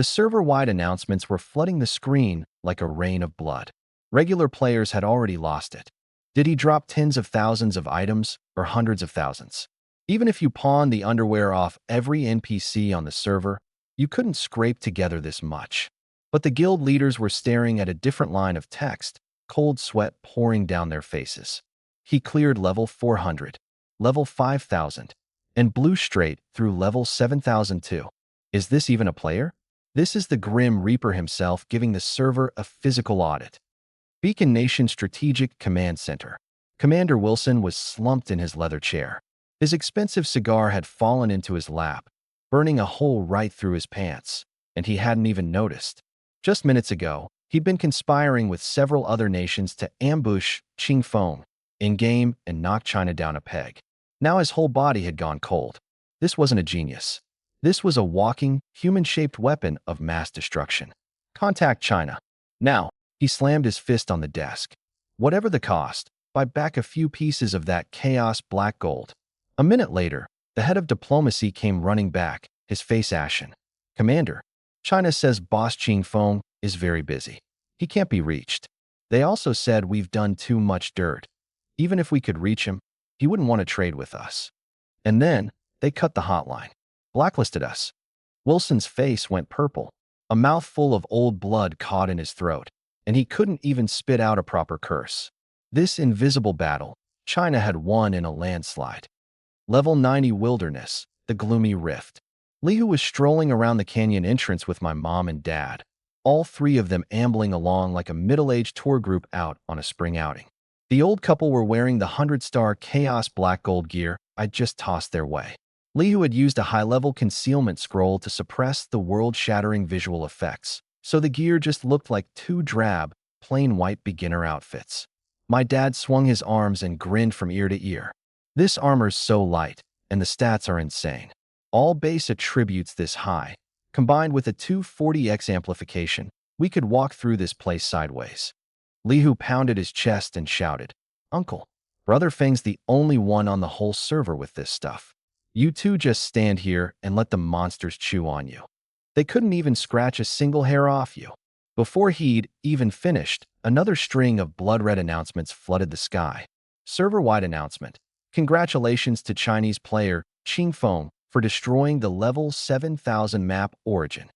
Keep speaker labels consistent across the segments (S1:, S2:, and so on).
S1: The server-wide announcements were flooding the screen like a rain of blood. Regular players had already lost it. Did he drop tens of thousands of items or hundreds of thousands? Even if you pawned the underwear off every NPC on the server, you couldn't scrape together this much. But the guild leaders were staring at a different line of text, cold sweat pouring down their faces. He cleared level 400, level 5000, and blew straight through level 7002. Is this even a player? This is the Grim Reaper himself giving the server a physical audit. Beacon Nation Strategic Command Center. Commander Wilson was slumped in his leather chair. His expensive cigar had fallen into his lap, burning a hole right through his pants, and he hadn't even noticed. Just minutes ago, he'd been conspiring with several other nations to ambush Qingfeng in-game and knock China down a peg. Now his whole body had gone cold. This wasn't a genius. This was a walking, human-shaped weapon of mass destruction. Contact China. Now, he slammed his fist on the desk. Whatever the cost, buy back a few pieces of that chaos black gold. A minute later, the head of diplomacy came running back, his face ashen. Commander, China says Boss Qingfeng is very busy. He can't be reached. They also said we've done too much dirt. Even if we could reach him, he wouldn't want to trade with us. And then, they cut the hotline. Blacklisted us. Wilson's face went purple. A mouthful of old blood caught in his throat, and he couldn't even spit out a proper curse. This invisible battle, China had won in a landslide. Level 90 Wilderness, the gloomy rift. Lihu was strolling around the canyon entrance with my mom and dad, all three of them ambling along like a middle-aged tour group out on a spring outing. The old couple were wearing the 100-star Chaos Black Gold gear I'd just tossed their way. Lihu had used a high-level concealment scroll to suppress the world-shattering visual effects, so the gear just looked like two drab, plain white beginner outfits. My dad swung his arms and grinned from ear to ear. This armor's so light, and the stats are insane. All base attributes this high. Combined with a 240x amplification, we could walk through this place sideways. Lihu pounded his chest and shouted, "Uncle, Brother Feng's the only one on the whole server with this stuff. You two just stand here and let the monsters chew on you. They couldn't even scratch a single hair off you." Before he'd even finished, another string of blood-red announcements flooded the sky. Server-wide announcement. Congratulations to Chinese player Qingfeng for destroying the level 7000 map Origin.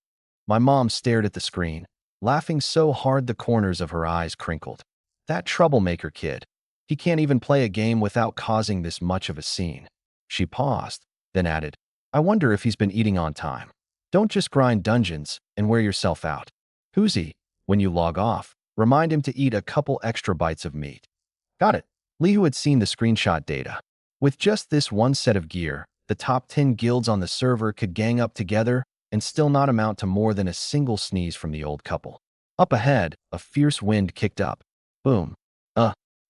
S1: My mom stared at the screen, laughing so hard the corners of her eyes crinkled. That troublemaker kid. He can't even play a game without causing this much of a scene. She paused, then added, "I wonder if he's been eating on time. Don't just grind dungeons and wear yourself out. Who's he? When you log off, remind him to eat a couple extra bites of meat." Got it. Lihu had seen the screenshot data. With just this one set of gear, the top 10 guilds on the server could gang up together and still not amount to more than a single sneeze from the old couple. Up ahead, a fierce wind kicked up. Boom.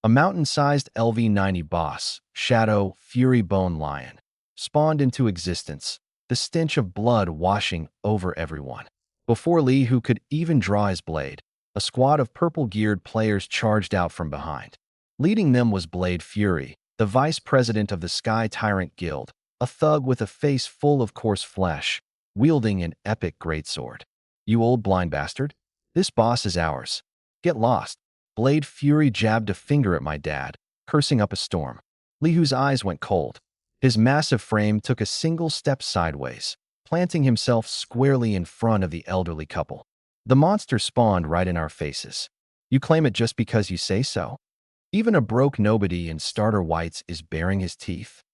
S1: A mountain-sized LV-90 boss, Shadow Fury Bone Lion, spawned into existence, the stench of blood washing over everyone. Before Lihu could even draw his blade, a squad of purple-geared players charged out from behind. Leading them was Blade Fury, the vice president of the Sky Tyrant Guild, a thug with a face full of coarse flesh, wielding an epic greatsword. "You old blind bastard. This boss is ours. Get lost." Blade Fury jabbed a finger at my dad, cursing up a storm. Lihu's eyes went cold. His massive frame took a single step sideways, planting himself squarely in front of the elderly couple. The monster spawned right in our faces. "You claim it just because you say so? Even a broke nobody in starter whites is baring his teeth."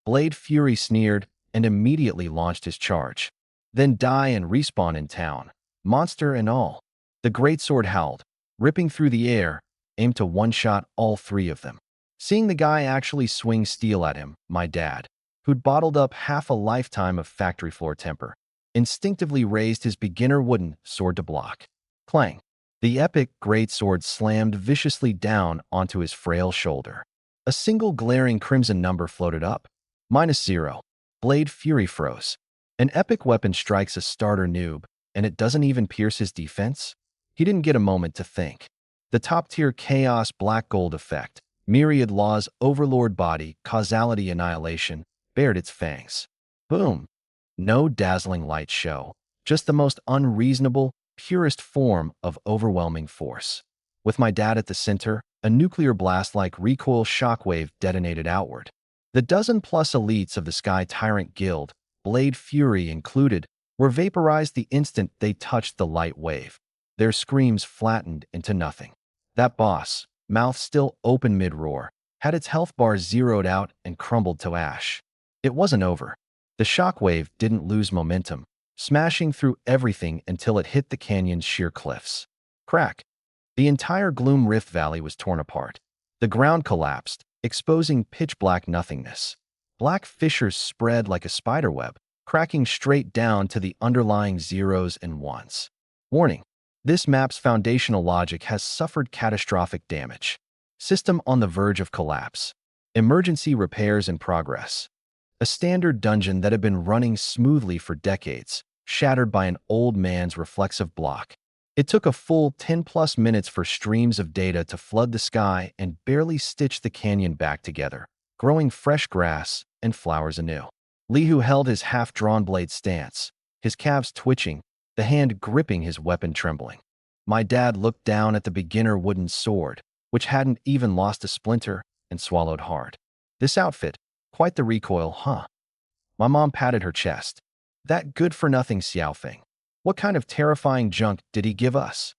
S1: Blade Fury sneered and immediately launched his charge. "Then die and respawn in town, monster and all." The greatsword howled, ripping through the air, aimed to one-shot all three of them. Seeing the guy actually swing steel at him, my dad, who'd bottled up half a lifetime of factory floor temper, instinctively raised his beginner wooden sword to block. Clang! The epic greatsword slammed viciously down onto his frail shoulder. A single glaring crimson number floated up. -0. Blade Fury froze. An epic weapon strikes a starter noob, and it doesn't even pierce his defense? He didn't get a moment to think. The top-tier Chaos Black Gold effect, Myriad Laws Overlord Body Causality Annihilation, bared its fangs. Boom! No dazzling light show, Just the most unreasonable, purest form of overwhelming force. With my dad at the center, a nuclear blast-like recoil shockwave detonated outward. The dozen-plus elites of the Sky Tyrant Guild, Blade Fury included, were vaporized the instant they touched the light wave. Their screams flattened into nothing. That boss, mouth still open mid-roar, had its health bars zeroed out and crumbled to ash. It wasn't over. The shockwave didn't lose momentum, smashing through everything until it hit the canyon's sheer cliffs. Crack! The entire Gloom Rift Valley was torn apart. The ground collapsed, exposing pitch-black nothingness. Black fissures spread like a spiderweb, cracking straight down to the underlying zeros and ones. Warning: this map's foundational logic has suffered catastrophic damage. System on the verge of collapse. Emergency repairs in progress. A standard dungeon that had been running smoothly for decades, shattered by an old man's reflexive block. It took a full 10+ minutes for streams of data to flood the sky and barely stitch the canyon back together, growing fresh grass and flowers anew. Lihu held his half-drawn blade stance, his calves twitching, the hand gripping his weapon trembling. My dad looked down at the beginner wooden sword, which hadn't even lost a splinter, and swallowed hard. This outfit, quite the recoil, huh? My mom patted her chest. That good-for-nothing Xiaofeng. What kind of terrifying junk did he give us?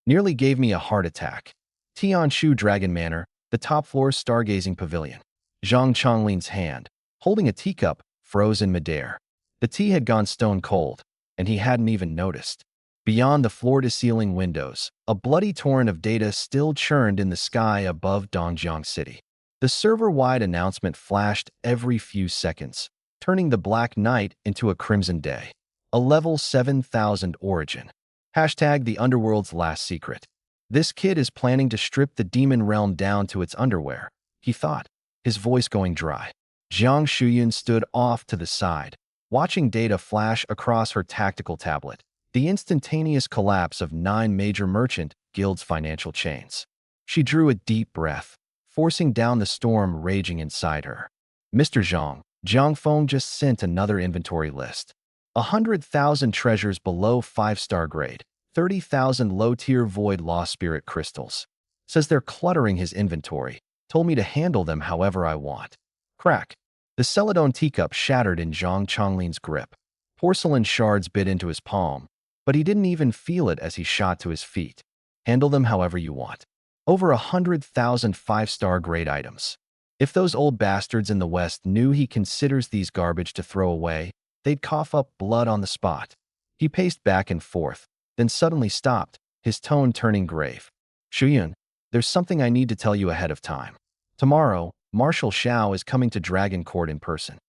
S1: Nearly gave me a heart attack. Tianshu Dragon Manor, the top-floor stargazing pavilion. Zhang Chonglin's hand, holding a teacup, froze in midair. The tea had gone stone cold, and he hadn't even noticed. Beyond the floor-to-ceiling windows, a bloody torrent of data still churned in the sky above Dongjiang City. The server-wide announcement flashed every few seconds, turning the Black Night into a crimson day. A level 7,000 origin. Hashtag the underworld's last secret. This kid is planning to strip the demon realm down to its underwear, he thought, his voice going dry. Jiang Shuyun stood off to the side, watching data flash across her tactical tablet. The instantaneous collapse of 9 major merchant guilds' financial chains. She drew a deep breath, forcing down the storm raging inside her. Mr. Zhang, Jiang Feng just sent another inventory list. 100,000 treasures below 5-star grade, 30,000 low-tier void lost spirit crystals. Says they're cluttering his inventory, told me to handle them however I want. Crack. The Celadon teacup shattered in Zhang Chonglin's grip. Porcelain shards bit into his palm, but he didn't even feel it as he shot to his feet. Handle them however you want. Over 100,000 5-star grade items. If those old bastards in the West knew he considers these garbage to throw away, they'd cough up blood on the spot. He paced back and forth, then suddenly stopped, his tone turning grave. Shuyun, there's something I need to tell you ahead of time. Tomorrow, Marshal Xiao is coming to Dragon Court in person.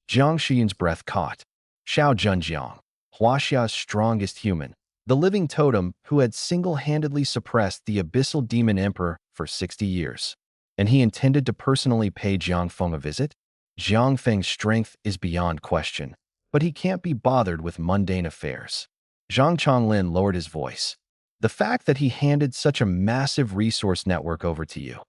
S1: Jiang Shuyun's breath caught. Xiao Zhenjiang, Huaxia's strongest human, the living totem who had single-handedly suppressed the Abyssal Demon Emperor for 60 years. And he intended to personally pay Jiang Feng a visit? Jiang Feng's strength is beyond question, but he can't be bothered with mundane affairs. Zhang Chonglin lowered his voice. The fact that he handed such a massive resource network over to you,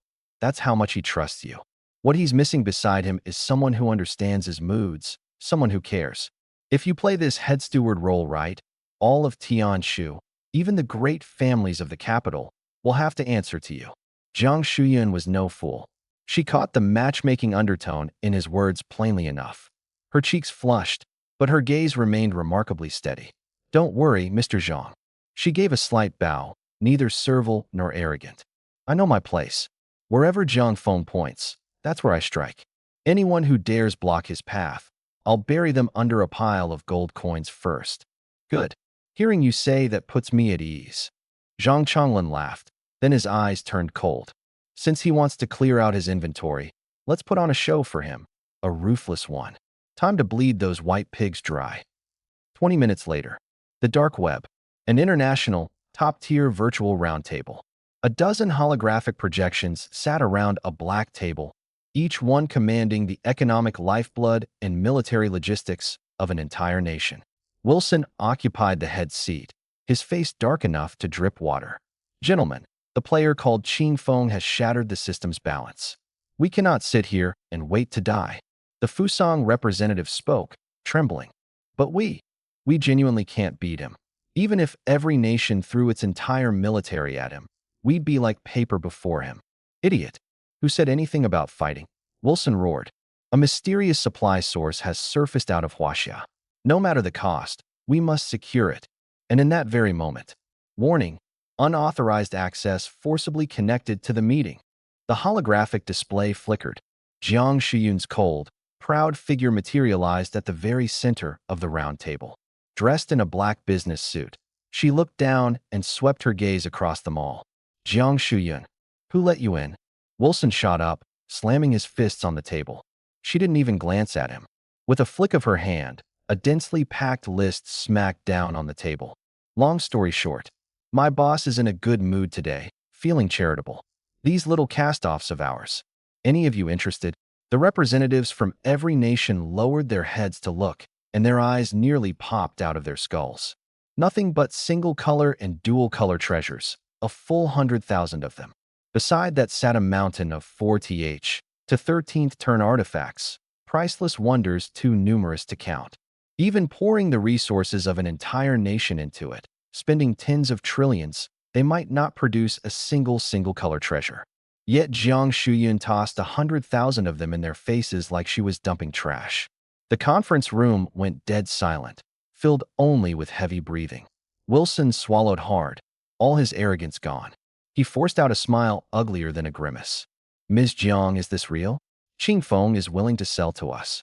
S1: that's how much he trusts you. What he's missing beside him is someone who understands his moods, someone who cares. If you play this head steward role right, all of Tianshu, even the great families of the capital, will have to answer to you. Jiang Shuyun was no fool. She caught the matchmaking undertone in his words plainly enough. Her cheeks flushed, but her gaze remained remarkably steady. Don't worry, Mr. Zhang. She gave a slight bow, neither servile nor arrogant. I know my place. Wherever Jiang Feng points, that's where I strike. Anyone who dares block his path, I'll bury them under a pile of gold coins first. Good. Hearing you say that puts me at ease. Zhang Chonglin laughed, then his eyes turned cold. Since he wants to clear out his inventory, let's put on a show for him. A ruthless one. Time to bleed those white pigs dry. 20 minutes later. The dark web. An international, top-tier virtual roundtable. A dozen holographic projections sat around a black table, each one commanding the economic lifeblood and military logistics of an entire nation. Wilson occupied the head seat, his face dark enough to drip water. Gentlemen, the player called Qing Feng has shattered the system's balance. We cannot sit here and wait to die. The Fusang representative spoke, trembling. But we We genuinely can't beat him. Even if every nation threw its entire military at him, we'd be like paper before him. Idiot. Who said anything about fighting? Wilson roared. A mysterious supply source has surfaced out of Huaxia. No matter the cost, we must secure it. And in that very moment, warning, unauthorized access forcibly connected to the meeting. The holographic display flickered. Jiang Shiyun's cold, proud figure materialized at the very center of the round table. Dressed in a black business suit, she looked down and swept her gaze across them all. Jiang Shiyun, who let you in? Wilson shot up, slamming his fists on the table. She didn't even glance at him. With a flick of her hand, a densely packed list smacked down on the table. Long story short, my boss is in a good mood today, feeling charitable. These little cast-offs of ours. Any of you interested? The representatives from every nation lowered their heads to look, and their eyes nearly popped out of their skulls. Nothing but single-color and dual-color treasures, a full 100,000 of them. Beside that sat a mountain of 4th to 13th turn artifacts, priceless wonders too numerous to count. Even pouring the resources of an entire nation into it, spending tens of trillions, they might not produce a single-color treasure. Yet Jiang Shuyun tossed 100,000 of them in their faces like she was dumping trash. The conference room went dead silent, filled only with heavy breathing. Wilson swallowed hard, all his arrogance gone. He forced out a smile uglier than a grimace. Ms. Jiang, is this real? Qingfeng is willing to sell to us.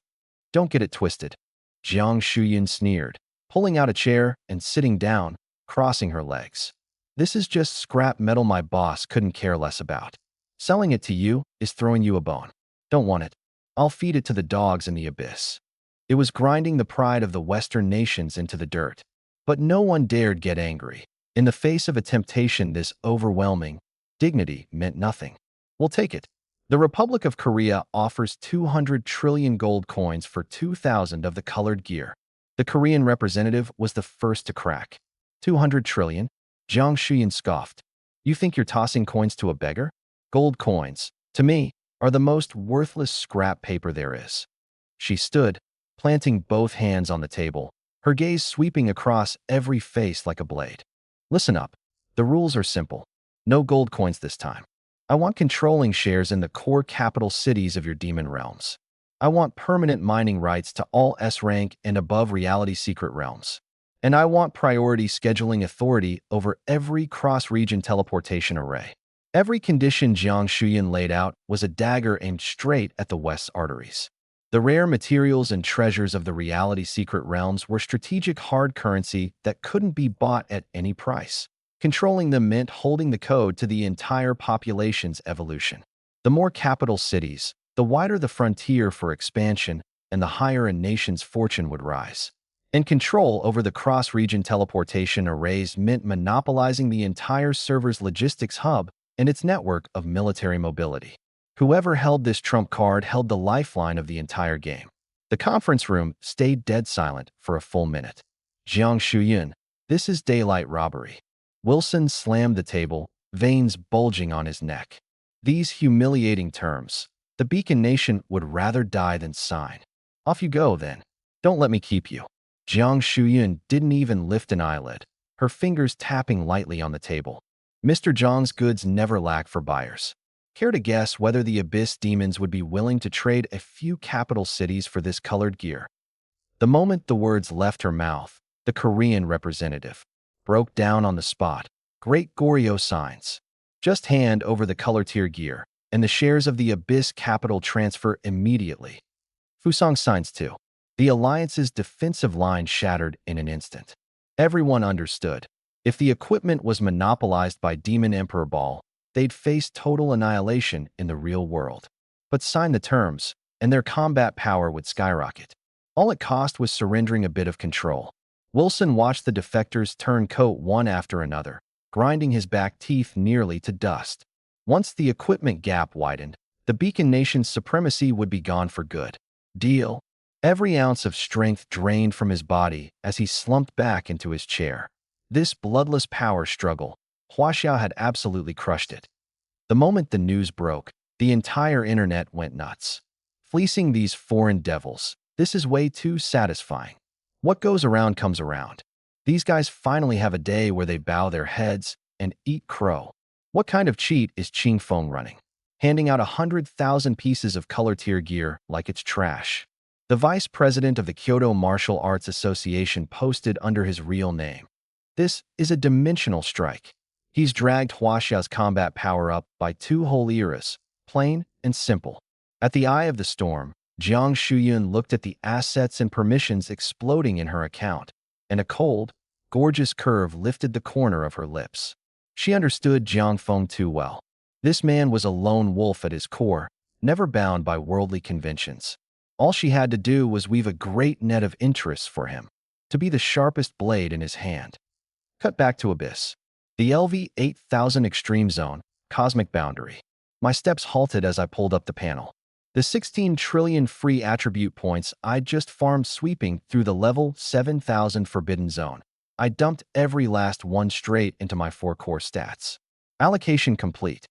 S1: Don't get it twisted. Jiang Shuyun sneered, pulling out a chair and sitting down, crossing her legs. This is just scrap metal my boss couldn't care less about. Selling it to you is throwing you a bone. Don't want it. I'll feed it to the dogs in the abyss. It was grinding the pride of the Western nations into the dirt. But no one dared get angry. In the face of a temptation this overwhelming, dignity meant nothing. We'll take it. The Republic of Korea offers 200 trillion gold coins for 2,000 of the colored gear. The Korean representative was the first to crack. 200 trillion? Jiang Shuyun scoffed. You think you're tossing coins to a beggar? Gold coins, to me, are the most worthless scrap paper there is. She stood, planting both hands on the table, her gaze sweeping across every face like a blade. Listen up. The rules are simple. No gold coins this time. I want controlling shares in the core capital cities of your demon realms. I want permanent mining rights to all S-rank and above reality secret realms. And I want priority scheduling authority over every cross-region teleportation array. Every condition Jiang Shuyun laid out was a dagger aimed straight at the West's arteries. The rare materials and treasures of the reality secret realms were strategic hard currency that couldn't be bought at any price. Controlling them meant holding the code to the entire population's evolution. The more capital cities, the wider the frontier for expansion, and the higher a nation's fortune would rise. And control over the cross-region teleportation arrays meant monopolizing the entire server's logistics hub and its network of military mobility. Whoever held this trump card held the lifeline of the entire game. The conference room stayed dead silent for a full minute. Jiang Shuyun, this is daylight robbery. Wilson slammed the table, veins bulging on his neck. These humiliating terms. The Beacon Nation would rather die than sign. Off you go, then. Don't let me keep you. Jiang Shuyun didn't even lift an eyelid, her fingers tapping lightly on the table. Mr. Zhang's goods never lack for buyers. Care to guess whether the Abyss demons would be willing to trade a few capital cities for this colored gear? The moment the words left her mouth, the Korean representative broke down on the spot. Great Goryeo signs. Just hand over the color tier gear, and the shares of the Abyss capital transfer immediately. Fusong signs too. The alliance's defensive line shattered in an instant. Everyone understood. If the equipment was monopolized by Demon Emperor Ball, they'd face total annihilation in the real world. But sign the terms, and their combat power would skyrocket. All it cost was surrendering a bit of control. Wilson watched the defectors turn coat one after another, grinding his back teeth nearly to dust. Once the equipment gap widened, the Beacon Nation's supremacy would be gone for good. Deal. Every ounce of strength drained from his body as he slumped back into his chair. This bloodless power struggle, Huaxia had absolutely crushed it. The moment the news broke, the entire internet went nuts. Fleecing these foreign devils, this is way too satisfying. What goes around comes around. These guys finally have a day where they bow their heads and eat crow. What kind of cheat is Ching Feng running? Handing out 100,000 pieces of color tier gear like it's trash. The vice president of the Kyoto Martial Arts Association posted under his real name. This is a dimensional strike. He's dragged Huaxia's combat power up by 2 whole eras, plain and simple. At the eye of the storm, Jiang Shuyun looked at the assets and permissions exploding in her account, and a cold, gorgeous curve lifted the corner of her lips. She understood Jiang Feng too well. This man was a lone wolf at his core, never bound by worldly conventions. All she had to do was weave a great net of interests for him, to be the sharpest blade in his hand. Cut back to Abyss. The LV-8000 Extreme Zone, Cosmic Boundary. My steps halted as I pulled up the panel. The 16 trillion free attribute points I'd just farmed sweeping through the level 7000 Forbidden Zone. I dumped every last one straight into my 4 core stats. Allocation complete.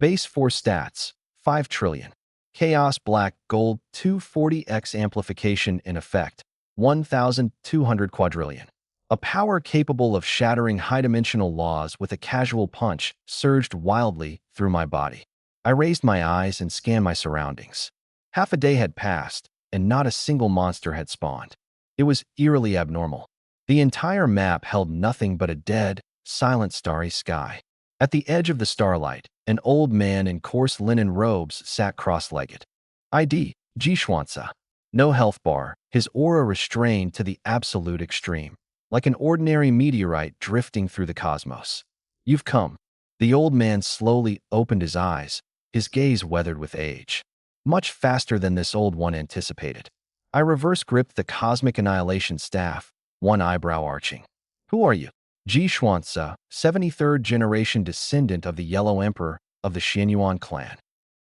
S1: Base 4 stats, 5 trillion. Chaos Black Gold 240x amplification in effect, 1,200 quadrillion. A power capable of shattering high-dimensional laws with a casual punch surged wildly through my body. I raised my eyes and scanned my surroundings. Half a day had passed, and not a single monster had spawned. It was eerily abnormal. The entire map held nothing but a dead, silent starry sky. At the edge of the starlight, an old man in coarse linen robes sat cross-legged. ID, Jishwansa. No health bar, his aura restrained to the absolute extreme, like an ordinary meteorite drifting through the cosmos. You've come. The old man slowly opened his eyes, his gaze weathered with age. Much faster than this old one anticipated. I reverse-gripped the cosmic annihilation staff, one eyebrow arching. Who are you? Jishwansa, 73rd generation descendant of the Yellow Emperor of the Xianyuan clan.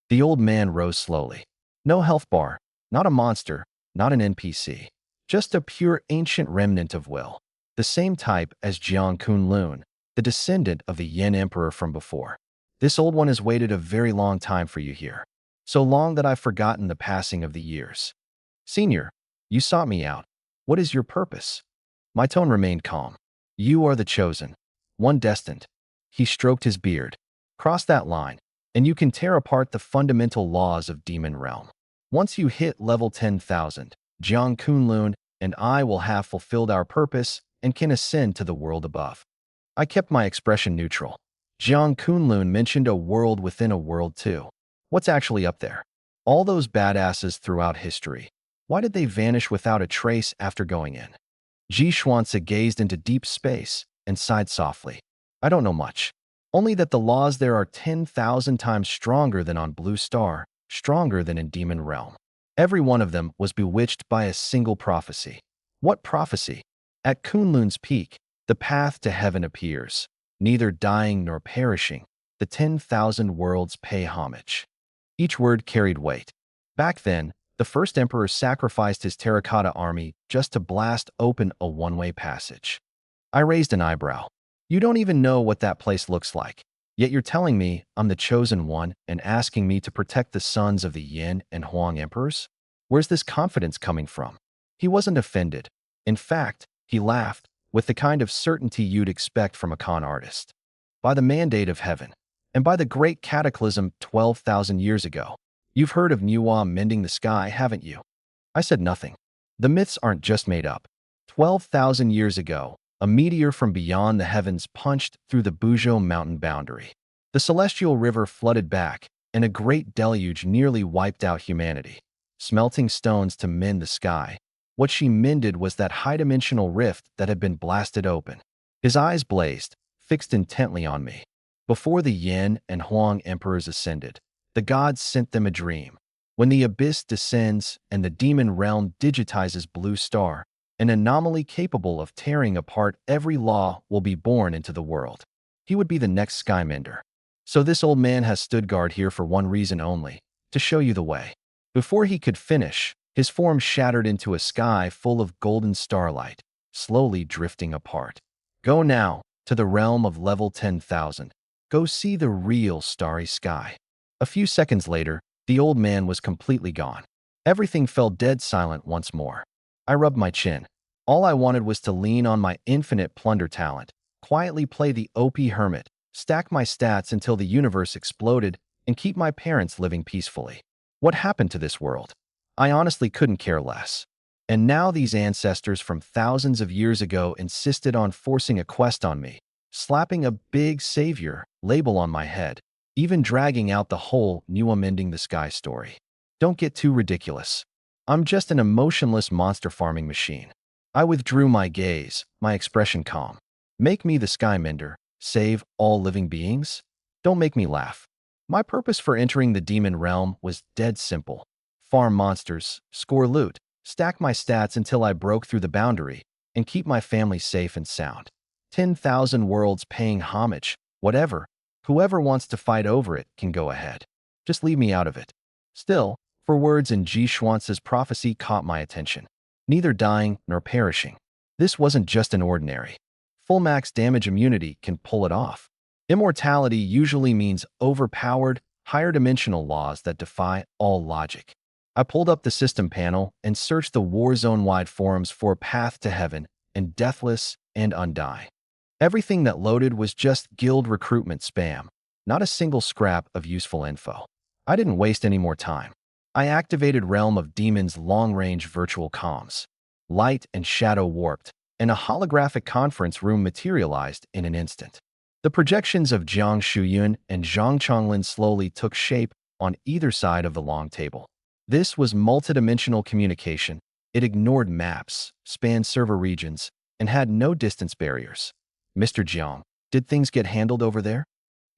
S1: The old man rose slowly. No health bar, not a monster, not an NPC. Just a pure ancient remnant of will. The same type as Jiang Kunlun, the descendant of the Yin Emperor from before. This old one has waited a very long time for you here. So long that I've forgotten the passing of the years. Senior, you sought me out. What is your purpose? My tone remained calm. You are the chosen, one destined. He stroked his beard. Cross that line, and you can tear apart the fundamental laws of Demon Realm. Once you hit level 10,000, Jiang Kunlun and I will have fulfilled our purpose and can ascend to the world above. I kept my expression neutral. Jiang Kunlun mentioned a world within a world too. What's actually up there? All those badasses throughout history. Why did they vanish without a trace after going in? Jishwansa gazed into deep space and sighed softly. I don't know much. Only that the laws there are 10,000 times stronger than on Blue Star, stronger than in Demon Realm. Every one of them was bewitched by a single prophecy. What prophecy? At Kunlun's peak, the path to heaven appears, neither dying nor perishing. The 10,000 worlds pay homage. Each word carried weight. Back then, the first emperor sacrificed his terracotta army just to blast open a one-way passage. I raised an eyebrow. You don't even know what that place looks like, yet you're telling me I'm the chosen one and asking me to protect the sons of the Yin and Huang emperors? Where's this confidence coming from? He wasn't offended. In fact, he laughed, with the kind of certainty you'd expect from a con artist. By the mandate of heaven, and by the great cataclysm 12,000 years ago, you've heard of Nuwa mending the sky, haven't you? I said nothing. The myths aren't just made up. 12,000 years ago, a meteor from beyond the heavens punched through the Buzhou mountain boundary. The celestial river flooded back, and a great deluge nearly wiped out humanity. Smelting stones to mend the sky. What she mended was that high-dimensional rift that had been blasted open. His eyes blazed, fixed intently on me. Before the Yin and Huang emperors ascended, the gods sent them a dream. When the abyss descends and the demon realm digitizes Blue Star, an anomaly capable of tearing apart every law will be born into the world. He would be the next Skymender. So this old man has stood guard here for one reason only, to show you the way. Before he could finish, his form shattered into a sky full of golden starlight, slowly drifting apart. Go now, to the realm of level 10,000. Go see the real starry sky. A few seconds later, the old man was completely gone. Everything fell dead silent once more. I rubbed my chin. All I wanted was to lean on my infinite plunder talent, quietly play the OP hermit, stack my stats until the universe exploded, and keep my parents living peacefully. What happened to this world? I honestly couldn't care less. And now these ancestors from thousands of years ago insisted on forcing a quest on me, slapping a big savior label on my head, even dragging out the whole new amending the sky story. Don't get too ridiculous. I'm just an emotionless monster farming machine. I withdrew my gaze, my expression calm. Make me the sky mender, save all living beings? Don't make me laugh. My purpose for entering the demon realm was dead simple. Farm monsters, score loot, stack my stats until I broke through the boundary, and keep my family safe and sound. 10,000 worlds paying homage, whatever. Whoever wants to fight over it can go ahead. Just leave me out of it. Still, for words in G. Schwantz's prophecy caught my attention. Neither dying nor perishing. This wasn't just an ordinary. Full max damage immunity can pull it off. Immortality usually means overpowered, higher dimensional laws that defy all logic. I pulled up the system panel and searched the Warzone-wide forums for Path to Heaven and Deathless and Undying. Everything that loaded was just guild recruitment spam, not a single scrap of useful info. I didn't waste any more time. I activated Realm of Demons long-range virtual comms. Light and shadow warped, and a holographic conference room materialized in an instant. The projections of Jiang Shuyun and Zhang Chonglin slowly took shape on either side of the long table. This was multidimensional communication. It ignored maps, spanned server regions, and had no distance barriers. Mr. Jiang, did things get handled over there?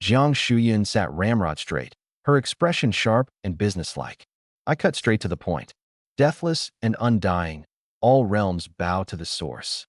S1: Jiang Shuyun sat ramrod straight, her expression sharp and businesslike. I cut straight to the point. Deathless and undying, all realms bow to the source.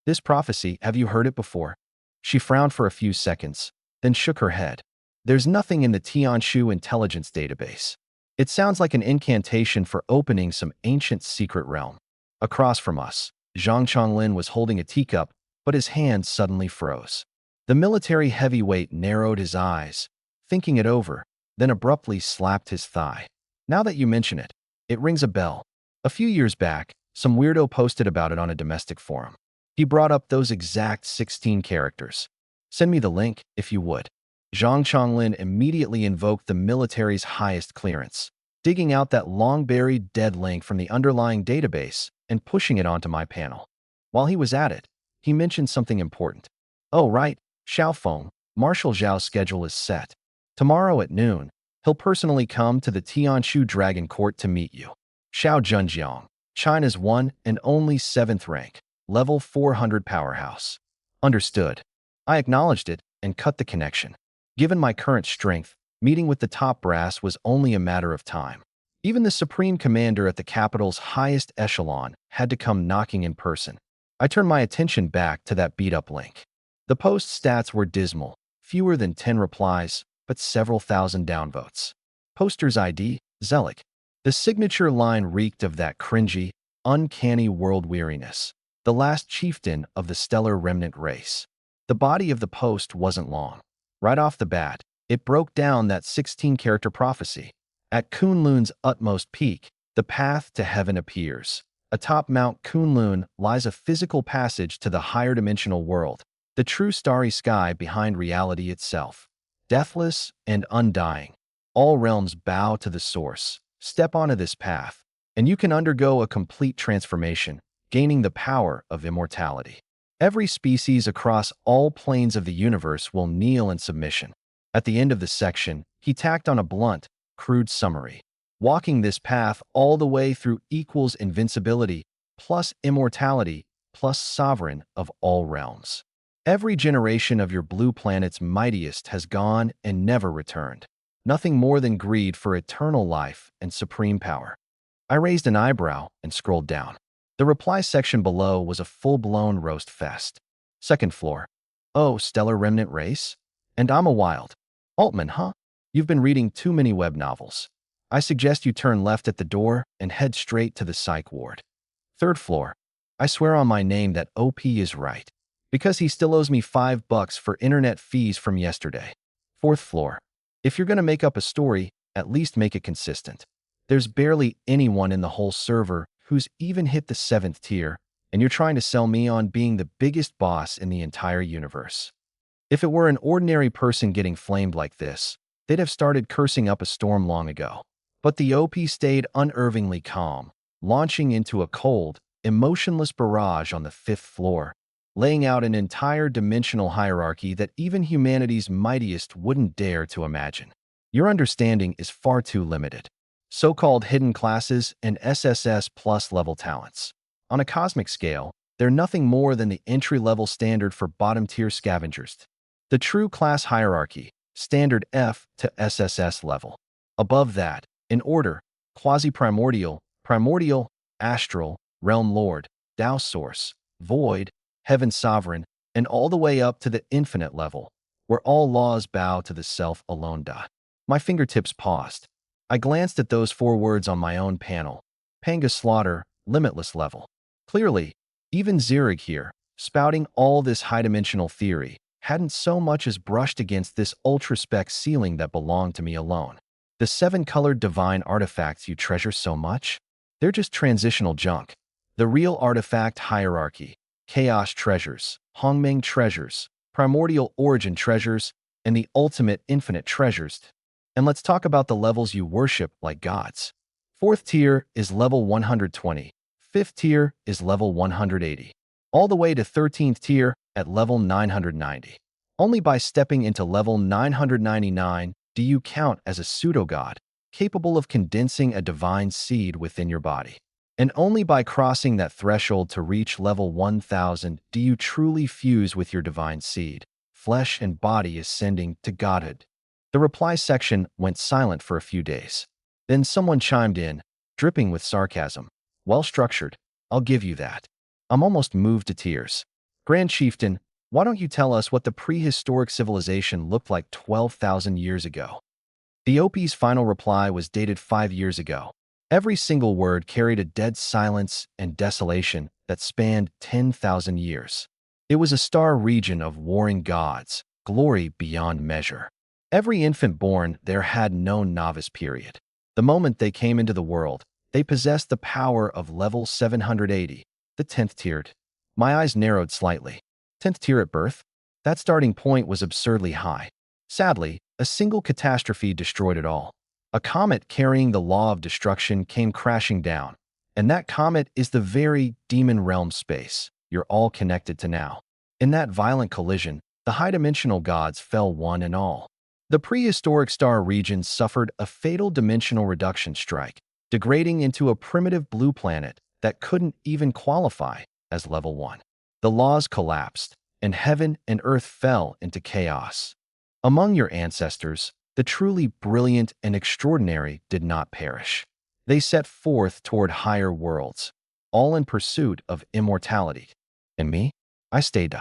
S1: This prophecy, have you heard it before? She frowned for a few seconds, then shook her head. There's nothing in the Tianshu intelligence database. It sounds like an incantation for opening some ancient secret realm. Across from us, Zhang Chonglin was holding a teacup, but his hand suddenly froze. The military heavyweight narrowed his eyes, thinking it over, then abruptly slapped his thigh. Now that you mention it, it rings a bell. A few years back, some weirdo posted about it on a domestic forum. He brought up those exact 16 characters. Send me the link, if you would. Zhang Chonglin immediately invoked the military's highest clearance, digging out that long-buried dead link from the underlying database and pushing it onto my panel. While he was at it, he mentioned something important. Oh, right, Xiaofeng, Marshal Zhao's schedule is set. Tomorrow at noon, he'll personally come to the Tianshu Dragon Court to meet you. Xiao Zhenjiang, China's one and only 7th rank, level 400 powerhouse. Understood. I acknowledged it and cut the connection. Given my current strength, meeting with the top brass was only a matter of time. Even the supreme commander at the capital's highest echelon had to come knocking in person. I turned my attention back to that beat-up link. The post stats were dismal, fewer than 10 replies, but several thousand downvotes. Poster's ID, Zelik. The signature line reeked of that cringy, uncanny world weariness, the last chieftain of the stellar remnant race. The body of the post wasn't long. Right off the bat, it broke down that 16-character prophecy. At Kunlun's utmost peak, the path to heaven appears. Atop Mount Kunlun lies a physical passage to the higher dimensional world, the true starry sky behind reality itself. Deathless and undying, all realms bow to the source. Step onto this path, and you can undergo a complete transformation, gaining the power of immortality. Every species across all planes of the universe will kneel in submission. At the end of the section, he tacked on a blunt, crude summary. Walking this path all the way through equals invincibility, plus immortality, plus sovereign of all realms. Every generation of your blue planet's mightiest has gone and never returned. Nothing more than greed for eternal life and supreme power. I raised an eyebrow and scrolled down. The reply section below was a full-blown roast fest. Second floor. Oh, stellar remnant race? And I'm a wild. Altman, huh? You've been reading too many web novels. I suggest you turn left at the door and head straight to the psych ward. Third floor. I swear on my name that OP is right, because he still owes me $5 for internet fees from yesterday. Fourth floor. If you're going to make up a story, at least make it consistent. There's barely anyone in the whole server who's even hit the 7th tier, and you're trying to sell me on being the biggest boss in the entire universe. If it were an ordinary person getting flamed like this, they'd have started cursing up a storm long ago. But the OP stayed unnervingly calm, launching into a cold, emotionless barrage on the fifth floor, laying out an entire dimensional hierarchy that even humanity's mightiest wouldn't dare to imagine. Your understanding is far too limited. So-called hidden classes and SSS plus level talents. On a cosmic scale, they're nothing more than the entry-level standard for bottom-tier scavengers. The true class hierarchy, standard F to SSS level. Above that, in order, quasi-primordial, primordial, astral, realm lord, Tao source, void, heaven sovereign, and all the way up to the infinite level, where all laws bow to the self alone. My fingertips paused. I glanced at those 4 words on my own panel. Panga slaughter, limitless level. Clearly, even Zirig here, spouting all this high-dimensional theory, hadn't so much as brushed against this ultra-spec ceiling that belonged to me alone. The 7-colored divine artifacts you treasure so much? They're just transitional junk. The real artifact hierarchy, chaos treasures, Hongmeng treasures, primordial origin treasures, and the ultimate infinite treasures. And let's talk about the levels you worship like gods. 4th tier is level 120. 5th tier is level 180. All the way to 13th tier at level 990. Only by stepping into level 999 do you count as a pseudo-god, capable of condensing a divine seed within your body. And only by crossing that threshold to reach level 1000 do you truly fuse with your divine seed, flesh and body ascending to godhood. The reply section went silent for a few days. Then someone chimed in, dripping with sarcasm. Well structured, I'll give you that. I'm almost moved to tears. Grand Chieftain, why don't you tell us what the prehistoric civilization looked like 12,000 years ago? The OP's final reply was dated 5 years ago. Every single word carried a dead silence and desolation that spanned 10,000 years. It was a star region of warring gods, glory beyond measure. Every infant born there had no novice period. The moment they came into the world, they possessed the power of level 780, the 10th tiered. My eyes narrowed slightly. 10th tier at birth? That starting point was absurdly high. Sadly, a single catastrophe destroyed it all. A comet carrying the law of destruction came crashing down, and that comet is the very demon realm space you're all connected to now. In that violent collision, the high-dimensional gods fell one and all. The prehistoric star region suffered a fatal dimensional reduction strike, degrading into a primitive blue planet that couldn't even qualify as level 1. The laws collapsed, and heaven and earth fell into chaos. Among your ancestors, the truly brilliant and extraordinary did not perish. They set forth toward higher worlds, all in pursuit of immortality. And me? I stayed.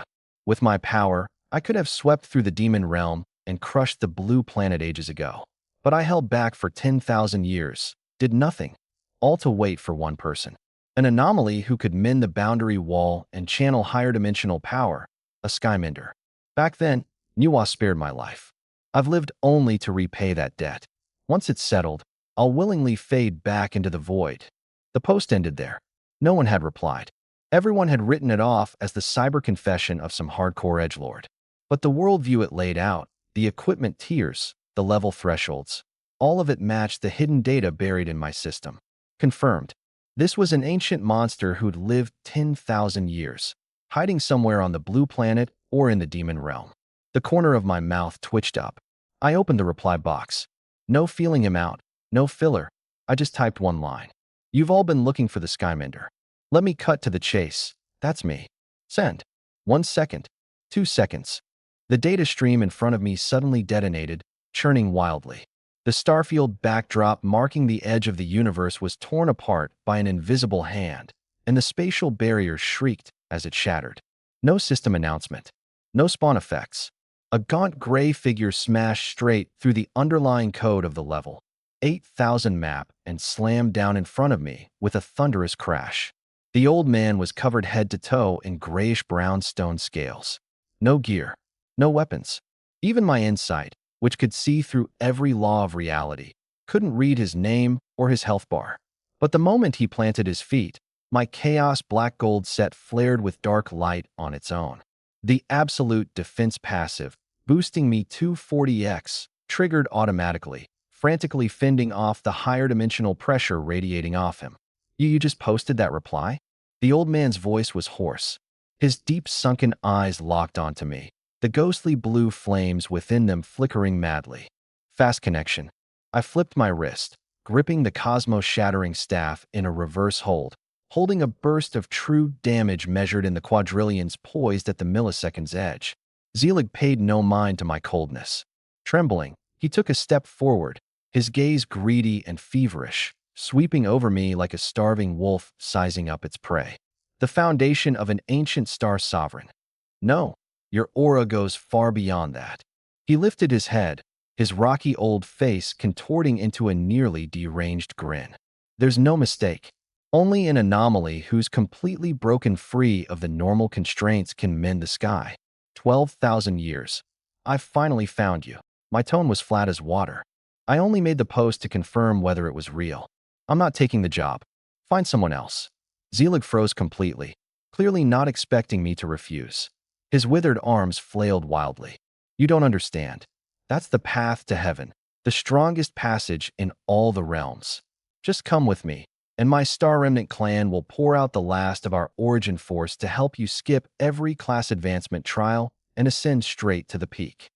S1: With my power, I could have swept through the demon realm and crushed the blue planet ages ago. But I held back for 10,000 years, did nothing, all to wait for one person. An anomaly who could mend the boundary wall and channel higher dimensional power, a skymender. Back then, Nuwa spared my life. I've lived only to repay that debt. Once it's settled, I'll willingly fade back into the void. The post ended there. No one had replied. Everyone had written it off as the cyber confession of some hardcore edgelord. But the worldview it laid out, the equipment tiers, the level thresholds, all of it matched the hidden data buried in my system. Confirmed. This was an ancient monster who'd lived 10,000 years, hiding somewhere on the blue planet or in the demon realm. The corner of my mouth twitched up. I opened the reply box. No feeling him out, no filler. I just typed one line. You've all been looking for the Skymender. Let me cut to the chase. That's me. Send. 1 second. 2 seconds. The data stream in front of me suddenly detonated, churning wildly. The starfield backdrop marking the edge of the universe was torn apart by an invisible hand, and the spatial barrier shrieked as it shattered. No system announcement. No spawn effects. A gaunt gray figure smashed straight through the underlying code of the level 8000 map and slammed down in front of me with a thunderous crash. The old man was covered head to toe in grayish-brown stone scales. No gear. No weapons. Even my insight, which could see through every law of reality, couldn't read his name or his health bar. But the moment he planted his feet, My Chaos Black Gold set flared with dark light on its own. The absolute defense passive, boosting me 240x, triggered automatically, frantically fending off the higher dimensional pressure radiating off him. You just posted that reply? The old man's voice was hoarse. His deep sunken eyes locked onto me, the ghostly blue flames within them flickering madly. Fast connection. I flipped my wrist, gripping the cosmos-shattering staff in a reverse hold, holding a burst of true damage measured in the quadrillions poised at the millisecond's edge. Zelig paid no mind to my coldness. Trembling, he took a step forward, his gaze greedy and feverish, sweeping over me like a starving wolf sizing up its prey. The foundation of an ancient star sovereign. No, your aura goes far beyond that. He lifted his head, his rocky old face contorting into a nearly deranged grin. There's no mistake. Only an anomaly who's completely broken free of the normal constraints can mend the sky. 12,000 years. I've finally found you. My tone was flat as water. I only made the post to confirm whether it was real. I'm not taking the job. Find someone else. Zelig froze completely, clearly not expecting me to refuse. His withered arms flailed wildly. You don't understand. That's the path to heaven, the strongest passage in all the realms. Just come with me, and my Star Remnant clan will pour out the last of our origin force to help you skip every class advancement trial and ascend straight to the peak.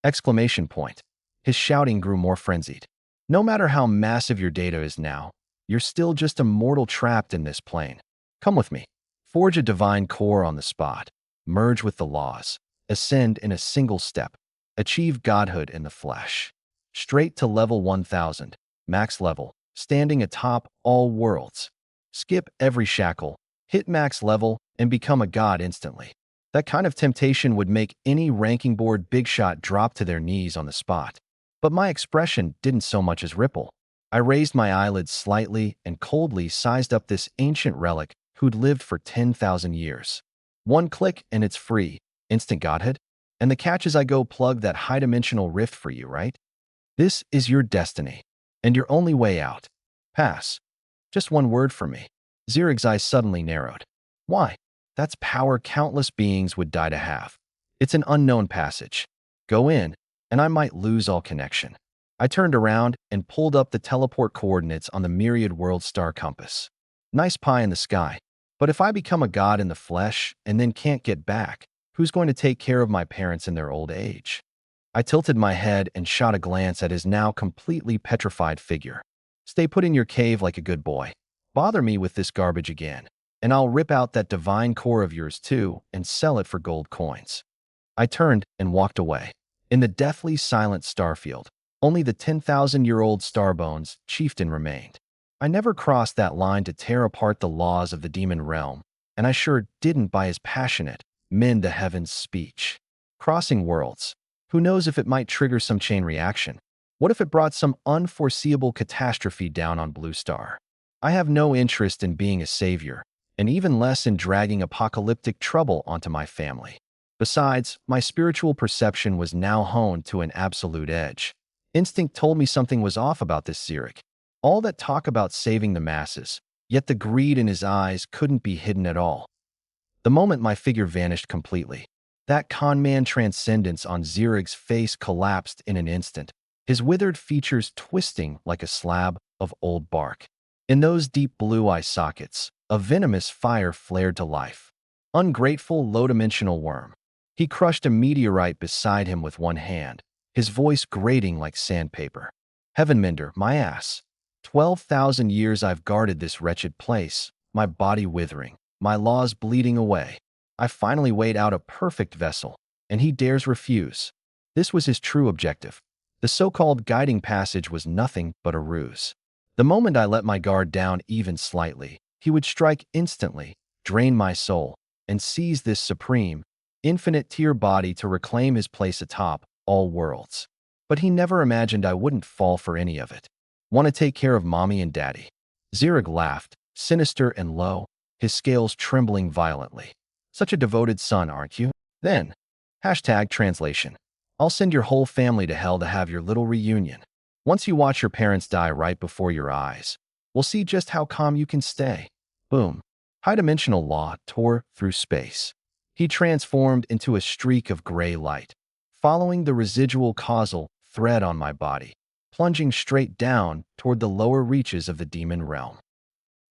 S1: Exclamation point. His shouting grew more frenzied. No matter how massive your data is now, you're still just a mortal trapped in this plane. Come with me. Forge a divine core on the spot. Merge with the laws. Ascend in a single step. Achieve godhood in the flesh. Straight to level 1000, max level, standing atop all worlds. Skip every shackle, hit max level, and become a god instantly. That kind of temptation would make any ranking board big shot drop to their knees on the spot. But my expression didn't so much as ripple. I raised my eyelids slightly and coldly sized up this ancient relic who'd lived for 10,000 years. One click and it's free, instant godhood. And the catch is I go plug that high-dimensional rift for you, right? This is your destiny, and your only way out. Pass. Just one word from me. Zirig's eyes suddenly narrowed. Why? That's power countless beings would die to have. It's an unknown passage. Go in, and I might lose all connection. I turned around and pulled up the teleport coordinates on the myriad world star compass. Nice pie in the sky, but if I become a god in the flesh and then can't get back, who's going to take care of my parents in their old age? I tilted my head and shot a glance at his now completely petrified figure. Stay put in your cave like a good boy. Bother me with this garbage again, and I'll rip out that divine core of yours too and sell it for gold coins. I turned and walked away. In the deathly silent starfield, only the 10,000-year-old Starbones chieftain remained. I never crossed that line to tear apart the laws of the demon realm, and I sure didn't by his passionate, mend the heavens speech. Crossing worlds. Who knows if it might trigger some chain reaction? What if it brought some unforeseeable catastrophe down on Blue Star? I have no interest in being a savior, and even less in dragging apocalyptic trouble onto my family. Besides, my spiritual perception was now honed to an absolute edge. Instinct told me something was off about this Zirig. All that talk about saving the masses, yet the greed in his eyes couldn't be hidden at all. The moment my figure vanished completely, that conman transcendence on Zirig's face collapsed in an instant, his withered features twisting like a slab of old bark. In those deep blue eye sockets, a venomous fire flared to life. Ungrateful, low-dimensional worm. He crushed a meteorite beside him with one hand, his voice grating like sandpaper. Heavenmender, my ass. 12,000 years I've guarded this wretched place, my body withering, my laws bleeding away. I finally weighed out a perfect vessel, and he dares refuse. This was his true objective. The so-called guiding passage was nothing but a ruse. The moment I let my guard down even slightly, he would strike instantly, drain my soul, and seize this supreme, infinite tier body to reclaim his place atop all worlds. But he never imagined I wouldn't fall for any of it. Want to take care of mommy and daddy? Zirig laughed, sinister and low, his scales trembling violently. Such a devoted son, aren't you? Then, #translation. I'll send your whole family to hell to have your little reunion. Once you watch your parents die right before your eyes, we'll see just how calm you can stay. Boom. High-dimensional law tore through space. He transformed into a streak of gray light, following the residual causal thread on my body, plunging straight down toward the lower reaches of the demon realm.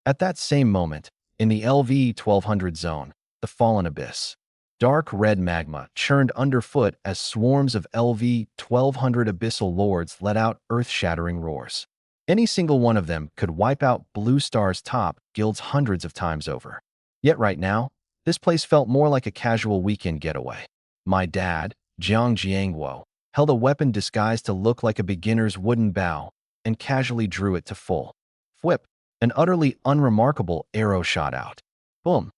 S1: At that same moment, in the LV-1200 zone, the fallen abyss, dark red magma churned underfoot as swarms of LV-1200 abyssal lords let out earth-shattering roars. Any single one of them could wipe out Blue Star's top guilds hundreds of times over. Yet right now, this place felt more like a casual weekend getaway. My dad, Jiang Jiangwo, held a weapon disguised to look like a beginner's wooden bow and casually drew it to full. Whip, an utterly unremarkable arrow shot out. Boom.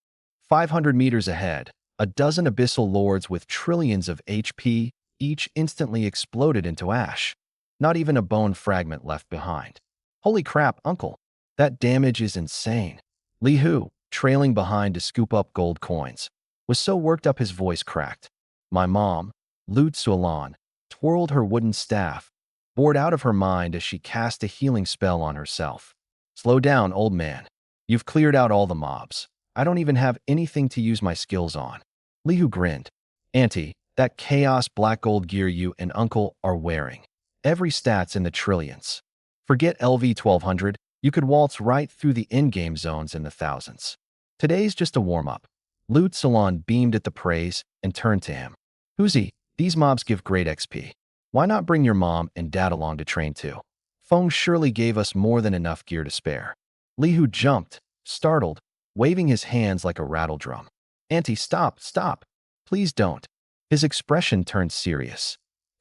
S1: 500 meters ahead, a dozen abyssal lords with trillions of HP each instantly exploded into ash. Not even a bone fragment left behind. Holy crap, uncle. That damage is insane. Li Hu, trailing behind to scoop up gold coins, was so worked up his voice cracked. My mom, Lu Tsulan, twirled her wooden staff, bored out of her mind as she cast a healing spell on herself. Slow down, old man. You've cleared out all the mobs. I don't even have anything to use my skills on. Li Hu grinned. Auntie, that chaos black gold gear you and uncle are wearing. Every stat's in the trillions. Forget LV-1200, you could waltz right through the in-game zones in the thousands. Today's just a warm-up. Lu Tsulan beamed at the praise and turned to him. Huzi, these mobs give great XP. Why not bring your mom and dad along to train too? Feng surely gave us more than enough gear to spare. Li Hu jumped, startled, waving his hands like a rattle drum. Auntie, stop, stop. Please don't. His expression turned serious.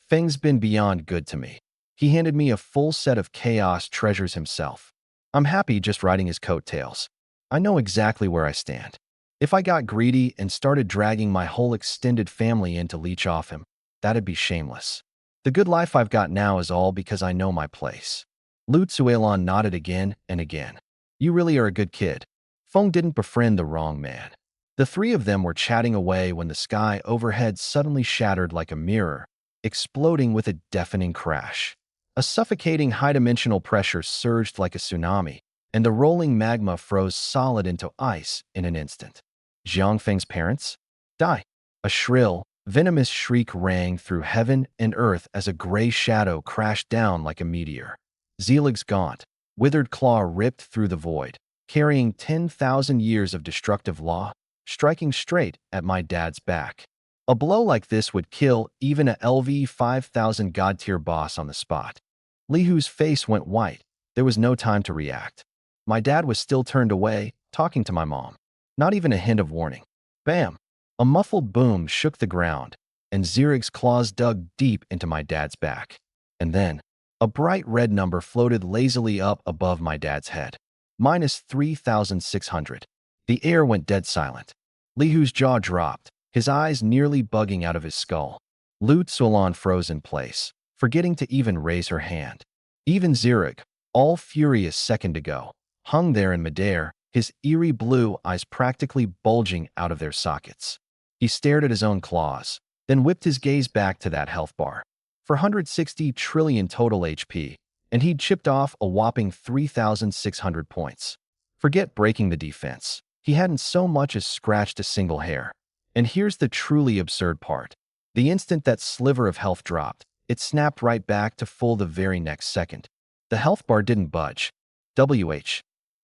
S1: Feng's been beyond good to me. He handed me a full set of chaos treasures himself. I'm happy just riding his coattails. I know exactly where I stand. If I got greedy and started dragging my whole extended family in to leech off him, that'd be shameless. The good life I've got now is all because I know my place. Lu Tsulan nodded again and again. You really are a good kid. Feng didn't befriend the wrong man. The three of them were chatting away when the sky overhead suddenly shattered like a mirror, exploding with a deafening crash. A suffocating high-dimensional pressure surged like a tsunami, and the rolling magma froze solid into ice in an instant. Jiang Feng's parents? Die! A shrill, venomous shriek rang through heaven and earth as a gray shadow crashed down like a meteor. Zelig's gaunt, withered claw ripped through the void, carrying 10,000 years of destructive law, striking straight at my dad's back. A blow like this would kill even a LV-5000 god-tier boss on the spot. Li Hu's face went white. There was no time to react. My dad was still turned away, talking to my mom. Not even a hint of warning. Bam! A muffled boom shook the ground, and Zirig's claws dug deep into my dad's back. And then, a bright red number floated lazily up above my dad's head. -3,600. The air went dead silent. Li Hu's jaw dropped, his eyes nearly bugging out of his skull. Lu Tsulan froze in place, forgetting to even raise her hand. Even Zirig, all furious second ago, hung there in midair, his eerie blue eyes practically bulging out of their sockets. He stared at his own claws, then whipped his gaze back to that health bar. 460 trillion total HP, and he'd chipped off a whopping 3,600 points. Forget breaking the defense. He hadn't so much as scratched a single hair. And here's the truly absurd part. The instant that sliver of health dropped, it snapped right back to full the very next second. The health bar didn't budge. WH.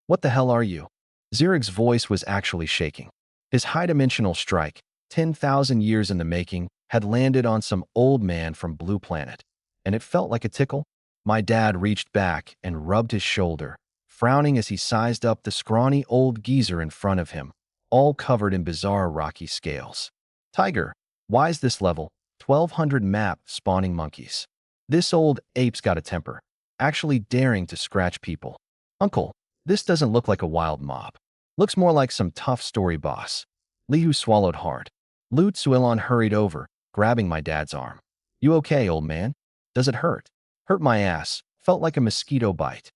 S1: What the hell are you? Zirig's voice was actually shaking. His high-dimensional strike, 10,000 years in the making, had landed on some old man from Blue Planet. And it felt like a tickle. My dad reached back and rubbed his shoulder, frowning as he sized up the scrawny old geezer in front of him, all covered in bizarre rocky scales. Tiger, why's this level? 1,200 map spawning monkeys. This old ape's got a temper, actually daring to scratch people. Uncle, this doesn't look like a wild mob. Looks more like some tough story boss. Li Hu swallowed hard. Lu Tsulan hurried over, grabbing my dad's arm. You okay, old man? Does it hurt? Hurt my ass. Felt like a mosquito bite.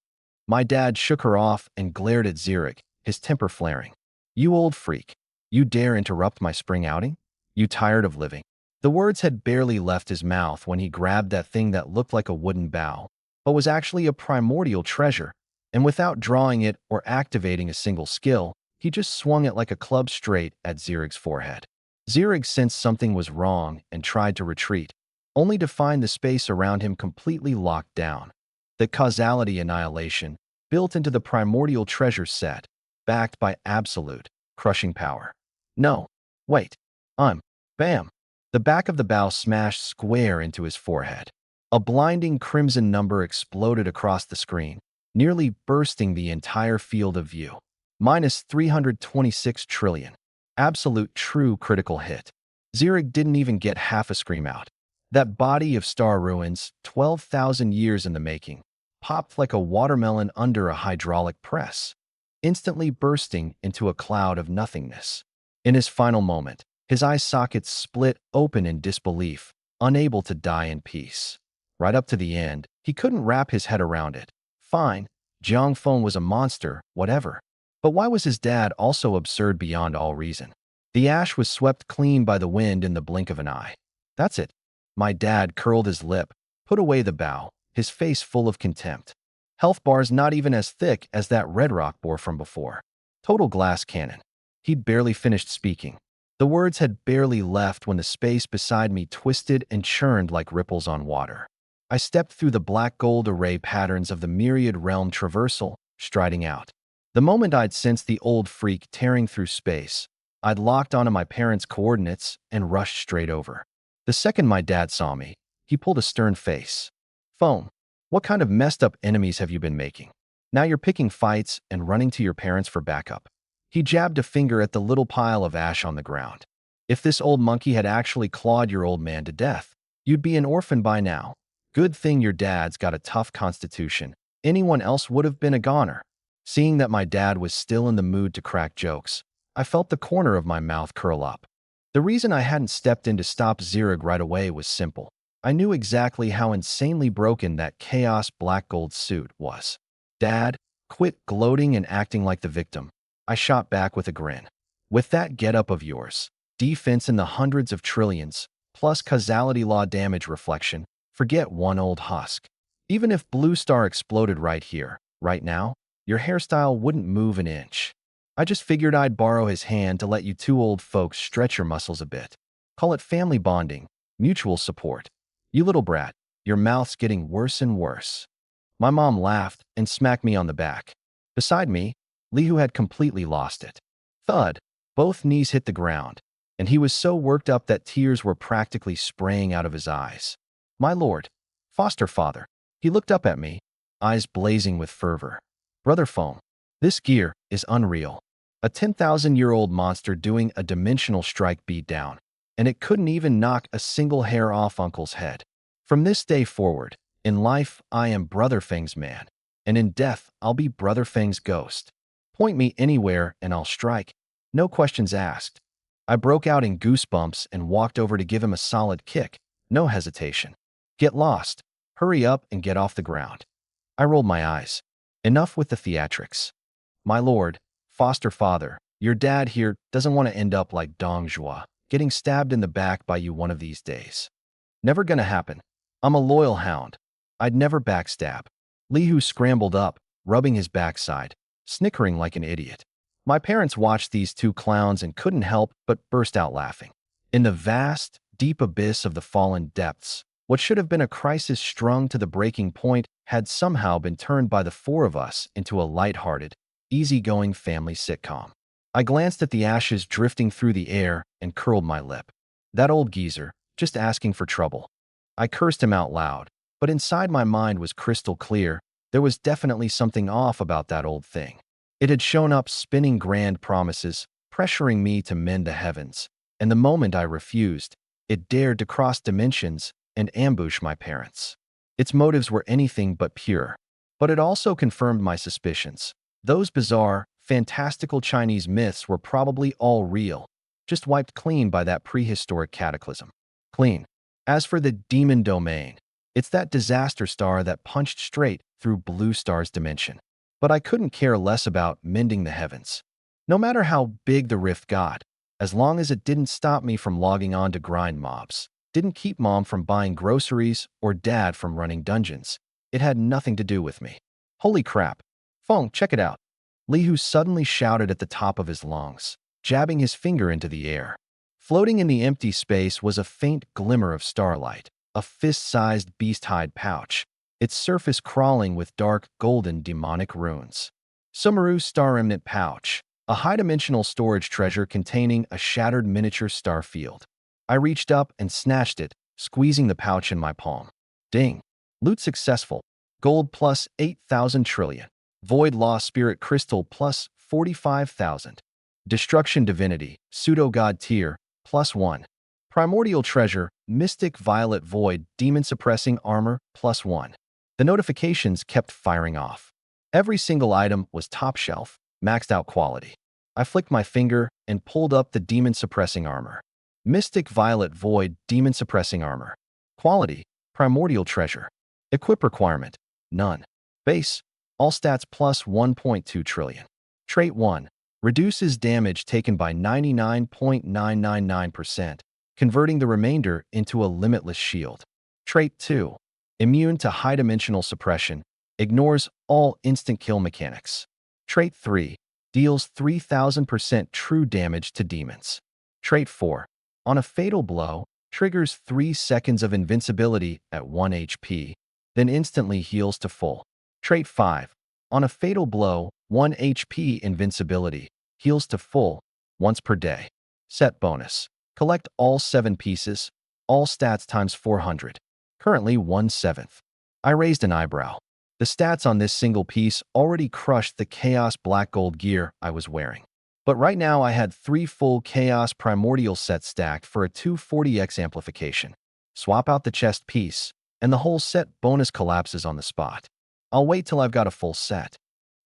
S1: My dad shook her off and glared at Zirig, his temper flaring. You old freak. You dare interrupt my spring outing? You tired of living? The words had barely left his mouth when he grabbed that thing that looked like a wooden bow, but was actually a primordial treasure, and without drawing it or activating a single skill, He just swung it like a club straight at Zirig's forehead. Zirig sensed something was wrong and tried to retreat, only to find the space around him completely locked down. The causality annihilation, built into the primordial treasure set, backed by absolute, crushing power. No, wait, bam. The back of the bow smashed square into his forehead. A blinding crimson number exploded across the screen, nearly bursting the entire field of view. Minus 326 trillion. Absolute true critical hit. Zirig didn't even get half a scream out. That body of star ruins, 12,000 years in the making, popped like a watermelon under a hydraulic press, instantly bursting into a cloud of nothingness. In his final moment, his eye sockets split open in disbelief, unable to die in peace. Right up to the end, he couldn't wrap his head around it. Fine, Jiang Feng was a monster, whatever. But why was his dad also absurd beyond all reason? The ash was swept clean by the wind in the blink of an eye. That's it. My dad curled his lip, put away the bow, his face full of contempt. Health bars not even as thick as that red rock boar from before. Total glass cannon. He'd barely finished speaking. The words had barely left when the space beside me twisted and churned like ripples on water. I stepped through the black gold array patterns of the myriad realm traversal, striding out. The moment I'd sensed the old freak tearing through space, I'd locked onto my parents' coordinates and rushed straight over. The second my dad saw me, he pulled a stern face. "Phone, what kind of messed up enemies have you been making? Now you're picking fights and running to your parents for backup." He jabbed a finger at the little pile of ash on the ground. "If this old monkey had actually clawed your old man to death, you'd be an orphan by now. Good thing your dad's got a tough constitution. Anyone else would have been a goner." Seeing that my dad was still in the mood to crack jokes, I felt the corner of my mouth curl up. The reason I hadn't stepped in to stop Zirig right away was simple. I knew exactly how insanely broken that chaos black gold suit was. "Dad, quit gloating and acting like the victim," I shot back with a grin. "With that getup of yours, defense in the hundreds of trillions, plus causality law damage reflection, forget one old husk. Even if Blue Star exploded right here, right now, your hairstyle wouldn't move an inch. I just figured I'd borrow his hand to let you two old folks stretch your muscles a bit. Call it family bonding, mutual support. You little brat, your mouth's getting worse and worse." My mom laughed and smacked me on the back. Beside me, Lihu had completely lost it. Thud, both knees hit the ground, and he was so worked up that tears were practically spraying out of his eyes. "My lord, foster father." He looked up at me, eyes blazing with fervor. "Brother Foam, this gear is unreal. A 10,000-year-old monster doing a dimensional strike beat down, and it couldn't even knock a single hair off Uncle's head. From this day forward, in life I am Brother Feng's man, and in death I'll be Brother Feng's ghost. Point me anywhere and I'll strike. No questions asked." I broke out in goosebumps and walked over to give him a solid kick. No hesitation. "Get lost. Hurry up and get off the ground." I rolled my eyes. Enough with the theatrics. "My lord, foster father, your dad here doesn't want to end up like Dong Zhuo, getting stabbed in the back by you one of these days. Never gonna happen. I'm a loyal hound. I'd never backstab." Lihu scrambled up, rubbing his backside, snickering like an idiot. My parents watched these two clowns and couldn't help but burst out laughing. In the vast, deep abyss of the fallen depths, what should have been a crisis strung to the breaking point had somehow been turned by the four of us into a lighthearted, easygoing family sitcom. I glanced at the ashes drifting through the air and curled my lip. That old geezer, just asking for trouble. I cursed him out loud, but inside my mind was crystal clear. There was definitely something off about that old thing. It had shown up spinning grand promises, pressuring me to mend the heavens, and the moment I refused, it dared to cross dimensions and ambush my parents. Its motives were anything but pure, but it also confirmed my suspicions. Those bizarre, fantastical Chinese myths were probably all real, just wiped clean by that prehistoric cataclysm. Clean. As for the demon domain, it's that disaster star that punched straight through Blue Star's dimension. But I couldn't care less about mending the heavens. No matter how big the rift got, as long as it didn't stop me from logging on to grind mobs, didn't keep mom from buying groceries or dad from running dungeons, it had nothing to do with me. Holy crap. Fong, check it out. Li Hu suddenly shouted at the top of his lungs, jabbing his finger into the air. Floating in the empty space was a faint glimmer of starlight, a fist-sized beast-hide pouch, its surface crawling with dark, golden demonic runes. Sumeru's Star Remnant Pouch, a high-dimensional storage treasure containing a shattered miniature star field. I reached up and snatched it, squeezing the pouch in my palm. Ding! Loot successful. Gold plus 8,000 trillion. Void Law Spirit Crystal plus 45,000. Destruction Divinity, Pseudo-God Tier, plus 1. Primordial Treasure, Mystic Violet Void, Demon Suppressing Armor, plus 1. The notifications kept firing off. Every single item was top shelf, maxed out quality. I flicked my finger and pulled up the Demon Suppressing Armor. Mystic Violet Void, Demon Suppressing Armor. Quality, Primordial Treasure. Equip Requirement, none. Base, all stats plus 1.2 trillion. Trait 1. Reduces damage taken by 99.999%, converting the remainder into a limitless shield. Trait 2. Immune to high-dimensional suppression, ignores all instant kill mechanics. Trait 3. Deals 3,000% true damage to demons. Trait 4. On a fatal blow, triggers 3 seconds of invincibility at 1 HP, then instantly heals to full. Trait 5. On a fatal blow, 1 HP invincibility, heals to full, once per day. Set bonus. Collect all 7 pieces, all stats times 400. Currently 1/7. I raised an eyebrow. The stats on this single piece already crushed the Chaos Black Gold gear I was wearing. But right now I had 3 full Chaos Primordial sets stacked for a 240x amplification. Swap out the chest piece, and the whole set bonus collapses on the spot. I'll wait till I've got a full set.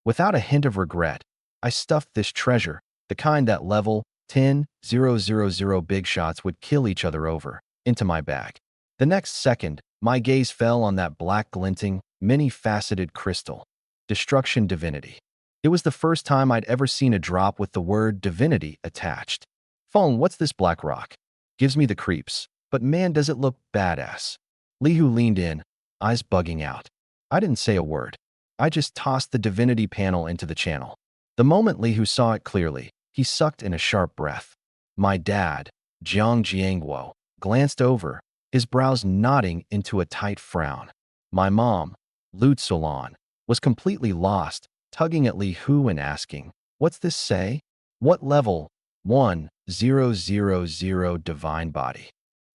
S1: Without a hint of regret, I stuffed this treasure, the kind that level 10,000 big shots would kill each other over, into my bag. The next second, my gaze fell on that black glinting, many-faceted crystal. Destruction Divinity. It was the first time I'd ever seen a drop with the word divinity attached. Phone, what's this black rock? Gives me the creeps, but man does it look badass. Li Hu leaned in, eyes bugging out. I didn't say a word. I just tossed the divinity panel into the channel. The moment Li Hu saw it clearly, he sucked in a sharp breath. My dad, Jiang Jiangguo, glanced over, his brows knotting into a tight frown. My mom, Lu Tsulan, was completely lost, tugging at Li Hu and asking, "What's this say? What level? 1000 divine body?"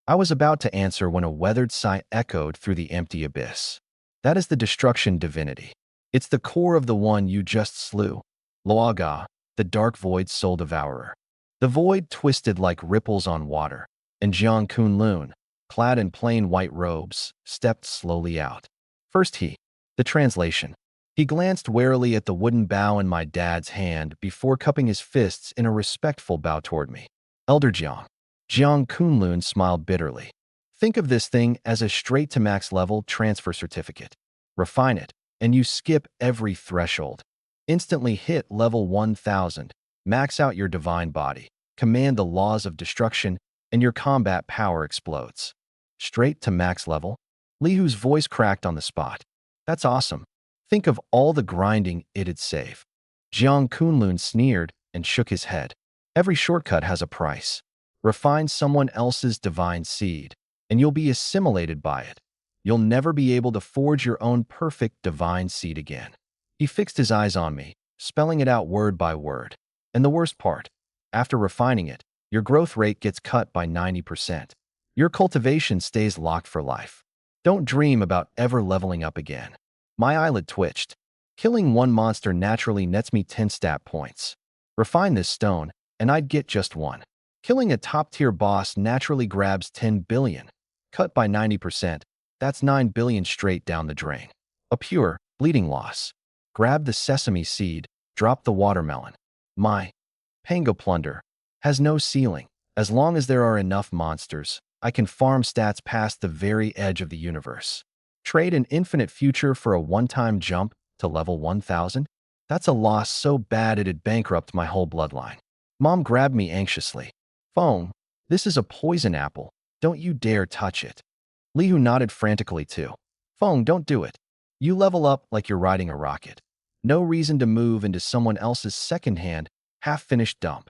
S1: I was about to answer when a weathered sigh echoed through the empty abyss. That is the destruction divinity. It's the core of the one you just slew. Loaga, the dark void's soul devourer. The void twisted like ripples on water, and Jiang Kunlun, clad in plain white robes, stepped slowly out. First the translation. He glanced warily at the wooden bow in my dad's hand before cupping his fists in a respectful bow toward me. Elder Jiang. Jiang Kunlun smiled bitterly. Think of this thing as a straight-to-max level transfer certificate. Refine it, and you skip every threshold. Instantly hit level 1000, max out your divine body, command the laws of destruction, and your combat power explodes. Straight to max level? Li Hu's voice cracked on the spot. That's awesome. Think of all the grinding it'd save. Jiang Kunlun sneered and shook his head. Every shortcut has a price. Refine someone else's divine seed, and you'll be assimilated by it. You'll never be able to forge your own perfect divine seed again. He fixed his eyes on me, spelling it out word by word. And the worst part, after refining it, your growth rate gets cut by 90%. Your cultivation stays locked for life. Don't dream about ever leveling up again. My eyelid twitched. Killing one monster naturally nets me 10 stat points. Refine this stone, and I'd get just 1. Killing a top-tier boss naturally grabs 10 billion. Cut by 90%, that's 9 billion straight down the drain. A pure, bleeding loss. Grab the sesame seed, drop the watermelon. My Pango Plunder has no ceiling. As long as there are enough monsters, I can farm stats past the very edge of the universe. Trade an infinite future for a one-time jump to level 1000? That's a loss so bad it'd bankrupt my whole bloodline. Mom grabbed me anxiously. Phone, this is a poison apple. Don't you dare touch it. Li Hu nodded frantically too. Phone, don't do it. You level up like you're riding a rocket. No reason to move into someone else's second-hand, half-finished dump.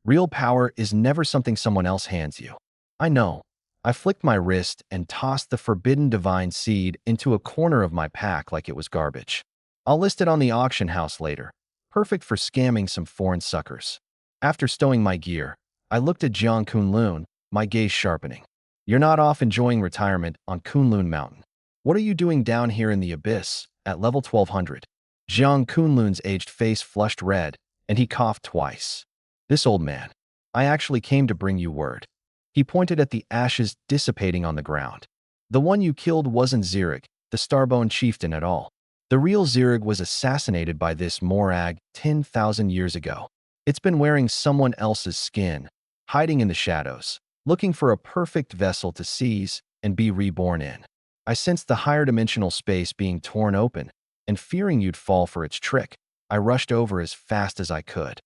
S1: Real power is never something someone else hands you. I know. I flicked my wrist and tossed the forbidden divine seed into a corner of my pack like it was garbage. I'll list it on the auction house later. Perfect for scamming some foreign suckers. After stowing my gear, I looked at Jiang Kunlun, my gaze sharpening. You're not off enjoying retirement on Kunlun Mountain. What are you doing down here in the abyss, at level 1200? Jiang Kunlun's aged face flushed red, and he coughed twice. This old man. I actually came to bring you word. He pointed at the ashes dissipating on the ground. The one you killed wasn't Zirig, the Starbone chieftain at all. The real Zirig was assassinated by this Morag 10,000 years ago. It's been wearing someone else's skin, hiding in the shadows, looking for a perfect vessel to seize and be reborn in. I sensed the higher dimensional space being torn open, and fearing you'd fall for its trick, I rushed over as fast as I could.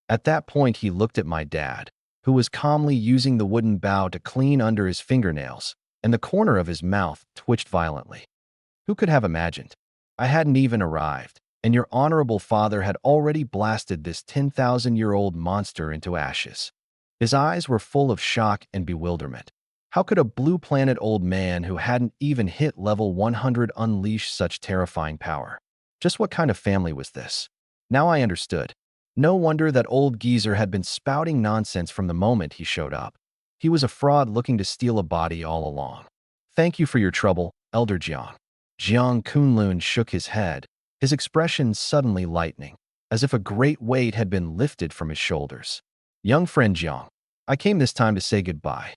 S1: At that point, he looked at my dad, who was calmly using the wooden bow to clean under his fingernails, and the corner of his mouth twitched violently. Who could have imagined? I hadn't even arrived, and your honorable father had already blasted this 10,000-year-old monster into ashes. His eyes were full of shock and bewilderment. How could a blue planet old man who hadn't even hit level 100 unleash such terrifying power? Just what kind of family was this? Now I understood. No wonder that old geezer had been spouting nonsense from the moment he showed up. He was a fraud looking to steal a body all along. Thank you for your trouble, Elder Jiang. Jiang Kunlun shook his head, his expression suddenly lightening, as if a great weight had been lifted from his shoulders. Young friend Jiang, I came this time to say goodbye.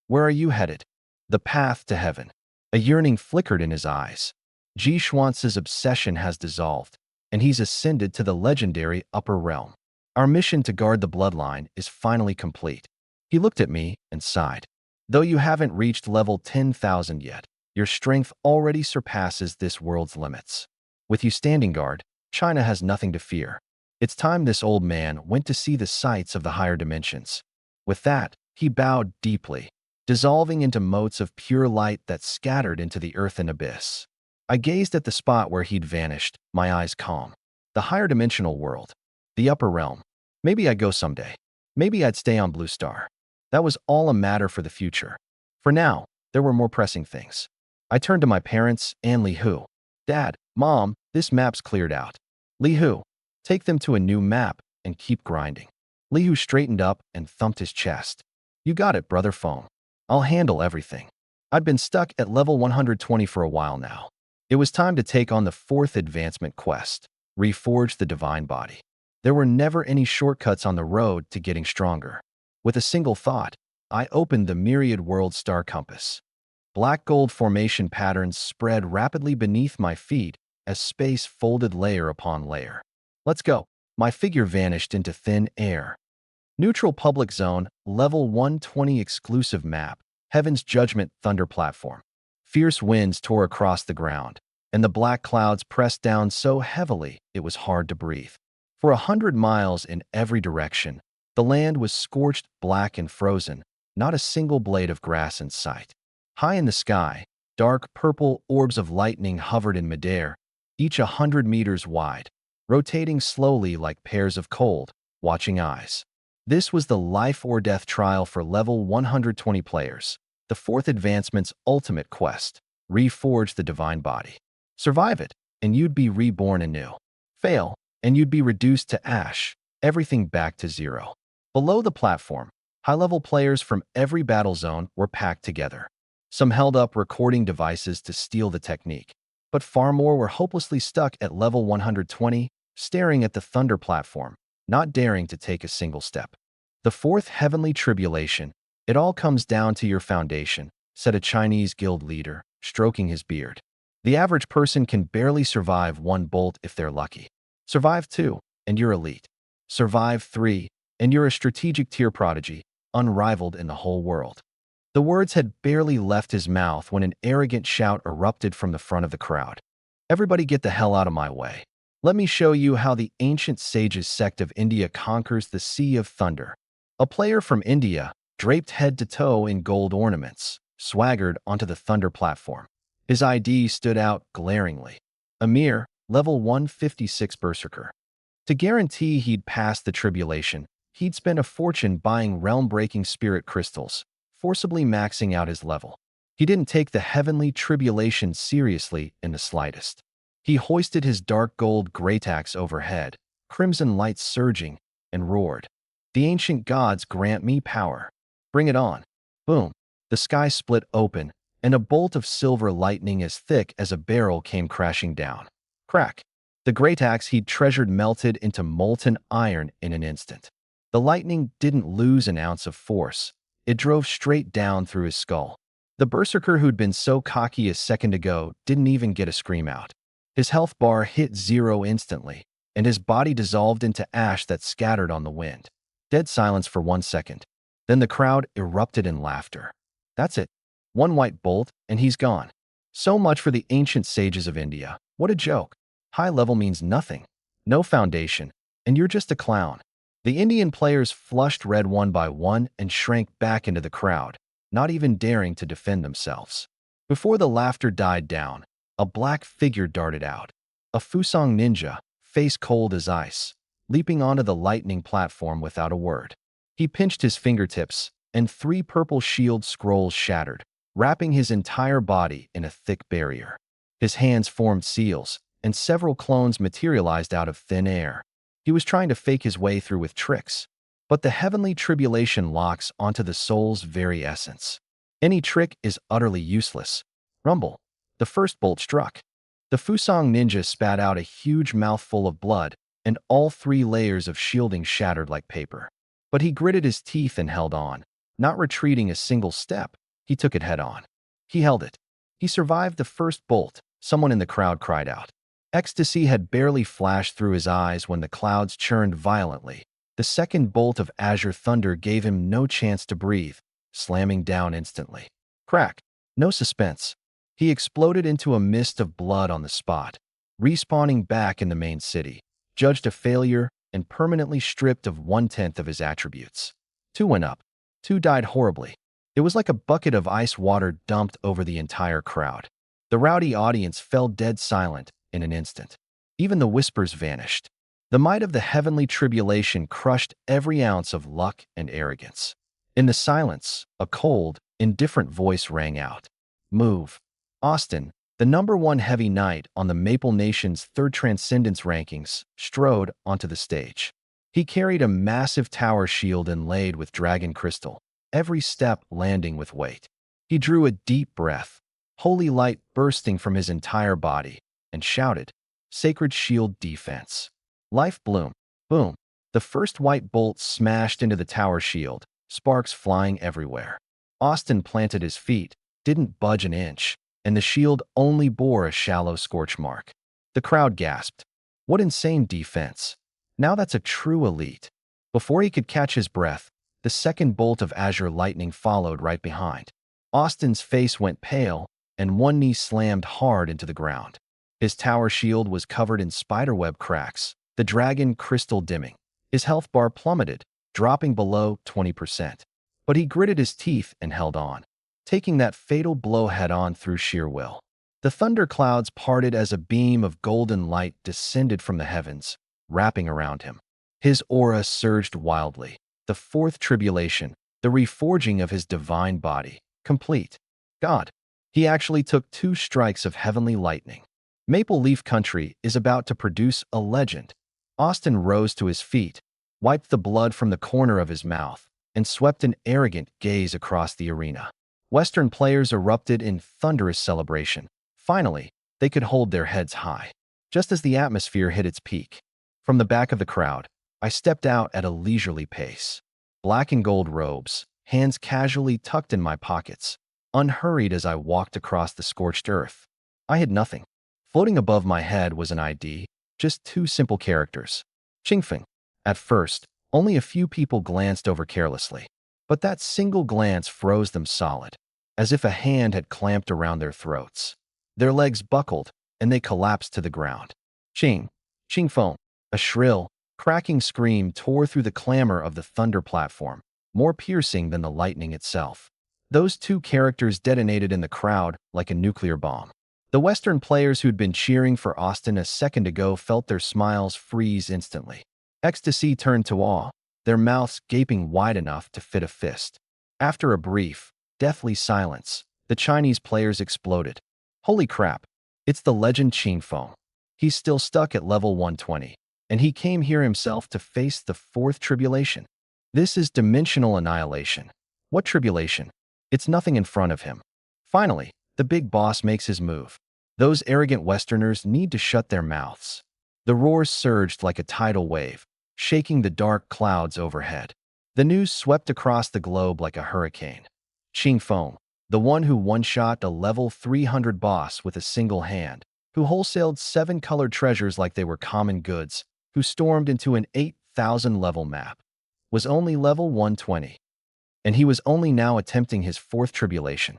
S1: Where are you headed? The path to heaven. A yearning flickered in his eyes. Ji Xuance's obsession has dissolved, and he's ascended to the legendary upper realm. Our mission to guard the bloodline is finally complete. He looked at me and sighed. Though you haven't reached level 10,000 yet, your strength already surpasses this world's limits. With you standing guard, China has nothing to fear. It's time this old man went to see the sights of the higher dimensions. With that, he bowed deeply, dissolving into motes of pure light that scattered into the earthen abyss. I gazed at the spot where he'd vanished, my eyes calm. The higher dimensional world. The upper realm. Maybe I'd go someday. Maybe I'd stay on Blue Star. That was all a matter for the future. For now, there were more pressing things. I turned to my parents and Li Hu. Dad, Mom, this map's cleared out. Li Hu, take them to a new map and keep grinding. Li Hu straightened up and thumped his chest. You got it, brother Phone. I'll handle everything. I'd been stuck at level 120 for a while now. It was time to take on the fourth advancement quest, reforge the divine body. There were never any shortcuts on the road to getting stronger. With a single thought, I opened the myriad world star compass. Black gold formation patterns spread rapidly beneath my feet as space folded layer upon layer. Let's go. My figure vanished into thin air. Neutral public zone, level 120 exclusive map, Heaven's Judgment Thunder Platform. Fierce winds tore across the ground, and the black clouds pressed down so heavily it was hard to breathe. For 100 miles in every direction, the land was scorched black and frozen, not a single blade of grass in sight. High in the sky, dark purple orbs of lightning hovered in midair, each 100 meters wide, rotating slowly like pairs of cold, watching eyes. This was the life or death trial for level 120 players, the fourth advancement's ultimate quest, reforge the divine body. Survive it, and you'd be reborn anew. Fail, and you'd be reduced to ash, everything back to zero. Below the platform, high-level players from every battle zone were packed together. Some held up recording devices to steal the technique, but far more were hopelessly stuck at level 120, staring at the Thunder platform, not daring to take a single step. The fourth heavenly tribulation. It all comes down to your foundation, said a Chinese guild leader, stroking his beard. The average person can barely survive one bolt if they're lucky. Survive 2, and you're elite. Survive 3, and you're a strategic tier prodigy, unrivaled in the whole world. The words had barely left his mouth when an arrogant shout erupted from the front of the crowd. Everybody get the hell out of my way. Let me show you how the ancient sages sect of India conquers the Sea of Thunder. A player from India, draped head to toe in gold ornaments, swaggered onto the Thunder platform. His ID stood out glaringly. Amir, level 156 Berserker. To guarantee he'd pass the tribulation, he'd spent a fortune buying realm-breaking spirit crystals, forcibly maxing out his level. He didn't take the heavenly tribulation seriously in the slightest. He hoisted his dark gold greataxe overhead, crimson lights surging, and roared, "The ancient gods grant me power. Bring it on." Boom. The sky split open, and a bolt of silver lightning as thick as a barrel came crashing down. Crack. The greataxe he'd treasured melted into molten iron in an instant. The lightning didn't lose an ounce of force. It drove straight down through his skull. The berserker who'd been so cocky a second ago didn't even get a scream out. His health bar hit zero instantly, and his body dissolved into ash that scattered on the wind. Dead silence for 1 second. Then the crowd erupted in laughter. That's it. One white bolt, and he's gone. So much for the ancient sages of India. What a joke. High level means nothing. No foundation, and you're just a clown. The Indian players flushed red one by one and shrank back into the crowd, not even daring to defend themselves. Before the laughter died down, a black figure darted out. A Fusang ninja, face cold as ice, leaping onto the lightning platform without a word. He pinched his fingertips, and 3 purple shield scrolls shattered, wrapping his entire body in a thick barrier. His hands formed seals, and several clones materialized out of thin air. He was trying to fake his way through with tricks, but the heavenly tribulation locks onto the soul's very essence. Any trick is utterly useless. Rumble. The first bolt struck. The Fusang ninja spat out a huge mouthful of blood, and all 3 layers of shielding shattered like paper. But he gritted his teeth and held on. Not retreating a single step, he took it head on. He held it. He survived the first bolt, someone in the crowd cried out. Ecstasy had barely flashed through his eyes when the clouds churned violently. The second bolt of azure thunder gave him no chance to breathe, slamming down instantly. Crack. No suspense. He exploded into a mist of blood on the spot, respawning back in the main city, judged a failure and permanently stripped of 1/10 of his attributes. 2 went up. 2 died horribly. It was like a bucket of ice water dumped over the entire crowd. The rowdy audience fell dead silent in an instant. Even the whispers vanished. The might of the heavenly tribulation crushed every ounce of luck and arrogance. In the silence, a cold, indifferent voice rang out. Move. Austin, the #1 heavy knight on the Maple Nation's 3rd Transcendence rankings, strode onto the stage. He carried a massive tower shield inlaid with dragon crystal, every step landing with weight. He drew a deep breath, holy light bursting from his entire body, and shouted, "Sacred shield defense." Life bloom. Boom. The first white bolt smashed into the tower shield, sparks flying everywhere. Austin planted his feet, didn't budge an inch, and the shield only bore a shallow scorch mark. The crowd gasped. What insane defense. Now that's a true elite. Before he could catch his breath, the second bolt of azure lightning followed right behind. Austin's face went pale, and one knee slammed hard into the ground. His tower shield was covered in spiderweb cracks, the dragon crystal dimming. His health bar plummeted, dropping below 20%. But he gritted his teeth and held on, taking that fatal blow head-on through sheer will. The thunderclouds parted as a beam of golden light descended from the heavens, wrapping around him. His aura surged wildly. The 4th tribulation, the reforging of his divine body, complete. God. He actually took 2 strikes of heavenly lightning. Maple Leaf Country is about to produce a legend. Austin rose to his feet, wiped the blood from the corner of his mouth, and swept an arrogant gaze across the arena. Western players erupted in thunderous celebration. Finally, they could hold their heads high. Just as the atmosphere hit its peak, from the back of the crowd, I stepped out at a leisurely pace. Black and gold robes, hands casually tucked in my pockets, unhurried as I walked across the scorched earth. I had nothing. Floating above my head was an ID, just 2 simple characters. Qingfeng. At first, only a few people glanced over carelessly, but that single glance froze them solid, as if a hand had clamped around their throats. Their legs buckled, and they collapsed to the ground. Qingfeng. A shrill, cracking scream tore through the clamor of the thunder platform, more piercing than the lightning itself. Those 2 characters detonated in the crowd like a nuclear bomb. The Western players who'd been cheering for Austin a second ago felt their smiles freeze instantly. Ecstasy turned to awe, their mouths gaping wide enough to fit a fist. After a brief, deathly silence, the Chinese players exploded. Holy crap, it's the legend Qing Feng. He's still stuck at level 120, and he came here himself to face the fourth tribulation. This is dimensional annihilation. What tribulation? It's nothing in front of him. Finally, the big boss makes his move. Those arrogant Westerners need to shut their mouths. The roars surged like a tidal wave, shaking the dark clouds overhead. The news swept across the globe like a hurricane. Qing Feng, the one who one-shot a level 300 boss with a single hand, who wholesaled 7 colored treasures like they were common goods, who stormed into an 8,000-level map, was only level 120. And he was only now attempting his fourth tribulation.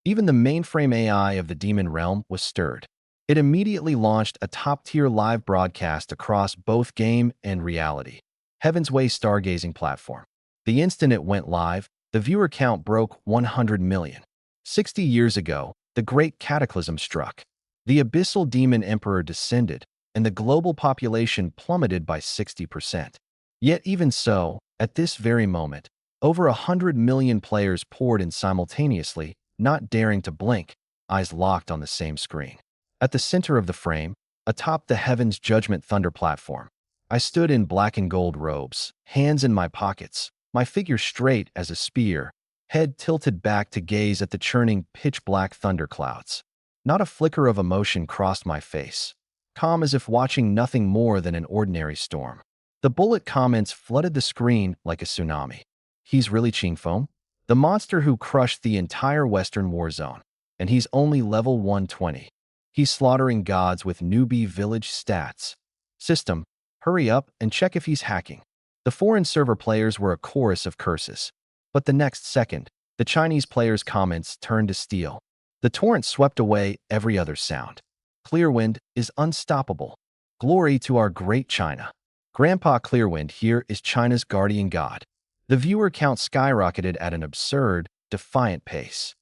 S1: Even the mainframe AI of the Demon Realm was stirred. It immediately launched a top-tier live broadcast across both game and reality. Heaven's Way stargazing platform. The instant it went live, the viewer count broke 100 million. 60 years ago, the Great Cataclysm struck. The Abyssal Demon Emperor descended, and the global population plummeted by 60%. Yet even so, at this very moment, over 100 million players poured in simultaneously, not daring to blink, eyes locked on the same screen. At the center of the frame, atop the Heaven's Judgment Thunder platform, I stood in black and gold robes, hands in my pockets, my figure straight as a spear, head tilted back to gaze at the churning pitch-black thunderclouds. Not a flicker of emotion crossed my face, calm as if watching nothing more than an ordinary storm. The bullet comments flooded the screen like a tsunami. He's really Qing Feng? The monster who crushed the entire Western war zone, and he's only level 120. He's slaughtering gods with newbie village stats. System, hurry up and check if he's hacking. The foreign server players were a chorus of curses. But the next second, the Chinese players' comments turned to steel. The torrent swept away every other sound. Clearwind is unstoppable. Glory to our great China. Grandpa Clearwind here is China's guardian god. The viewer count skyrocketed at an absurd, defiant pace.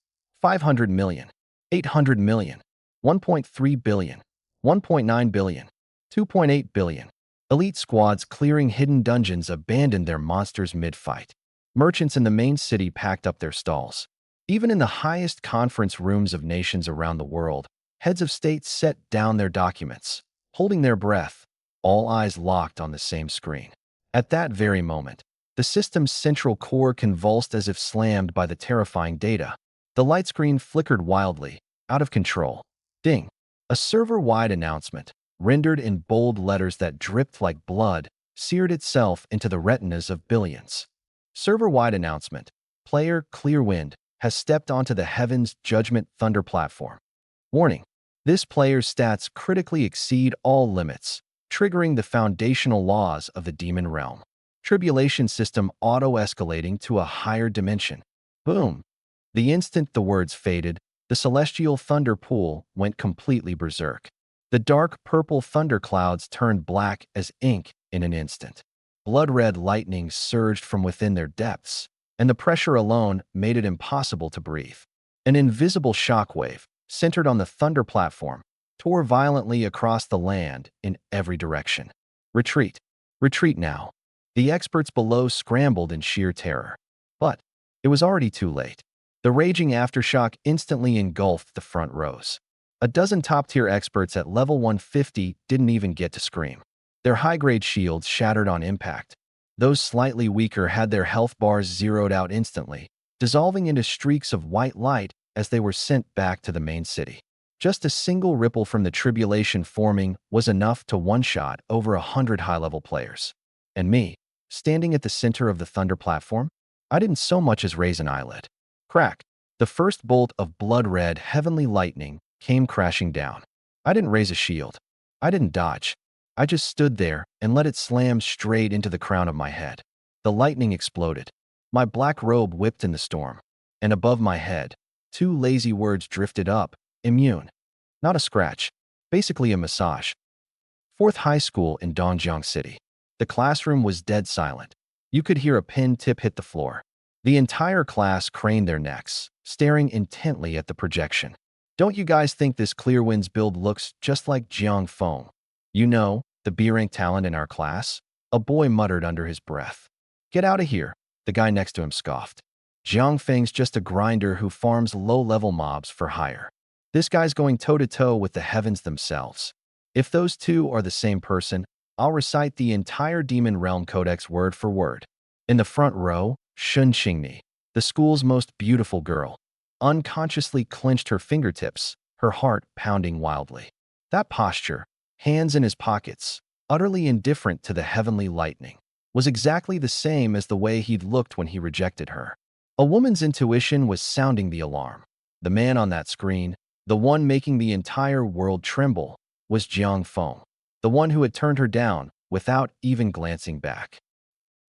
S1: 500 million, 800 million, 1.3 billion, 1.9 billion, 2.8 billion. Elite squads clearing hidden dungeons abandoned their monsters mid-fight. Merchants in the main city packed up their stalls. Even in the highest conference rooms of nations around the world, heads of state set down their documents, holding their breath, all eyes locked on the same screen. At that very moment, the system's central core convulsed as if slammed by the terrifying data. The light screen flickered wildly, out of control. Ding! A server-wide announcement, rendered in bold letters that dripped like blood, seared itself into the retinas of billions. Server-wide announcement. Player Clearwind has stepped onto the Heaven's Judgment Thunder platform. Warning. This player's stats critically exceed all limits, triggering the foundational laws of the Demon Realm. Tribulation system auto-escalating to a higher dimension. Boom! The instant the words faded, the celestial thunder pool went completely berserk. The dark purple thunderclouds turned black as ink in an instant. Blood-red lightning surged from within their depths, and the pressure alone made it impossible to breathe. An invisible shockwave, centered on the thunder platform, tore violently across the land in every direction. Retreat. Retreat now. The experts below scrambled in sheer terror. But it was already too late. The raging aftershock instantly engulfed the front rows. A dozen top-tier experts at level 150 didn't even get to scream. Their high-grade shields shattered on impact. Those slightly weaker had their health bars zeroed out instantly, dissolving into streaks of white light as they were sent back to the main city. Just a single ripple from the tribulation forming was enough to one-shot over 100 high-level players. And me, standing at the center of the thunder platform, I didn't so much as raise an eyelid. Crack! The first bolt of blood-red heavenly lightning came crashing down. I didn't raise a shield. I didn't dodge. I just stood there and let it slam straight into the crown of my head. The lightning exploded. My black robe whipped in the storm. And above my head, 2 lazy words drifted up, immune. Not a scratch. Basically a massage. 4th high school in Dongjiang City. The classroom was dead silent. You could hear a pin tip hit the floor. The entire class craned their necks, staring intently at the projection. Don't you guys think this Clearwind's build looks just like Jiang Feng? You know, the B-rank talent in our class? A boy muttered under his breath. Get out of here, the guy next to him scoffed. Jiang Feng's just a grinder who farms low-level mobs for hire. This guy's going toe-to-toe with the heavens themselves. If those two are the same person, I'll recite the entire Demon Realm Codex word for word. In the front row, Shun Qingni, the school's most beautiful girl, unconsciously clenched her fingertips, her heart pounding wildly. That posture, hands in his pockets, utterly indifferent to the heavenly lightning, was exactly the same as the way he'd looked when he rejected her. A woman's intuition was sounding the alarm. The man on that screen, the one making the entire world tremble, was Jiang Feng, the one who had turned her down without even glancing back.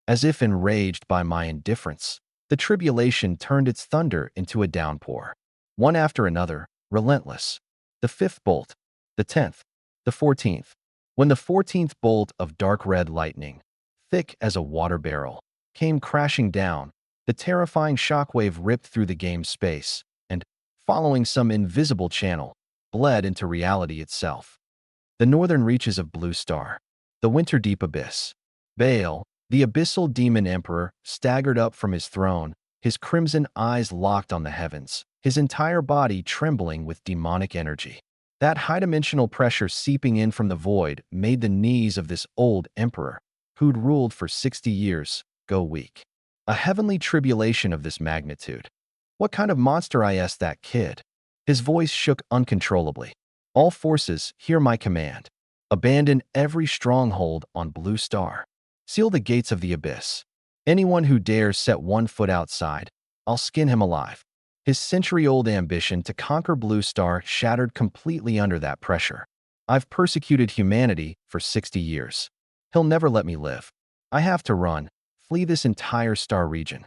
S1: As if enraged by my indifference, the tribulation turned its thunder into a downpour. One after another, relentless. The 5th bolt, the 10th, the 14th. When the 14th bolt of dark red lightning, thick as a water barrel, came crashing down, the terrifying shockwave ripped through the game's space and, following some invisible channel, bled into reality itself. The northern reaches of Blue Star, the winter deep abyss. Baal, the abyssal demon emperor, staggered up from his throne, his crimson eyes locked on the heavens, his entire body trembling with demonic energy. That high-dimensional pressure seeping in from the void made the knees of this old emperor, who'd ruled for 60 years, go weak. A heavenly tribulation of this magnitude. What kind of monster is that kid? His voice shook uncontrollably. All forces, hear my command. Abandon every stronghold on Blue Star. Seal the gates of the abyss. Anyone who dares set one foot outside, I'll skin him alive. His century-old ambition to conquer Blue Star shattered completely under that pressure. I've persecuted humanity for 60 years. He'll never let me live. I have to run, flee this entire star region.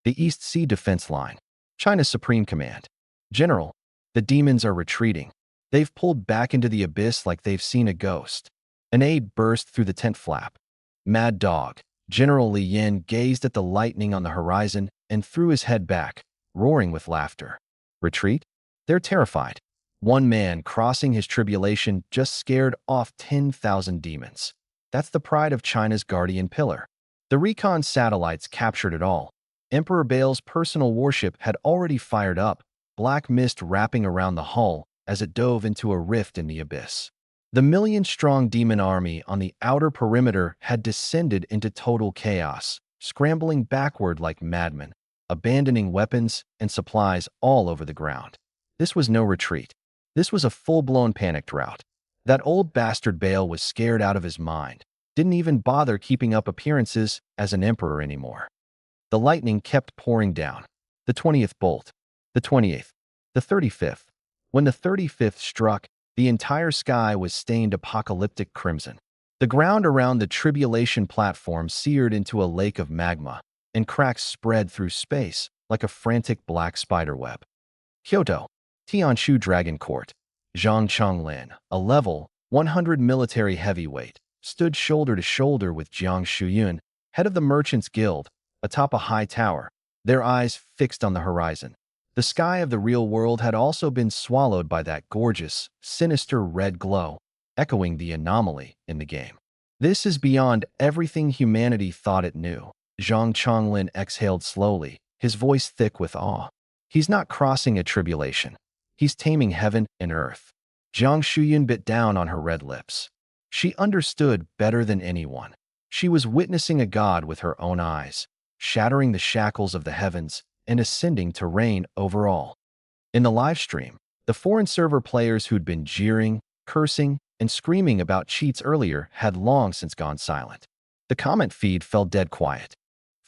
S1: The East Sea Defense Line. China's Supreme Command. General, the demons are retreating. They've pulled back into the abyss like they've seen a ghost. An aide burst through the tent flap. Mad Dog. General Li Yin gazed at the lightning on the horizon and threw his head back, roaring with laughter. Retreat? They're terrified. One man crossing his tribulation just scared off 10,000 demons. That's the pride of China's guardian pillar. The recon satellites captured it all. Emperor Baal's personal warship had already fired up, black mist wrapping around the hull as it dove into a rift in the abyss. The million-strong demon army on the outer perimeter had descended into total chaos, scrambling backward like madmen, abandoning weapons and supplies all over the ground. This was no retreat. This was a full-blown panicked rout. That old bastard Baal was scared out of his mind, didn't even bother keeping up appearances as an emperor anymore. The lightning kept pouring down. The 20th bolt, the 28th, the 35th. When the 35th struck, the entire sky was stained apocalyptic crimson. The ground around the tribulation platform seared into a lake of magma, and cracks spread through space like a frantic black spiderweb. Kyoto, Tianshu Dragon Court. Zhang Chonglin, a level 100 military heavyweight, stood shoulder to shoulder with Jiang Shuyun, head of the Merchants Guild, atop a high tower, their eyes fixed on the horizon. The sky of the real world had also been swallowed by that gorgeous, sinister red glow, echoing the anomaly in the game. This is beyond everything humanity thought it knew. Zhang Chonglin exhaled slowly, his voice thick with awe. He's not crossing a tribulation. He's taming heaven and earth. Jiang Shuyun bit down on her red lips. She understood better than anyone. She was witnessing a god with her own eyes, shattering the shackles of the heavens and ascending to reign over all. In the live stream, the foreign server players who'd been jeering, cursing, and screaming about cheats earlier had long since gone silent. The comment feed fell dead quiet.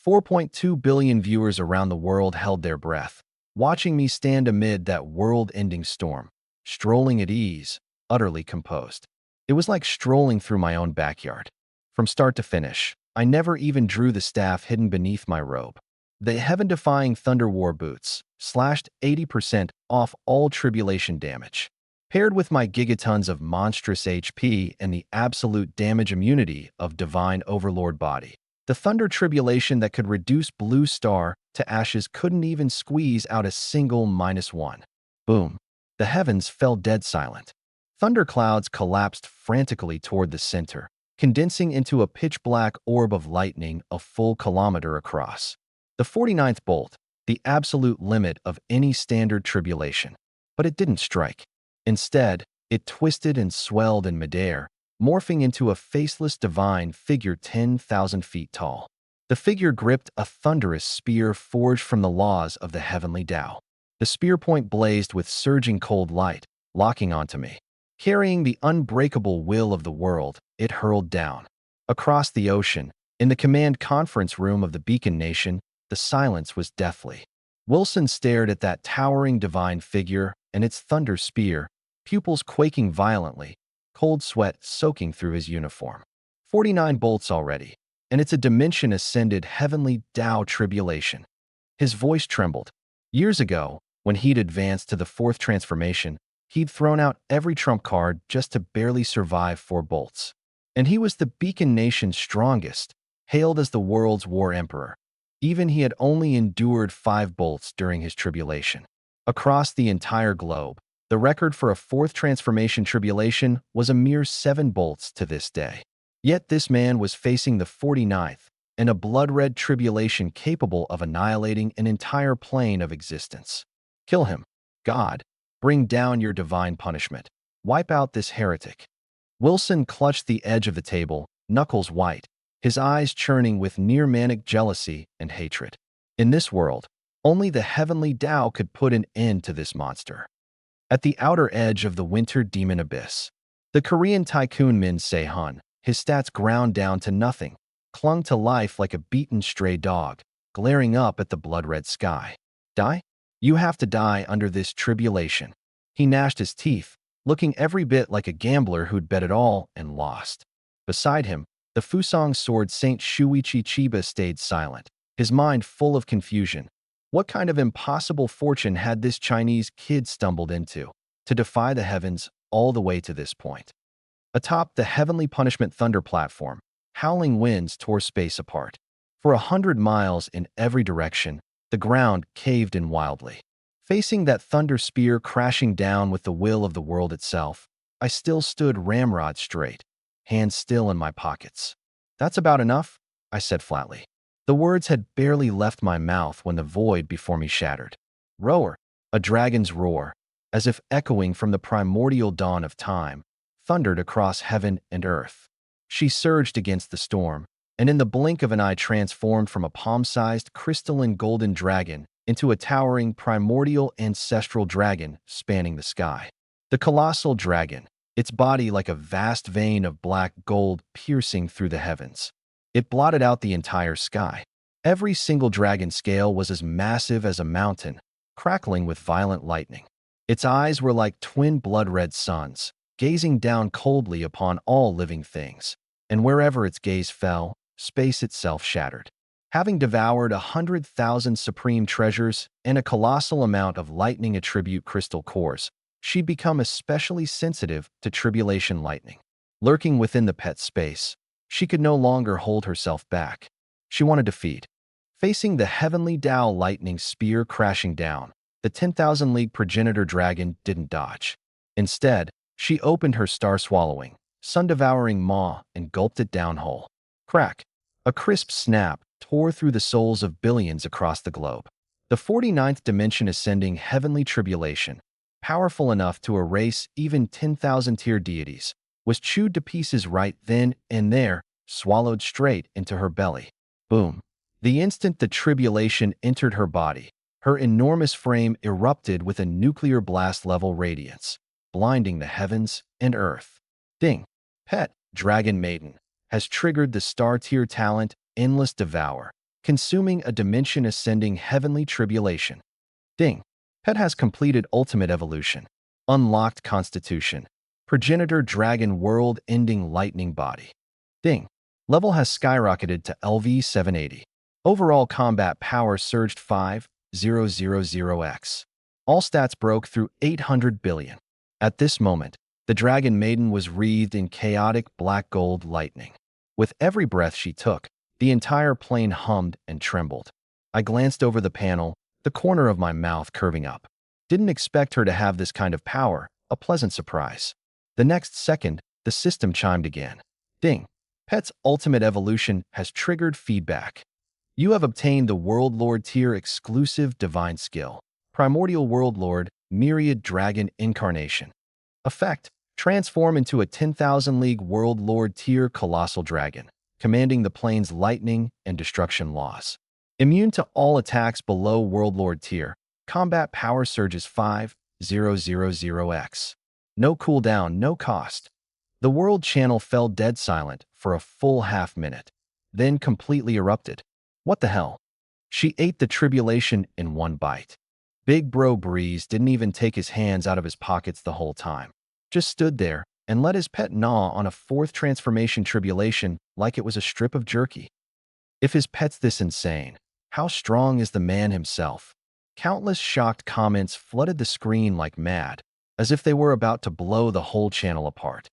S1: 4.2 billion viewers around the world held their breath, watching me stand amid that world-ending storm, strolling at ease, utterly composed. It was like strolling through my own backyard. From start to finish, I never even drew the staff hidden beneath my robe. The heaven-defying Thunder War boots slashed 80% off all tribulation damage. Paired with my gigatons of monstrous HP and the absolute damage immunity of Divine Overlord body, the Thunder Tribulation that could reduce Blue Star to ashes couldn't even squeeze out a single -1. Boom. The heavens fell dead silent. Thunderclouds collapsed frantically toward the center, condensing into a pitch-black orb of lightning a full kilometer across. The 49th bolt, the absolute limit of any standard tribulation. But it didn't strike. Instead, it twisted and swelled in midair, morphing into a faceless divine figure 10,000 feet tall. The figure gripped a thunderous spear forged from the laws of the heavenly Tao. The spear point blazed with surging cold light, locking onto me. Carrying the unbreakable will of the world, it hurled down. Across the ocean, in the command conference room of the Beacon Nation, the silence was deathly. Wilson stared at that towering divine figure and its thunder spear, pupils quaking violently, cold sweat soaking through his uniform. 49 bolts already, and it's a dimension-ascended heavenly Tao tribulation. His voice trembled. Years ago, when he'd advanced to the fourth transformation, he'd thrown out every trump card just to barely survive 4 bolts. And he was the Beacon Nation's strongest, hailed as the world's war emperor. Even he had only endured 5 bolts during his tribulation. Across the entire globe, the record for a fourth transformation tribulation was a mere 7 bolts to this day. Yet this man was facing the 49th, and a blood-red tribulation capable of annihilating an entire plane of existence. Kill him. God, bring down your divine punishment. Wipe out this heretic. Wilson clutched the edge of the table, knuckles white, his eyes churning with near-manic jealousy and hatred. In this world, only the heavenly Tao could put an end to this monster. At the outer edge of the winter demon abyss, the Korean tycoon Min Se-hun, his stats ground down to nothing, clung to life like a beaten stray dog, glaring up at the blood-red sky. Die? You have to die under this tribulation. He gnashed his teeth, looking every bit like a gambler who'd bet it all and lost. Beside him, the Fusang sword Saint Shuichi Chiba stayed silent, his mind full of confusion. What kind of impossible fortune had this Chinese kid stumbled into, to defy the heavens all the way to this point? Atop the heavenly punishment thunder platform, howling winds tore space apart. For 100 miles in every direction, the ground caved in wildly. Facing that thunder spear crashing down with the will of the world itself, I still stood ramrod straight, hands still in my pockets. That's about enough, I said flatly. The words had barely left my mouth when the void before me shattered. Roar, a dragon's roar, as if echoing from the primordial dawn of time, thundered across heaven and earth. She surged against the storm, and in the blink of an eye transformed from a palm-sized crystalline golden dragon into a towering primordial ancestral dragon spanning the sky. The colossal dragon, its body like a vast vein of black gold piercing through the heavens. It blotted out the entire sky. Every single dragon scale was as massive as a mountain, crackling with violent lightning. Its eyes were like twin blood-red suns, gazing down coldly upon all living things, and wherever its gaze fell, space itself shattered. Having devoured 100,000 supreme treasures and a colossal amount of lightning attribute crystal cores, she'd become especially sensitive to tribulation lightning. Lurking within the pet space, she could no longer hold herself back. She wanted to feed. Facing the heavenly Tao lightning spear crashing down, the 10,000 league progenitor dragon didn't dodge. Instead, she opened her star-swallowing, sun-devouring maw and gulped it down whole. Crack! A crisp snap tore through the souls of billions across the globe. The 49th dimension ascending heavenly tribulation, powerful enough to erase even 10,000-tier deities, was chewed to pieces right then and there, swallowed straight into her belly. Boom. The instant the tribulation entered her body, her enormous frame erupted with a nuclear blast-level radiance, blinding the heavens and earth. Ding. Pet, Dragon Maiden, has triggered the star-tier talent Endless Devour, consuming a dimension-ascending heavenly tribulation. Ding. Pet has completed Ultimate Evolution, unlocked Constitution, Progenitor Dragon World-ending Lightning Body. Ding. Level has skyrocketed to LV 780. Overall combat power surged 5,000x. All stats broke through 800 billion. At this moment, the Dragon Maiden was wreathed in chaotic black gold lightning. With every breath she took, the entire plane hummed and trembled. I glanced over the panel, the corner of my mouth curving up. Didn't expect her to have this kind of power, a pleasant surprise. The next second, the system chimed again. Ding! Pet's ultimate evolution has triggered feedback. You have obtained the World Lord tier exclusive divine skill. Primordial World Lord, Myriad Dragon Incarnation. Effect: transform into a 10,000 League World Lord tier colossal dragon, commanding the plane's lightning and destruction laws. Immune to all attacks below World Lord tier. Combat power surges 5000x. No cooldown, no cost. The world channel fell dead silent for a full half-minute, then completely erupted. What the hell? She ate the tribulation in one bite. Big Bro Breeze didn't even take his hands out of his pockets the whole time. Just stood there and let his pet gnaw on a fourth transformation tribulation like it was a strip of jerky. If his pet's this insane, how strong is the man himself? Countless shocked comments flooded the screen like mad, as if they were about to blow the whole channel apart.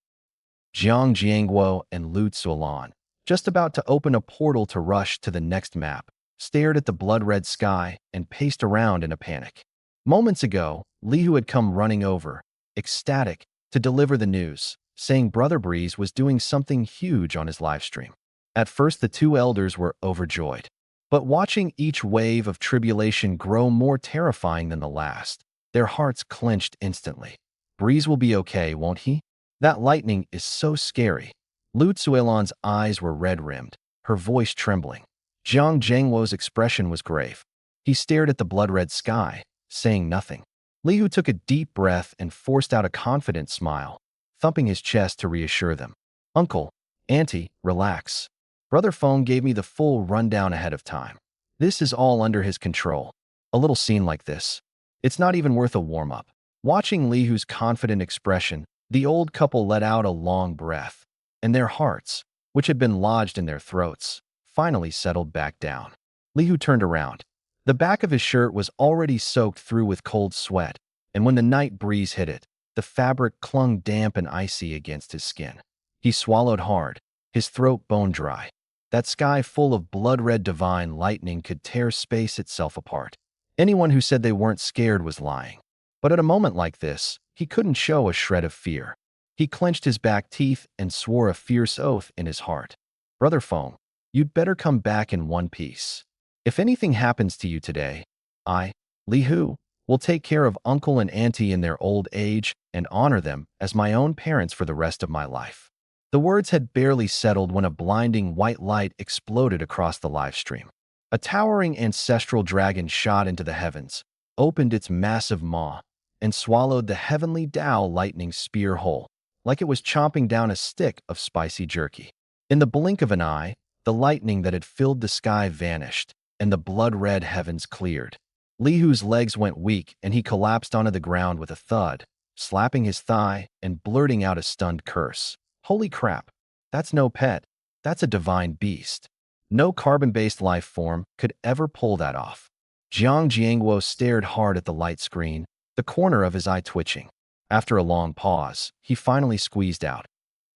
S1: Jiang Jiangguo and Lu Tsuolan, just about to open a portal to rush to the next map, stared at the blood-red sky and paced around in a panic. Moments ago, Li Hu had come running over, ecstatic, to deliver the news, saying Brother Breeze was doing something huge on his livestream. At first, the two elders were overjoyed. But watching each wave of tribulation grow more terrifying than the last, their hearts clenched instantly. Breeze will be okay, won't he? That lightning is so scary. Lu Tsuelan's eyes were red-rimmed, her voice trembling. Jiang Zhengwo's expression was grave. He stared at the blood-red sky, saying nothing. Li Hu took a deep breath and forced out a confident smile, thumping his chest to reassure them. Uncle, Auntie, relax. Brother Feng gave me the full rundown ahead of time. This is all under his control. A little scene like this, it's not even worth a warm-up. Watching Li Hu's confident expression, the old couple let out a long breath, and their hearts, which had been lodged in their throats, finally settled back down. Li Hu turned around. The back of his shirt was already soaked through with cold sweat, and when the night breeze hit it, the fabric clung damp and icy against his skin. He swallowed hard, his throat bone-dry. That sky full of blood-red divine lightning could tear space itself apart. Anyone who said they weren't scared was lying. But at a moment like this, he couldn't show a shred of fear. He clenched his back teeth and swore a fierce oath in his heart. Brother Feng, you'd better come back in one piece. If anything happens to you today, I, Li Hu, will take care of uncle and auntie in their old age and honor them as my own parents for the rest of my life. The words had barely settled when a blinding white light exploded across the livestream. A towering ancestral dragon shot into the heavens, opened its massive maw, and swallowed the heavenly Tao lightning spear whole, like it was chomping down a stick of spicy jerky. In the blink of an eye, the lightning that had filled the sky vanished, and the blood-red heavens cleared. Li Hu's legs went weak, and he collapsed onto the ground with a thud, slapping his thigh and blurting out a stunned curse. Holy crap, that's no pet, that's a divine beast. No carbon-based life form could ever pull that off. Jiang Jiangguo stared hard at the light screen, the corner of his eye twitching. After a long pause, he finally squeezed out.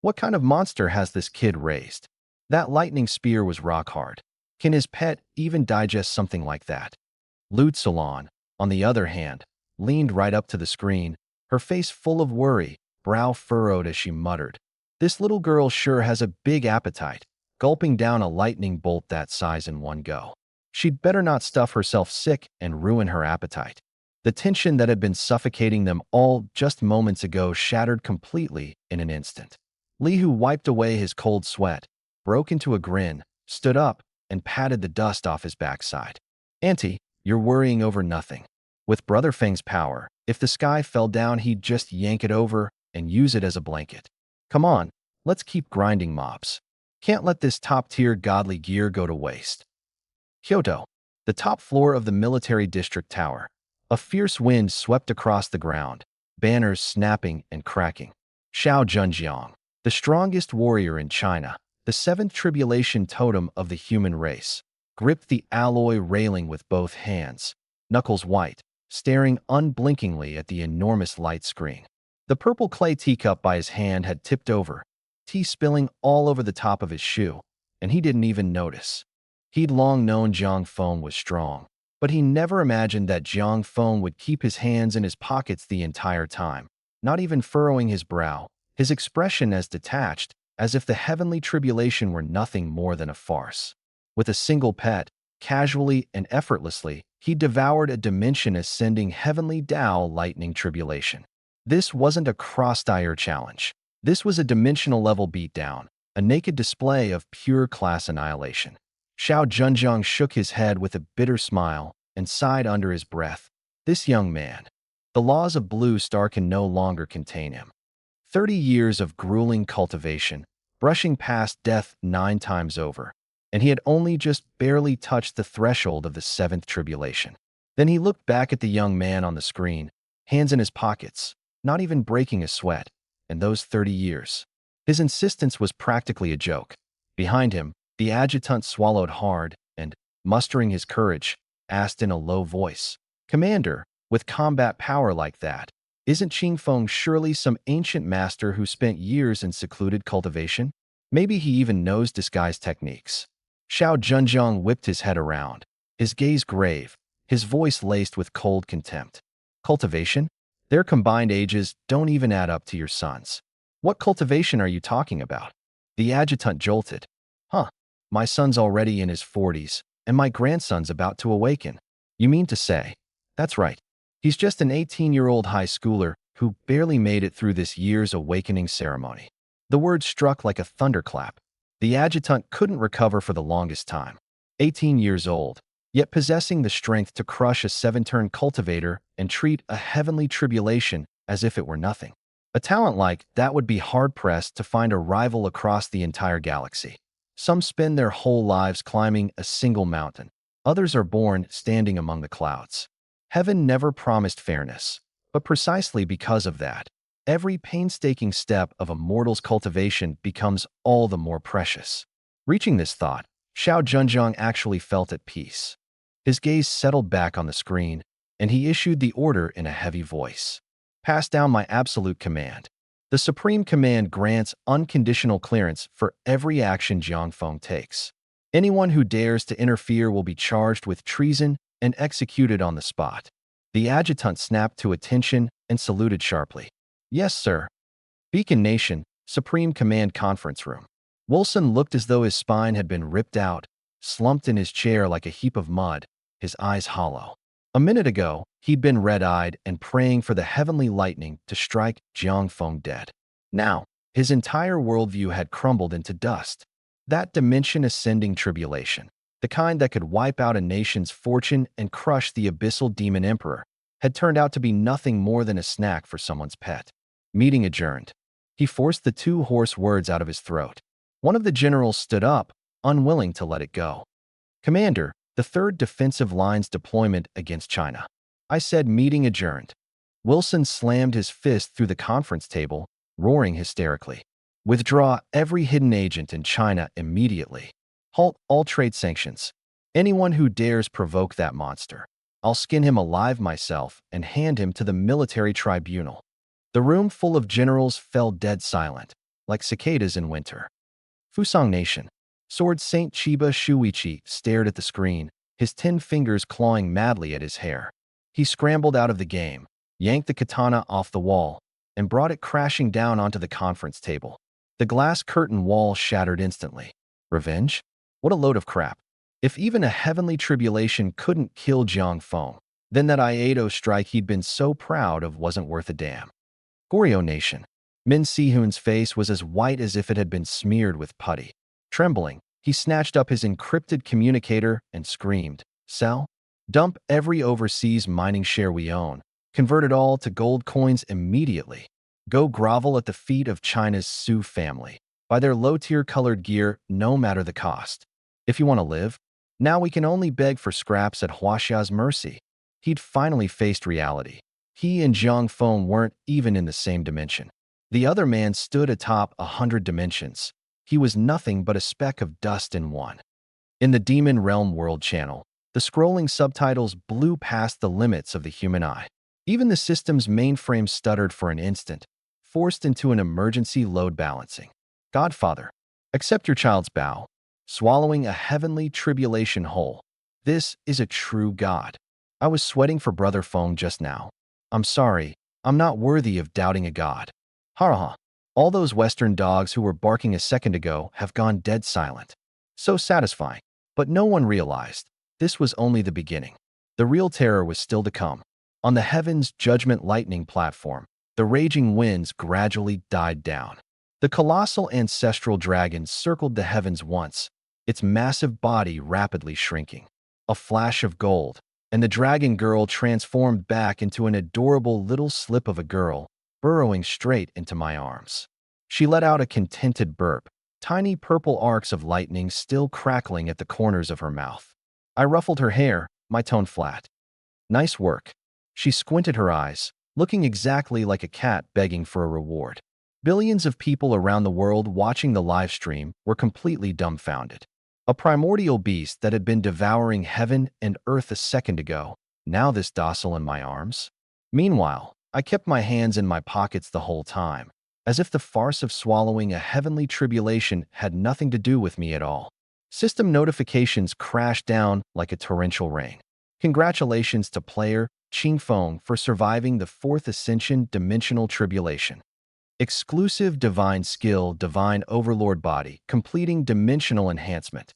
S1: What kind of monster has this kid raised? That lightning spear was rock hard. Can his pet even digest something like that? Lu Tsuolan, on the other hand, leaned right up to the screen, her face full of worry, brow furrowed as she muttered, "This little girl sure has a big appetite, gulping down a lightning bolt that size in one go. She'd better not stuff herself sick and ruin her appetite." The tension that had been suffocating them all just moments ago shattered completely in an instant. Li Hu wiped away his cold sweat, broke into a grin, stood up, and patted the dust off his backside. "Auntie, you're worrying over nothing. With Brother Feng's power, if the sky fell down, he'd just yank it over and use it as a blanket. Come on, let's keep grinding mobs. Can't let this top-tier godly gear go to waste." Kyoto, the top floor of the military district tower. A fierce wind swept across the ground, banners snapping and cracking. Xiao Zhenjiang, the strongest warrior in China, the seventh tribulation totem of the human race, gripped the alloy railing with both hands, knuckles white, staring unblinkingly at the enormous light screen. The purple clay teacup by his hand had tipped over, tea spilling all over the top of his shoe, and he didn't even notice. He'd long known Jiang Feng was strong, But he never imagined that Jiang Feng would keep his hands in his pockets the entire time, not even furrowing his brow, his expression as detached as if the heavenly tribulation were nothing more than a farce. With a single pet, casually and effortlessly, he devoured a dimension-ascending heavenly Tao lightning tribulation. This wasn't a cross-dire challenge. This was a dimensional-level beatdown, a naked display of pure class annihilation. Xiao Zhenjiang shook his head with a bitter smile and sighed under his breath. This young man. The laws of Blue Star can no longer contain him. 30 years of grueling cultivation, brushing past death 9 times over, and he had only just barely touched the threshold of the 7th tribulation. Then he looked back at the young man on the screen, hands in his pockets, not even breaking a sweat. In those 30 years, his insistence was practically a joke. Behind him, the adjutant swallowed hard and, mustering his courage, asked in a low voice, "Commander, with combat power like that, isn't Qing Feng surely some ancient master who spent years in secluded cultivation? Maybe he even knows disguise techniques." Xiao Zhenjiang whipped his head around, his gaze grave, his voice laced with cold contempt. "Cultivation? Their combined ages don't even add up to your son's. What cultivation are you talking about?" The adjutant jolted. "Huh, my son's already in his 40s, and my grandson's about to awaken. You mean to say?" "That's right. He's just an 18-year-old high schooler who barely made it through this year's awakening ceremony." The word struck like a thunderclap. The adjutant couldn't recover for the longest time. 18 years old, yet possessing the strength to crush a 7-turn cultivator and treat a heavenly tribulation as if it were nothing. A talent like that would be hard-pressed to find a rival across the entire galaxy. Some spend their whole lives climbing a single mountain. Others are born standing among the clouds. Heaven never promised fairness, but precisely because of that, every painstaking step of a mortal's cultivation becomes all the more precious. Reaching this thought, Xiao Zhenjiang actually felt at peace. His gaze settled back on the screen, and he issued the order in a heavy voice. "Pass down my absolute command. The Supreme Command grants unconditional clearance for every action Jiang Feng takes. Anyone who dares to interfere will be charged with treason and executed on the spot." The adjutant snapped to attention and saluted sharply. "Yes, sir." Beacon Nation, Supreme Command Conference Room. Wilson looked as though his spine had been ripped out, slumped in his chair like a heap of mud, his eyes hollow. A minute ago, he'd been red-eyed and praying for the heavenly lightning to strike Jiang Feng dead. Now, his entire worldview had crumbled into dust. That dimension-ascending tribulation, the kind that could wipe out a nation's fortune and crush the abyssal demon emperor, had turned out to be nothing more than a snack for someone's pet. Meeting adjourned. He forced the 2 hoarse words out of his throat. One of the generals stood up, unwilling to let it go. "Commander, the 3rd Defensive Line's deployment against China." I said meeting adjourned. Wilson slammed his fist through the conference table, roaring hysterically. "Withdraw every hidden agent in China immediately. Halt all trade sanctions. Anyone who dares provoke that monster, I'll skin him alive myself and hand him to the military tribunal." The room full of generals fell dead silent, like cicadas in winter. Fusang Nation. Sword Saint Chiba Shuichi stared at the screen, his 10 fingers clawing madly at his hair. He scrambled out of the game, yanked the katana off the wall, and brought it crashing down onto the conference table. The glass curtain wall shattered instantly. Revenge? What a load of crap. If even a heavenly tribulation couldn't kill Jiang Feng, then that Iato strike he'd been so proud of wasn't worth a damn. Goryeo Nation. Min Sihun's face was as white as if it had been smeared with putty. Trembling, he snatched up his encrypted communicator and screamed, "Sell? Dump every overseas mining share we own. Convert it all to gold coins immediately. Go grovel at the feet of China's Su family. Buy their low-tier colored gear, no matter the cost. If you want to live, now we can only beg for scraps at Huaxia's mercy." He'd finally faced reality. He and Jiang Feng weren't even in the same dimension. The other man stood atop 100 dimensions. He was nothing but a speck of dust in one. In the Demon Realm World channel, the scrolling subtitles blew past the limits of the human eye. Even the system's mainframe stuttered for an instant, forced into an emergency load balancing. "Godfather, accept your child's bow." Swallowing a heavenly tribulation whole, This is a true god. I was sweating for Brother Feng just now. I'm sorry, I'm not worthy of doubting a god. Ha ha. All those Western dogs who were barking a second ago have gone dead silent. So satisfying. But no one realized this was only the beginning. The real terror was still to come. On the Heaven's Judgment Lightning platform, the raging winds gradually died down. The colossal ancestral dragon circled the heavens once, its massive body rapidly shrinking. A flash of gold, and the dragon girl transformed back into an adorable little slip of a girl, burrowing straight into my arms. She let out a contented burp, tiny purple arcs of lightning still crackling at the corners of her mouth. I ruffled her hair, my tone flat. Nice work. She squinted her eyes, looking exactly like a cat begging for a reward. Billions of people around the world watching the live stream were completely dumbfounded. A primordial beast that had been devouring heaven and earth a second ago, now this docile in my arms. Meanwhile, I kept my hands in my pockets the whole time, as if the farce of swallowing a heavenly tribulation had nothing to do with me at all. System notifications crashed down like a torrential rain. Congratulations to player Qingfeng for surviving the fourth ascension dimensional tribulation. Exclusive divine skill, divine overlord body, completing dimensional enhancement.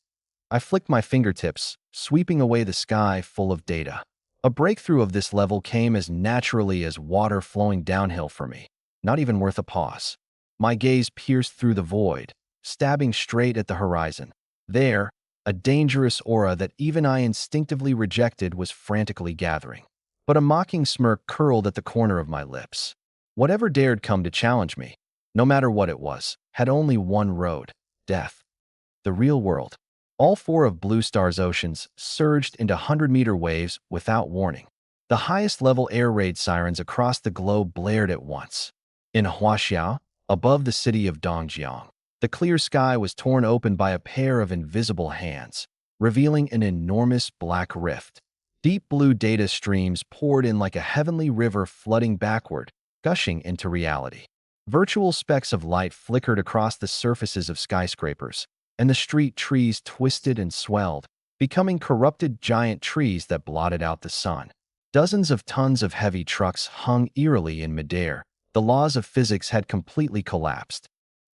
S1: I flicked my fingertips, sweeping away the sky full of data. A breakthrough of this level came as naturally as water flowing downhill for me, not even worth a pause. My gaze pierced through the void, stabbing straight at the horizon. There, a dangerous aura that even I instinctively rejected was frantically gathering. But a mocking smirk curled at the corner of my lips. Whatever dared come to challenge me, no matter what it was, had only one road: death. The real world. All four of Blue Star's oceans surged into 100-meter waves without warning. The highest-level air raid sirens across the globe blared at once. In Huaxiao, above the city of Dongjiang, the clear sky was torn open by a pair of invisible hands, revealing an enormous black rift. Deep blue data streams poured in like a heavenly river flooding backward, gushing into reality. Virtual specks of light flickered across the surfaces of skyscrapers, and the street trees twisted and swelled, becoming corrupted giant trees that blotted out the sun. Dozens of tons of heavy trucks hung eerily in midair. The laws of physics had completely collapsed.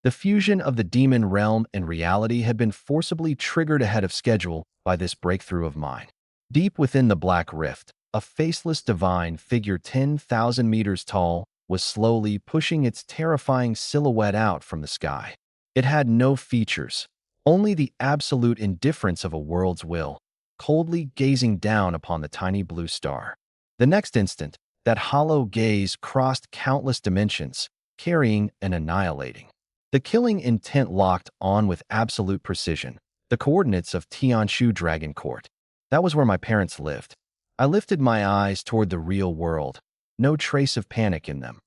S1: The fusion of the demon realm and reality had been forcibly triggered ahead of schedule by this breakthrough of mine. Deep within the black rift, a faceless divine figure 10,000 meters tall was slowly pushing its terrifying silhouette out from the sky. It had no features, only the absolute indifference of a world's will, coldly gazing down upon the tiny blue star. The next instant, that hollow gaze crossed countless dimensions, carrying and annihilating. The killing intent locked on with absolute precision, the coordinates of Tianshu Dragon Court. That was where my parents lived. I lifted my eyes toward the real world, no trace of panic in them,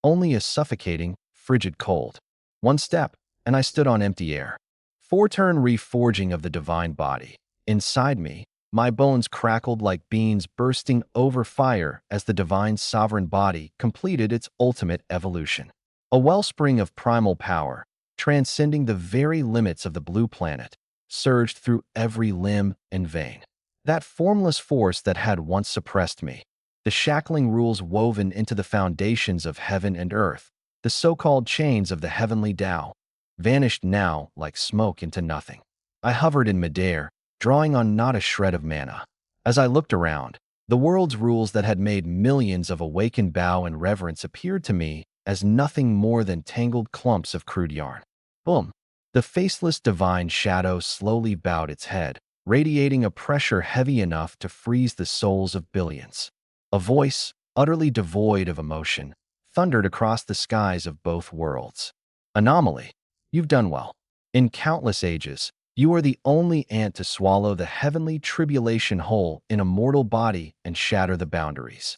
S1: only a suffocating, frigid cold. One step, and I stood on empty air. Four-turn reforging of the divine body. Inside me, my bones crackled like beans bursting over fire as the divine sovereign body completed its ultimate evolution. A wellspring of primal power, transcending the very limits of the blue planet, surged through every limb and vein. That formless force that had once suppressed me, the shackling rules woven into the foundations of heaven and earth, the so-called chains of the heavenly Tao, vanished now like smoke into nothing. I hovered in midair, drawing on not a shred of mana. As I looked around, the world's rules that had made millions of awakened bow and reverence appeared to me as nothing more than tangled clumps of crude yarn. Boom! The faceless divine shadow slowly bowed its head, radiating a pressure heavy enough to freeze the souls of billions. A voice, utterly devoid of emotion, thundered across the skies of both worlds. Anomaly, you've done well. In countless ages, you are the only ant to swallow the heavenly tribulation whole in a mortal body and shatter the boundaries.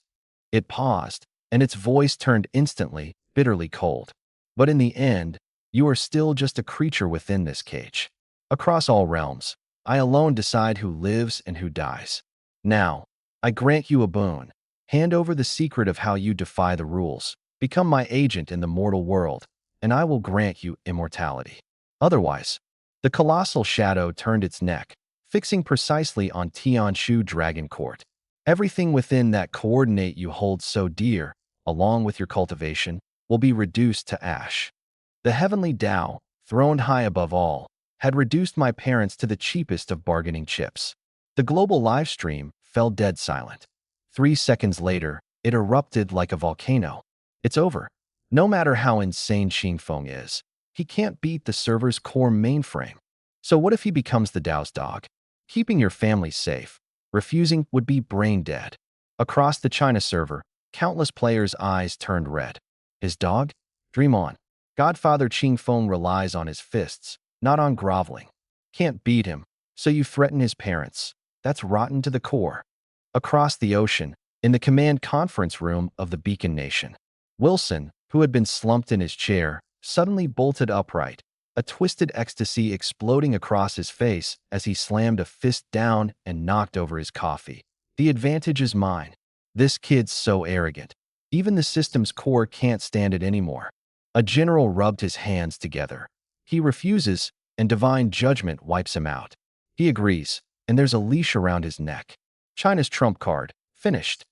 S1: It paused, and its voice turned instantly, bitterly cold. But in the end, you are still just a creature within this cage. Across all realms, I alone decide who lives and who dies. Now, I grant you a boon. Hand over the secret of how you defy the rules. Become my agent in the mortal world, and I will grant you immortality. Otherwise, the colossal shadow turned its neck, fixing precisely on Tianshu Dragon Court. Everything within that coordinate you hold so dear, along with your cultivation, will be reduced to ash. The heavenly Tao, throned high above all, had reduced my parents to the cheapest of bargaining chips. The global live stream fell dead silent. 3 seconds later, it erupted like a volcano. It's over. No matter how insane Xingfeng is, he can't beat the server's core mainframe. So what if he becomes the Dao's dog? Keeping your family safe. Refusing would be brain dead. Across the China server, countless players' eyes turned red. His dog? Dream on. Godfather Qingfeng relies on his fists, not on groveling. Can't beat him, so you threaten his parents. That's rotten to the core. Across the ocean, in the command conference room of the Beacon Nation, Wilson, who had been slumped in his chair, suddenly bolted upright, a twisted ecstasy exploding across his face as he slammed a fist down and knocked over his coffee. The advantage is mine. This kid's so arrogant. Even the system's core can't stand it anymore. A general rubbed his hands together. He refuses, and divine judgment wipes him out. He agrees, and there's a leash around his neck. China's trump card, finished.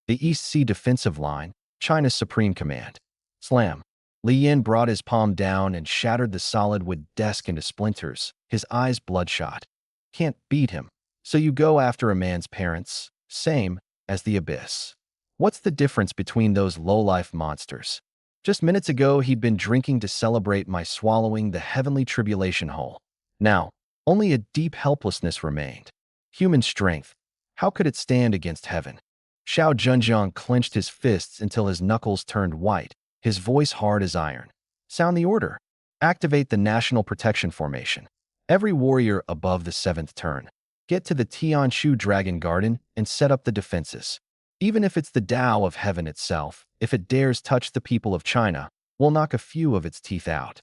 S1: The East Sea defensive line, China's supreme command. Slam. Li Yin brought his palm down and shattered the solid wood desk into splinters, his eyes bloodshot. Can't beat him. So you go after a man's parents, same as the abyss. What's the difference between those low-life monsters? Just minutes ago, he'd been drinking to celebrate my swallowing the heavenly tribulation whole. Now, only a deep helplessness remained. Human strength. How could it stand against heaven? Xiao Zhenjiang clenched his fists until his knuckles turned white, his voice hard as iron. Sound the order. Activate the National Protection Formation. Every warrior above the 7th turn. Get to the Tianshu Dragon Garden and set up the defenses. Even if it's the Tao of heaven itself, if it dares touch the people of China, we'll knock a few of its teeth out.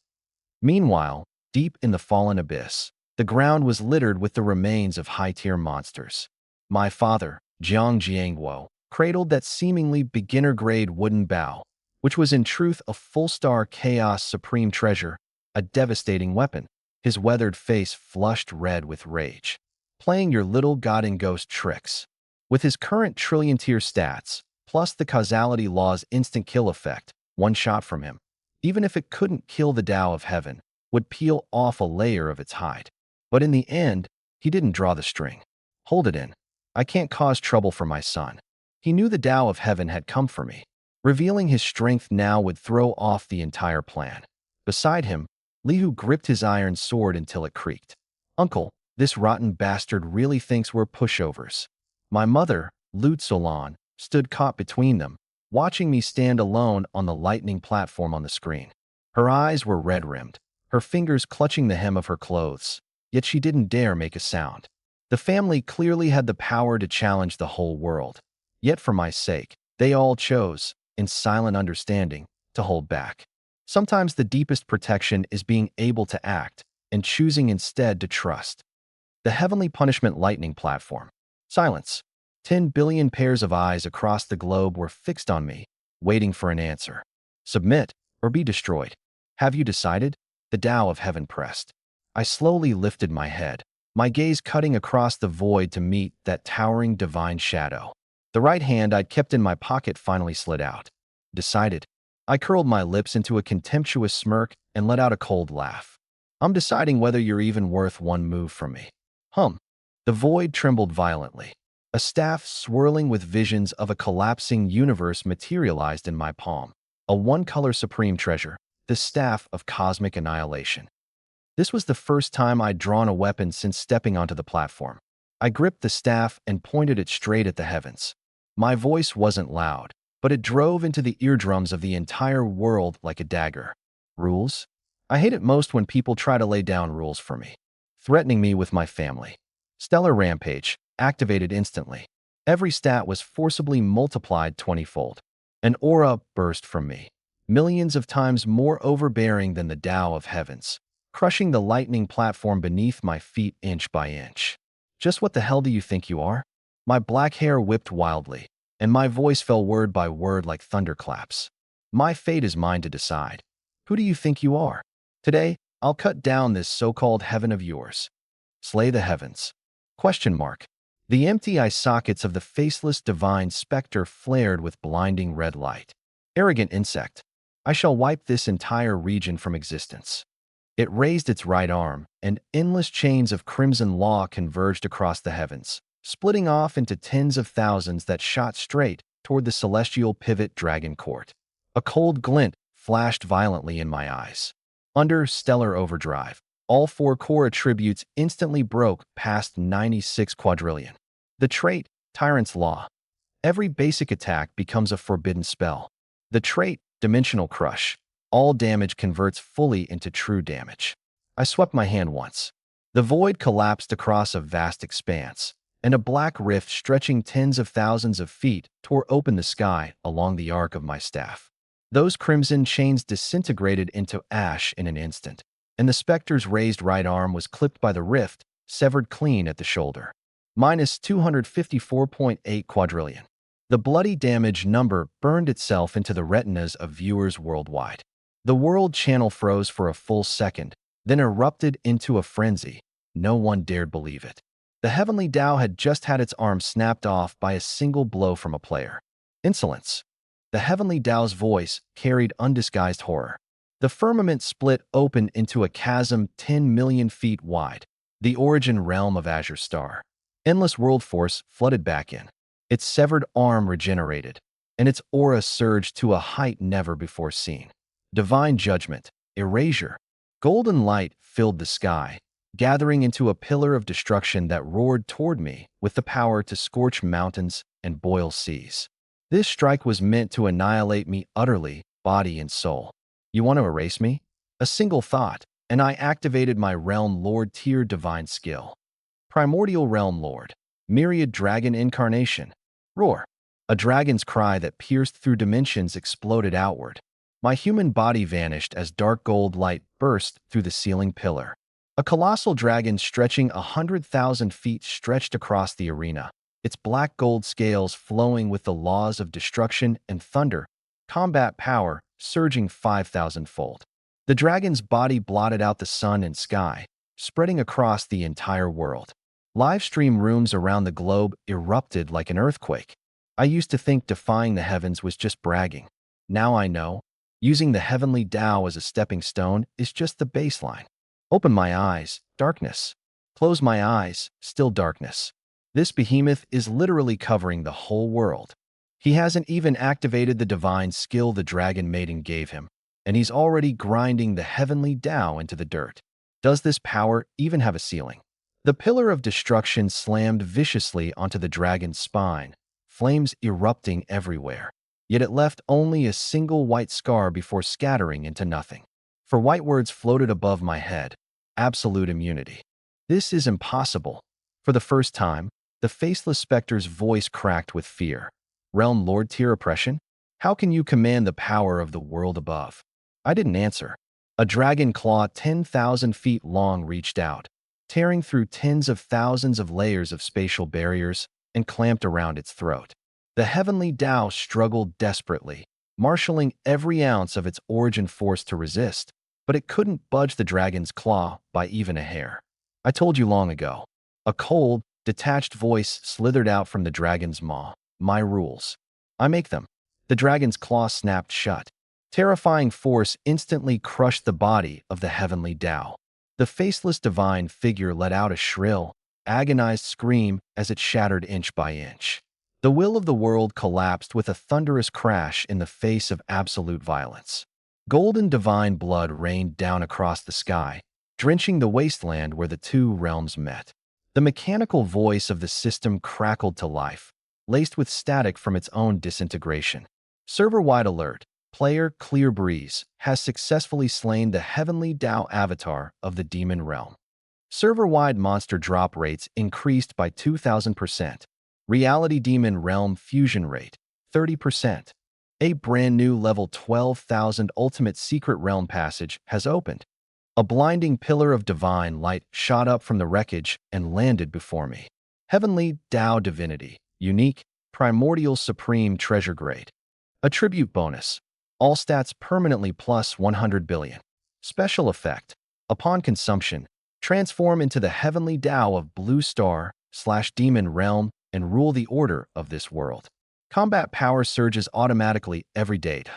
S1: Meanwhile, deep in the fallen abyss, the ground was littered with the remains of high-tier monsters. My father, Jiang Jiangguo, cradled that seemingly beginner-grade wooden bow, which was in truth a full-star chaos supreme treasure, a devastating weapon, his weathered face flushed red with rage. Playing your little god and ghost tricks. With his current trillion-tier stats, plus the causality law's instant kill effect, one shot from him, even if it couldn't kill the Tao of heaven, would peel off a layer of its hide. But in the end, he didn't draw the string. Hold it in. I can't cause trouble for my son. He knew the Tao of heaven had come for me. Revealing his strength now would throw off the entire plan. Beside him, Liu gripped his iron sword until it creaked. Uncle, this rotten bastard really thinks we're pushovers. My mother, Lu Tsolan, stood caught between them, watching me stand alone on the lightning platform on the screen. Her eyes were red-rimmed, her fingers clutching the hem of her clothes, yet she didn't dare make a sound. The family clearly had the power to challenge the whole world. Yet for my sake, they all chose, in silent understanding, to hold back. Sometimes the deepest protection is being able to act and choosing instead to trust. The Heavenly Punishment Lightning Platform. Silence. 10 billion pairs of eyes across the globe were fixed on me, waiting for an answer. Submit or be destroyed. Have you decided? The Tao of heaven pressed. I slowly lifted my head, my gaze cutting across the void to meet that towering divine shadow. The right hand I'd kept in my pocket finally slid out. Decided. I curled my lips into a contemptuous smirk and let out a cold laugh. I'm deciding whether you're even worth one move from me. The void trembled violently. A staff swirling with visions of a collapsing universe materialized in my palm. A one-color supreme treasure, the staff of cosmic annihilation. This was the first time I'd drawn a weapon since stepping onto the platform. I gripped the staff and pointed it straight at the heavens. My voice wasn't loud, but it drove into the eardrums of the entire world like a dagger. Rules? I hate it most when people try to lay down rules for me, threatening me with my family. Stellar Rampage, activated instantly. Every stat was forcibly multiplied 20-fold. An aura burst from me, millions of times more overbearing than the Tao of heavens, crushing the lightning platform beneath my feet inch by inch. Just what the hell do you think you are? My black hair whipped wildly, and my voice fell word by word like thunderclaps. My fate is mine to decide. Who do you think you are? Today, I'll cut down this so-called heaven of yours. Slay the heavens. Question mark. The empty eye sockets of the faceless divine specter flared with blinding red light. Arrogant insect. I shall wipe this entire region from existence. It raised its right arm, and endless chains of crimson law converged across the heavens, splitting off into tens of thousands that shot straight toward the celestial pivot dragon court. A cold glint flashed violently in my eyes. Under stellar overdrive, all four core attributes instantly broke past 96 quadrillion. The trait, Tyrant's Law. Every basic attack becomes a forbidden spell. The trait, Dimensional Crush. All damage converts fully into true damage. I swept my hand once. The void collapsed across a vast expanse, and a black rift stretching tens of thousands of feet tore open the sky along the arc of my staff. Those crimson chains disintegrated into ash in an instant, and the specter's raised right arm was clipped by the rift, severed clean at the shoulder. Minus 254.8 quadrillion. The bloody damage number burned itself into the retinas of viewers worldwide. The world channel froze for a full second, then erupted into a frenzy. No one dared believe it. The heavenly Tao had just had its arm snapped off by a single blow from a player. Insolence. The heavenly Tao's voice carried undisguised horror. The firmament split open into a chasm 10 million feet wide, the origin realm of Azure Star. Endless world force flooded back in. Its severed arm regenerated, and its aura surged to a height never before seen. Divine judgment, erasure. Golden light filled the sky, gathering into a pillar of destruction that roared toward me with the power to scorch mountains and boil seas. This strike was meant to annihilate me utterly, body and soul. You want to erase me? A single thought, and I activated my Realm Lord tier divine skill. Primordial Realm Lord. Myriad Dragon Incarnation. Roar. A dragon's cry that pierced through dimensions exploded outward. My human body vanished as dark gold light burst through the ceiling pillar. A colossal dragon stretching 100,000 feet stretched across the arena, its black gold scales flowing with the laws of destruction and thunder, combat power surging 5,000-fold. The dragon's body blotted out the sun and sky, spreading across the entire world. Live stream rooms around the globe erupted like an earthquake. I used to think defying the heavens was just bragging. Now I know. Using the heavenly Tao as a stepping stone is just the baseline. Open my eyes, darkness. Close my eyes, still darkness. This behemoth is literally covering the whole world. He hasn't even activated the divine skill the dragon maiden gave him, and he's already grinding the heavenly Tao into the dirt. Does this power even have a ceiling? The pillar of destruction slammed viciously onto the dragon's spine, flames erupting everywhere. Yet it left only a single white scar before scattering into nothing. For white words floated above my head. Absolute immunity. This is impossible. For the first time, the faceless specter's voice cracked with fear. Realm Lord tier oppression? How can you command the power of the world above? I didn't answer. A dragon claw 10,000 feet long reached out, tearing through tens of thousands of layers of spatial barriers and clamped around its throat. The heavenly Tao struggled desperately, marshaling every ounce of its origin force to resist, but it couldn't budge the dragon's claw by even a hair. I told you long ago. A cold, detached voice slithered out from the dragon's maw. My rules. I make them. The dragon's claw snapped shut. Terrifying force instantly crushed the body of the heavenly Tao. The faceless divine figure let out a shrill, agonized scream as it shattered inch by inch. The will of the world collapsed with a thunderous crash in the face of absolute violence. Golden divine blood rained down across the sky, drenching the wasteland where the two realms met. The mechanical voice of the system crackled to life, laced with static from its own disintegration. Server-wide alert. Player Clear Breeze has successfully slain the heavenly Tao avatar of the demon realm. Server-wide monster drop rates increased by 2,000%. Reality Demon Realm Fusion Rate, 30%. A brand new level 12,000 Ultimate Secret Realm Passage has opened. A blinding pillar of divine light shot up from the wreckage and landed before me. Heavenly Tao Divinity, Unique, Primordial Supreme Treasure Grade. Attribute Bonus. All stats permanently plus 100 billion. Special Effect. Upon consumption, transform into the heavenly Tao of Blue Star, demon realm and rule the order of this world. Combat power surges automatically every date.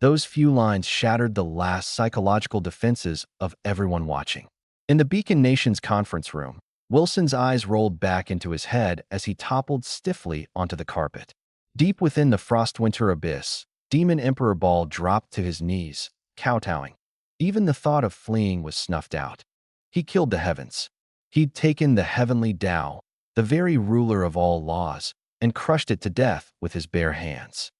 S1: Those few lines shattered the last psychological defenses of everyone watching. In the Beacon Nation's conference room, Wilson's eyes rolled back into his head as he toppled stiffly onto the carpet. Deep within the Frostwinter abyss, Demon Emperor Ball dropped to his knees, kowtowing. Even the thought of fleeing was snuffed out. He killed the heavens. He'd taken the heavenly Tao, the very ruler of all laws, and crushed it to death with his bare hands.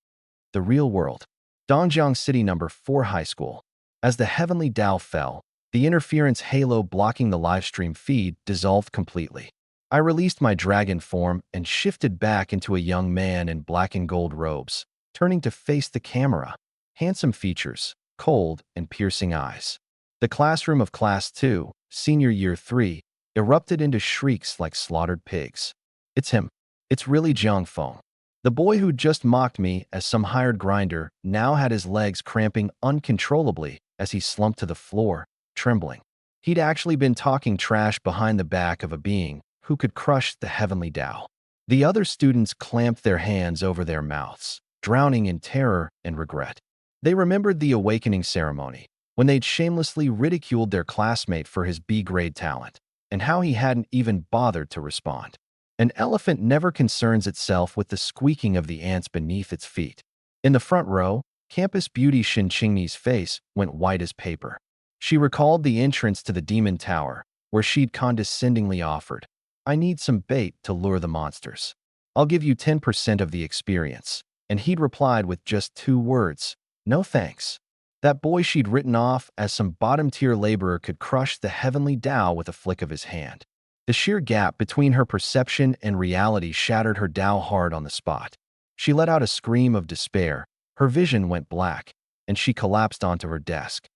S1: The real world. Dongjiang City Number 4 High School. As the heavenly Tao fell, the interference halo blocking the livestream feed dissolved completely. I released my dragon form and shifted back into a young man in black and gold robes, turning to face the camera. Handsome features, cold and piercing eyes. The classroom of Class 2, Senior Year 3, erupted into shrieks like slaughtered pigs. It's him. It's really Jiang Feng. The boy who just mocked me as some hired grinder now had his legs cramping uncontrollably as he slumped to the floor, trembling. He'd actually been talking trash behind the back of a being who could crush the heavenly Tao. The other students clamped their hands over their mouths, drowning in terror and regret. They remembered the awakening ceremony, when they'd shamelessly ridiculed their classmate for his B-grade talent, and how he hadn't even bothered to respond. An elephant never concerns itself with the squeaking of the ants beneath its feet. In the front row, campus beauty Shin Qingmi's face went white as paper. She recalled the entrance to the Demon Tower, where she'd condescendingly offered, "I need some bait to lure the monsters. I'll give you 10% of the experience." And he'd replied with just 2 words, "No thanks." That boy she'd written off as some bottom-tier laborer could crush the heavenly Tao with a flick of his hand. The sheer gap between her perception and reality shattered her Tao hard on the spot. She let out a scream of despair, her vision went black, and she collapsed onto her desk.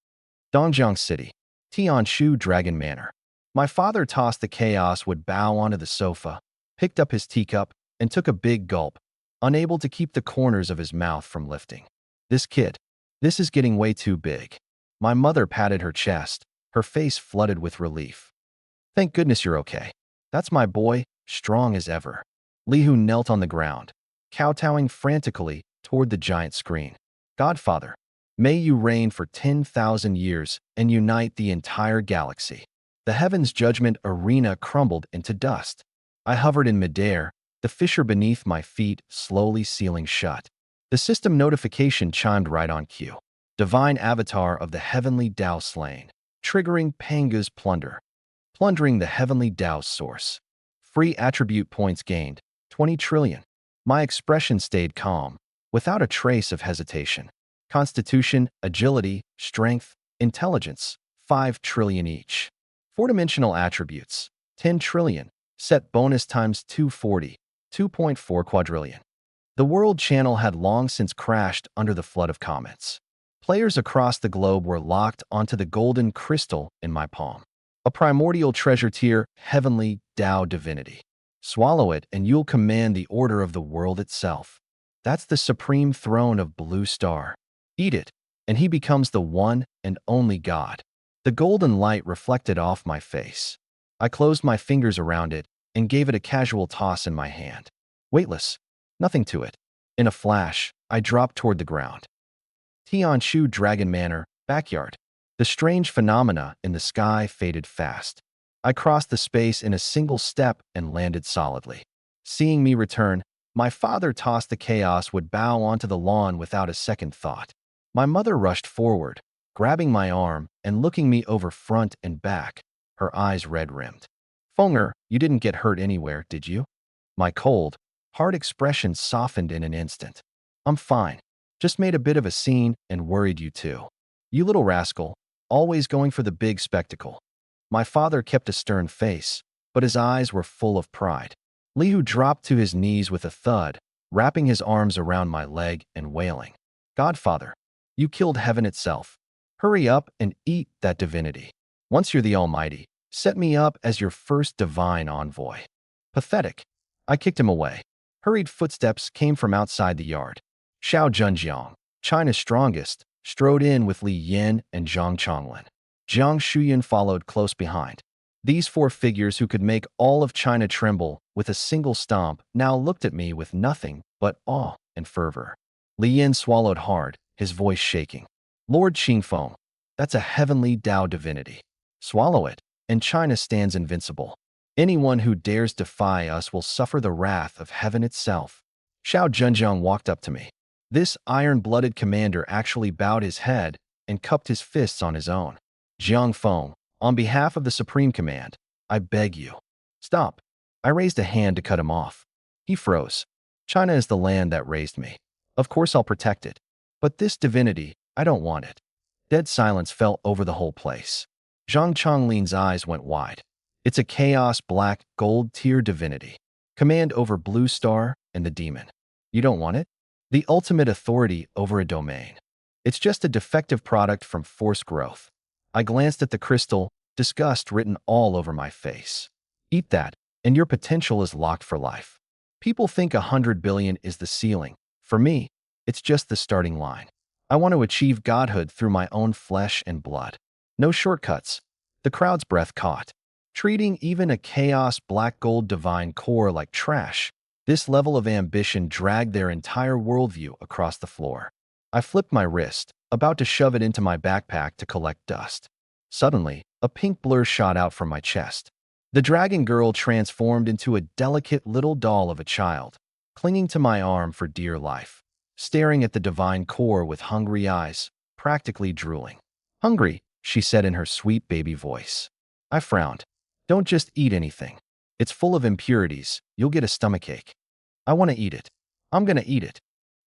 S1: Dongjiang City, Tianshu Dragon Manor. My father tossed the chaos would bow onto the sofa, picked up his teacup, and took a big gulp, unable to keep the corners of his mouth from lifting. This kid. This is getting way too big. My mother patted her chest, her face flooded with relief. Thank goodness you're okay. That's my boy, strong as ever. Lihu knelt on the ground, kowtowing frantically toward the giant screen. Godfather, may you reign for 10,000 years and unite the entire galaxy. The heavens' judgment arena crumbled into dust. I hovered in midair, the fissure beneath my feet slowly sealing shut. The system notification chimed right on cue. Divine avatar of the heavenly Tao slain, triggering Panga's plunder. Plundering the heavenly Tao's source. Free attribute points gained, 20 trillion. My expression stayed calm, without a trace of hesitation. Constitution, agility, strength, intelligence, 5 trillion each. 4-dimensional attributes, 10 trillion. Set bonus times 240, 2.4 quadrillion. The world channel had long since crashed under the flood of comments. Players across the globe were locked onto the golden crystal in my palm. A primordial treasure tier, heavenly Tao divinity. Swallow it and you'll command the order of the world itself. That's the supreme throne of Blue Star. Eat it, and he becomes the one and only God. The golden light reflected off my face. I closed my fingers around it and gave it a casual toss in my hand. Weightless, nothing to it. In a flash, I dropped toward the ground. Tianshu Dragon Manor, backyard. The strange phenomena in the sky faded fast. I crossed the space in a single step and landed solidly. Seeing me return, my father tossed the chaos would bow onto the lawn without a second thought. My mother rushed forward, grabbing my arm and looking me over front and back, her eyes red-rimmed. Fenger, you didn't get hurt anywhere, did you? My cold, hard expression softened in an instant. I'm fine. Just made a bit of a scene and worried you too. You little rascal. Always going for the big spectacle. My father kept a stern face, but his eyes were full of pride. Lihu dropped to his knees with a thud, wrapping his arms around my leg and wailing. Godfather, you killed heaven itself. Hurry up and eat that divinity. Once you're the Almighty, set me up as your first divine envoy. Pathetic. I kicked him away. Hurried footsteps came from outside the yard. Xiao Zhenjiang, China's strongest, strode in with Li Yin and Zhang Chonglin. Jiang Shuyan followed close behind. These four figures who could make all of China tremble with a single stomp now looked at me with nothing but awe and fervor. Li Yin swallowed hard, his voice shaking. Lord Qingfeng, that's a heavenly Tao divinity. Swallow it, and China stands invincible. Anyone who dares defy us will suffer the wrath of heaven itself. Xiao Zhenjiang walked up to me. This iron-blooded commander actually bowed his head and cupped his fists on his own. Jiang Feng, on behalf of the Supreme Command, I beg you. Stop. I raised a hand to cut him off. He froze. China is the land that raised me. Of course I'll protect it. But this divinity, I don't want it. Dead silence fell over the whole place. Zhang Chonglin's eyes went wide. It's a chaos black gold tier divinity. Command over Blue Star and the demon. You don't want it? The ultimate authority over a domain. It's just a defective product from forced growth. I glanced at the crystal, disgust written all over my face. Eat that, and your potential is locked for life. People think 100 billion is the ceiling. For me, it's just the starting line. I want to achieve godhood through my own flesh and blood. No shortcuts. The crowd's breath caught. Treating even a chaos black gold divine core like trash, this level of ambition dragged their entire worldview across the floor. I flipped my wrist, about to shove it into my backpack to collect dust. Suddenly, a pink blur shot out from my chest. The dragon girl transformed into a delicate little doll of a child, clinging to my arm for dear life, staring at the divine core with hungry eyes, practically drooling. Hungry, she said in her sweet baby voice. I frowned. Don't just eat anything. It's full of impurities. You'll get a stomachache. I want to eat it. I'm gonna eat it.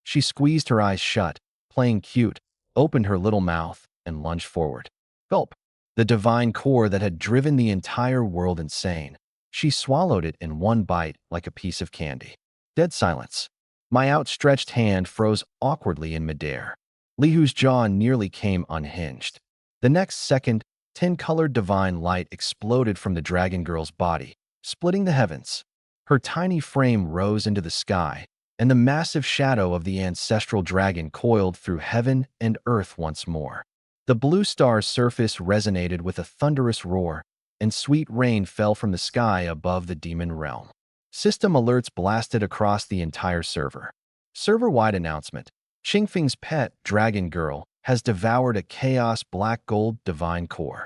S1: She squeezed her eyes shut, playing cute, opened her little mouth, and lunged forward. Gulp. The divine core that had driven the entire world insane. She swallowed it in one bite like a piece of candy. Dead silence. My outstretched hand froze awkwardly in midair. Li Hu's jaw nearly came unhinged. The next second, 10-colored divine light exploded from the dragon girl's body, splitting the heavens. Her tiny frame rose into the sky, and the massive shadow of the ancestral dragon coiled through heaven and earth once more. The blue star's surface resonated with a thunderous roar, and sweet rain fell from the sky above the demon realm. System alerts blasted across the entire server. Server-wide announcement. Qingfeng's pet, Dragon Girl, has devoured a chaos black gold divine core.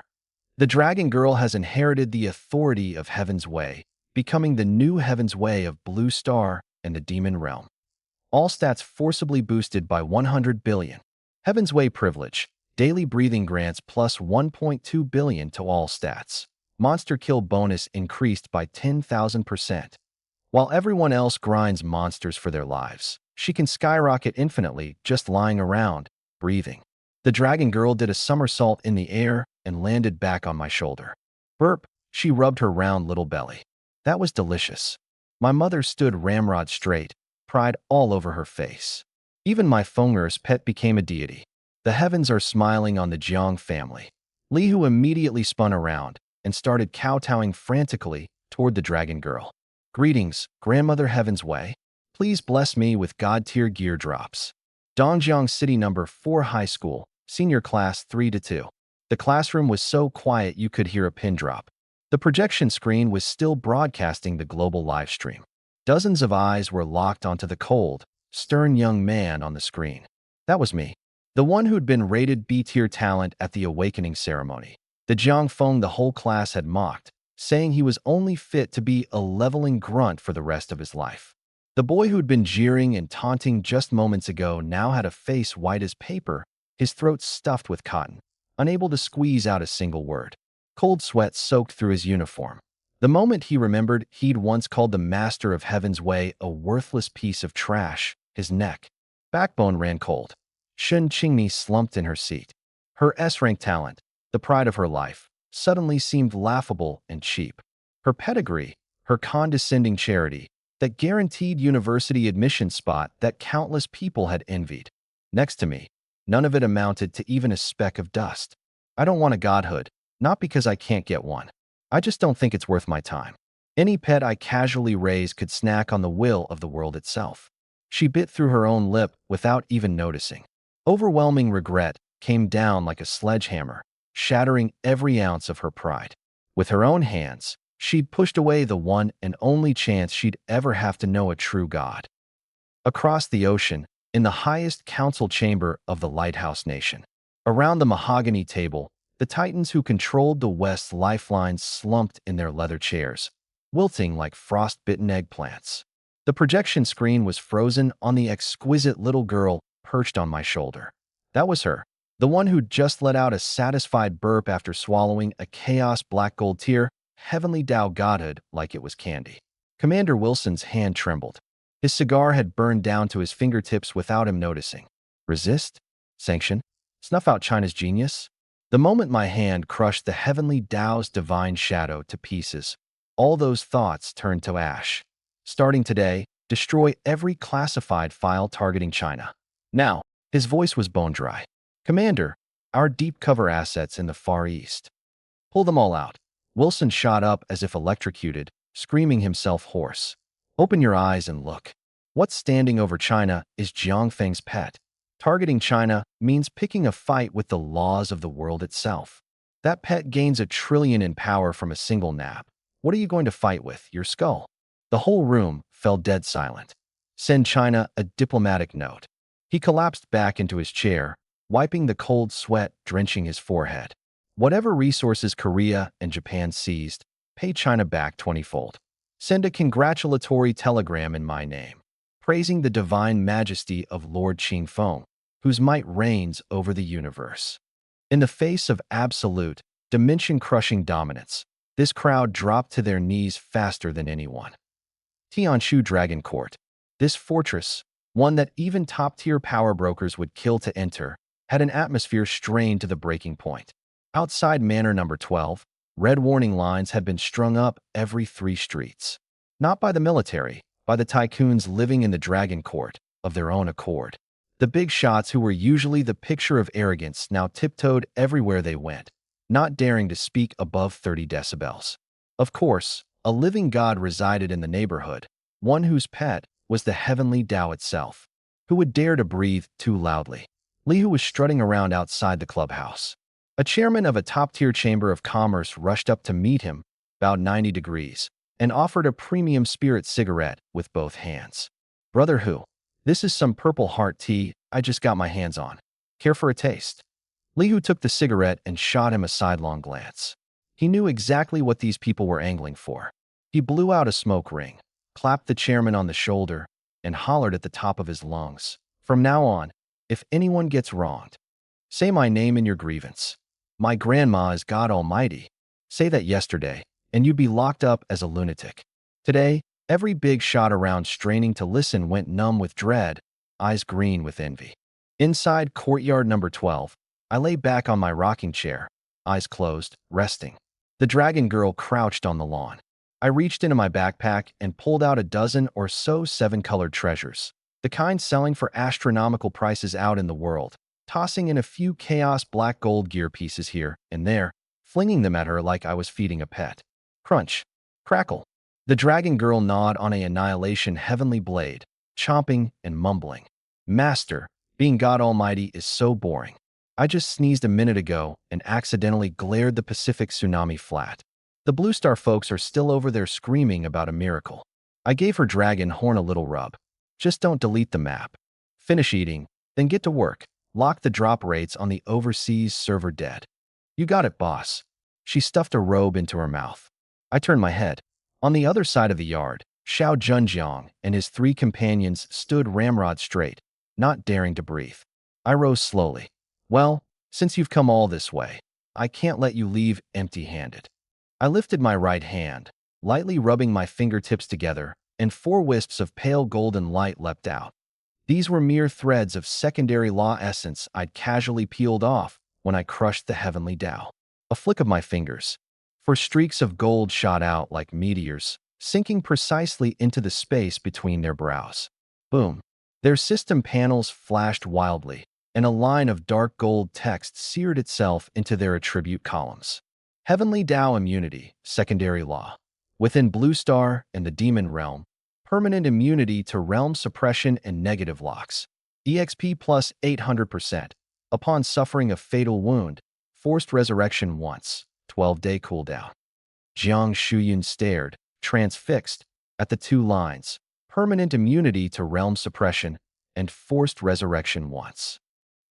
S1: The Dragon Girl has inherited the authority of Heaven's Way, becoming the new Heaven's Way of Blue Star and the Demon Realm. All stats forcibly boosted by 100 billion. Heaven's Way privilege. Daily breathing grants plus 1.2 billion to all stats. Monster kill bonus increased by 10,000%. While everyone else grinds monsters for their lives, she can skyrocket infinitely just lying around, breathing. The Dragon Girl did a somersault in the air and landed back on my shoulder. Burp, she rubbed her round little belly. That was delicious. My mother stood ramrod straight, pride all over her face. Even my Fenger's pet became a deity. The heavens are smiling on the Jiang family. Li Hu immediately spun around and started kowtowing frantically toward the Dragon Girl. Greetings, Grandmother Heaven's Way. Please bless me with God-tier gear drops. Dongjiang City Number 4 High School, Senior Class 3-2. The classroom was so quiet you could hear a pin drop. The projection screen was still broadcasting the global live stream. Dozens of eyes were locked onto the cold, stern young man on the screen. That was me, the one who'd been rated B-tier talent at the awakening ceremony. The Jiangfeng the whole class had mocked, saying he was only fit to be a leveling grunt for the rest of his life. The boy who'd been jeering and taunting just moments ago now had a face white as paper, his throat stuffed with cotton, unable to squeeze out a single word. Cold sweat soaked through his uniform. The moment he remembered he'd once called the master of Heaven's Way a worthless piece of trash, his neck, backbone ran cold. Shun Qingmi slumped in her seat. Her S-rank talent, the pride of her life, suddenly seemed laughable and cheap. Her pedigree, her condescending charity, that guaranteed university admission spot that countless people had envied. Next to me, none of it amounted to even a speck of dust. I don't want a godhood, not because I can't get one. I just don't think it's worth my time. Any pet I casually raise could snack on the will of the world itself. She bit through her own lip without even noticing. Overwhelming regret came down like a sledgehammer, shattering every ounce of her pride. With her own hands, she'd pushed away the one and only chance she'd ever have to know a true god. Across the ocean, in the highest council chamber of the Lighthouse Nation, around the mahogany table, the titans who controlled the West's lifelines slumped in their leather chairs, wilting like frost-bitten eggplants. The projection screen was frozen on the exquisite little girl perched on my shoulder. That was her, the one who'd just let out a satisfied burp after swallowing a chaos black gold tear, heavenly Tao godhood like it was candy. Commander Wilson's hand trembled. His cigar had burned down to his fingertips without him noticing. Resist? Sanction? Snuff out China's genius? The moment my hand crushed the heavenly Tao's divine shadow to pieces, all those thoughts turned to ash. Starting today, destroy every classified file targeting China. Now, his voice was bone dry. Commander, our deep cover assets in the Far East. Pull them all out. Wilson shot up as if electrocuted, screaming himself hoarse. Open your eyes and look. What's standing over China is Jiangfeng's pet. Targeting China means picking a fight with the laws of the world itself. That pet gains 1 trillion in power from a single nap. What are you going to fight with? Your skull? The whole room fell dead silent. Send China a diplomatic note. He collapsed back into his chair, wiping the cold sweat drenching his forehead. Whatever resources Korea and Japan seized, pay China back 20-fold. Send a congratulatory telegram in my name, praising the divine majesty of Lord Qingfeng, whose might reigns over the universe. In the face of absolute, dimension-crushing dominance, this crowd dropped to their knees faster than anyone. Tianshu Dragon Court. This fortress, one that even top-tier power brokers would kill to enter, had an atmosphere strained to the breaking point. Outside Manor Number 12, red warning lines had been strung up every 3 streets. Not by the military, by the tycoons living in the Dragon Court, of their own accord. The big shots who were usually the picture of arrogance now tiptoed everywhere they went, not daring to speak above 30 decibels. Of course, a living god resided in the neighborhood, one whose pet was the heavenly Tao itself. Who would dare to breathe too loudly? Li Hu was strutting around outside the clubhouse. A chairman of a top-tier chamber of commerce rushed up to meet him, bowed 90 degrees, and offered a premium spirit cigarette with both hands. Brother Hu, this is some Purple Heart tea I just got my hands on. Care for a taste? Li Hu took the cigarette and shot him a sidelong glance. He knew exactly what these people were angling for. He blew out a smoke ring, clapped the chairman on the shoulder, and hollered at the top of his lungs. From now on, if anyone gets wronged, say my name in your grievance. My grandma is God Almighty. Say that yesterday, and you'd be locked up as a lunatic. Today, every big shot around straining to listen went numb with dread, eyes green with envy. Inside courtyard number 12, I lay back on my rocking chair, eyes closed, resting. The dragon girl crouched on the lawn. I reached into my backpack and pulled out a dozen or so 7-colored treasures, the kind selling for astronomical prices out in the world, tossing in a few chaos black gold gear pieces here and there, flinging them at her like I was feeding a pet. Crunch. Crackle. The dragon girl gnawed on a annihilation heavenly blade, chomping and mumbling. Master, being God Almighty is so boring. I just sneezed a minute ago and accidentally glared the Pacific tsunami flat. The Blue Star folks are still over there screaming about a miracle. I gave her dragon horn a little rub. Just don't delete the map. Finish eating, then get to work. Lock the drop rates on the overseas server dead. You got it, boss. She stuffed a robe into her mouth. I turned my head. On the other side of the yard, Xiao Junjiang and his 3 companions stood ramrod straight, not daring to breathe. I rose slowly. Well, since you've come all this way, I can't let you leave empty-handed. I lifted my right hand, lightly rubbing my fingertips together, and 4 wisps of pale golden light leapt out. These were mere threads of secondary law essence I'd casually peeled off when I crushed the heavenly Tao. A flick of my fingers, for streaks of gold shot out like meteors, sinking precisely into the space between their brows. Boom. Their system panels flashed wildly, and a line of dark gold text seared itself into their attribute columns. Heavenly Tao immunity, secondary law. Within Blue Star and the Demon Realm, permanent immunity to realm suppression and negative locks. EXP plus 800%. Upon suffering a fatal wound, forced resurrection once, 12-day cooldown. Jiang Shuyun stared, transfixed, at the two lines: permanent immunity to realm suppression and forced resurrection once.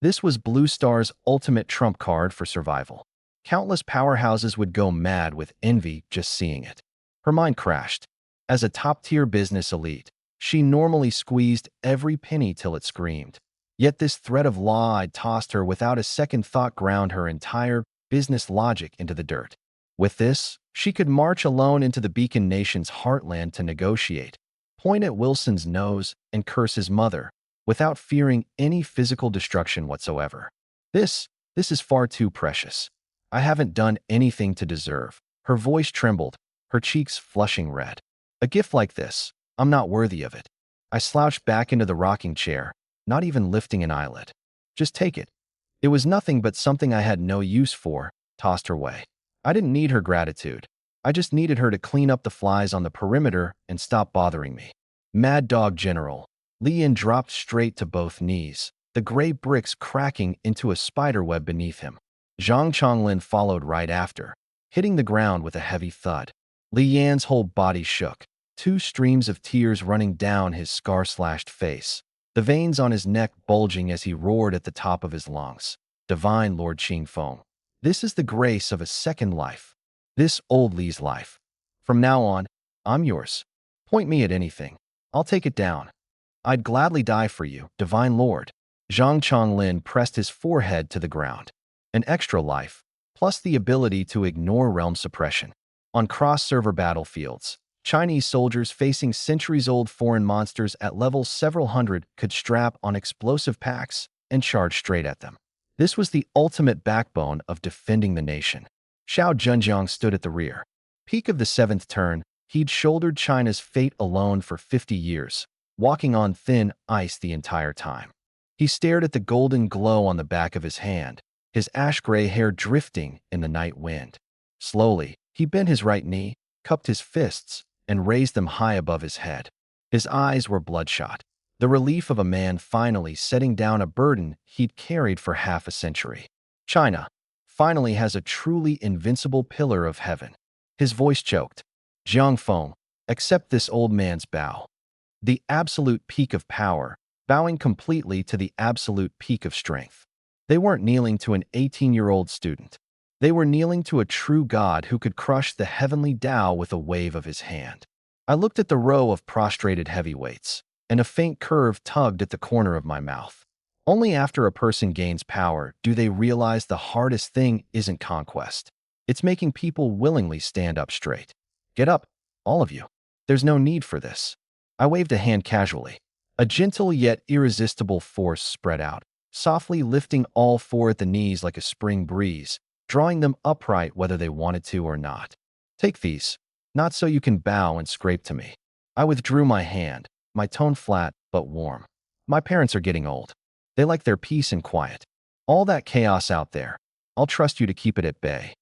S1: This was Blue Star's ultimate trump card for survival. Countless powerhouses would go mad with envy just seeing it. Her mind crashed. As a top-tier business elite, she normally squeezed every penny till it screamed. Yet this threat of law I'd tossed her without a second thought ground her entire business logic into the dirt. With this, she could march alone into the Beacon Nation's heartland to negotiate, point at Wilson's nose, and curse his mother, without fearing any physical destruction whatsoever. This is far too precious. I haven't done anything to deserve. Her voice trembled, her cheeks flushing red. A gift like this, I'm not worthy of it. I slouched back into the rocking chair, not even lifting an eyelid. Just take it. It was nothing but something I had no use for, tossed her way. I didn't need her gratitude. I just needed her to clean up the flies on the perimeter and stop bothering me. Mad Dog General. Li Yin dropped straight to both knees, the gray bricks cracking into a spiderweb beneath him. Zhang Chonglin followed right after, hitting the ground with a heavy thud. Li Yan's whole body shook, two streams of tears running down his scar-slashed face, the veins on his neck bulging as he roared at the top of his lungs. Divine Lord Qingfeng, this is the grace of a second life. This old Li's life. From now on, I'm yours. Point me at anything. I'll take it down. I'd gladly die for you, Divine Lord. Zhang Chonglin pressed his forehead to the ground. An extra life, plus the ability to ignore realm suppression. On cross-server battlefields, Chinese soldiers facing centuries-old foreign monsters at levels several hundred could strap on explosive packs and charge straight at them. This was the ultimate backbone of defending the nation. Xiao Zhenjiang stood at the rear. Peak of the seventh turn, he'd shouldered China's fate alone for 50 years, walking on thin ice the entire time. He stared at the golden glow on the back of his hand, his ash-gray hair drifting in the night wind. Slowly, he bent his right knee, cupped his fists, and raised them high above his head. His eyes were bloodshot, the relief of a man finally setting down a burden he'd carried for half a century. China finally has a truly invincible pillar of heaven. His voice choked. Jiang Feng, accept this old man's bow. The absolute peak of power, bowing completely to the absolute peak of strength. They weren't kneeling to an 18-year-old student. They were kneeling to a true god who could crush the heavenly Tao with a wave of his hand. I looked at the row of prostrated heavyweights, and a faint curve tugged at the corner of my mouth. Only after a person gains power do they realize the hardest thing isn't conquest. It's making people willingly stand up straight. Get up, all of you. There's no need for this. I waved a hand casually. A gentle yet irresistible force spread out, softly lifting all four at the knees like a spring breeze, drawing them upright whether they wanted to or not. Take these, not so you can bow and scrape to me. I withdrew my hand, my tone flat but warm. My parents are getting old. They like their peace and quiet. All that chaos out there, I'll trust you to keep it at bay.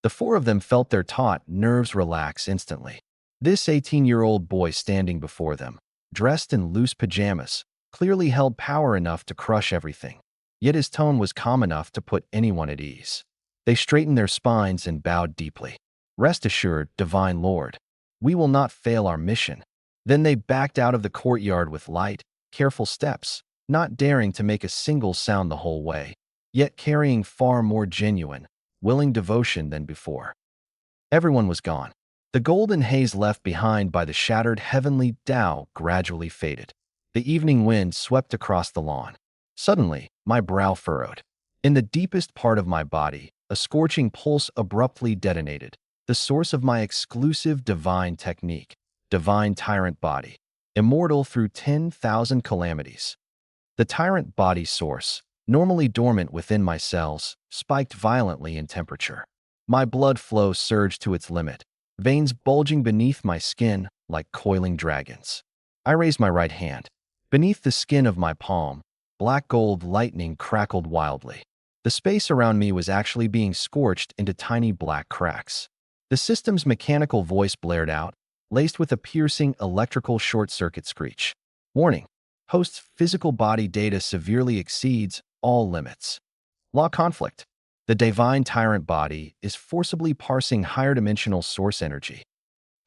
S1: The four of them felt their taut nerves relax instantly. This 18-year-old boy standing before them, dressed in loose pajamas, clearly held power enough to crush everything. Yet his tone was calm enough to put anyone at ease. They straightened their spines and bowed deeply. Rest assured, Divine Lord, we will not fail our mission. Then they backed out of the courtyard with light, careful steps, not daring to make a single sound the whole way, yet carrying far more genuine, willing devotion than before. Everyone was gone. The golden haze left behind by the shattered heavenly Tao gradually faded. The evening wind swept across the lawn. Suddenly, my brow furrowed. In the deepest part of my body, a scorching pulse abruptly detonated, the source of my exclusive divine technique, divine tyrant body, immortal through 10,000 calamities. The tyrant body source, normally dormant within my cells, spiked violently in temperature. My blood flow surged to its limit, veins bulging beneath my skin like coiling dragons. I raised my right hand. Beneath the skin of my palm, black gold lightning crackled wildly. The space around me was actually being scorched into tiny black cracks. The system's mechanical voice blared out, laced with a piercing electrical short-circuit screech. Warning: host's physical body data severely exceeds all limits. Law conflict. The divine tyrant body is forcibly parsing higher dimensional source energy.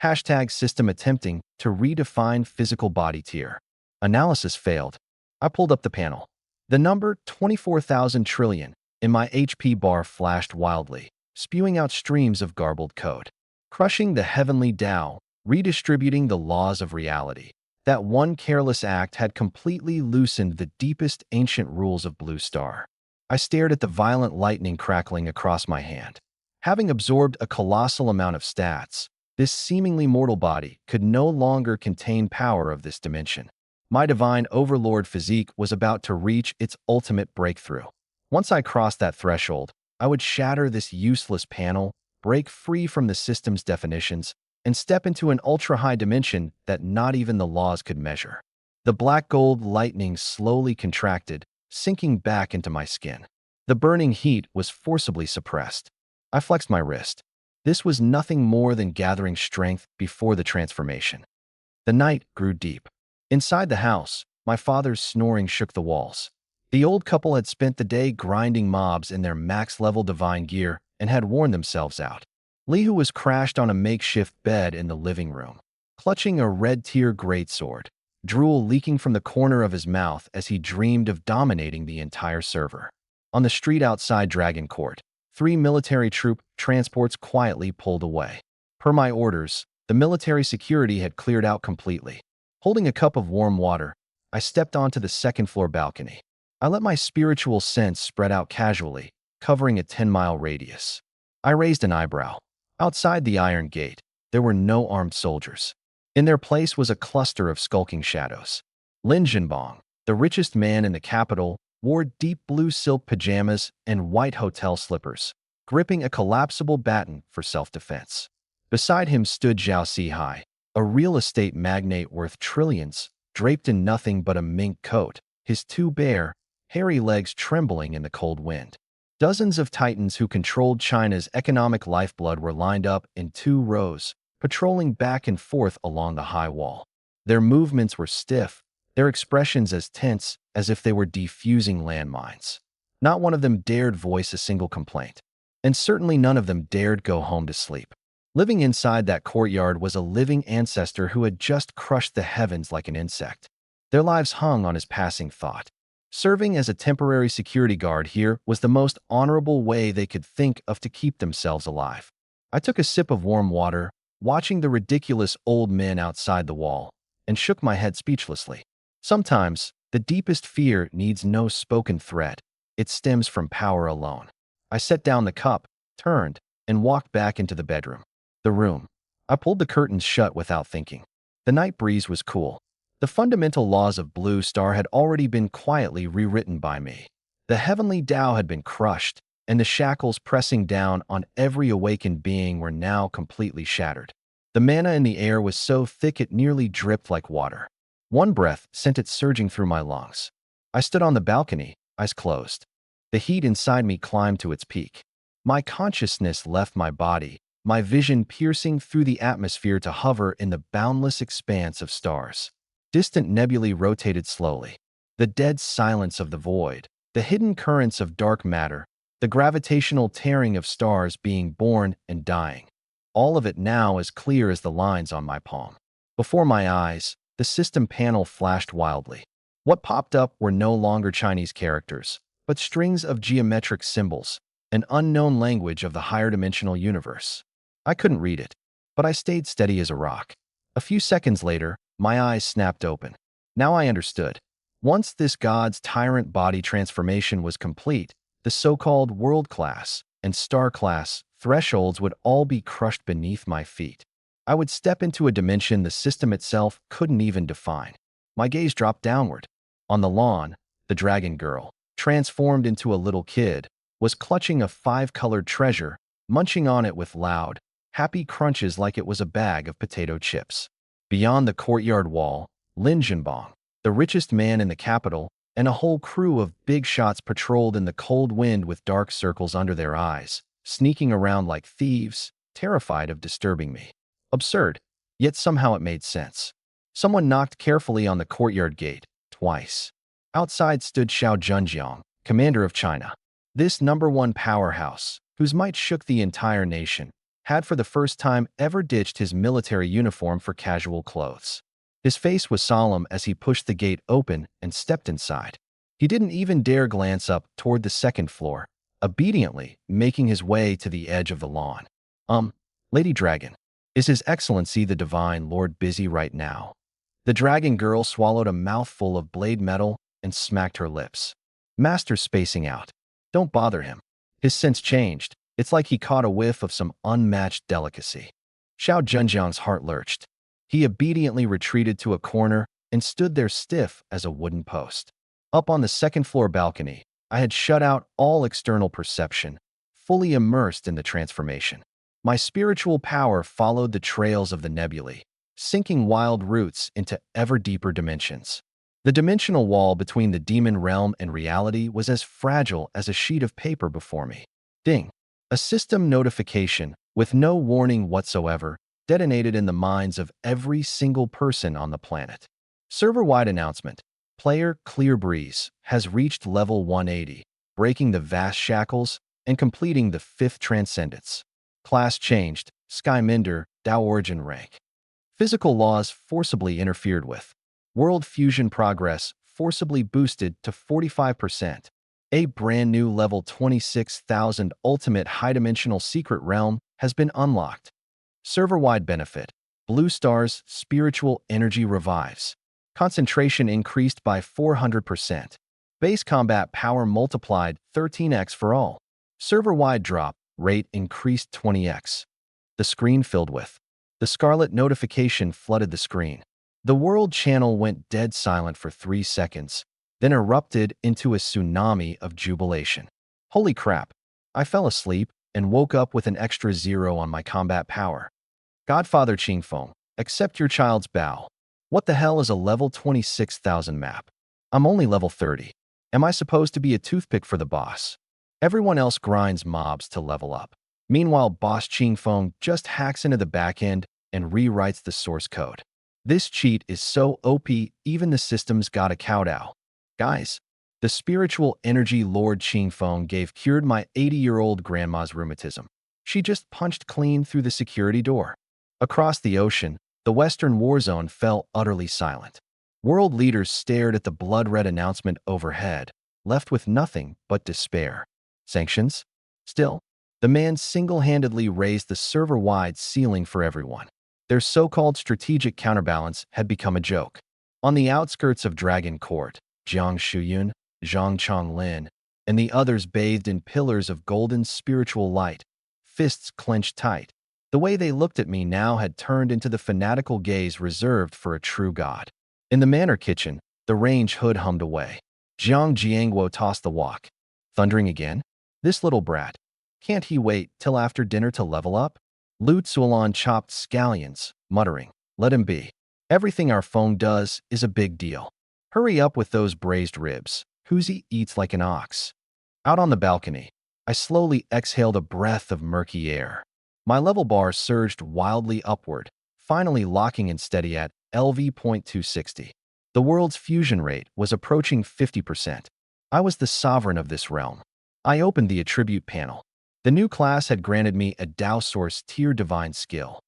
S1: Hashtag system attempting to redefine physical body tier. Analysis failed. I pulled up the panel. The number 24,000 trillion in my HP bar flashed wildly, spewing out streams of garbled code. Crushing the heavenly Tao, redistributing the laws of reality. That one careless act had completely loosened the deepest ancient rules of Blue Star. I stared at the violent lightning crackling across my hand. Having absorbed a colossal amount of stats, this seemingly mortal body could no longer contain power of this dimension. My divine overlord physique was about to reach its ultimate breakthrough. Once I crossed that threshold, I would shatter this useless panel, break free from the system's definitions, and step into an ultra-high dimension that not even the laws could measure. The black gold lightning slowly contracted, sinking back into my skin. The burning heat was forcibly suppressed. I flexed my wrist. This was nothing more than gathering strength before the transformation. The night grew deep. Inside the house, my father's snoring shook the walls. The old couple had spent the day grinding mobs in their max-level divine gear and had worn themselves out. Lihu was crashed on a makeshift bed in the living room, clutching a red-tier greatsword, drool leaking from the corner of his mouth as he dreamed of dominating the entire server. On the street outside Dragon Court, 3 military troop transports quietly pulled away. Per my orders, the military security had cleared out completely. Holding a cup of warm water, I stepped onto the second-floor balcony. I let my spiritual sense spread out casually, covering a 10-mile radius. I raised an eyebrow. Outside the iron gate, there were no armed soldiers. In their place was a cluster of skulking shadows. Lin Jinbong, the richest man in the capital, wore deep blue silk pajamas and white hotel slippers, gripping a collapsible baton for self-defense. Beside him stood Zhao Sihai, a real estate magnate worth trillions, draped in nothing but a mink coat, his 2 bare, hairy legs trembling in the cold wind. Dozens of titans who controlled China's economic lifeblood were lined up in 2 rows, patrolling back and forth along the high wall. Their movements were stiff, their expressions as tense as if they were defusing landmines. Not one of them dared voice a single complaint, and certainly none of them dared go home to sleep. Living inside that courtyard was a living ancestor who had just crushed the heavens like an insect. Their lives hung on his passing thought. Serving as a temporary security guard here was the most honorable way they could think of to keep themselves alive. I took a sip of warm water, watching the ridiculous old men outside the wall, and shook my head speechlessly. Sometimes, the deepest fear needs no spoken threat. It stems from power alone. I set down the cup, turned, and walked back into the bedroom. The room. I pulled the curtains shut without thinking. The night breeze was cool. The fundamental laws of Blue Star had already been quietly rewritten by me. The heavenly Tao had been crushed, and the shackles pressing down on every awakened being were now completely shattered. The mana in the air was so thick it nearly dripped like water. One breath sent it surging through my lungs. I stood on the balcony, eyes closed. The heat inside me climbed to its peak. My consciousness left my body, my vision piercing through the atmosphere to hover in the boundless expanse of stars. Distant nebulae rotated slowly. The dead silence of the void, the hidden currents of dark matter, the gravitational tearing of stars being born and dying. All of it now as clear as the lines on my palm. Before my eyes, the system panel flashed wildly. What popped up were no longer Chinese characters, but strings of geometric symbols, an unknown language of the higher dimensional universe. I couldn't read it, but I stayed steady as a rock. A few seconds later, my eyes snapped open. Now I understood. Once this god's tyrant body transformation was complete, the so-called world-class and star-class thresholds would all be crushed beneath my feet. I would step into a dimension the system itself couldn't even define. My gaze dropped downward. On the lawn, the dragon girl, transformed into a little kid, was clutching a 5-colored treasure, munching on it with loud, happy crunches like it was a bag of potato chips. Beyond the courtyard wall, Lin Jinbong, the richest man in the capital, and a whole crew of big shots patrolled in the cold wind with dark circles under their eyes, sneaking around like thieves, terrified of disturbing me. Absurd, yet somehow it made sense. Someone knocked carefully on the courtyard gate, twice. Outside stood Xiao Zhenjiang, commander of China. This #1 powerhouse, whose might shook the entire nation, had for the first time ever ditched his military uniform for casual clothes. His face was solemn as he pushed the gate open and stepped inside. He didn't even dare glance up toward the second floor, obediently making his way to the edge of the lawn. Lady Dragon, is His Excellency the Divine Lord busy right now? The dragon girl swallowed a mouthful of blade metal and smacked her lips. Master's spacing out. Don't bother him. His sense changed. It's like he caught a whiff of some unmatched delicacy. Xiao Zhenjiang's heart lurched. He obediently retreated to a corner and stood there stiff as a wooden post. Up on the second-floor balcony, I had shut out all external perception, fully immersed in the transformation. My spiritual power followed the trails of the nebulae, sinking wild roots into ever deeper dimensions. The dimensional wall between the demon realm and reality was as fragile as a sheet of paper before me. Ding! A system notification, with no warning whatsoever, detonated in the minds of every single person on the planet. Server-wide announcement. Player Clear Breeze has reached level 180, breaking the vast shackles and completing the 5th Transcendence. Class changed, Skyminder, Dao Origin rank. Physical laws forcibly interfered with. World fusion progress forcibly boosted to 45%. A brand new level 26,000 ultimate high-dimensional secret realm has been unlocked. Server-wide benefit. Blue Star's spiritual energy revives. Concentration increased by 400%. Base combat power multiplied 13x for all. Server-wide drop rate increased 20x. The screen filled with. The scarlet notification flooded the screen. The world channel went dead silent for 3 seconds, then erupted into a tsunami of jubilation. Holy crap! I fell asleep and woke up with an extra 0 on my combat power. Godfather Qingfeng, accept your child's bow. What the hell is a level 26,000 map? I'm only level 30. Am I supposed to be a toothpick for the boss? Everyone else grinds mobs to level up. Meanwhile, boss Qingfeng just hacks into the backend and rewrites the source code. This cheat is so OP, even the system's got a kowtow. Guys, the spiritual energy Lord Qingfeng gave cured my 80-year-old grandma's rheumatism. She just punched clean through the security door. Across the ocean, the Western war zone fell utterly silent. World leaders stared at the blood-red announcement overhead, left with nothing but despair. Sanctions? Still, the man single-handedly raised the server-wide ceiling for everyone. Their so-called strategic counterbalance had become a joke. On the outskirts of Dragon Court, Jiang Shuyun, Zhang Chonglin, and the others bathed in pillars of golden spiritual light, fists clenched tight. The way they looked at me now had turned into the fanatical gaze reserved for a true god. In the manor kitchen, the range hood hummed away. Jiang Jiangguo tossed the wok. Thundering again? This little brat. Can't he wait till after dinner to level up? Lu Tsuolan chopped scallions, muttering, let him be. Everything our phone does is a big deal. Hurry up with those braised ribs. Huzi eats like an ox. Out on the balcony, I slowly exhaled a breath of murky air. My level bar surged wildly upward, finally locking in steady at LV.260. The world's fusion rate was approaching 50%. I was the sovereign of this realm. I opened the attribute panel. The new class had granted me a Dao Source tier divine skill.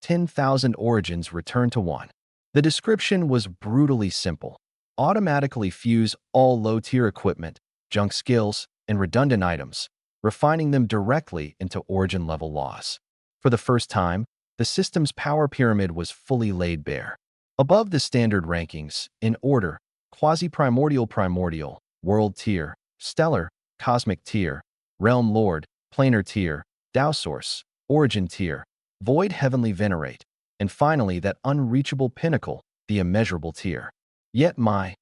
S1: 10,000 origins returned to 1. The description was brutally simple. Automatically fuse all low-tier equipment, junk skills, and redundant items, refining them directly into origin-level laws. For the first time, the system's power pyramid was fully laid bare. Above the standard rankings, in order, quasi-primordial primordial, world tier, stellar, cosmic tier, realm lord, planar tier, Dao Source, origin tier, void heavenly venerate, and finally that unreachable pinnacle, the immeasurable tier. Yet my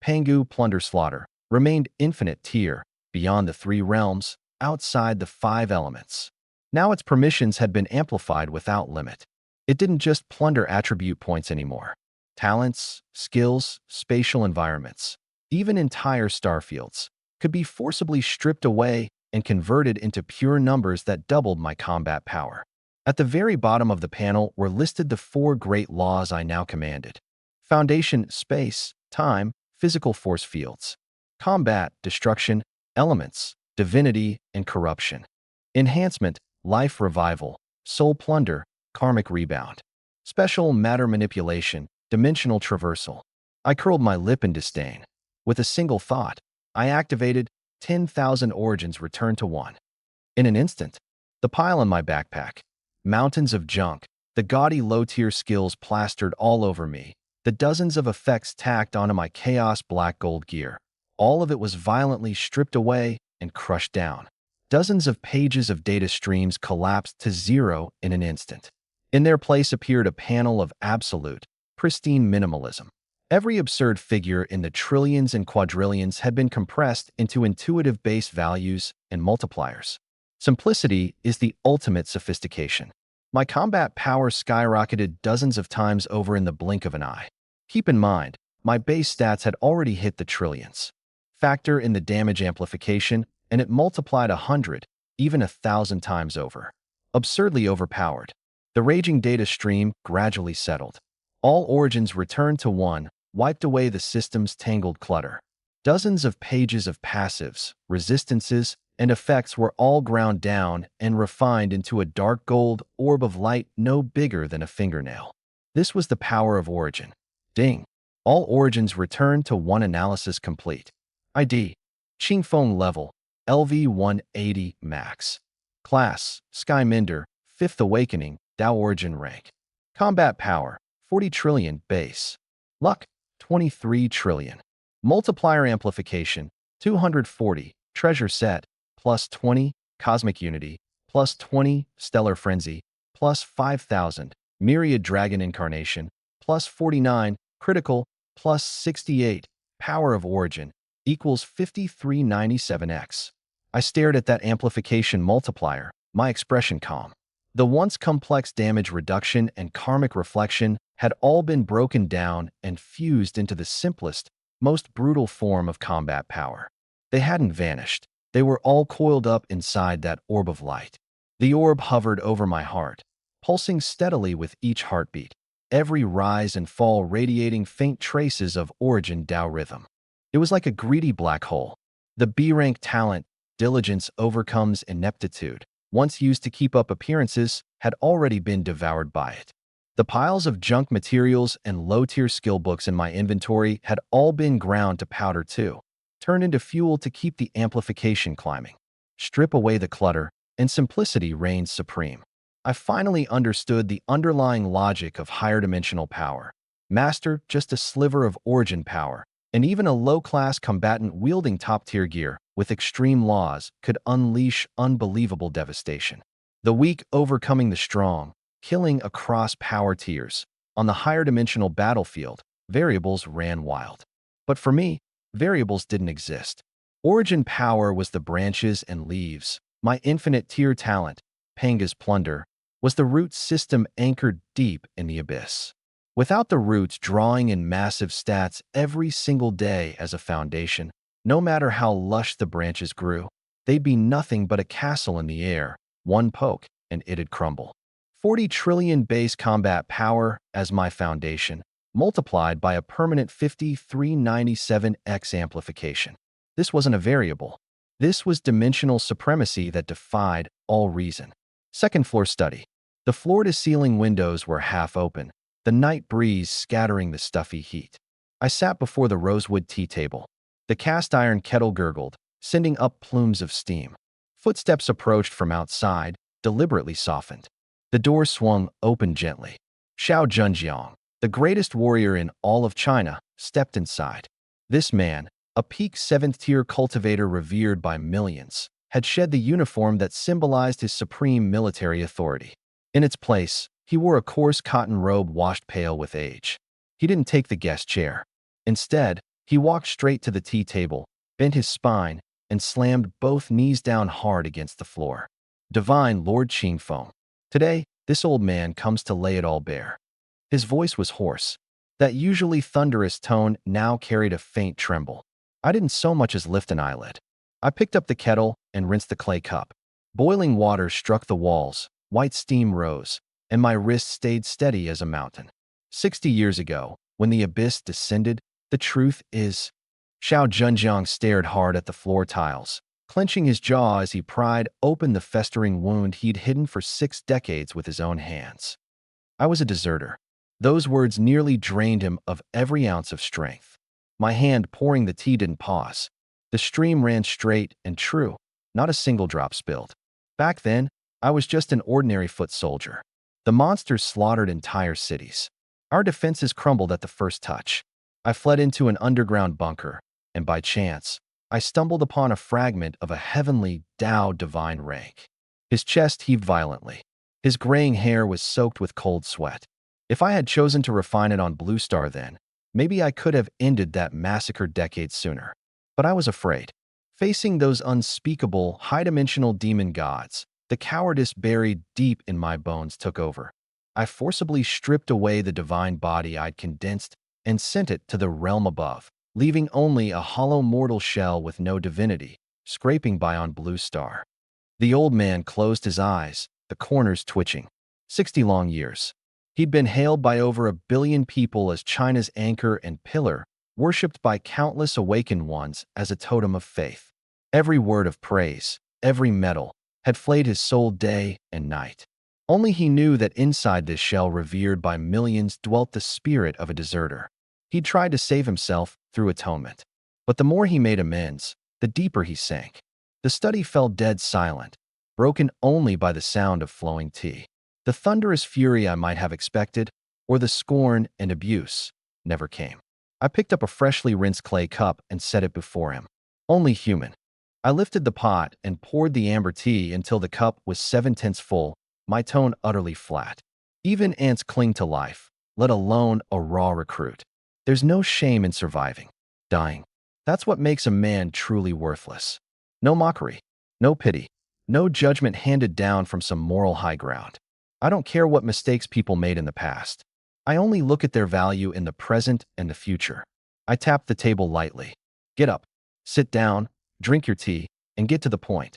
S1: Pangu plunder slaughter remained infinite tier, beyond the 3 realms, outside the 5 elements. Now its permissions had been amplified without limit. It didn't just plunder attribute points anymore. Talents, skills, spatial environments, even entire starfields, could be forcibly stripped away and converted into pure numbers that doubled my combat power. At the very bottom of the panel were listed the 4 great laws I now commanded. Foundation, space, time, physical force fields. Combat, destruction, elements, divinity, and corruption. Enhancement, life revival, soul plunder, karmic rebound. Special matter manipulation, dimensional traversal. I curled my lip in disdain. With a single thought, I activated 10,000 origins return to 1. In an instant, the pile in my backpack, mountains of junk, the gaudy low-tier skills plastered all over me, the dozens of effects tacked onto my chaos black gold gear. All of it was violently stripped away and crushed down. Dozens of pages of data streams collapsed to zero in an instant. In their place appeared a panel of absolute, pristine minimalism. Every absurd figure in the trillions and quadrillions had been compressed into intuitive base values and multipliers. Simplicity is the ultimate sophistication. My combat power skyrocketed dozens of times over in the blink of an eye. Keep in mind, my base stats had already hit the trillions. Factor in the damage amplification, and it multiplied 100, even 1,000 times over. Absurdly overpowered. The raging data stream gradually settled. All origins returned to 1, wiped away the system's tangled clutter. Dozens of pages of passives, resistances, and effects were all ground down and refined into a dark gold orb of light no bigger than a fingernail. This was the power of Origin. Ding! All origins returned to 1 analysis complete. ID: Qingfeng level, LV-180 max. Class: Skyminder, 5th Awakening, Dao Origin rank. Combat power: 40 trillion base. Luck: 23 trillion. Multiplier amplification: 240. Treasure set: plus 20. Cosmic Unity: plus 20. Stellar Frenzy: plus 5,000. Myriad Dragon Incarnation: plus 49. Critical: plus 68. Power of Origin equals 5397x. I stared at that amplification multiplier, my expression calm. The once complex damage reduction and karmic reflection had all been broken down and fused into the simplest, most brutal form of combat power. They hadn't vanished. They were all coiled up inside that orb of light. The orb hovered over my heart, pulsing steadily with each heartbeat, every rise and fall radiating faint traces of Origin Dao rhythm. It was like a greedy black hole. The B-rank talent, diligence overcomes ineptitude, once used to keep up appearances, had already been devoured by it. The piles of junk materials and low-tier skill books in my inventory had all been ground to powder too, turned into fuel to keep the amplification climbing. Strip away the clutter, and simplicity reigns supreme. I finally understood the underlying logic of higher dimensional power. Master just a sliver of Origin power, and even a low-class combatant wielding top-tier gear with extreme laws could unleash unbelievable devastation. The weak overcoming the strong, killing across power tiers. On the higher dimensional battlefield, variables ran wild. But for me, variables didn't exist. Origin power was the branches and leaves. My infinite tier talent, Panga's plunder, was the root system anchored deep in the abyss. Without the roots drawing in massive stats every single day as a foundation, no matter how lush the branches grew, they'd be nothing but a castle in the air. One poke, and it'd crumble. 40 trillion base combat power as my foundation, multiplied by a permanent 5397x amplification. This wasn't a variable. This was dimensional supremacy that defied all reason. Second floor study. The floor-to-ceiling windows were half open, the night breeze scattering the stuffy heat. I sat before the rosewood tea table. The cast-iron kettle gurgled, sending up plumes of steam. Footsteps approached from outside, deliberately softened. The door swung open gently. Xiao Zhenjiang, the greatest warrior in all of China, stepped inside. This man, a peak 7th-tier cultivator revered by millions, had shed the uniform that symbolized his supreme military authority. In its place, he wore a coarse cotton robe washed pale with age. He didn't take the guest chair. Instead, he walked straight to the tea table, bent his spine, and slammed both knees down hard against the floor. Divine Lord Qingfeng. Today, this old man comes to lay it all bare. His voice was hoarse. That usually thunderous tone now carried a faint tremble. I didn't so much as lift an eyelid. I picked up the kettle and rinsed the clay cup. Boiling water struck the walls, white steam rose, and my wrist stayed steady as a mountain. 60 years ago, when the abyss descended, the truth is... Xiao Zhenjiang stared hard at the floor tiles, clenching his jaw as he pried open the festering wound he'd hidden for 6 decades with his own hands. I was a deserter. Those words nearly drained him of every ounce of strength. My hand pouring the tea didn't pause. The stream ran straight and true, not a single drop spilled. Back then, I was just an ordinary foot soldier. The monsters slaughtered entire cities. Our defenses crumbled at the first touch. I fled into an underground bunker, and by chance, I stumbled upon a fragment of a heavenly Tao divine rank. His chest heaved violently. His graying hair was soaked with cold sweat. If I had chosen to refine it on Blue Star then, maybe I could have ended that massacre decades sooner. But I was afraid. Facing those unspeakable, high-dimensional demon gods, the cowardice buried deep in my bones took over. I forcibly stripped away the divine body I'd condensed and sent it to the realm above, leaving only a hollow mortal shell with no divinity, scraping by on Blue Star. The old man closed his eyes, the corners twitching. 60 long years. He'd been hailed by over 1 billion people as China's anchor and pillar, worshipped by countless awakened ones as a totem of faith. Every word of praise, every medal, had flayed his soul day and night. Only he knew that inside this shell revered by millions dwelt the spirit of a deserter. He'd tried to save himself through atonement. But the more he made amends, the deeper he sank. The study fell dead silent, broken only by the sound of flowing tea. The thunderous fury I might have expected, or the scorn and abuse, never came. I picked up a freshly rinsed clay cup and set it before him. Only human. I lifted the pot and poured the amber tea until the cup was 7/10 full, my tone utterly flat. Even ants cling to life, let alone a raw recruit. There's no shame in surviving, dying. That's what makes a man truly worthless. No mockery, no pity, no judgment handed down from some moral high ground. I don't care what mistakes people made in the past. I only look at their value in the present and the future. I tapped the table lightly. Get up, sit down, drink your tea, and get to the point.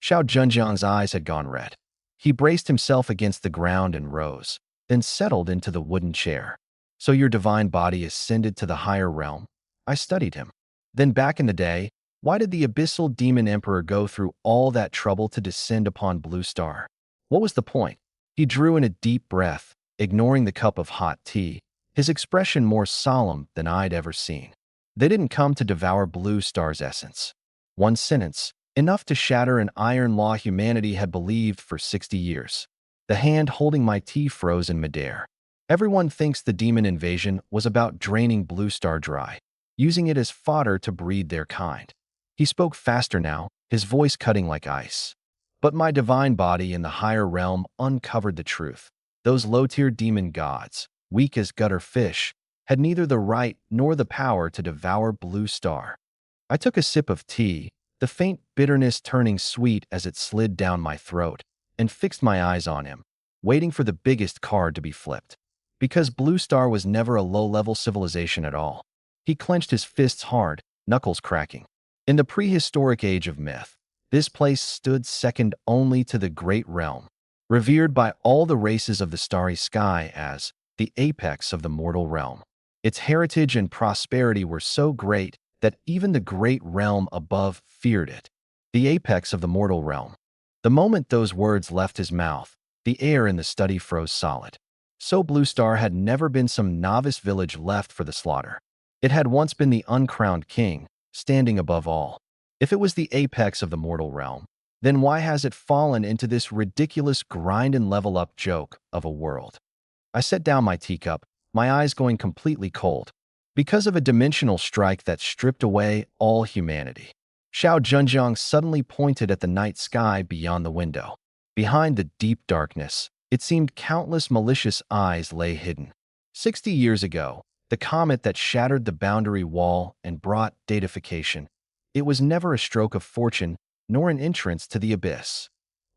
S1: Xiao Zhenjiang's eyes had gone red. He braced himself against the ground and rose, then settled into the wooden chair. So your divine body ascended to the higher realm? I studied him. Then back in the day, why did the abyssal demon emperor go through all that trouble to descend upon Blue Star? What was the point? He drew in a deep breath, ignoring the cup of hot tea, his expression more solemn than I'd ever seen. They didn't come to devour Blue Star's essence. One sentence, enough to shatter an iron law humanity had believed for 60 years. The hand holding my tea froze in midair. Everyone thinks the demon invasion was about draining Blue Star dry, using it as fodder to breed their kind. He spoke faster now, his voice cutting like ice. But my divine body in the higher realm uncovered the truth. Those low-tier demon gods, weak as gutter fish, had neither the right nor the power to devour Blue Star. I took a sip of tea, the faint bitterness turning sweet as it slid down my throat, and fixed my eyes on him, waiting for the biggest card to be flipped. Because Blue Star was never a low-level civilization at all. He clenched his fists hard, knuckles cracking. In the prehistoric age of myth, this place stood second only to the Great Realm, revered by all the races of the starry sky as the apex of the mortal realm. Its heritage and prosperity were so great that even the Great Realm above feared it. The apex of the mortal realm. The moment those words left his mouth, the air in the study froze solid. So Blue Star had never been some novice village left for the slaughter. It had once been the uncrowned king, standing above all. If it was the apex of the mortal realm, then why has it fallen into this ridiculous grind and level up joke of a world? I set down my teacup, my eyes going completely cold, because of a dimensional strike that stripped away all humanity. Xiao Zhenjiang suddenly pointed at the night sky beyond the window. Behind the deep darkness, it seemed countless malicious eyes lay hidden. 60 years ago, the comet that shattered the boundary wall and brought datafication. It was never a stroke of fortune, nor an entrance to the abyss.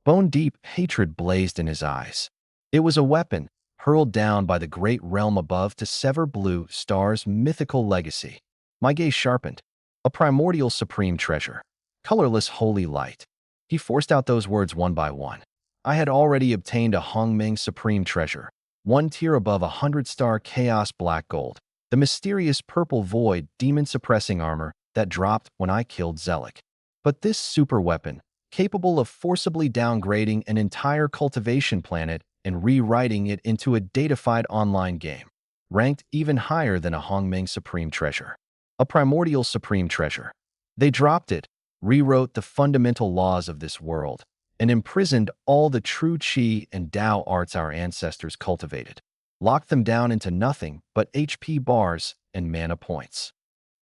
S1: Bone-deep hatred blazed in his eyes. It was a weapon, hurled down by the great realm above to sever Blue Star's mythical legacy. My gaze sharpened. A primordial supreme treasure. Colorless holy light. He forced out those words one by one. I had already obtained a Hongmeng supreme treasure, one tier above 100-star chaos black gold, the mysterious purple void demon-suppressing armor that dropped when I killed Zelik. But this super weapon, capable of forcibly downgrading an entire cultivation planet and rewriting it into a datafied online game, ranked even higher than a Hongmeng Supreme Treasure. A primordial Supreme Treasure. They dropped it, rewrote the fundamental laws of this world, and imprisoned all the true Qi and Tao arts our ancestors cultivated, locked them down into nothing but HP bars and mana points.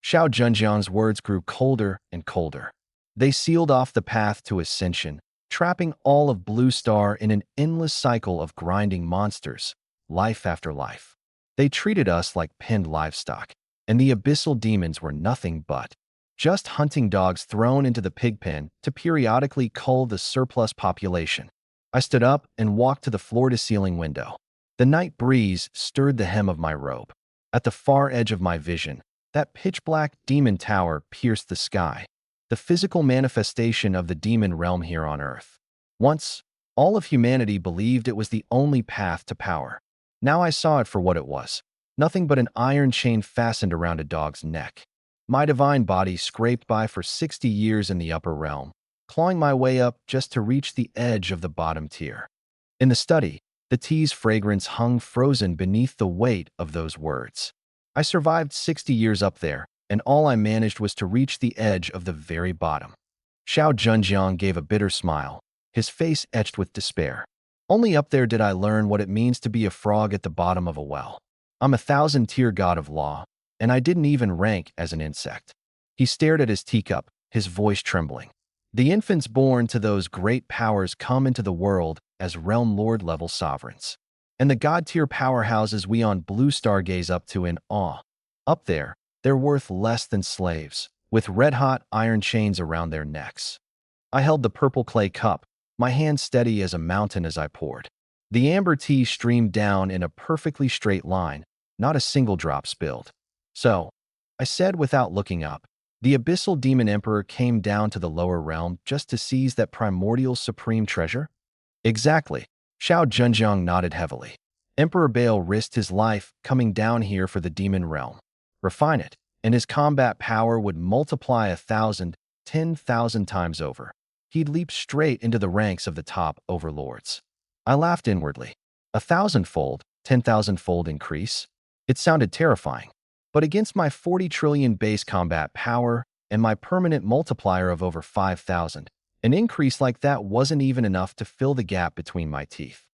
S1: Xiao Zhenjiang's words grew colder and colder. They sealed off the path to ascension, trapping all of Blue Star in an endless cycle of grinding monsters, life after life. They treated us like pinned livestock, and the abyssal demons were nothing but just hunting dogs thrown into the pig pen to periodically cull the surplus population. I stood up and walked to the floor-to-ceiling window. The night breeze stirred the hem of my robe. At the far edge of my vision, that pitch-black demon tower pierced the sky, the physical manifestation of the demon realm here on Earth. Once, all of humanity believed it was the only path to power. Now I saw it for what it was, nothing but an iron chain fastened around a dog's neck. My divine body scraped by for 60 years in the upper realm, clawing my way up just to reach the edge of the bottom tier. In the study, the tea's fragrance hung frozen beneath the weight of those words. I survived 60 years up there, and all I managed was to reach the edge of the very bottom. Xiao Zhenjiang gave a bitter smile, his face etched with despair. Only up there did I learn what it means to be a frog at the bottom of a well. I'm a 1,000-tier god of law, and I didn't even rank as an insect. He stared at his teacup, his voice trembling. The infants born to those great powers come into the world as realm lord-level sovereigns. And the god-tier powerhouses we on Blue Star gaze up to in awe. Up there, they're worth less than slaves, with red-hot iron chains around their necks. I held the purple clay cup, my hand steady as a mountain as I poured. The amber tea streamed down in a perfectly straight line, not a single drop spilled. So, I said without looking up, the abyssal demon emperor came down to the lower realm just to seize that primordial supreme treasure? Exactly. Xiao Zhenjiang nodded heavily. Emperor Baal risked his life coming down here for the demon realm. Refine it, and his combat power would multiply 1,000, 10,000 times over. He'd leap straight into the ranks of the top overlords. I laughed inwardly. 1,000-fold, 10,000-fold increase? It sounded terrifying. But against my 40 trillion base combat power and my permanent multiplier of over 5,000, an increase like that wasn't even enough to fill the gap between my teeth.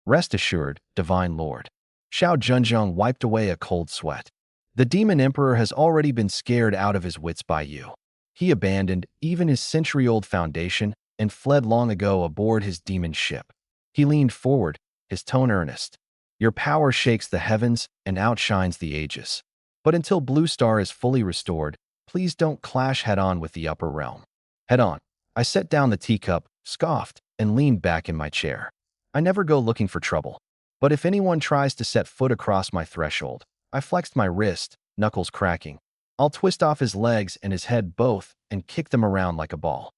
S1: Rest assured, Divine Lord. Xiao Zhenjiang wiped away a cold sweat. The Demon Emperor has already been scared out of his wits by you. He abandoned even his century-old foundation and fled long ago aboard his demon ship. He leaned forward, his tone earnest. Your power shakes the heavens and outshines the ages. But until Blue Star is fully restored, please don't clash head-on with the upper realm. Head-on. I set down the teacup, scoffed, and leaned back in my chair. I never go looking for trouble. But if anyone tries to set foot across my threshold, I flexed my wrist, knuckles cracking. I'll twist off his legs and his head both and kick them around like a ball.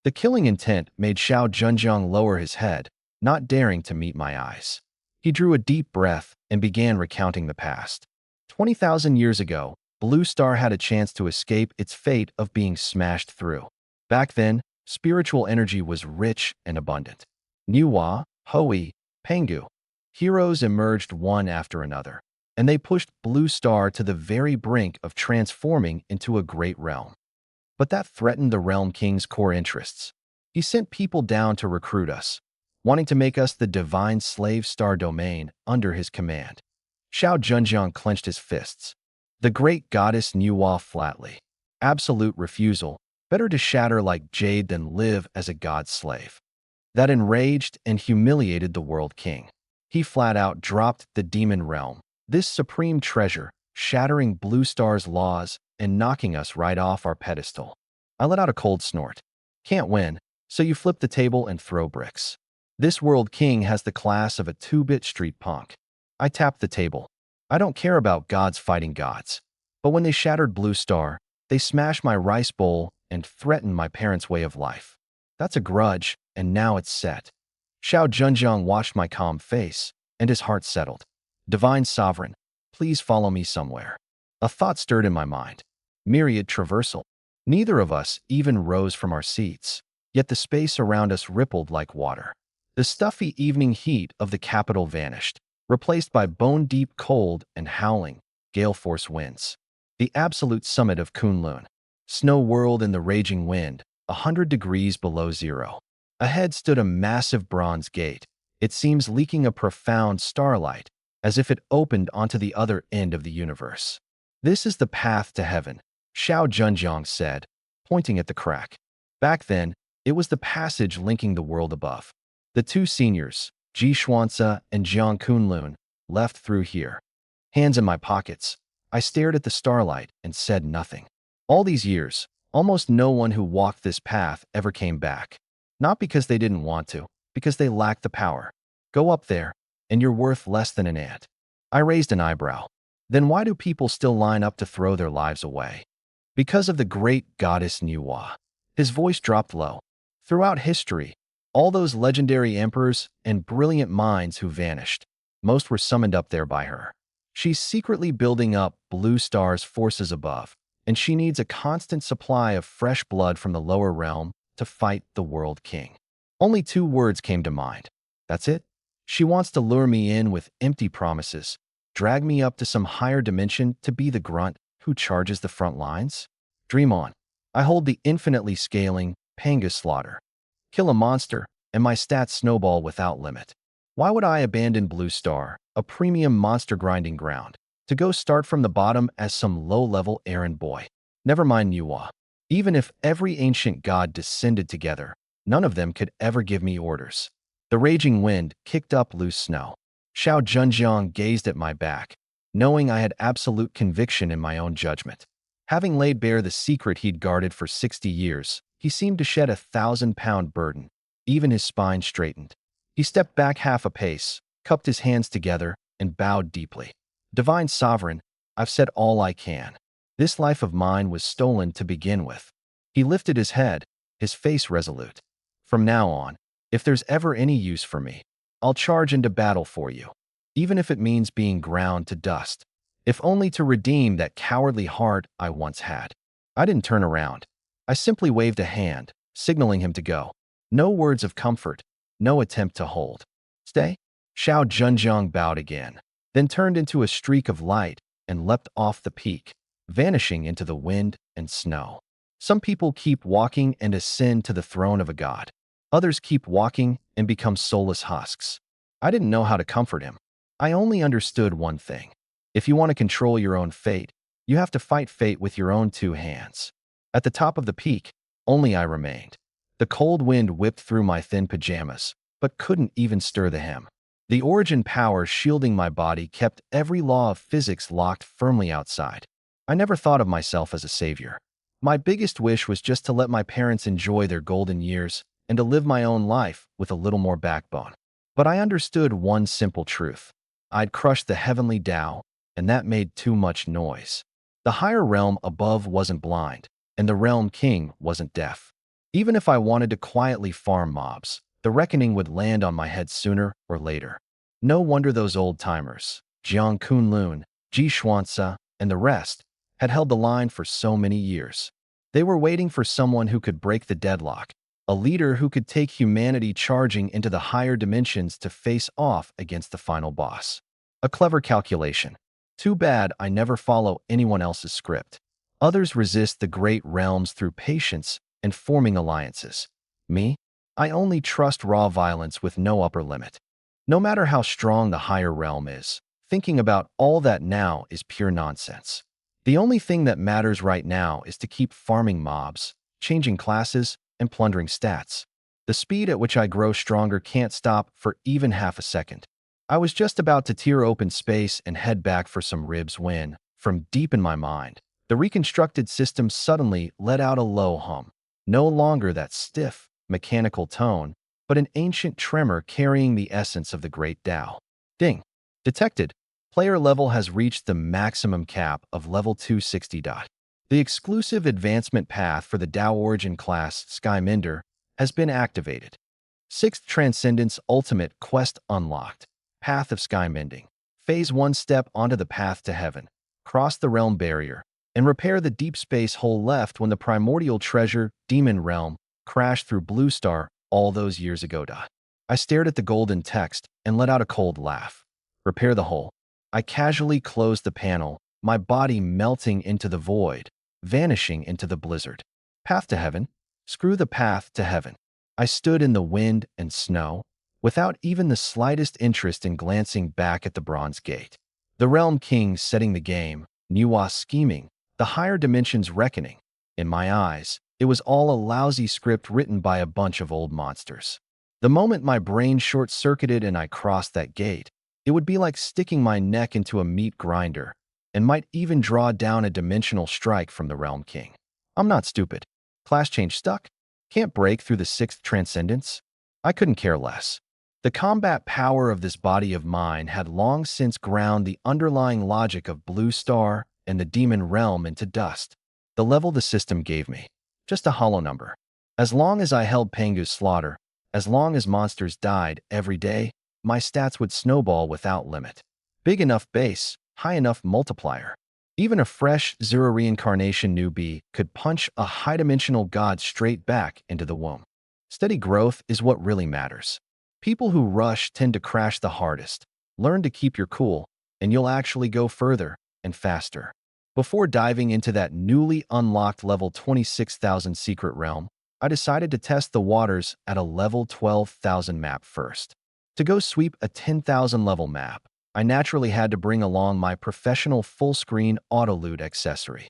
S1: The killing intent made Xiao Zhenjiang lower his head, not daring to meet my eyes. He drew a deep breath and began recounting the past. 20,000 years ago, Blue Star had a chance to escape its fate of being smashed through. Back then, spiritual energy was rich and abundant. Niwa, Hui, Pengu. Heroes emerged one after another, and they pushed Blue Star to the very brink of transforming into a great realm. But that threatened the Realm King's core interests. He sent people down to recruit us, wanting to make us the divine slave star domain under his command. Xiao Zhenjiang clenched his fists. The great goddess Niwa flatly. Absolute refusal. Better to shatter like jade than live as a god's slave. That enraged and humiliated the World King. He flat out dropped the demon realm, this supreme treasure, shattering Blue Star's laws and knocking us right off our pedestal. I let out a cold snort. Can't win, so you flip the table and throw bricks. This World King has the class of a 2-bit street punk. I tapped the table. I don't care about gods fighting gods. But when they shattered Blue Star, they smashed my rice bowl and threatened my parents' way of life. That's a grudge, and now it's set. Xiao Zhenjiang watched my calm face, and his heart settled. Divine Sovereign, please follow me somewhere. A thought stirred in my mind. Myriad traversal. Neither of us even rose from our seats, yet the space around us rippled like water. The stuffy evening heat of the capital vanished, replaced by bone-deep cold and howling, gale-force winds. The absolute summit of Kunlun. Snow whirled in the raging wind, 100 degrees below zero. Ahead stood a massive bronze gate. It seems leaking a profound starlight, as if it opened onto the other end of the universe. This is the path to heaven, Xiao Junjiang said, pointing at the crack. Back then, it was the passage linking the world above. The two seniors, Ji Xuanzi and Jiang Kunlun, left through here. Hands in my pockets, I stared at the starlight and said nothing. All these years, almost no one who walked this path ever came back. Not because they didn't want to, because they lacked the power. Go up there, and you're worth less than an ant. I raised an eyebrow. Then why do people still line up to throw their lives away? Because of the great goddess Niwa. His voice dropped low. Throughout history, all those legendary emperors and brilliant minds who vanished, most were summoned up there by her. She's secretly building up Blue Star's forces above, and she needs a constant supply of fresh blood from the lower realm to fight the World King. Only 2 words came to mind. That's it. She wants to lure me in with empty promises, drag me up to some higher dimension to be the grunt who charges the front lines? Dream on. I hold the infinitely scaling Panga slaughter. Kill a monster, and my stats snowball without limit. Why would I abandon Blue Star, a premium monster grinding ground, to go start from the bottom as some low-level errand boy? Never mind Niwa. Even if every ancient god descended together, none of them could ever give me orders. The raging wind kicked up loose snow. Xiao Junjiang gazed at my back, knowing I had absolute conviction in my own judgment. Having laid bare the secret he'd guarded for 60 years, he seemed to shed a 1,000-pound burden. Even his spine straightened. He stepped back half a pace, cupped his hands together, and bowed deeply. Divine Sovereign, I've said all I can. This life of mine was stolen to begin with. He lifted his head, his face resolute. From now on, if there's ever any use for me, I'll charge into battle for you, even if it means being ground to dust, if only to redeem that cowardly heart I once had. I didn't turn around. I simply waved a hand, signaling him to go. No words of comfort, no attempt to hold. Stay? Xiao Junjiang bowed again, then turned into a streak of light and leapt off the peak, vanishing into the wind and snow. Some people keep walking and ascend to the throne of a god. Others keep walking and become soulless husks. I didn't know how to comfort him. I only understood one thing. If you want to control your own fate, you have to fight fate with your own 2 hands. At the top of the peak, only I remained. The cold wind whipped through my thin pajamas, but couldn't even stir the hem. The origin power shielding my body kept every law of physics locked firmly outside. I never thought of myself as a savior. My biggest wish was just to let my parents enjoy their golden years and to live my own life with a little more backbone. But I understood one simple truth. I'd crushed the heavenly Tao, and that made too much noise. The higher realm above wasn't blind, and the realm king wasn't deaf. Even if I wanted to quietly farm mobs, the reckoning would land on my head sooner or later. No wonder those old-timers, Jiang Kunlun, Ji Xuanzi, and the rest, had held the line for so many years. They were waiting for someone who could break the deadlock, a leader who could take humanity charging into the higher dimensions to face off against the final boss. A clever calculation. Too bad I never follow anyone else's script. Others resist the great realms through patience and forming alliances. Me? I only trust raw violence with no upper limit. No matter how strong the higher realm is, thinking about all that now is pure nonsense. The only thing that matters right now is to keep farming mobs, changing classes, and plundering stats. The speed at which I grow stronger can't stop for even half a second. I was just about to tear open space and head back for some ribs when, from deep in my mind, the reconstructed system suddenly let out a low hum. No longer that stiff, mechanical tone, but an ancient tremor carrying the essence of the great Tao. Ding. Detected. Player level has reached the maximum cap of level 260. The exclusive advancement path for the Tao Origin class Skymender has been activated. 6th Transcendence Ultimate Quest unlocked. Path of Skymending. Phase 1 step onto the path to heaven. Cross the realm barrier. and repair the deep space hole left when the primordial treasure, Demon Realm, crashed through Blue Star all those years ago. I stared at the golden text and let out a cold laugh. Repair the hole. I casually closed the panel, my body melting into the void, vanishing into the blizzard. Path to heaven? Screw the path to heaven. I stood in the wind and snow, without even the slightest interest in glancing back at the bronze gate. The Realm King setting the game, Nuwa scheming, the higher dimensions reckoning. In my eyes, it was all a lousy script written by a bunch of old monsters. The moment my brain short-circuited and I crossed that gate, it would be like sticking my neck into a meat grinder, and might even draw down a dimensional strike from the Realm King. I'm not stupid. Class change stuck? Can't break through the sixth transcendence? I couldn't care less. The combat power of this body of mine had long since ground the underlying logic of Blue Star and the Demon Realm into dust. The level the system gave me. Just a hollow number. As long as I held Pengu's slaughter, as long as monsters died every day, my stats would snowball without limit. Big enough base, high enough multiplier. Even a fresh zero reincarnation newbie could punch a high-dimensional god straight back into the womb. Steady growth is what really matters. People who rush tend to crash the hardest. Learn to keep your cool, and you'll actually go further and faster. Before diving into that newly unlocked level 26,000 secret realm, I decided to test the waters at a level 12,000 map first. To go sweep a 10,000 level map, I naturally had to bring along my professional full-screen auto-loot accessory.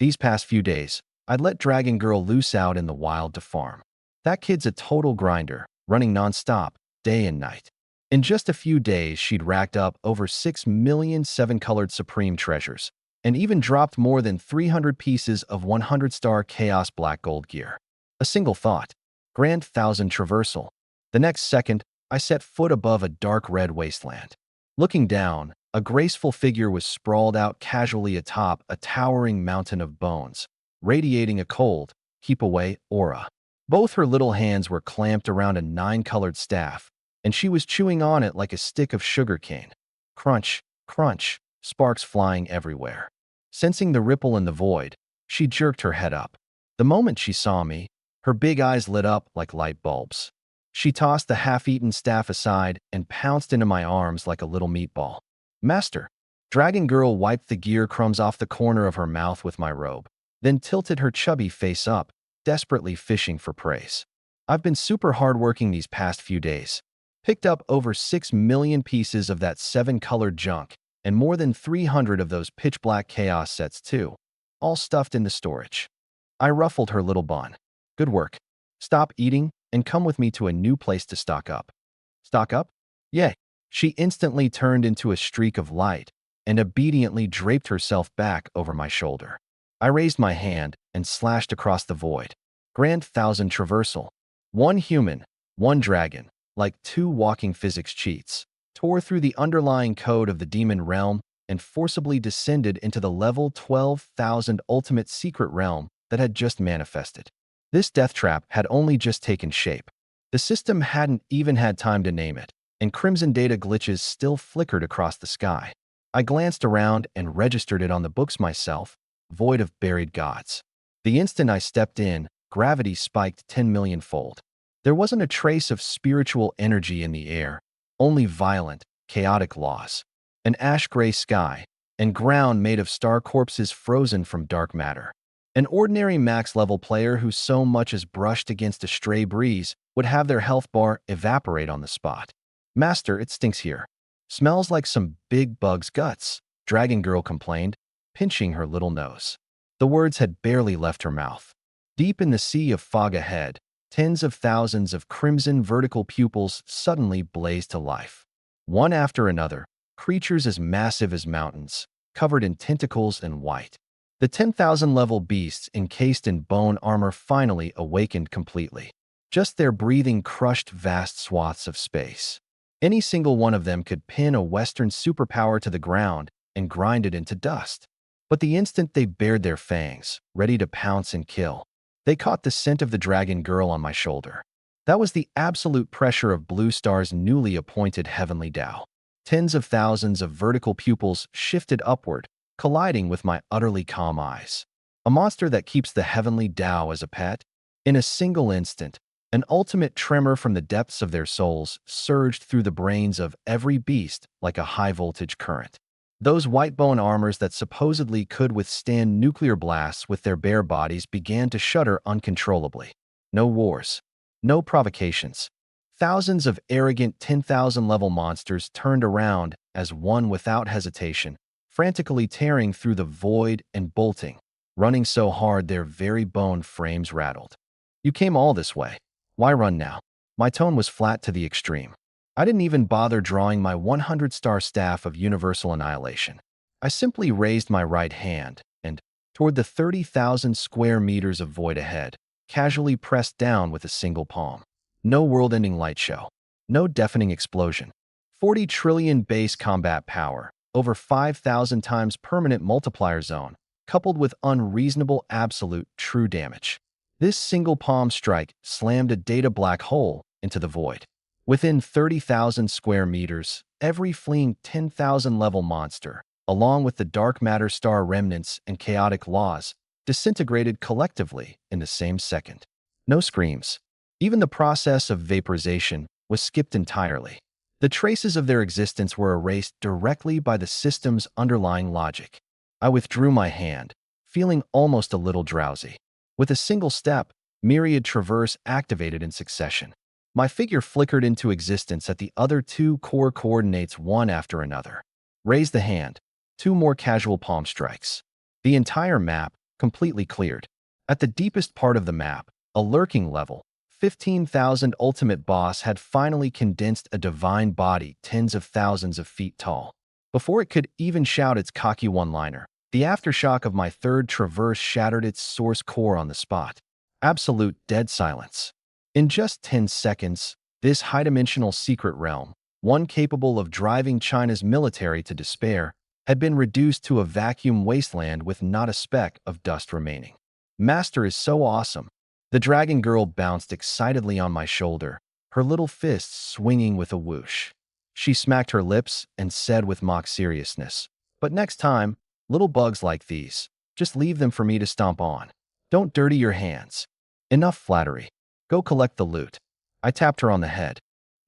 S1: These past few days, I'd let Dragon Girl loose out in the wild to farm. That kid's a total grinder, running non-stop, day and night. In just a few days, she'd racked up over 6 million 7-colored Supreme treasures, and even dropped more than 300 pieces of 100-star Chaos Black Gold gear. A single thought. Grand Thousand Traversal. The next second, I set foot above a dark red wasteland. Looking down, a graceful figure was sprawled out casually atop a towering mountain of bones, radiating a cold, keep-away aura. Both her little hands were clamped around a 9-colored staff, and she was chewing on it like a stick of sugarcane. Crunch, crunch, sparks flying everywhere. Sensing the ripple in the void, she jerked her head up. The moment she saw me, her big eyes lit up like light bulbs. She tossed the half-eaten staff aside and pounced into my arms like a little meatball. Master. Dragon Girl wiped the gear crumbs off the corner of her mouth with my robe, then tilted her chubby face up, desperately fishing for praise. I've been super hardworking these past few days. Picked up over 6 million pieces of that 7-colored junk, and more than 300 of those pitch-black chaos sets too, all stuffed in the storage. I ruffled her little bun. Good work. Stop eating and come with me to a new place to stock up. Stock up? Yay. She instantly turned into a streak of light and obediently draped herself back over my shoulder. I raised my hand and slashed across the void. Grand Thousand Traversal. One human, one dragon, like 2 walking physics cheats, tore through the underlying code of the Demon Realm and forcibly descended into the level 12,000 ultimate secret realm that had just manifested. This death trap had only just taken shape. The system hadn't even had time to name it, and crimson data glitches still flickered across the sky. I glanced around and registered it on the books myself, void of buried gods. The instant I stepped in, gravity spiked 10 million-fold. There wasn't a trace of spiritual energy in the air, only violent, chaotic laws. An ash-gray sky, and ground made of star corpses frozen from dark matter. An ordinary max-level player who so much as brushed against a stray breeze would have their health bar evaporate on the spot. Master, it stinks here. Smells like some big bug's guts, Dragon Girl complained, pinching her little nose. The words had barely left her mouth. Deep in the sea of fog ahead, tens of thousands of crimson vertical pupils suddenly blazed to life. One after another, creatures as massive as mountains, covered in tentacles and white. The 10,000-level beasts encased in bone armor finally awakened completely. Just their breathing crushed vast swaths of space. Any single one of them could pin a Western superpower to the ground and grind it into dust. But the instant they bared their fangs, ready to pounce and kill, they caught the scent of the Dragon Girl on my shoulder. That was the absolute pressure of Blue Star's newly appointed heavenly Tao. Tens of thousands of vertical pupils shifted upward, colliding with my utterly calm eyes. A monster that keeps the heavenly Tao as a pet? In a single instant, an ultimate tremor from the depths of their souls surged through the brains of every beast like a high-voltage current. Those white bone armors that supposedly could withstand nuclear blasts with their bare bodies began to shudder uncontrollably. No wars. No provocations. Thousands of arrogant 10,000-level monsters turned around as one without hesitation, frantically tearing through the void and bolting, running so hard their very bone frames rattled. You came all this way. Why run now? My tone was flat to the extreme. I didn't even bother drawing my 100-star staff of universal annihilation. I simply raised my right hand and, toward the 30,000 square meters of void ahead, casually pressed down with a single palm. No world-ending light show. No deafening explosion. 40 trillion base combat power, over 5,000 times permanent multiplier zone, coupled with unreasonable absolute true damage. This single palm strike slammed a data black hole into the void. Within 30,000 square meters, every fleeing 10,000-level monster, along with the dark matter star remnants and chaotic laws, disintegrated collectively in the same second. No screams. Even the process of vaporization was skipped entirely. The traces of their existence were erased directly by the system's underlying logic. I withdrew my hand, feeling almost a little drowsy. With a single step, Myriad Traverse activated in succession. My figure flickered into existence at the other two core coordinates one after another. Raise the hand. Two more casual palm strikes. The entire map completely cleared. At the deepest part of the map, a lurking level, 15,000 ultimate boss had finally condensed a divine body tens of thousands of feet tall. Before it could even shout its cocky one-liner, the aftershock of my third traverse shattered its source core on the spot. Absolute dead silence. In just 10 seconds, this high-dimensional secret realm, one capable of driving China's military to despair, had been reduced to a vacuum wasteland with not a speck of dust remaining. Master is so awesome. The dragon girl bounced excitedly on my shoulder, her little fists swinging with a whoosh. She smacked her lips and said with mock seriousness, "But next time, little bugs like these, just leave them for me to stomp on. Don't dirty your hands." Enough flattery. Go collect the loot. I tapped her on the head.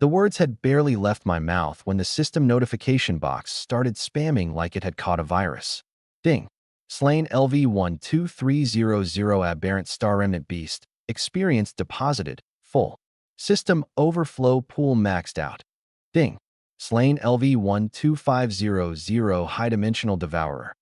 S1: The words had barely left my mouth when the system notification box started spamming like it had caught a virus. Ding. Slain LV12300 Aberrant Star Remnant Beast. Experience deposited. Full. System overflow pool maxed out. Ding. Slain LV12500 High Dimensional Devourer.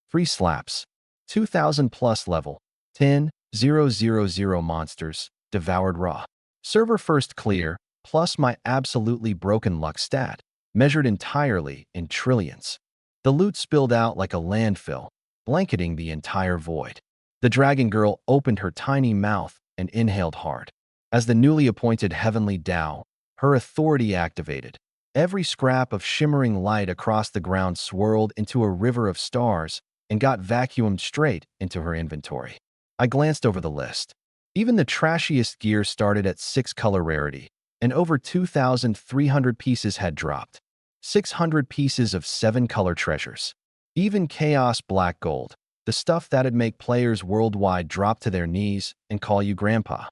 S1: Free slaps. 2,000 plus level. 10,000 monsters. Devoured raw. Server first clear, plus my absolutely broken luck stat, measured entirely in trillions. The loot spilled out like a landfill, blanketing the entire void. The dragon girl opened her tiny mouth and inhaled hard. As the newly appointed heavenly Tao, her authority activated. Every scrap of shimmering light across the ground swirled into a river of stars and got vacuumed straight into her inventory. I glanced over the list. Even the trashiest gear started at 6 color rarity, and over 2,300 pieces had dropped. 600 pieces of 7 color treasures. Even Chaos Black Gold, the stuff that'd make players worldwide drop to their knees and call you grandpa.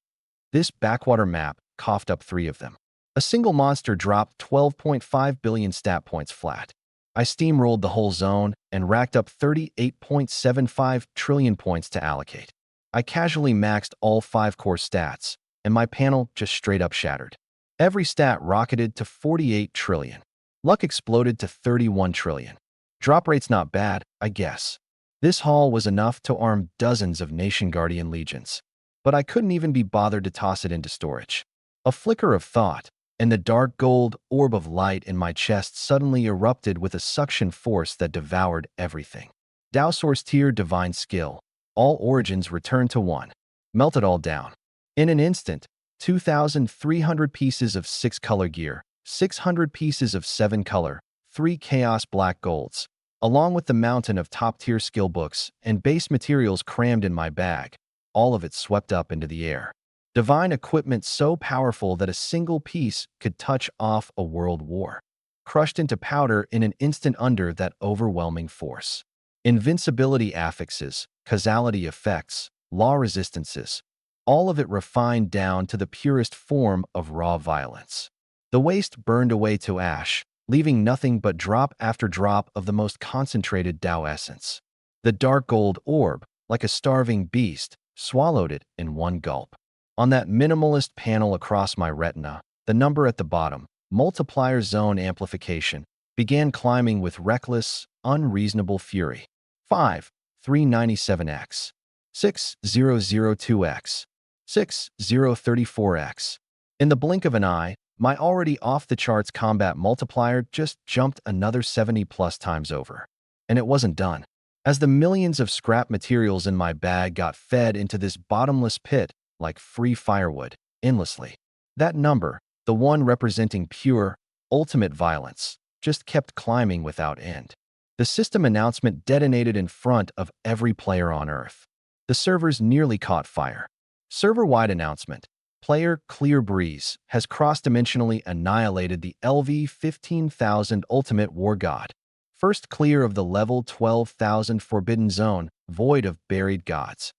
S1: This backwater map coughed up 3 of them. A single monster dropped 12.5 billion stat points flat. I steamrolled the whole zone and racked up 38.75 trillion points to allocate. I casually maxed all 5 core stats, and my panel just straight up shattered. Every stat rocketed to 48 trillion. Luck exploded to 31 trillion. Drop rate's not bad, I guess. This haul was enough to arm dozens of Nation Guardian legions. But I couldn't even be bothered to toss it into storage. A flicker of thought, and the dark gold orb of light in my chest suddenly erupted with a suction force that devoured everything. Tao Source Tier Divine Skill. All origins return to 1. Melt it all down. In an instant, 2,300 pieces of 6 color gear, 600 pieces of 7 color, 3 Chaos Black Golds, along with the mountain of top-tier skill books and base materials crammed in my bag, all of it swept up into the air. Divine equipment so powerful that a single piece could touch off a world war. Crushed into powder in an instant under that overwhelming force. Invincibility affixes, causality effects, law resistances, all of it refined down to the purest form of raw violence. The waste burned away to ash, leaving nothing but drop after drop of the most concentrated Tao essence. The dark gold orb, like a starving beast, swallowed it in one gulp. On that minimalist panel across my retina, the number at the bottom, multiplier zone amplification, began climbing with reckless, unreasonable fury. 5, 397x, 6002x, 6034x. In the blink of an eye, my already off-the-charts combat multiplier just jumped another 70+ times over. And it wasn't done. As the millions of scrap materials in my bag got fed into this bottomless pit like free firewood, endlessly, that number, the one representing pure, ultimate violence, just kept climbing without end. The system announcement detonated in front of every player on Earth. The servers nearly caught fire. Server-wide announcement. Player Clear Breeze has cross-dimensionally annihilated the LV-15,000 Ultimate War God. First clear of the level 12,000 Forbidden Zone, void of buried gods.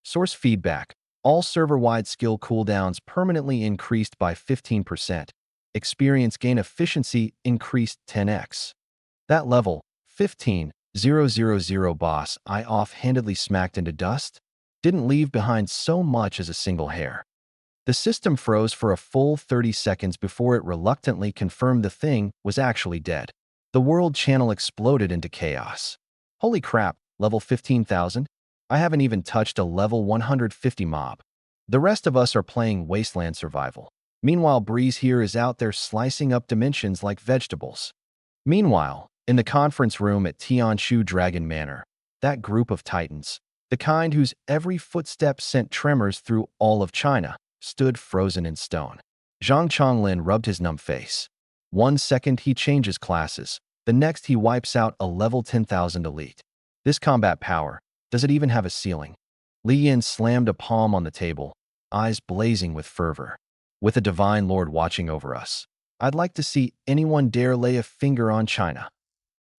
S1: Source feedback. All server-wide skill cooldowns permanently increased by 15%. Experience gain efficiency increased 10x. That level, 15,000 boss I offhandedly smacked into dust, didn't leave behind so much as a single hair. The system froze for a full 30 seconds before it reluctantly confirmed the thing was actually dead. The world channel exploded into chaos. Holy crap, level 15,000? I haven't even touched a level 150 mob. The rest of us are playing Wasteland Survival. Meanwhile, Breeze here is out there slicing up dimensions like vegetables. Meanwhile, in the conference room at Tianshu Dragon Manor, that group of titans, the kind whose every footstep sent tremors through all of China, stood frozen in stone. Zhang Chonglin rubbed his numb face. 1 second he changes classes, the next he wipes out a level 10,000 elite. This combat power, does it even have a ceiling? Li Yin slammed a palm on the table, eyes blazing with fervor. With a divine lord watching over us, I'd like to see anyone dare lay a finger on China.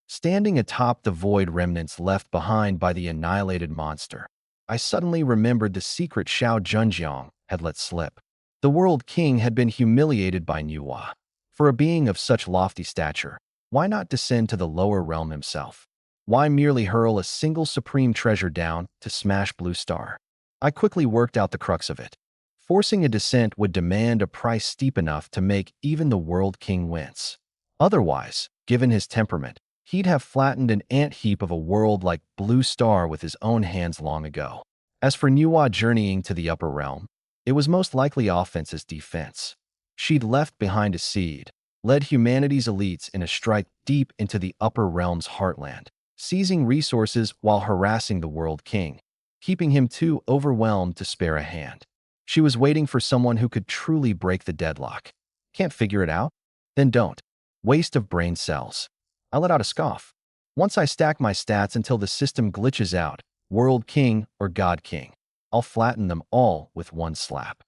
S1: Standing atop the void remnants left behind by the annihilated monster, I suddenly remembered the secret Xiao Zhenjiang had let slip. The World King had been humiliated by Nuwa. For a being of such lofty stature, why not descend to the lower realm himself? Why merely hurl a single supreme treasure down to smash Blue Star? I quickly worked out the crux of it. Forcing a descent would demand a price steep enough to make even the World King wince. Otherwise, given his temperament, he'd have flattened an ant heap of a world like Blue Star with his own hands long ago. As for Nuwa journeying to the upper realm, it was most likely offense as defense. She'd left behind a seed, led humanity's elites in a strike deep into the upper realm's heartland, seizing resources while harassing the World King, keeping him too overwhelmed to spare a hand. She was waiting for someone who could truly break the deadlock. Can't figure it out? Then don't. Waste of brain cells. I let out a scoff. Once I stack my stats until the system glitches out, World King or God King, I'll flatten them all with one slap.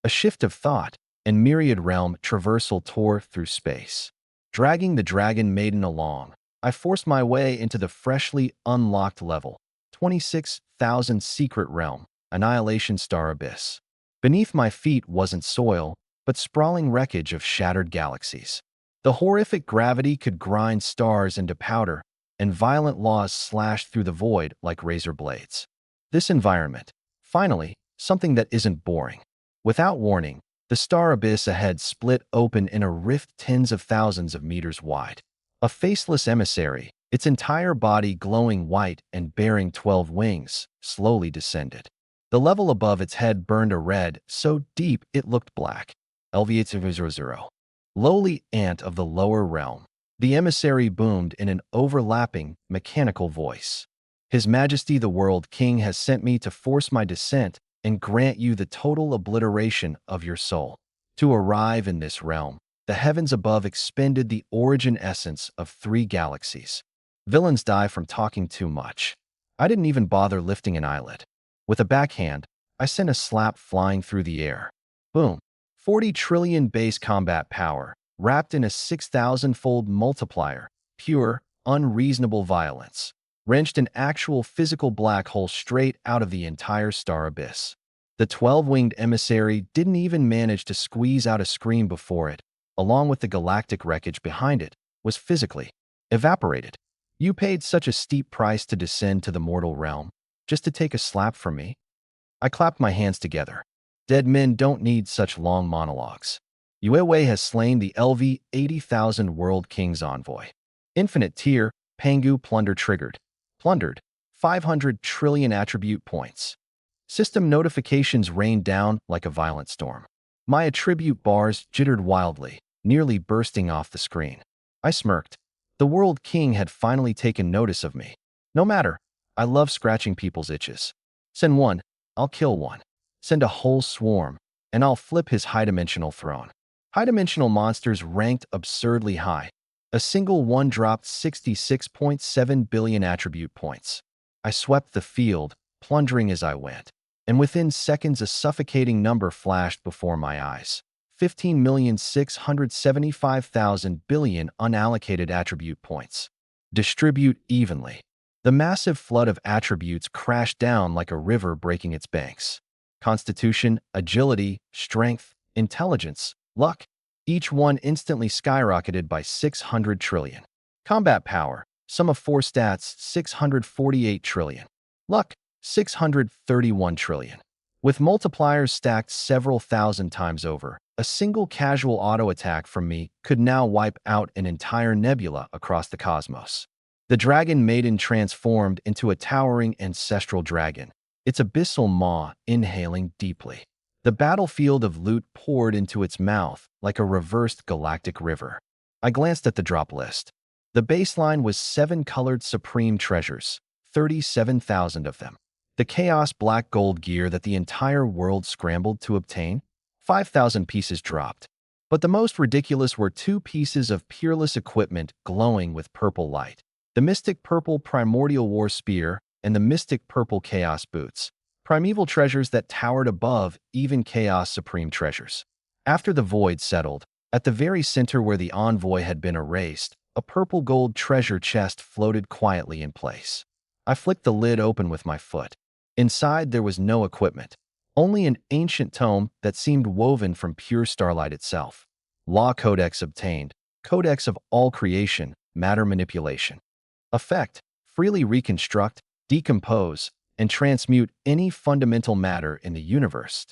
S1: A shift of thought, and Myriad Realm traversal tore through space. Dragging the Dragon Maiden along, I forced my way into the freshly unlocked level, 26,000 Secret Realm, Annihilation Star Abyss. Beneath my feet wasn't soil, but sprawling wreckage of shattered galaxies. The horrific gravity could grind stars into powder, and violent laws slashed through the void like razor blades. This environment, finally, something that isn't boring. Without warning, the star abyss ahead split open in a rift tens of thousands of meters wide. A faceless emissary, its entire body glowing white and bearing 12 wings, slowly descended. The level above its head burned a red so deep it looked black. LV-000. Lowly ant of the lower realm, the emissary boomed in an overlapping, mechanical voice. His Majesty the World King has sent me to force my descent and grant you the total obliteration of your soul. To arrive in this realm, the heavens above expended the origin essence of 3 galaxies. Villains die from talking too much. I didn't even bother lifting an eyelid. With a backhand, I sent a slap flying through the air. Boom. 40 trillion base combat power, wrapped in a 6,000-fold multiplier, pure, unreasonable violence. wrenched an actual physical black hole straight out of the entire star abyss. The 12-winged emissary didn't even manage to squeeze out a scream before it, along with the galactic wreckage behind it, was physically evaporated. You paid such a steep price to descend to the mortal realm, just to take a slap from me? I clapped my hands together. Dead men don't need such long monologues. Yue has slain the LV 80,000 World King's envoy. Infinite tier, Pangu plunder triggered. Plundered. 500 trillion attribute points. System notifications rained down like a violent storm. My attribute bars jittered wildly, nearly bursting off the screen. I smirked. The World King had finally taken notice of me. No matter, I love scratching people's itches. Send one, I'll kill one. Send a whole swarm, and I'll flip his high-dimensional throne. High-dimensional monsters ranked absurdly high. A single one dropped 66.7 billion attribute points. I swept the field, plundering as I went. And within seconds a suffocating number flashed before my eyes. 15,675,000 billion unallocated attribute points. Distribute evenly. The massive flood of attributes crashed down like a river breaking its banks. Constitution, agility, strength, intelligence, luck. Each one instantly skyrocketed by 600 trillion. Combat power, sum of 4 stats, 648 trillion. Luck, 631 trillion. With multipliers stacked several thousand times over, a single casual auto attack from me could now wipe out an entire nebula across the cosmos. The dragon maiden transformed into a towering ancestral dragon, its abyssal maw inhaling deeply. The battlefield of loot poured into its mouth like a reversed galactic river. I glanced at the drop list. The baseline was 7 colored supreme treasures, 37,000 of them. The chaos black gold gear that the entire world scrambled to obtain, 5,000 pieces dropped. But the most ridiculous were 2 pieces of peerless equipment glowing with purple light. The mystic purple primordial war spear and the mystic purple chaos boots. Primeval treasures that towered above even chaos supreme treasures. After the void settled, at the very center where the envoy had been erased, a purple gold treasure chest floated quietly in place. I flicked the lid open with my foot. Inside there was no equipment, only an ancient tome that seemed woven from pure starlight itself. Law Codex obtained, Codex of all creation, matter manipulation. Effect, freely reconstruct, decompose, and transmute any fundamental matter in the universe.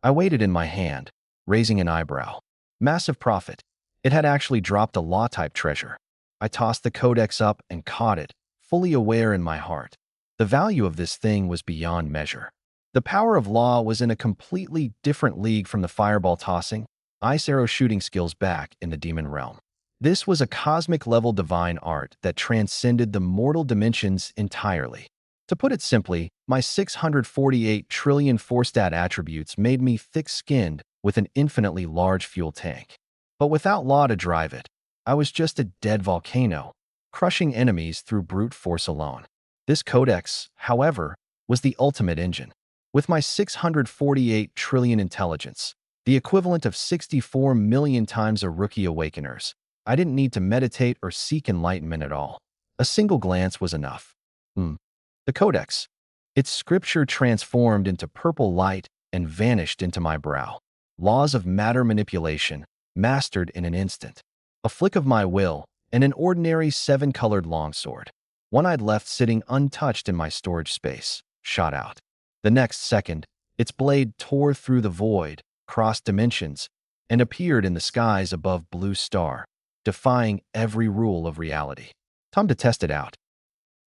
S1: I weighed it in my hand, raising an eyebrow. Massive profit. It had actually dropped a law-type treasure. I tossed the codex up and caught it, fully aware in my heart. The value of this thing was beyond measure. The power of law was in a completely different league from the fireball tossing, ice arrow shooting skills back in the demon realm. This was a cosmic-level divine art that transcended the mortal dimensions entirely. To put it simply, my 648 trillion 4-stat attributes made me thick-skinned with an infinitely large fuel tank. But without law to drive it, I was just a dead volcano, crushing enemies through brute force alone. This codex, however, was the ultimate engine. With my 648 trillion intelligence, the equivalent of 64 million times a rookie awakener's, I didn't need to meditate or seek enlightenment at all. A single glance was enough. The codex. Its scripture transformed into purple light and vanished into my brow. Laws of matter manipulation, mastered in an instant. A flick of my will, and an ordinary 7-colored longsword, one I'd left sitting untouched in my storage space, shot out. The next second, its blade tore through the void, crossed dimensions, and appeared in the skies above Blue Star, defying every rule of reality. Time to test it out.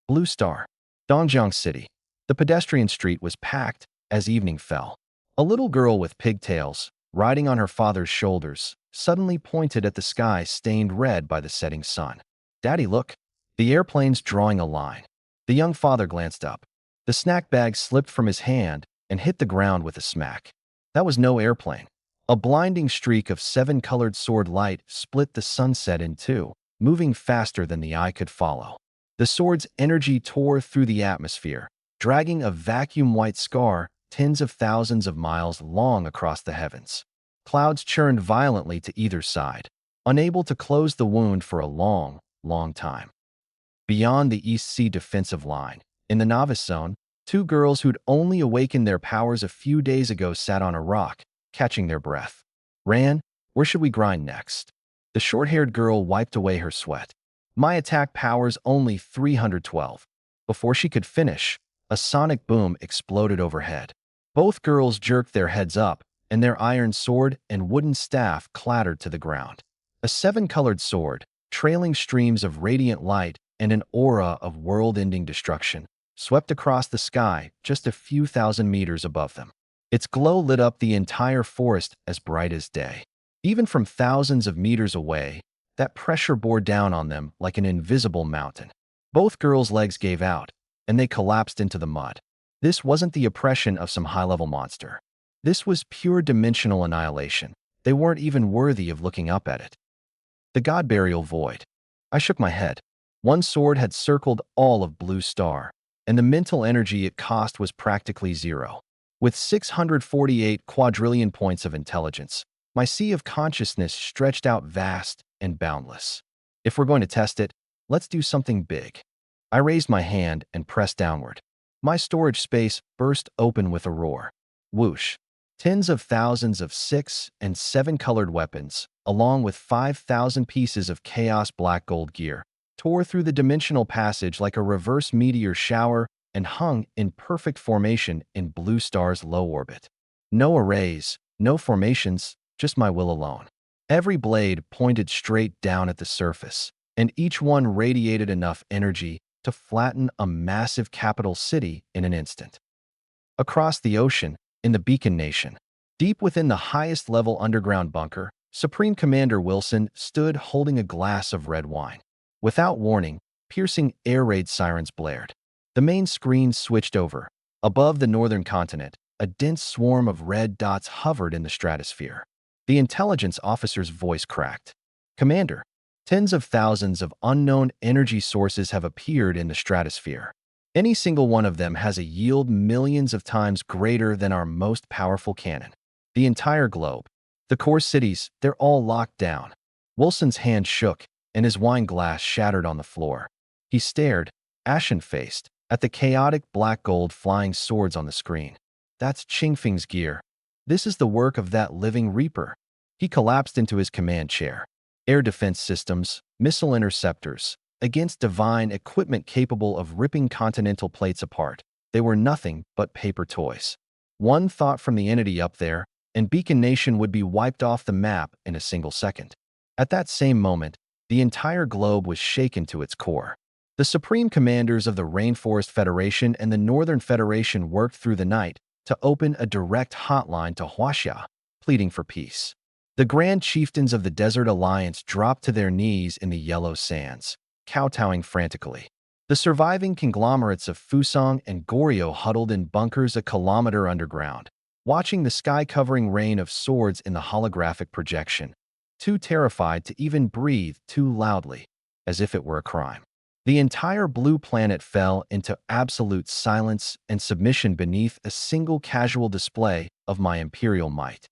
S1: Blue Star. Dongjiang City. The pedestrian street was packed as evening fell. A little girl with pigtails, riding on her father's shoulders, suddenly pointed at the sky stained red by the setting sun. "Daddy, look." The airplane's drawing a line. The young father glanced up. The snack bag slipped from his hand and hit the ground with a smack. That was no airplane. A blinding streak of 7-colored sword light split the sunset in two, moving faster than the eye could follow. The sword's energy tore through the atmosphere, dragging a vacuum-white scar tens of thousands of miles long across the heavens. Clouds churned violently to either side, unable to close the wound for a long, long time. beyond the East Sea defensive line. In the novice zone, two girls who'd only awakened their powers a few days ago sat on a rock, catching their breath. Ran, where should we grind next? The short-haired girl wiped away her sweat. My attack powers only 312. Before she could finish, a sonic boom exploded overhead. Both girls jerked their heads up, and their iron sword and wooden staff clattered to the ground. A seven-colored sword, trailing streams of radiant light and an aura of world-ending destruction, swept across the sky just a few thousand meters above them. Its glow lit up the entire forest as bright as day. Even from thousands of meters away, that pressure bore down on them like an invisible mountain. Both girls' legs gave out, and they collapsed into the mud. This wasn't the oppression of some high-level monster. This was pure dimensional annihilation. They weren't even worthy of looking up at it. The God Burial Void. I shook my head. One sword had circled all of Blue Star, and the mental energy it cost was practically zero. With 648 quadrillion points of intelligence, my sea of consciousness stretched out vast and boundless. If we're going to test it, let's do something big. I raised my hand and pressed downward. My storage space burst open with a roar. Whoosh. Tens of thousands of 6- and 7-colored weapons, along with 5,000 pieces of chaos black gold gear, tore through the dimensional passage like a reverse meteor shower and hung in perfect formation in Blue Star's low orbit. No arrays, no formations, just my will alone. Every blade pointed straight down at the surface, and each one radiated enough energy to flatten a massive capital city in an instant. Across the ocean, in the Beacon Nation, deep within the highest-level underground bunker, Supreme Commander Wilson stood holding a glass of red wine. Without warning, piercing air raid sirens blared. The main screen switched over. Above the northern continent, a dense swarm of red dots hovered in the stratosphere. The intelligence officer's voice cracked. "Commander, tens of thousands of unknown energy sources have appeared in the stratosphere. Any single one of them has a yield millions of times greater than our most powerful cannon. The entire globe, the core cities, they're all locked down." Wilson's hand shook, and his wine glass shattered on the floor. He stared, ashen-faced, at the chaotic black gold flying swords on the screen. "That's Qingfeng's gear. This is the work of that living reaper." He collapsed into his command chair. Air defense systems, missile interceptors, against divine equipment capable of ripping continental plates apart. They were nothing but paper toys. One thought from the entity up there, and Beacon Nation would be wiped off the map in a single second. At that same moment, the entire globe was shaken to its core. The supreme commanders of the Rainforest Federation and the Northern Federation worked through the night to open a direct hotline to Huaxia, pleading for peace. The Grand Chieftains of the Desert Alliance dropped to their knees in the yellow sands, kowtowing frantically. The surviving conglomerates of Fusang and Goryeo huddled in bunkers a kilometer underground, watching the sky-covering rain of swords in the holographic projection, too terrified to even breathe too loudly, as if it were a crime. The entire blue planet fell into absolute silence and submission beneath a single casual display of my imperial might.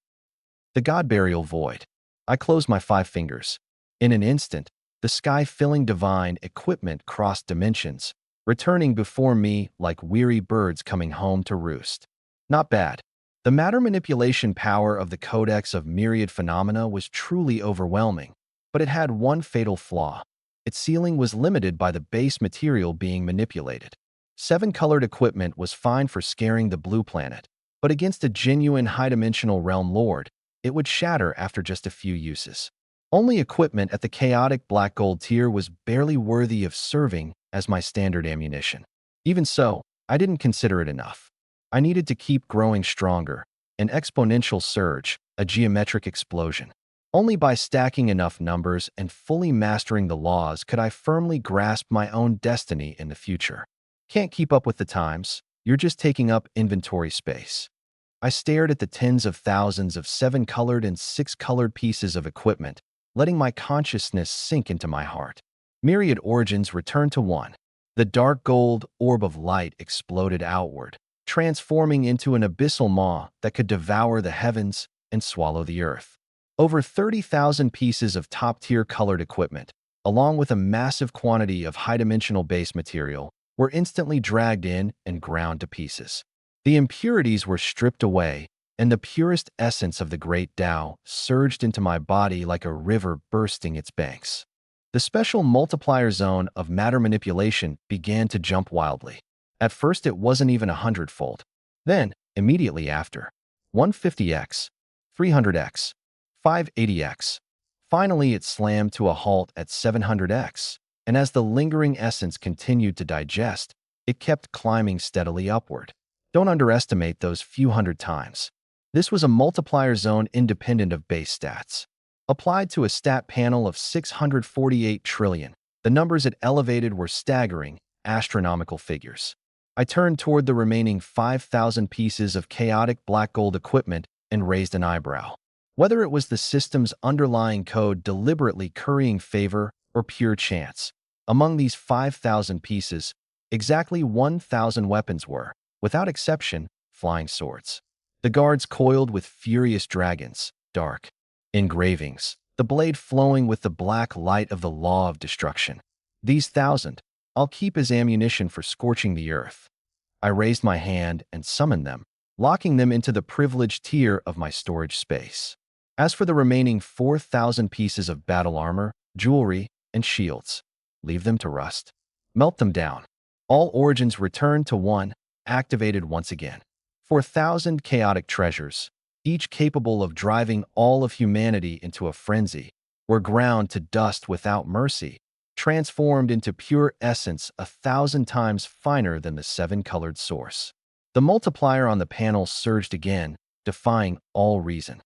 S1: The God Burial Void. I closed my 5 fingers. In an instant, the sky-filling divine equipment crossed dimensions, returning before me like weary birds coming home to roost. Not bad. The matter manipulation power of the Codex of Myriad Phenomena was truly overwhelming, but it had one fatal flaw. Its ceiling was limited by the base material being manipulated. 7-colored equipment was fine for scaring the blue planet, but against a genuine high-dimensional realm lord, it would shatter after just a few uses. Only equipment at the chaotic black gold tier was barely worthy of serving as my standard ammunition. Even so, I didn't consider it enough. I needed to keep growing stronger, an exponential surge, a geometric explosion. Only by stacking enough numbers and fully mastering the laws could I firmly grasp my own destiny in the future. Can't keep up with the times, you're just taking up inventory space. I stared at the tens of thousands of 7-colored and 6-colored pieces of equipment, letting my consciousness sink into my heart. Myriad origins returned to one. The dark gold orb of light exploded outward, transforming into an abyssal maw that could devour the heavens and swallow the earth. Over 30,000 pieces of top-tier colored equipment, along with a massive quantity of high-dimensional base material, were instantly dragged in and ground to pieces. The impurities were stripped away, and the purest essence of the great Tao surged into my body like a river bursting its banks. The special multiplier zone of matter manipulation began to jump wildly. At first, it wasn't even 100-fold. Then, immediately after, 150x, 300x, 580x. Finally, it slammed to a halt at 700x, and as the lingering essence continued to digest, it kept climbing steadily upward. Don't underestimate those few hundred times. This was a multiplier zone independent of base stats. Applied to a stat panel of 648 trillion, the numbers it elevated were staggering, astronomical figures. I turned toward the remaining 5,000 pieces of chaotic black gold equipment and raised an eyebrow. Whether it was the system's underlying code deliberately currying favor or pure chance, among these 5,000 pieces, exactly 1,000 weapons were, without exception, flying swords. The guards coiled with furious dragons, dark engravings, the blade flowing with the black light of the law of destruction. These 1,000, I'll keep as ammunition for scorching the earth. I raised my hand and summoned them, locking them into the privileged tier of my storage space. As for the remaining 4,000 pieces of battle armor, jewelry, and shields, leave them to rust. Melt them down. All origins return to one, activated once again. 4,000 chaotic treasures, each capable of driving all of humanity into a frenzy, were ground to dust without mercy, transformed into pure essence 1,000 times finer than the seven-colored source. The multiplier on the panel surged again, defying all reason.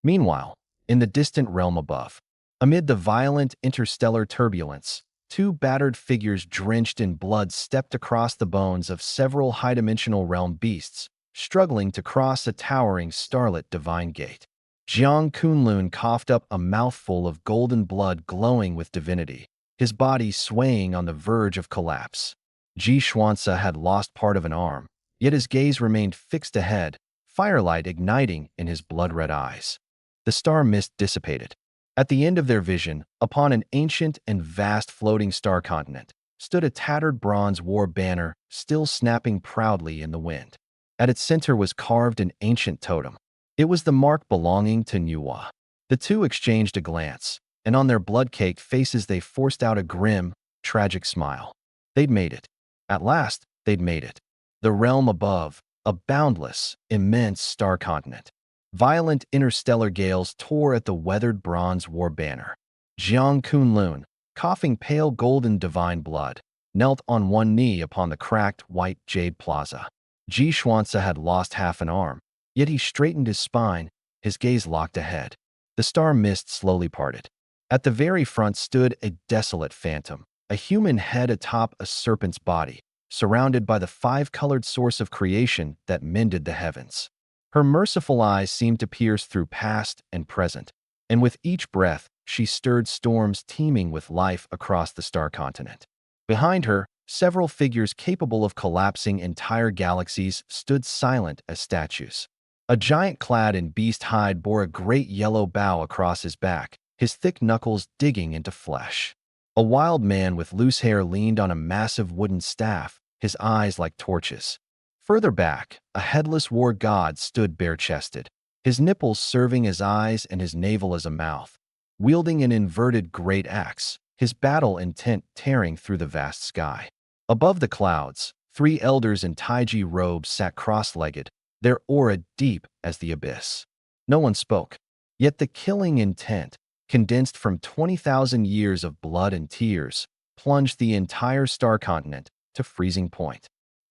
S1: Meanwhile, in the distant realm above, amid the violent interstellar turbulence, two battered figures drenched in blood stepped across the bones of several high-dimensional realm beasts, struggling to cross a towering starlit divine gate. Jiang Kunlun coughed up a mouthful of golden blood glowing with divinity, his body swaying on the verge of collapse. Ji Xuanzi had lost part of an arm, yet his gaze remained fixed ahead, firelight igniting in his blood-red eyes. The star mist dissipated. At the end of their vision, upon an ancient and vast floating star continent, stood a tattered bronze war banner, still snapping proudly in the wind. At its center was carved an ancient totem. It was the mark belonging to Nuwa. The two exchanged a glance, and on their blood-caked faces they forced out a grim, tragic smile. They'd made it. At last, they'd made it. The realm above, a boundless, immense star continent. Violent interstellar gales tore at the weathered bronze war banner. Jiang Kunlun, coughing pale golden divine blood, knelt on one knee upon the cracked white jade plaza. Ji Xuanzi had lost half an arm, yet he straightened his spine, his gaze locked ahead. The star mist slowly parted. At the very front stood a desolate phantom, a human head atop a serpent's body, surrounded by the five-colored source of creation that mended the heavens. Her merciful eyes seemed to pierce through past and present, and with each breath, she stirred storms teeming with life across the star continent. Behind her, several figures capable of collapsing entire galaxies stood silent as statues. A giant clad in beast hide bore a great yellow bow across his back, his thick knuckles digging into flesh. A wild man with loose hair leaned on a massive wooden staff, his eyes like torches. Further back, a headless war god stood bare-chested, his nipples serving as eyes and his navel as a mouth, wielding an inverted great axe, his battle intent tearing through the vast sky. Above the clouds, three elders in Taiji robes sat cross-legged, their aura deep as the abyss. No one spoke, yet the killing intent, condensed from 20,000 years of blood and tears, plunged the entire star continent to freezing point.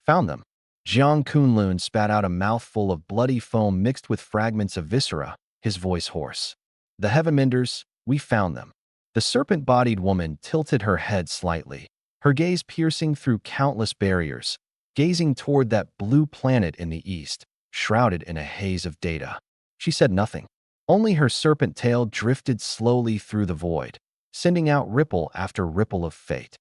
S1: Found them. Jiang Kunlun spat out a mouthful of bloody foam mixed with fragments of viscera, his voice hoarse. The Heavenmenders, we found them. The serpent-bodied woman tilted her head slightly, her gaze piercing through countless barriers, gazing toward that blue planet in the east, shrouded in a haze of data. She said nothing. Only her serpent tail drifted slowly through the void, sending out ripple after ripple of fate.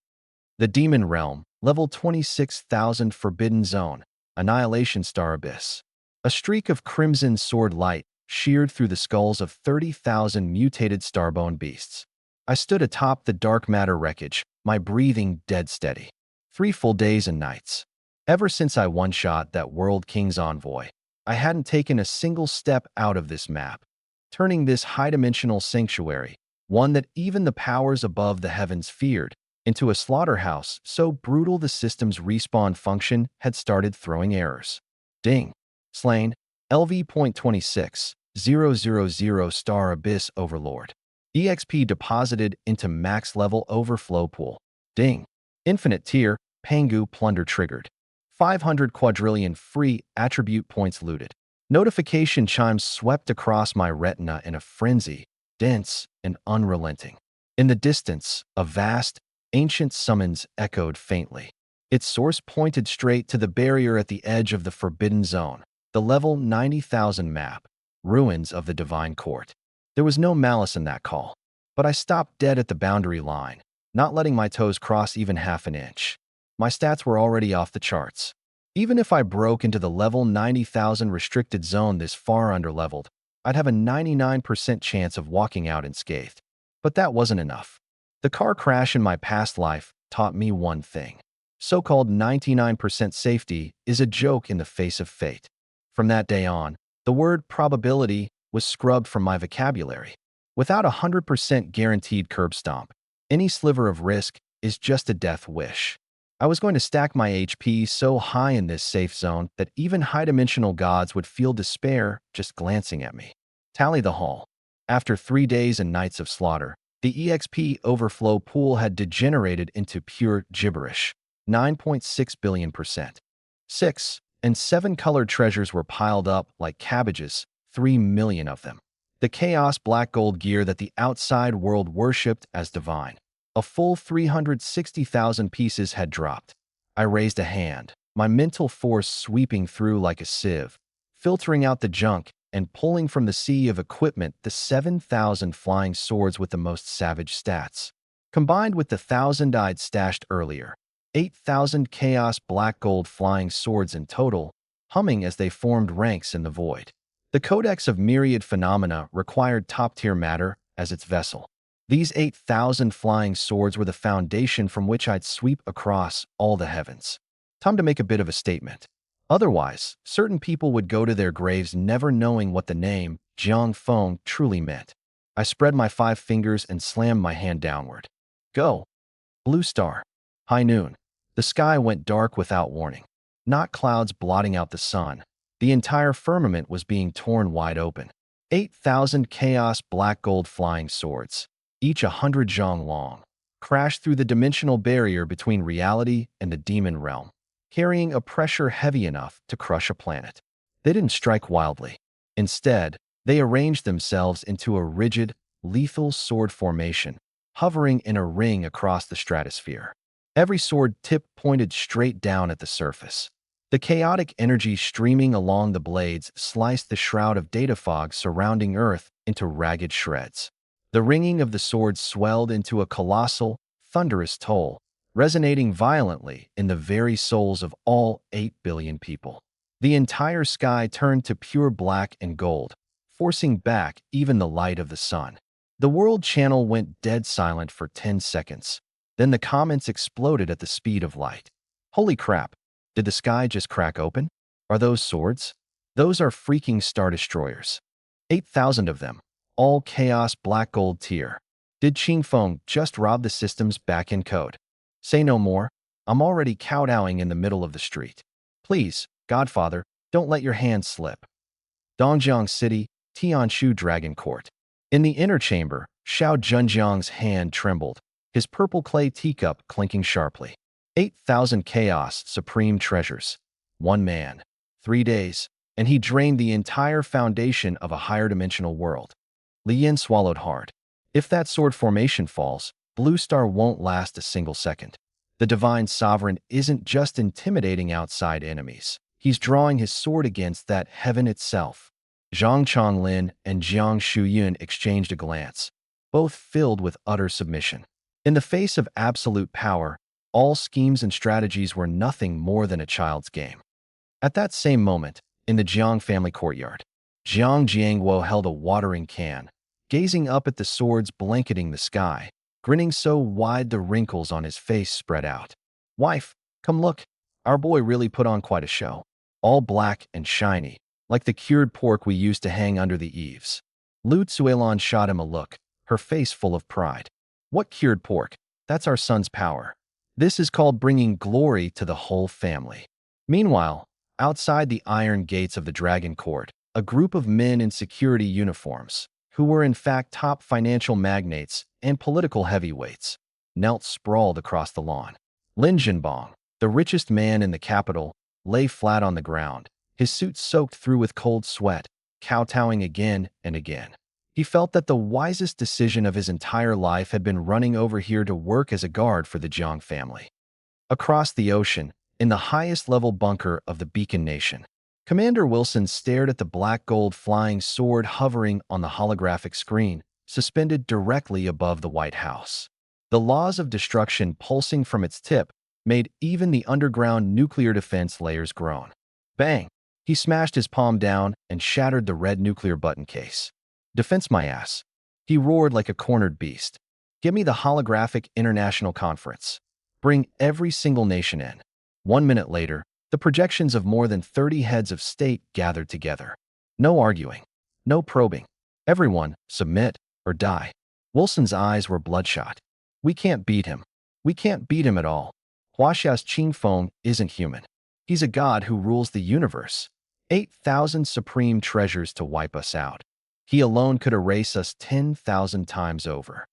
S1: The Demon Realm, level 26,000 Forbidden Zone, Annihilation Star Abyss. A streak of crimson sword light sheared through the skulls of 30,000 mutated starbone beasts. I stood atop the dark matter wreckage, my breathing dead steady. 3 full days and nights. Ever since I one-shot that World King's envoy, I hadn't taken a single step out of this map, turning this high-dimensional sanctuary, one that even the powers above the heavens feared, into a slaughterhouse so brutal the system's respawn function had started throwing errors. Ding. Slain. LV.26, 000 star Abyss Overlord. EXP deposited into max level overflow pool. Ding. Infinite tier, Pangu plunder triggered. 500 quadrillion free attribute points looted. Notification chimes swept across my retina in a frenzy, dense and unrelenting. In the distance, a vast, ancient summons echoed faintly. Its source pointed straight to the barrier at the edge of the Forbidden Zone, the level 90,000 map, ruins of the Divine Court. There was no malice in that call, but I stopped dead at the boundary line, not letting my toes cross even half an inch. My stats were already off the charts. Even if I broke into the level 90,000 restricted zone this far underleveled, I'd have a 99% chance of walking out unscathed. But that wasn't enough. The car crash in my past life taught me one thing. So-called 99% safety is a joke in the face of fate. From that day on, the word probability was scrubbed from my vocabulary. Without a 100% guaranteed curb stomp, any sliver of risk is just a death wish. I was going to stack my HP so high in this safe zone that even high-dimensional gods would feel despair just glancing at me. Tally the haul. After 3 days and nights of slaughter, the EXP overflow pool had degenerated into pure gibberish. 9.6 billion%. 6 and 7 colored treasures were piled up like cabbages, 3 million of them. The chaos black gold gear that the outside world worshipped as divine. A full 360,000 pieces had dropped. I raised a hand, my mental force sweeping through like a sieve, filtering out the junk and pulling from the sea of equipment the 7,000 flying swords with the most savage stats. Combined with the 1,000 I'd stashed earlier, 8,000 chaos black gold flying swords in total, humming as they formed ranks in the void. The Codex of Myriad Phenomena required top-tier matter as its vessel. These 8,000 flying swords were the foundation from which I'd sweep across all the heavens. Time to make a bit of a statement. Otherwise, certain people would go to their graves never knowing what the name Jiang Feng truly meant. I spread my 5 fingers and slammed my hand downward. Go! Blue star. High noon. The sky went dark without warning. Not clouds blotting out the sun. The entire firmament was being torn wide open. 8,000 chaos black gold flying swords, each 100 zhong long, crashed through the dimensional barrier between reality and the demon realm, carrying a pressure heavy enough to crush a planet. They didn't strike wildly. Instead, they arranged themselves into a rigid, lethal sword formation, hovering in a ring across the stratosphere. Every sword tip pointed straight down at the surface. The chaotic energy streaming along the blades sliced the shroud of data fog surrounding Earth into ragged shreds. The ringing of the swords swelled into a colossal, thunderous toll, resonating violently in the very souls of all 8 billion people. The entire sky turned to pure black and gold, forcing back even the light of the sun. The world channel went dead silent for 10 seconds. Then the comments exploded at the speed of light. Holy crap, did the sky just crack open? Are those swords? Those are freaking Star Destroyers. 8,000 of them, all chaos black gold tier. Did Qing Feng just rob the system's back-end code? Say no more, I'm already kowtowing in the middle of the street. Please, Godfather, don't let your hands slip. Dongjiang City, Tianshu Dragon Court. In the inner chamber, Xiao Zhenjiang's hand trembled, his purple clay teacup clinking sharply. 8,000 chaos supreme treasures. 1 man. 3 days, and he drained the entire foundation of a higher dimensional world. Li Yin swallowed hard. If that sword formation falls, Blue Star won't last a single second. The Divine Sovereign isn't just intimidating outside enemies. He's drawing his sword against that heaven itself. Zhang Chonglin and Jiang Shuyun exchanged a glance, both filled with utter submission. In the face of absolute power, all schemes and strategies were nothing more than a child's game. At that same moment, in the Jiang family courtyard, Jiang Jiangguo held a watering can, gazing up at the swords blanketing the sky, grinning so wide the wrinkles on his face spread out. "Wife, come look. Our boy really put on quite a show. All black and shiny, like the cured pork we used to hang under the eaves." Lu Tsuelon shot him a look, her face full of pride. "What cured pork? That's our son's power. This is called bringing glory to the whole family." Meanwhile, outside the iron gates of the Dragon Court, a group of men in security uniforms, who were in fact top financial magnates and political heavyweights, knelt sprawled across the lawn. Lin Jinbong, the richest man in the capital, lay flat on the ground, his suit soaked through with cold sweat, kowtowing again and again. He felt that the wisest decision of his entire life had been running over here to work as a guard for the Jiang family. Across the ocean, in the highest level bunker of the Beacon Nation, Commander Wilson stared at the black gold flying sword hovering on the holographic screen, suspended directly above the White House. The laws of destruction pulsing from its tip made even the underground nuclear defense layers groan. Bang! He smashed his palm down and shattered the red nuclear button case. "Defense my ass," he roared like a cornered beast. "Give me the holographic international conference. Bring every single nation in." 1 minute later, the projections of more than 30 heads of state gathered together. No arguing. No probing. Everyone, submit or die. Wilson's eyes were bloodshot. "We can't beat him. We can't beat him at all. Huaxia's Qingfeng isn't human. He's a god who rules the universe. 8,000 supreme treasures to wipe us out. He alone could erase us 10,000 times over."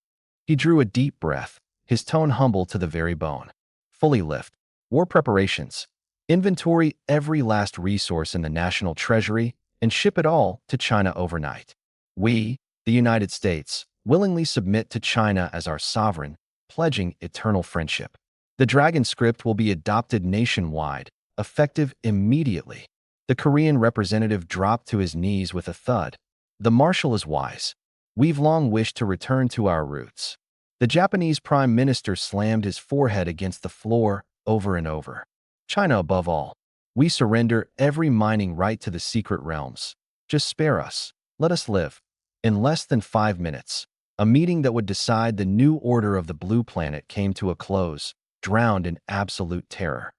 S1: He drew a deep breath, his tone humble to the very bone. "Fully lift. War preparations. Inventory every last resource in the national treasury and ship it all to China overnight. We, the United States, willingly submit to China as our sovereign, pledging eternal friendship. The Dragon script will be adopted nationwide, effective immediately." The Korean representative dropped to his knees with a thud. "The Marshal is wise. We've long wished to return to our roots." The Japanese Prime Minister slammed his forehead against the floor over and over. "China above all. We surrender every mining right to the secret realms. Just spare us. Let us live." In less than 5 minutes, a meeting that would decide the new order of the Blue Planet came to a close, drowned in absolute terror.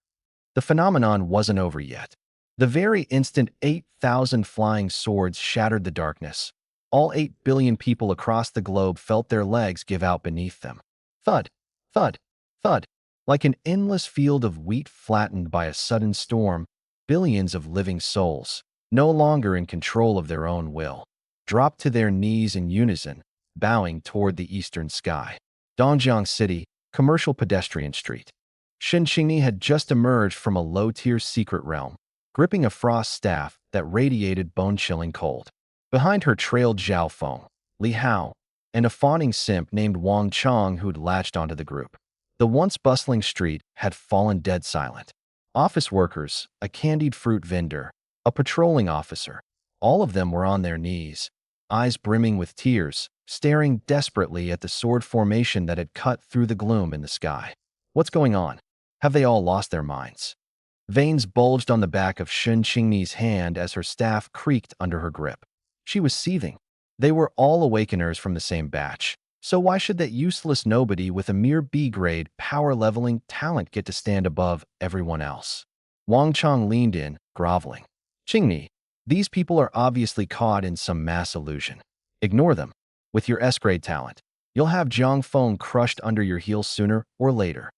S1: The phenomenon wasn't over yet. The very instant 8,000 flying swords shattered the darkness, all 8 billion people across the globe felt their legs give out beneath them. Thud, thud, thud. Like an endless field of wheat flattened by a sudden storm, billions of living souls, no longer in control of their own will, dropped to their knees in unison, bowing toward the eastern sky. Dongjiang City, Commercial Pedestrian Street. Shen Qingni had just emerged from a low-tier secret realm, gripping a frost staff that radiated bone-chilling cold. Behind her trailed Zhao Feng, Li Hao, and a fawning simp named Wang Chong who'd latched onto the group. The once bustling street had fallen dead silent. Office workers, a candied fruit vendor, a patrolling officer, all of them were on their knees, eyes brimming with tears, staring desperately at the sword formation that had cut through the gloom in the sky. What's going on? Have they all lost their minds? Veins bulged on the back of Shen Qingni's hand as her staff creaked under her grip. She was seething. They were all awakeners from the same batch, so why should that useless nobody with a mere B-grade, power-leveling talent get to stand above everyone else? Wang Chong leaned in, groveling. "Qingni, these people are obviously caught in some mass illusion. Ignore them. With your S-grade talent, you'll have Zhang Feng crushed under your heels sooner or later."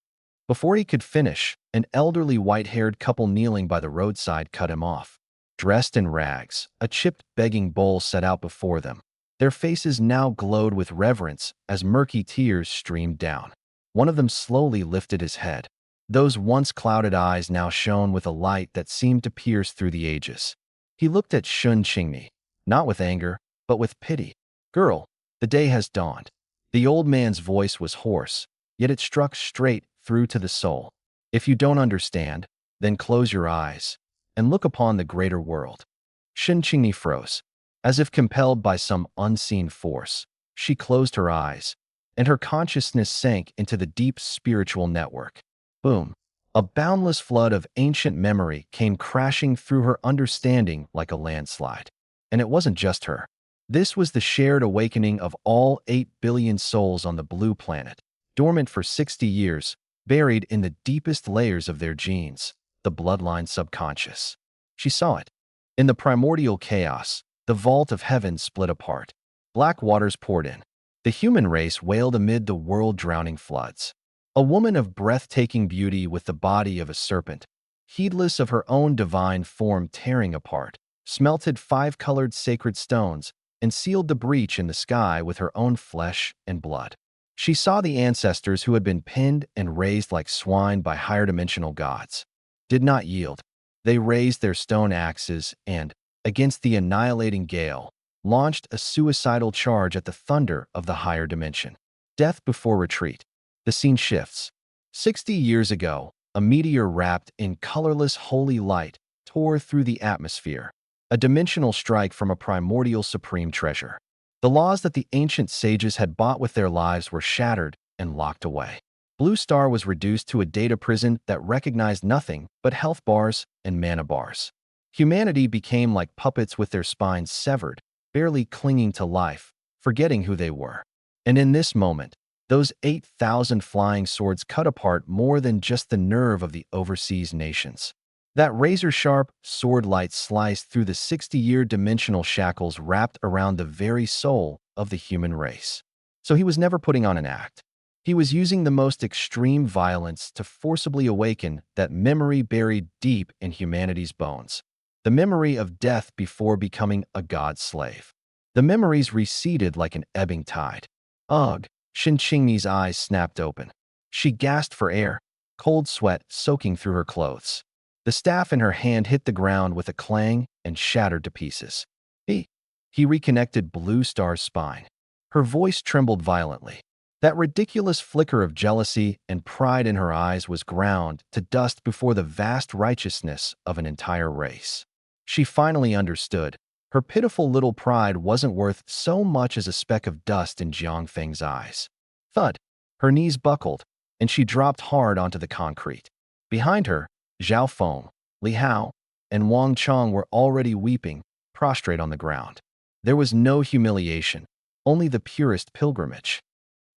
S1: Before he could finish, an elderly white-haired couple kneeling by the roadside cut him off. Dressed in rags, a chipped begging bowl set out before them. Their faces now glowed with reverence as murky tears streamed down. One of them slowly lifted his head. Those once clouded eyes now shone with a light that seemed to pierce through the ages. He looked at Shun Qingni, not with anger, but with pity. "Girl, the day has dawned." The old man's voice was hoarse, yet it struck straight through to the soul. "If you don't understand, then close your eyes and look upon the greater world." Shen Qingni froze. As if compelled by some unseen force, she closed her eyes, and her consciousness sank into the deep spiritual network. Boom! A boundless flood of ancient memory came crashing through her understanding like a landslide. And it wasn't just her. This was the shared awakening of all 8 billion souls on the blue planet, dormant for 60 years, buried in the deepest layers of their genes, the bloodline subconscious. She saw it. In the primordial chaos, the vault of heaven split apart. Black waters poured in. The human race wailed amid the world-drowning floods. A woman of breathtaking beauty with the body of a serpent, heedless of her own divine form tearing apart, smelted 5-colored sacred stones and sealed the breach in the sky with her own flesh and blood. She saw the ancestors who had been pinned and raised like swine by higher-dimensional gods. Did not yield. They raised their stone axes and, against the annihilating gale, launched a suicidal charge at the thunder of the higher dimension. Death before retreat. The scene shifts. 60 years ago, a meteor wrapped in colorless holy light tore through the atmosphere, a dimensional strike from a primordial supreme treasure. The laws that the ancient sages had bought with their lives were shattered and locked away. Blue Star was reduced to a data prison that recognized nothing but health bars and mana bars. Humanity became like puppets with their spines severed, barely clinging to life, forgetting who they were. And in this moment, those 8,000 flying swords cut apart more than just the nerve of the overseas nations. That razor-sharp sword light sliced through the 60-year dimensional shackles wrapped around the very soul of the human race. So he was never putting on an act. He was using the most extreme violence to forcibly awaken that memory buried deep in humanity's bones. The memory of death before becoming a god's slave. The memories receded like an ebbing tide. Ugh! Shinchingni's eyes snapped open. She gasped for air, cold sweat soaking through her clothes. The staff in her hand hit the ground with a clang and shattered to pieces. He reconnected Blue Star's spine. Her voice trembled violently. That ridiculous flicker of jealousy and pride in her eyes was ground to dust before the vast righteousness of an entire race. She finally understood. Her pitiful little pride wasn't worth so much as a speck of dust in Jiang Feng's eyes. Thud! Her knees buckled, and she dropped hard onto the concrete. Behind her, Zhao Feng, Li Hao, and Wang Chong were already weeping, prostrate on the ground. There was no humiliation, only the purest pilgrimage.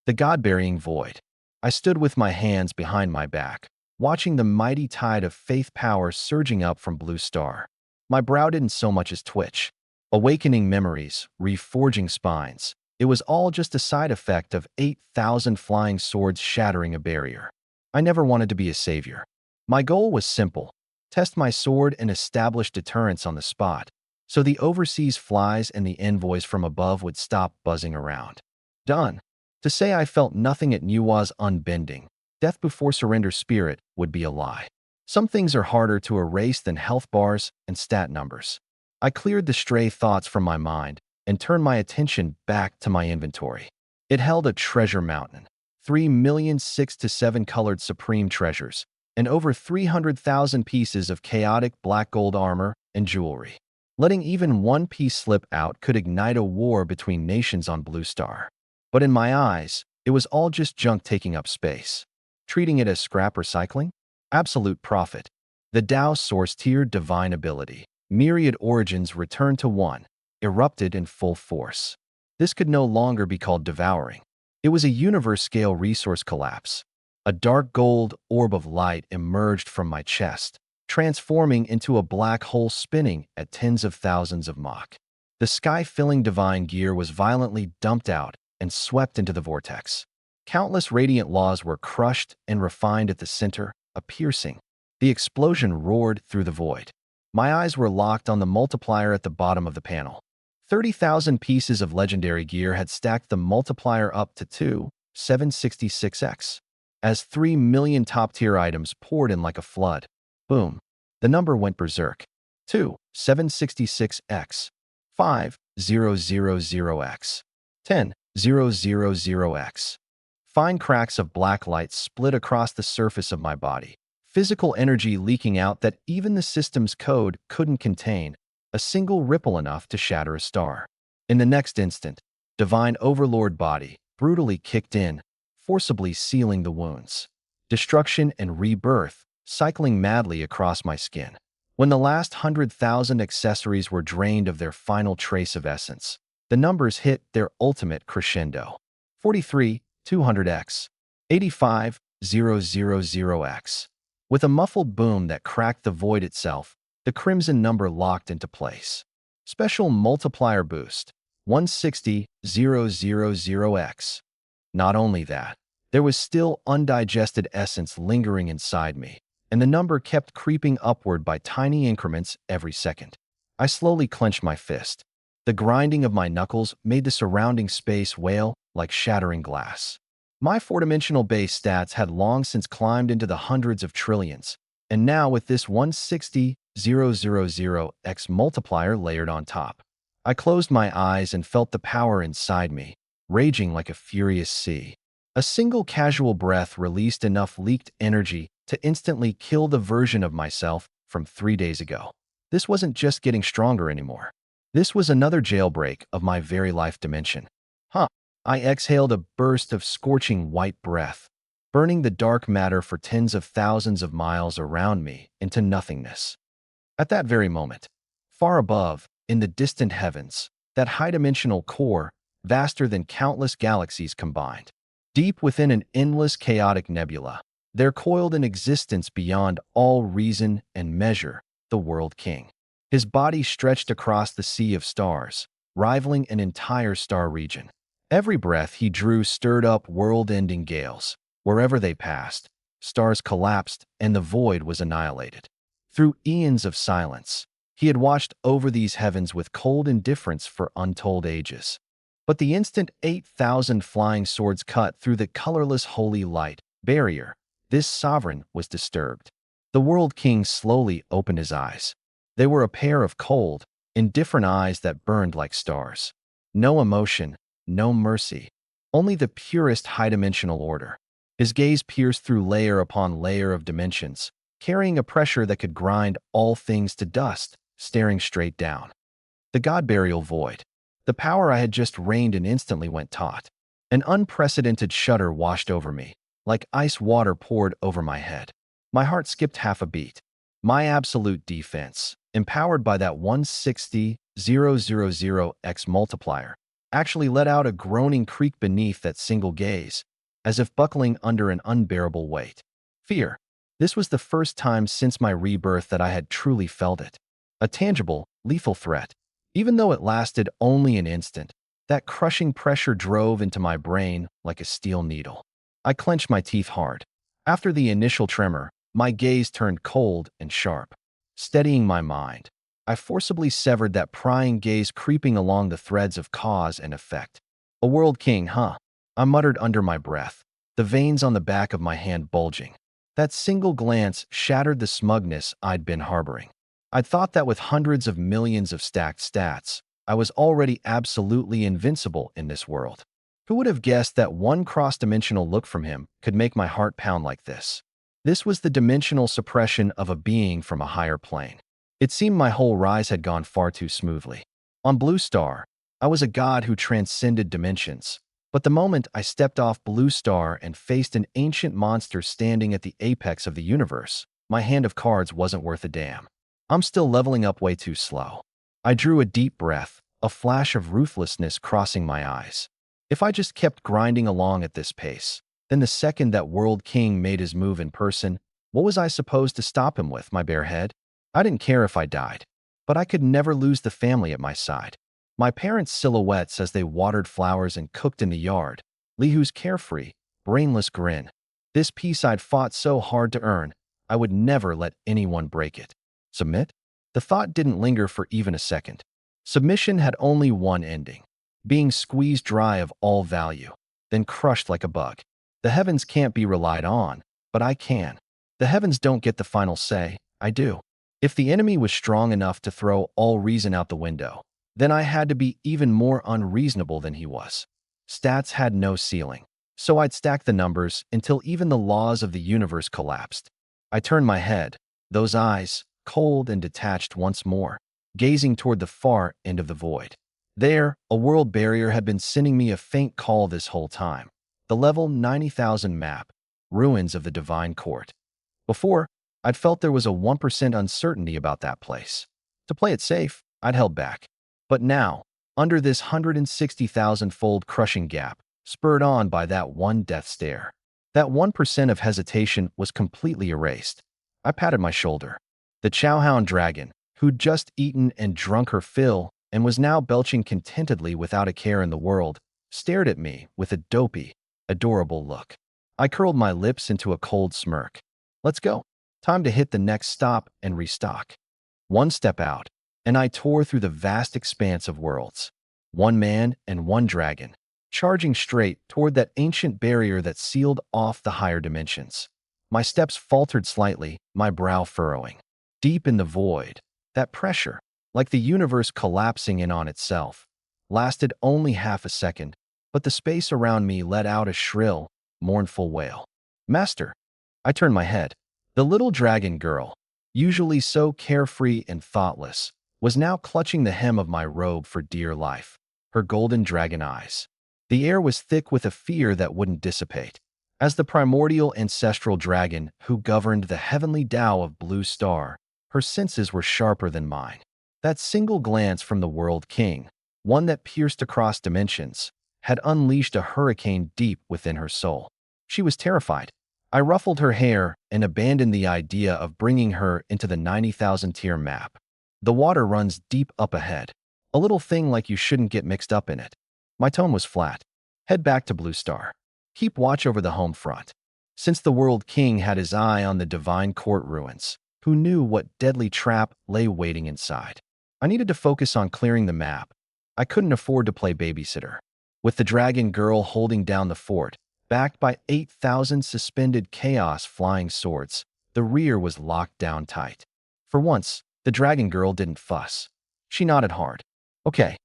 S1: The God-burying void. I stood with my hands behind my back, watching the mighty tide of faith power surging up from Blue Star. My brow didn't so much as twitch. Awakening memories, reforging spines. It was all just a side effect of 8,000 flying swords shattering a barrier. I never wanted to be a savior. My goal was simple: test my sword and establish deterrence on the spot, so the overseas flies and the envoys from above would stop buzzing around. Done. To say I felt nothing at Nuwa's unbending, death before surrender spirit would be a lie. Some things are harder to erase than health bars and stat numbers. I cleared the stray thoughts from my mind and turned my attention back to my inventory. It held a treasure mountain, 3 million 6 to 7 colored supreme treasures, and over 300,000 pieces of chaotic black gold armor and jewelry. Letting even one piece slip out could ignite a war between nations on Blue Star. But in my eyes, it was all just junk taking up space. Treating it as scrap recycling? Absolute profit. The Tao source tier divine ability. Myriad origins returned to one, erupted in full force. This could no longer be called devouring. It was a universe-scale resource collapse. A dark gold orb of light emerged from my chest, transforming into a black hole spinning at tens of thousands of Mach. The sky-filling divine gear was violently dumped out and swept into the vortex. Countless radiant laws were crushed and refined at the center, a piercing. The explosion roared through the void. My eyes were locked on the multiplier at the bottom of the panel. 30,000 pieces of legendary gear had stacked the multiplier up to 766x. As 3 million top-tier items poured in like a flood. Boom. The number went berserk. 766x. 5000x. 10,000x. Fine cracks of black light split across the surface of my body. Physical energy leaking out that even the system's code couldn't contain, a single ripple enough to shatter a star. In the next instant, Divine Overlord body brutally kicked in, forcibly sealing the wounds. Destruction and rebirth, cycling madly across my skin. When the last 100,000 accessories were drained of their final trace of essence, The numbers hit their ultimate crescendo. 43, 200x, 85, 000x. With a muffled boom that cracked the void itself, the crimson number locked into place. Special multiplier boost, 160, 000x. Not only that, there was still undigested essence lingering inside me, and the number kept creeping upward by tiny increments every second. I slowly clenched my fist. The grinding of my knuckles made the surrounding space wail like shattering glass. My four-dimensional base stats had long since climbed into the hundreds of trillions, and now with this 160,000x multiplier layered on top, I closed my eyes and felt the power inside me, raging like a furious sea. A single casual breath released enough leaked energy to instantly kill the version of myself from 3 days ago. This wasn't just getting stronger anymore. This was another jailbreak of my very life dimension. I exhaled a burst of scorching white breath, burning the dark matter for tens of thousands of miles around me into nothingness. At that very moment, far above, in the distant heavens, that high-dimensional core, vaster than countless galaxies combined, deep within an endless chaotic nebula, there coiled an existence beyond all reason and measure, the World King. His body stretched across the sea of stars, rivaling an entire star region. Every breath he drew stirred up world-ending gales. Wherever they passed, stars collapsed and the void was annihilated. Through eons of silence, he had watched over these heavens with cold indifference for untold ages. But the instant 8,000 flying swords cut through the colorless holy light barrier, this sovereign was disturbed. The World King slowly opened his eyes. They were a pair of cold, indifferent eyes that burned like stars. No emotion, no mercy, only the purest high-dimensional order. His gaze pierced through layer upon layer of dimensions, carrying a pressure that could grind all things to dust, staring straight down. The God-burial void. The power I had just reigned in instantly went taut. An unprecedented shudder washed over me, like ice water poured over my head. My heart skipped half a beat. My absolute defense, empowered by that 160,000x multiplier, actually let out a groaning creak beneath that single gaze, as if buckling under an unbearable weight. Fear. This was the first time since my rebirth that I had truly felt it. A tangible, lethal threat. Even though it lasted only an instant, that crushing pressure drove into my brain like a steel needle. I clenched my teeth hard. After the initial tremor, my gaze turned cold and sharp. Steadying my mind, I forcibly severed that prying gaze creeping along the threads of cause and effect. A World King, huh? I muttered under my breath, the veins on the back of my hand bulging. That single glance shattered the smugness I'd been harboring. I'd thought that with hundreds of millions of stacked stats, I was already absolutely invincible in this world. Who would have guessed that one cross-dimensional look from him could make my heart pound like this? This was the dimensional suppression of a being from a higher plane. It seemed my whole rise had gone far too smoothly. On Blue Star, I was a god who transcended dimensions. But the moment I stepped off Blue Star and faced an ancient monster standing at the apex of the universe, my hand of cards wasn't worth a damn. I'm still leveling up way too slow. I drew a deep breath, a flash of ruthlessness crossing my eyes. If I just kept grinding along at this pace, then the second that World King made his move in person, what was I supposed to stop him with, my bare head? I didn't care if I died, but I could never lose the family at my side. My parents' silhouettes as they watered flowers and cooked in the yard, Lihu's carefree, brainless grin. This peace I'd fought so hard to earn, I would never let anyone break it. Submit? The thought didn't linger for even a second. Submission had only one ending, being squeezed dry of all value, then crushed like a bug. The heavens can't be relied on, but I can. The heavens don't get the final say, I do. If the enemy was strong enough to throw all reason out the window, then I had to be even more unreasonable than he was. Stats had no ceiling, so I'd stack the numbers until even the laws of the universe collapsed. I turned my head, those eyes, cold and detached once more, gazing toward the far end of the void. There, a world barrier had been sending me a faint call this whole time. The level 90,000 map, ruins of the Divine Court. Before, I'd felt there was a 1% uncertainty about that place. To play it safe, I'd held back. But now, under this 160,000-fold crushing gap, spurred on by that one death stare. That 1% of hesitation was completely erased. I patted my shoulder. The Chowhound dragon, who'd just eaten and drunk her fill and was now belching contentedly without a care in the world, stared at me with a dopey, adorable look. I curled my lips into a cold smirk. Let's go. Time to hit the next stop and restock. One step out, and I tore through the vast expanse of worlds. One man and one dragon, charging straight toward that ancient barrier that sealed off the higher dimensions. My steps faltered slightly, my brow furrowing. Deep in the void, that pressure, like the universe collapsing in on itself, lasted only half a second, but the space around me let out a shrill, mournful wail. Master! I turned my head. The little dragon girl, usually so carefree and thoughtless, was now clutching the hem of my robe for dear life, her golden dragon eyes. The air was thick with a fear that wouldn't dissipate. As the primordial ancestral dragon who governed the heavenly Tao of Blue Star, her senses were sharper than mine. That single glance from the World King, one that pierced across dimensions, had unleashed a hurricane deep within her soul. She was terrified. I ruffled her hair and abandoned the idea of bringing her into the 90,000-tier map. The water runs deep up ahead. A little thing like you shouldn't get mixed up in it. My tone was flat. Head back to Blue Star. Keep watch over the home front. Since the World King had his eye on the Divine Court ruins, who knew what deadly trap lay waiting inside? I needed to focus on clearing the map. I couldn't afford to play babysitter. With the dragon girl holding down the fort, backed by 8,000 suspended chaos flying swords, the rear was locked down tight. For once, the dragon girl didn't fuss. She nodded hard. Okay,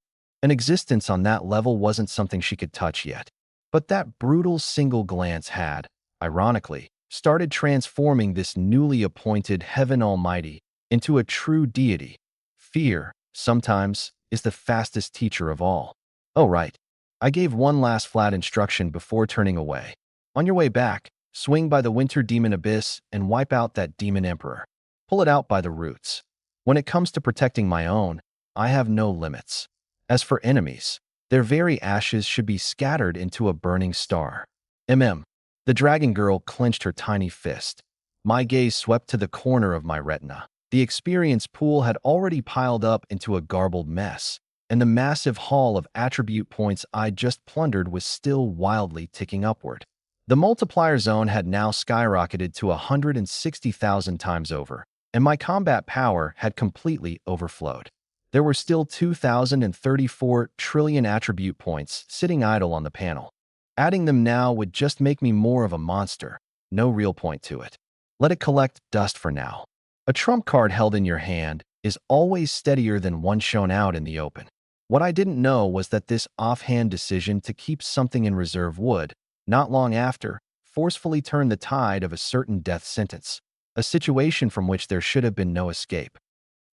S1: an existence on that level wasn't something she could touch yet. But that brutal single glance had, ironically, started transforming this newly appointed Heaven Almighty into a true deity. Fear, sometimes, is the fastest teacher of all. Oh, right. I gave one last flat instruction before turning away. On your way back, swing by the Winter Demon Abyss and wipe out that Demon Emperor. Pull it out by the roots. When it comes to protecting my own, I have no limits. As for enemies, their very ashes should be scattered into a burning star. The dragon girl clenched her tiny fist. My gaze swept to the corner of my retina. The experience pool had already piled up into a garbled mess, and the massive haul of attribute points I'd just plundered was still wildly ticking upward. The multiplier zone had now skyrocketed to 160,000 times over, and my combat power had completely overflowed. There were still 2,034 trillion attribute points sitting idle on the panel. Adding them now would just make me more of a monster. No real point to it. Let it collect dust for now. A trump card held in your hand is always steadier than one shown out in the open. What I didn't know was that this offhand decision to keep something in reserve would, not long after, forcefully turn the tide of a certain death sentence, a situation from which there should have been no escape.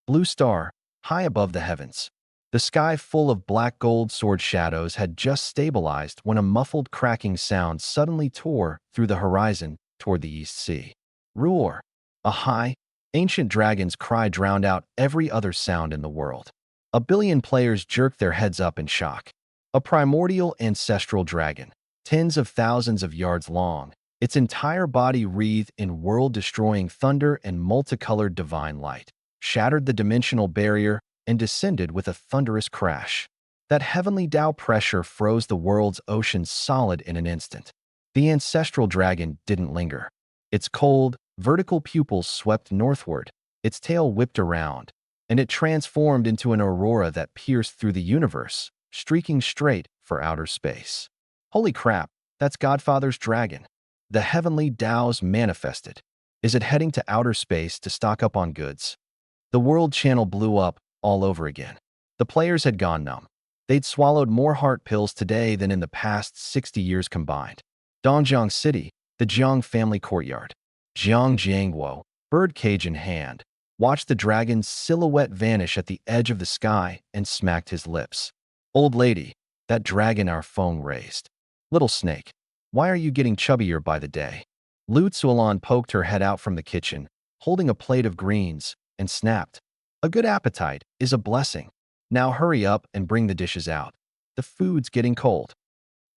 S1: Blue Star, high above the heavens. The sky full of black gold sword shadows had just stabilized when a muffled cracking sound suddenly tore through the horizon toward the East Sea. Roar! A high, ancient dragon's cry drowned out every other sound in the world. A billion players jerked their heads up in shock. A primordial ancestral dragon, tens of thousands of yards long, its entire body wreathed in world-destroying thunder and multicolored divine light, shattered the dimensional barrier and descended with a thunderous crash. That heavenly Tao pressure froze the world's oceans solid in an instant. The ancestral dragon didn't linger. Its cold, vertical pupils swept northward, its tail whipped around, and it transformed into an aurora that pierced through the universe, streaking straight for outer space. Holy crap, that's Godfather's dragon. The heavenly Tao's manifested. Is it heading to outer space to stock up on goods? The world channel blew up all over again. The players had gone numb. They'd swallowed more heart pills today than in the past 60 years combined. Dongjiang City, the Jiang family courtyard. Jiang Jiangguo, birdcage in hand, watched the dragon's silhouette vanish at the edge of the sky and smacked his lips. Old lady, that dragon our phone raised. Little snake, why are you getting chubbier by the day? Lu Tsuolan poked her head out from the kitchen, holding a plate of greens, and snapped. A good appetite is a blessing. Now hurry up and bring the dishes out. The food's getting cold.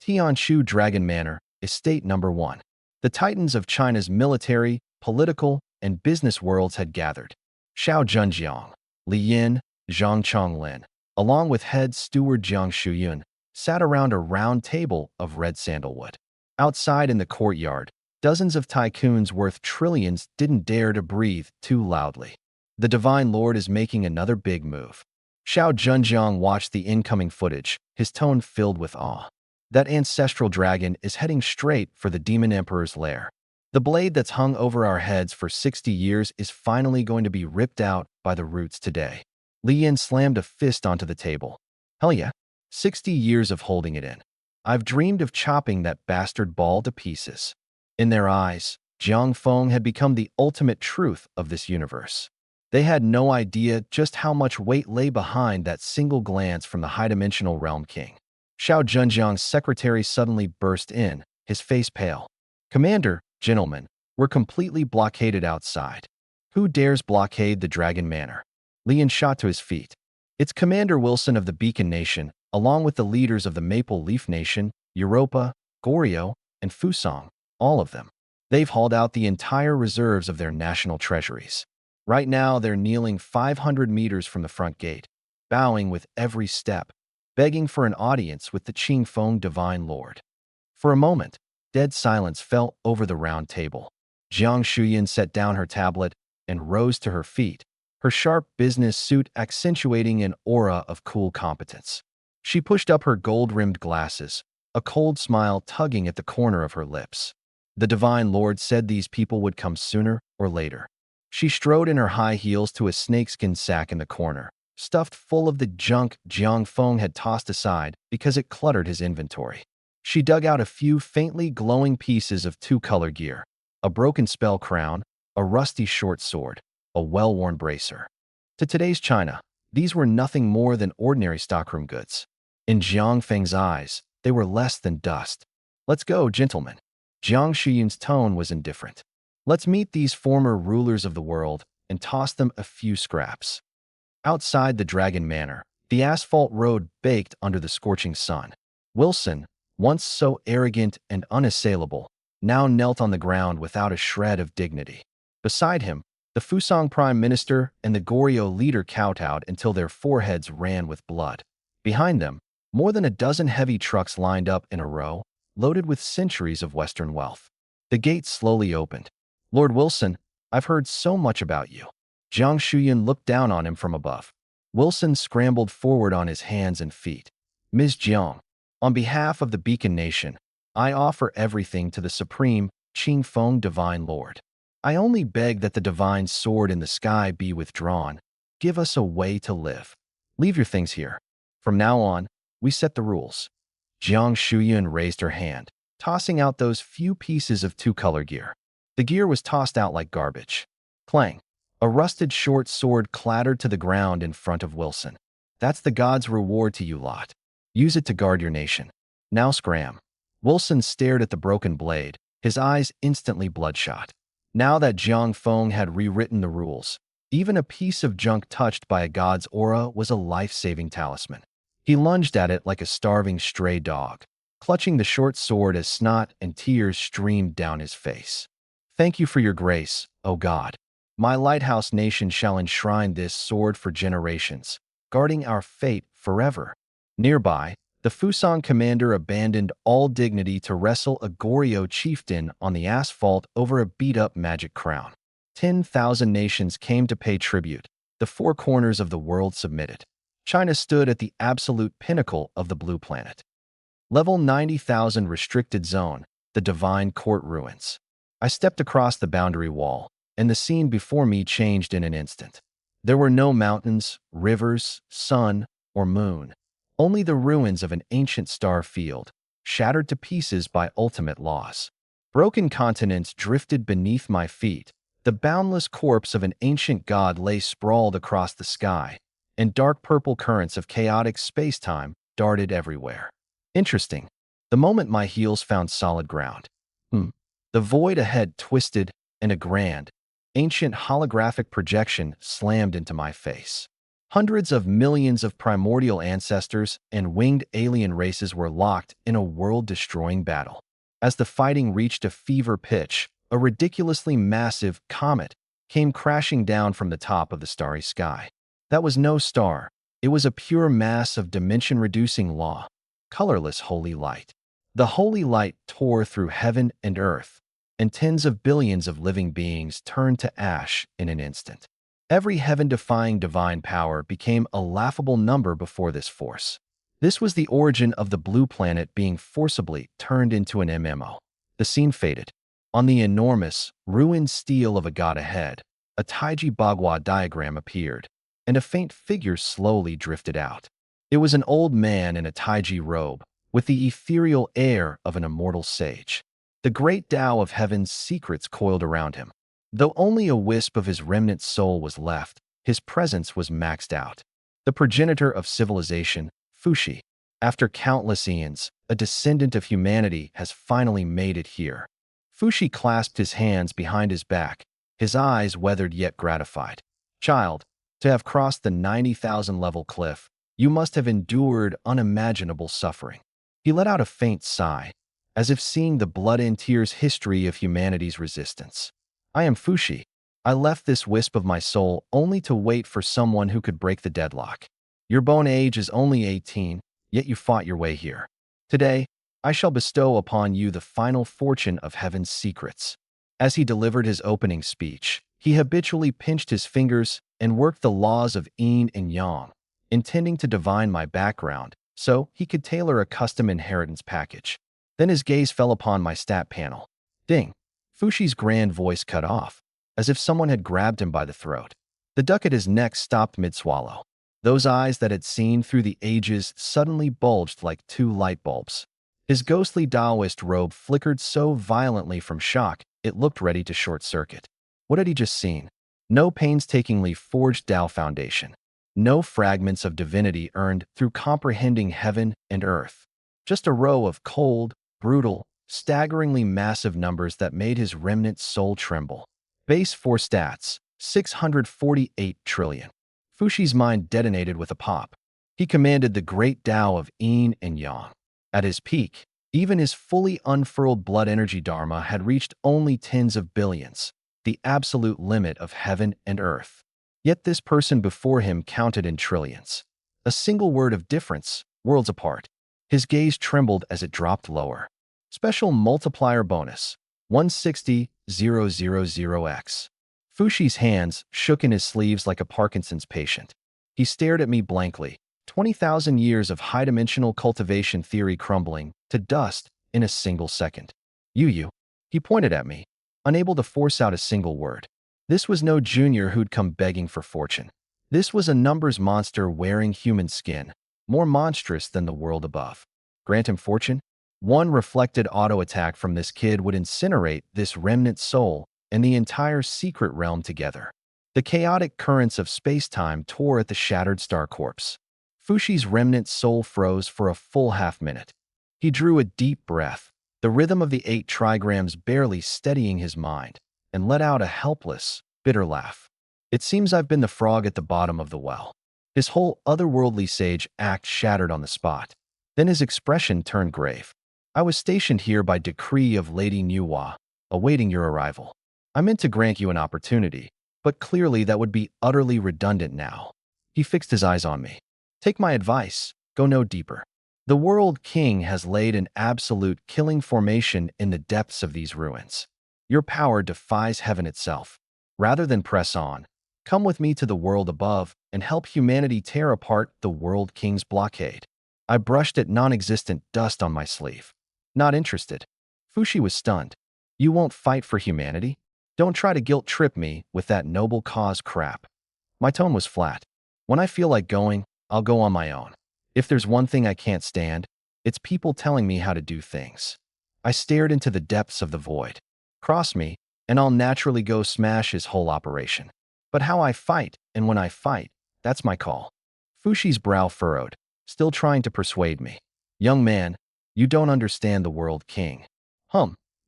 S1: Tianshu Dragon Manor, Estate Number 1. The titans of China's military, political, and business worlds had gathered. Xiao Zhenjiang, Li Yin, Zhang Chonglin, along with head steward Jiang Shuyun, sat around a round table of red sandalwood. Outside in the courtyard, dozens of tycoons worth trillions didn't dare to breathe too loudly. The Divine Lord is making another big move. Xiao Zhenjiang watched the incoming footage, his tone filled with awe. That ancestral dragon is heading straight for the Demon Emperor's lair. The blade that's hung over our heads for 60 years is finally going to be ripped out by the roots today. Li Yin slammed a fist onto the table. Hell yeah, 60 years of holding it in. I've dreamed of chopping that bastard ball to pieces. In their eyes, Jiang Feng had become the ultimate truth of this universe. They had no idea just how much weight lay behind that single glance from the high-dimensional realm king. Xiao Zhenjiang's secretary suddenly burst in, his face pale. Commander, gentlemen, we're completely blockaded outside. Who dares blockade the Dragon Manor? Li Yin shot to his feet. It's Commander Wilson of the Beacon Nation, along with the leaders of the Maple Leaf Nation, Europa, Goryeo, and Fusang, all of them. They've hauled out the entire reserves of their national treasuries. Right now, they're kneeling 500 meters from the front gate, bowing with every step, begging for an audience with the Qingfeng Divine Lord. For a moment, dead silence fell over the round table. Jiang Shuyan set down her tablet and rose to her feet, her sharp business suit accentuating an aura of cool competence. She pushed up her gold-rimmed glasses, a cold smile tugging at the corner of her lips. The Divine Lord said these people would come sooner or later. She strode in her high heels to a snakeskin sack in the corner, stuffed full of the junk Jiang Feng had tossed aside because it cluttered his inventory. She dug out a few faintly glowing pieces of two-color gear, a broken spell crown, a rusty short sword, a well-worn bracer. To today's China, these were nothing more than ordinary stockroom goods. In Jiang Feng's eyes, they were less than dust. Let's go, gentlemen. Jiang Shuyun's tone was indifferent. Let's meet these former rulers of the world and toss them a few scraps. Outside the Dragon Manor, the asphalt road baked under the scorching sun. Wilson, once so arrogant and unassailable, now knelt on the ground without a shred of dignity. Beside him, the Fusang Prime Minister and the Goryeo leader kowtowed until their foreheads ran with blood. Behind them, more than a dozen heavy trucks lined up in a row, loaded with centuries of Western wealth. The gate slowly opened. Lord Wilson, I've heard so much about you. Jiang Shuyan looked down on him from above. Wilson scrambled forward on his hands and feet. Ms. Jiang, on behalf of the Beacon Nation, I offer everything to the Supreme Qingfeng Divine Lord. I only beg that the divine sword in the sky be withdrawn. Give us a way to live. Leave your things here. From now on, we set the rules. Jiang Shuyan raised her hand, tossing out those few pieces of two-color gear. The gear was tossed out like garbage. Clang. A rusted short sword clattered to the ground in front of Wilson. That's the god's reward to you lot. Use it to guard your nation. Now scram. Wilson stared at the broken blade, his eyes instantly bloodshot. Now that Jiang Feng had rewritten the rules, even a piece of junk touched by a god's aura was a life-saving talisman. He lunged at it like a starving stray dog, clutching the short sword as snot and tears streamed down his face. Thank you for your grace, O God. My lighthouse nation shall enshrine this sword for generations, guarding our fate forever. Nearby, the Fusang commander abandoned all dignity to wrestle a Goryeo chieftain on the asphalt over a beat-up magic crown. 10,000 nations came to pay tribute. The four corners of the world submitted. China stood at the absolute pinnacle of the blue planet. Level 90,000 restricted zone, the Divine Court ruins. I stepped across the boundary wall, and the scene before me changed in an instant. There were no mountains, rivers, sun, or moon. Only the ruins of an ancient star field, shattered to pieces by ultimate loss. Broken continents drifted beneath my feet. The boundless corpse of an ancient god lay sprawled across the sky, and dark purple currents of chaotic space-time darted everywhere. Interesting. The moment my heels found solid ground. The void ahead twisted, and a grand, ancient holographic projection slammed into my face. Hundreds of millions of primordial ancestors and winged alien races were locked in a world-destroying battle. As the fighting reached a fever pitch, a ridiculously massive comet came crashing down from the top of the starry sky. That was no star. It was a pure mass of dimension-reducing law, colorless holy light. The holy light tore through heaven and earth, and tens of billions of living beings turned to ash in an instant. Every heaven-defying divine power became a laughable number before this force. This was the origin of the blue planet being forcibly turned into an MMO. The scene faded. On the enormous, ruined steel of a god ahead, a Taiji Bagua diagram appeared, and a faint figure slowly drifted out. It was an old man in a Taiji robe, with the ethereal air of an immortal sage. The great Tao of heaven's secrets coiled around him. Though only a wisp of his remnant soul was left, his presence was maxed out. The progenitor of civilization, Fushi. After countless eons, a descendant of humanity has finally made it here. Fushi clasped his hands behind his back, his eyes weathered yet gratified. Child, to have crossed the 90,000-level cliff, you must have endured unimaginable suffering. He let out a faint sigh, as if seeing the blood and tears history of humanity's resistance. I am Fushi. I left this wisp of my soul only to wait for someone who could break the deadlock. Your bone age is only 18, yet you fought your way here. Today, I shall bestow upon you the final fortune of heaven's secrets. As he delivered his opening speech, he habitually pinched his fingers and worked the laws of yin and yang, intending to divine my background so he could tailor a custom inheritance package. Then his gaze fell upon my stat panel. Ding! Fushi's grand voice cut off, as if someone had grabbed him by the throat. The duck at his neck stopped mid-swallow. Those eyes that had seen through the ages suddenly bulged like two light bulbs. His ghostly Taoist robe flickered so violently from shock it looked ready to short-circuit. What had he just seen? No painstakingly forged Tao foundation. No fragments of divinity earned through comprehending heaven and earth. Just a row of cold, brutal, staggeringly massive numbers that made his remnant soul tremble. Base 4 stats, 648 trillion. Fushi's mind detonated with a pop. He commanded the great Tao of yin and yang. At his peak, even his fully unfurled blood energy dharma had reached only tens of billions, the absolute limit of heaven and earth. Yet this person before him counted in trillions. A single word of difference, worlds apart. His gaze trembled as it dropped lower. Special multiplier bonus, 160,000x. Fushi's hands shook in his sleeves like a Parkinson's patient. He stared at me blankly, 20,000 years of high-dimensional cultivation theory crumbling to dust in a single second. You. He pointed at me, unable to force out a single word. This was no junior who'd come begging for fortune. This was a numbers monster wearing human skin, more monstrous than the world above. Grant him fortune? One reflected auto-attack from this kid would incinerate this remnant soul and the entire secret realm together. The chaotic currents of space-time tore at the shattered star corpse. Fushi's remnant soul froze for a full half-minute. He drew a deep breath, the rhythm of the 8 trigrams barely steadying his mind, and let out a helpless, bitter laugh. It seems I've been the frog at the bottom of the well. His whole otherworldly sage act shattered on the spot. Then his expression turned grave. I was stationed here by decree of Lady Nuwa, awaiting your arrival. I meant to grant you an opportunity, but clearly that would be utterly redundant now. He fixed his eyes on me. Take my advice, go no deeper. The World King has laid an absolute killing formation in the depths of these ruins. Your power defies heaven itself. Rather than press on, come with me to the world above and help humanity tear apart the World King's blockade. I brushed at non-existent dust on my sleeve. Not interested. Fushi was stunned. You won't fight for humanity? Don't try to guilt-trip me with that noble cause crap. My tone was flat. When I feel like going, I'll go on my own. If there's one thing I can't stand, it's people telling me how to do things. I stared into the depths of the void. Cross me, and I'll naturally go smash his whole operation. But how I fight, and when I fight, that's my call. Fushi's brow furrowed, still trying to persuade me. Young man, you don't understand the World King.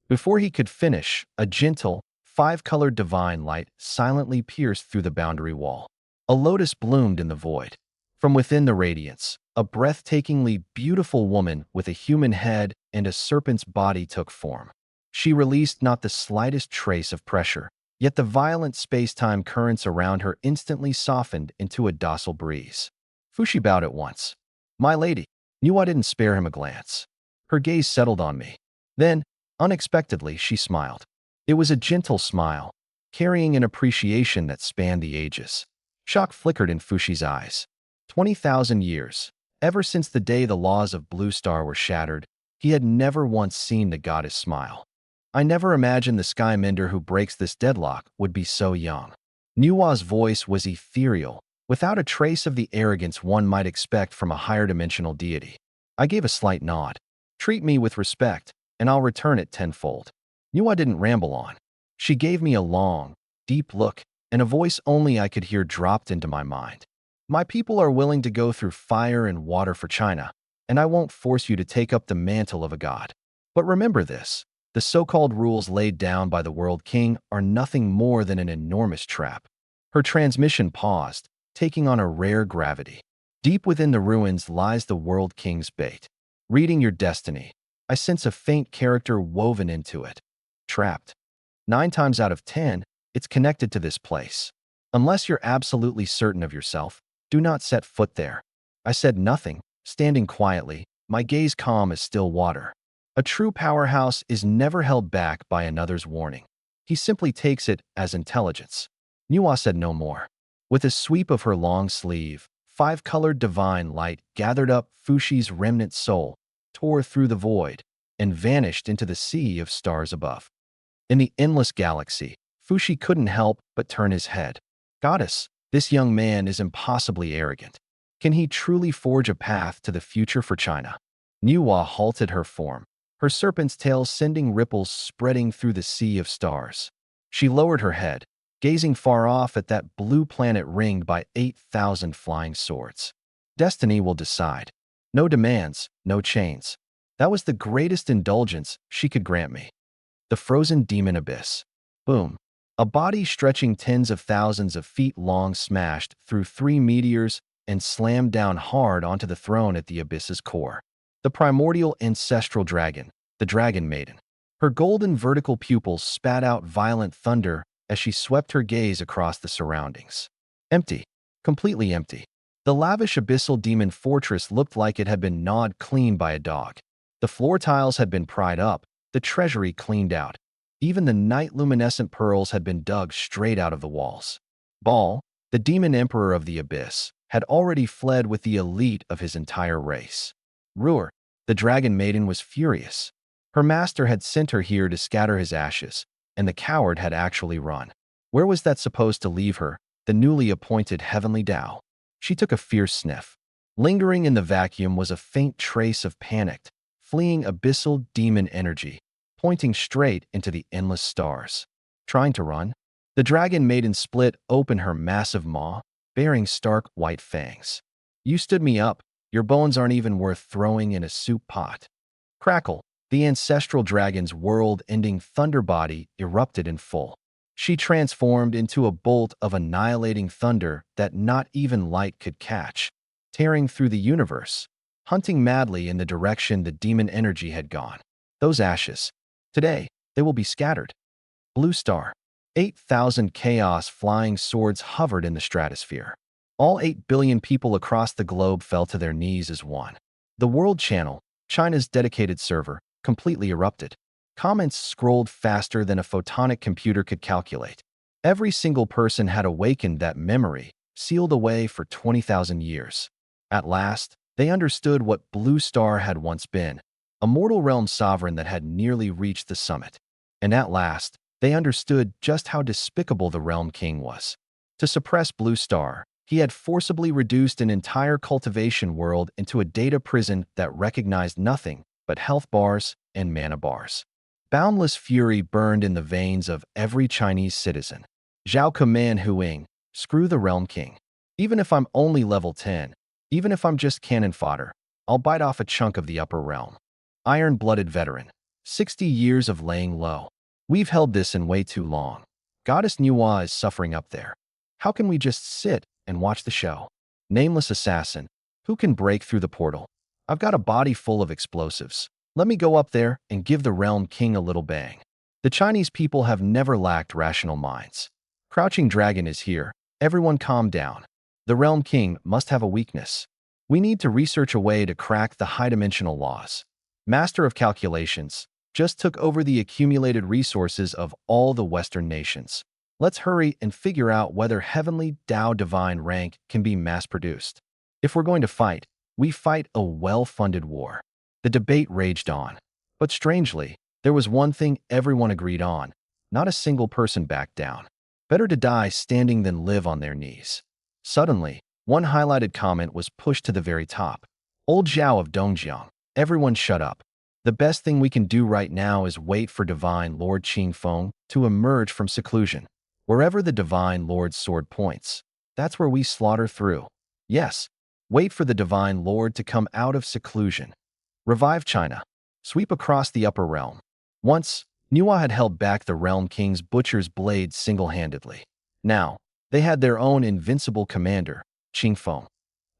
S1: Before he could finish, a gentle, 5-colored divine light silently pierced through the boundary wall. A lotus bloomed in the void. From within the radiance, a breathtakingly beautiful woman with a human head and a serpent's body took form. She released not the slightest trace of pressure, yet the violent space-time currents around her instantly softened into a docile breeze. Fushi bowed at once. My lady, knew I didn't spare him a glance. Her gaze settled on me. Then, unexpectedly, she smiled. It was a gentle smile, carrying an appreciation that spanned the ages. Shock flickered in Fushi's eyes. 20,000 years. Ever since the day the laws of Blue Star were shattered, he had never once seen the goddess smile. I never imagined the sky mender who breaks this deadlock would be so young. Nua's voice was ethereal, without a trace of the arrogance one might expect from a higher dimensional deity. I gave a slight nod. Treat me with respect, and I'll return it tenfold. Nua didn't ramble on. She gave me a long, deep look, and a voice only I could hear dropped into my mind. My people are willing to go through fire and water for China, and I won't force you to take up the mantle of a god. But remember this, the so-called rules laid down by the World King are nothing more than an enormous trap. Her transmission paused, taking on a rare gravity. Deep within the ruins lies the World King's bait. Reading your destiny, I sense a faint character woven into it. Trapped. 9 times out of 10, it's connected to this place. Unless you're absolutely certain of yourself, do not set foot there. I said nothing, standing quietly, my gaze calm as still water. A true powerhouse is never held back by another's warning. He simply takes it as intelligence. Nua said no more. With a sweep of her long sleeve, 5-colored divine light gathered up Fushi's remnant soul, tore through the void, and vanished into the sea of stars above. In the endless galaxy, Fushi couldn't help but turn his head. Goddess, this young man is impossibly arrogant. Can he truly forge a path to the future for China? Nua halted her form, her serpent's tail sending ripples spreading through the sea of stars. She lowered her head, gazing far off at that blue planet ringed by 8,000 flying swords. Destiny will decide. No demands, no chains. That was the greatest indulgence she could grant me. The frozen demon abyss. Boom. A body stretching tens of thousands of feet long smashed through 3 meteors and slammed down hard onto the throne at the abyss's core. The primordial ancestral dragon, the Dragon Maiden. Her golden vertical pupils spat out violent thunder as she swept her gaze across the surroundings. Empty. Completely empty. The lavish abyssal demon fortress looked like it had been gnawed clean by a dog. The floor tiles had been pried up, the treasury cleaned out. Even the night-luminescent pearls had been dug straight out of the walls. Baal, the demon emperor of the abyss, had already fled with the elite of his entire race. Ruhr, the Dragon Maiden, was furious. Her master had sent her here to scatter his ashes, and the coward had actually run. Where was that supposed to leave her, the newly appointed heavenly Tao? She took a fierce sniff. Lingering in the vacuum was a faint trace of panicked, fleeing abyssal demon energy, pointing straight into the endless stars. Trying to run? The Dragon Maiden split open her massive maw, bearing stark white fangs. You stood me up. Your bones aren't even worth throwing in a soup pot. Crackle. The ancestral dragon's world-ending thunder body erupted in full. She transformed into a bolt of annihilating thunder that not even light could catch, tearing through the universe, hunting madly in the direction the demon energy had gone. Those ashes. Today, they will be scattered. Blue Star. 8,000 chaos flying swords hovered in the stratosphere. All 8 billion people across the globe fell to their knees as one. The World Channel, China's dedicated server, completely erupted. Comments scrolled faster than a photonic computer could calculate. Every single person had awakened that memory, sealed away for 20,000 years. At last, they understood what Blue Star had once been, a mortal realm sovereign that had nearly reached the summit. And at last, they understood just how despicable the Realm King was. To suppress Blue Star, he had forcibly reduced an entire cultivation world into a data prison that recognized nothing but health bars and mana bars. Boundless fury burned in the veins of every Chinese citizen. Zhao command Huing, screw the Realm King. Even if I'm only level 10, even if I'm just cannon fodder, I'll bite off a chunk of the upper realm. Iron-blooded veteran. 60 years of laying low. We've held this in way too long. Goddess Nuwa is suffering up there. How can we just sit and watch the show. Nameless assassin. Who can break through the portal? I've got a body full of explosives. Let me go up there and give the realm king a little bang. The Chinese people have never lacked rational minds. Crouching dragon is here. Everyone calm down. The realm king must have a weakness. We need to research a way to crack the high-dimensional laws. Master of calculations just took over the accumulated resources of all the Western nations. Let's hurry and figure out whether heavenly Tao divine rank can be mass-produced. If we're going to fight, we fight a well-funded war. The debate raged on. But strangely, there was one thing everyone agreed on. Not a single person backed down. Better to die standing than live on their knees. Suddenly, one highlighted comment was pushed to the very top. Old Zhao of Dongjiang. Everyone shut up. The best thing we can do right now is wait for Divine Lord Qing Feng to emerge from seclusion. Wherever the Divine Lord's sword points, that's where we slaughter through. Yes, wait for the Divine Lord to come out of seclusion. Revive China. Sweep across the upper realm. Once, Nuwa had held back the Realm King's butcher's blade single-handedly. Now, they had their own invincible commander, Qing Feng.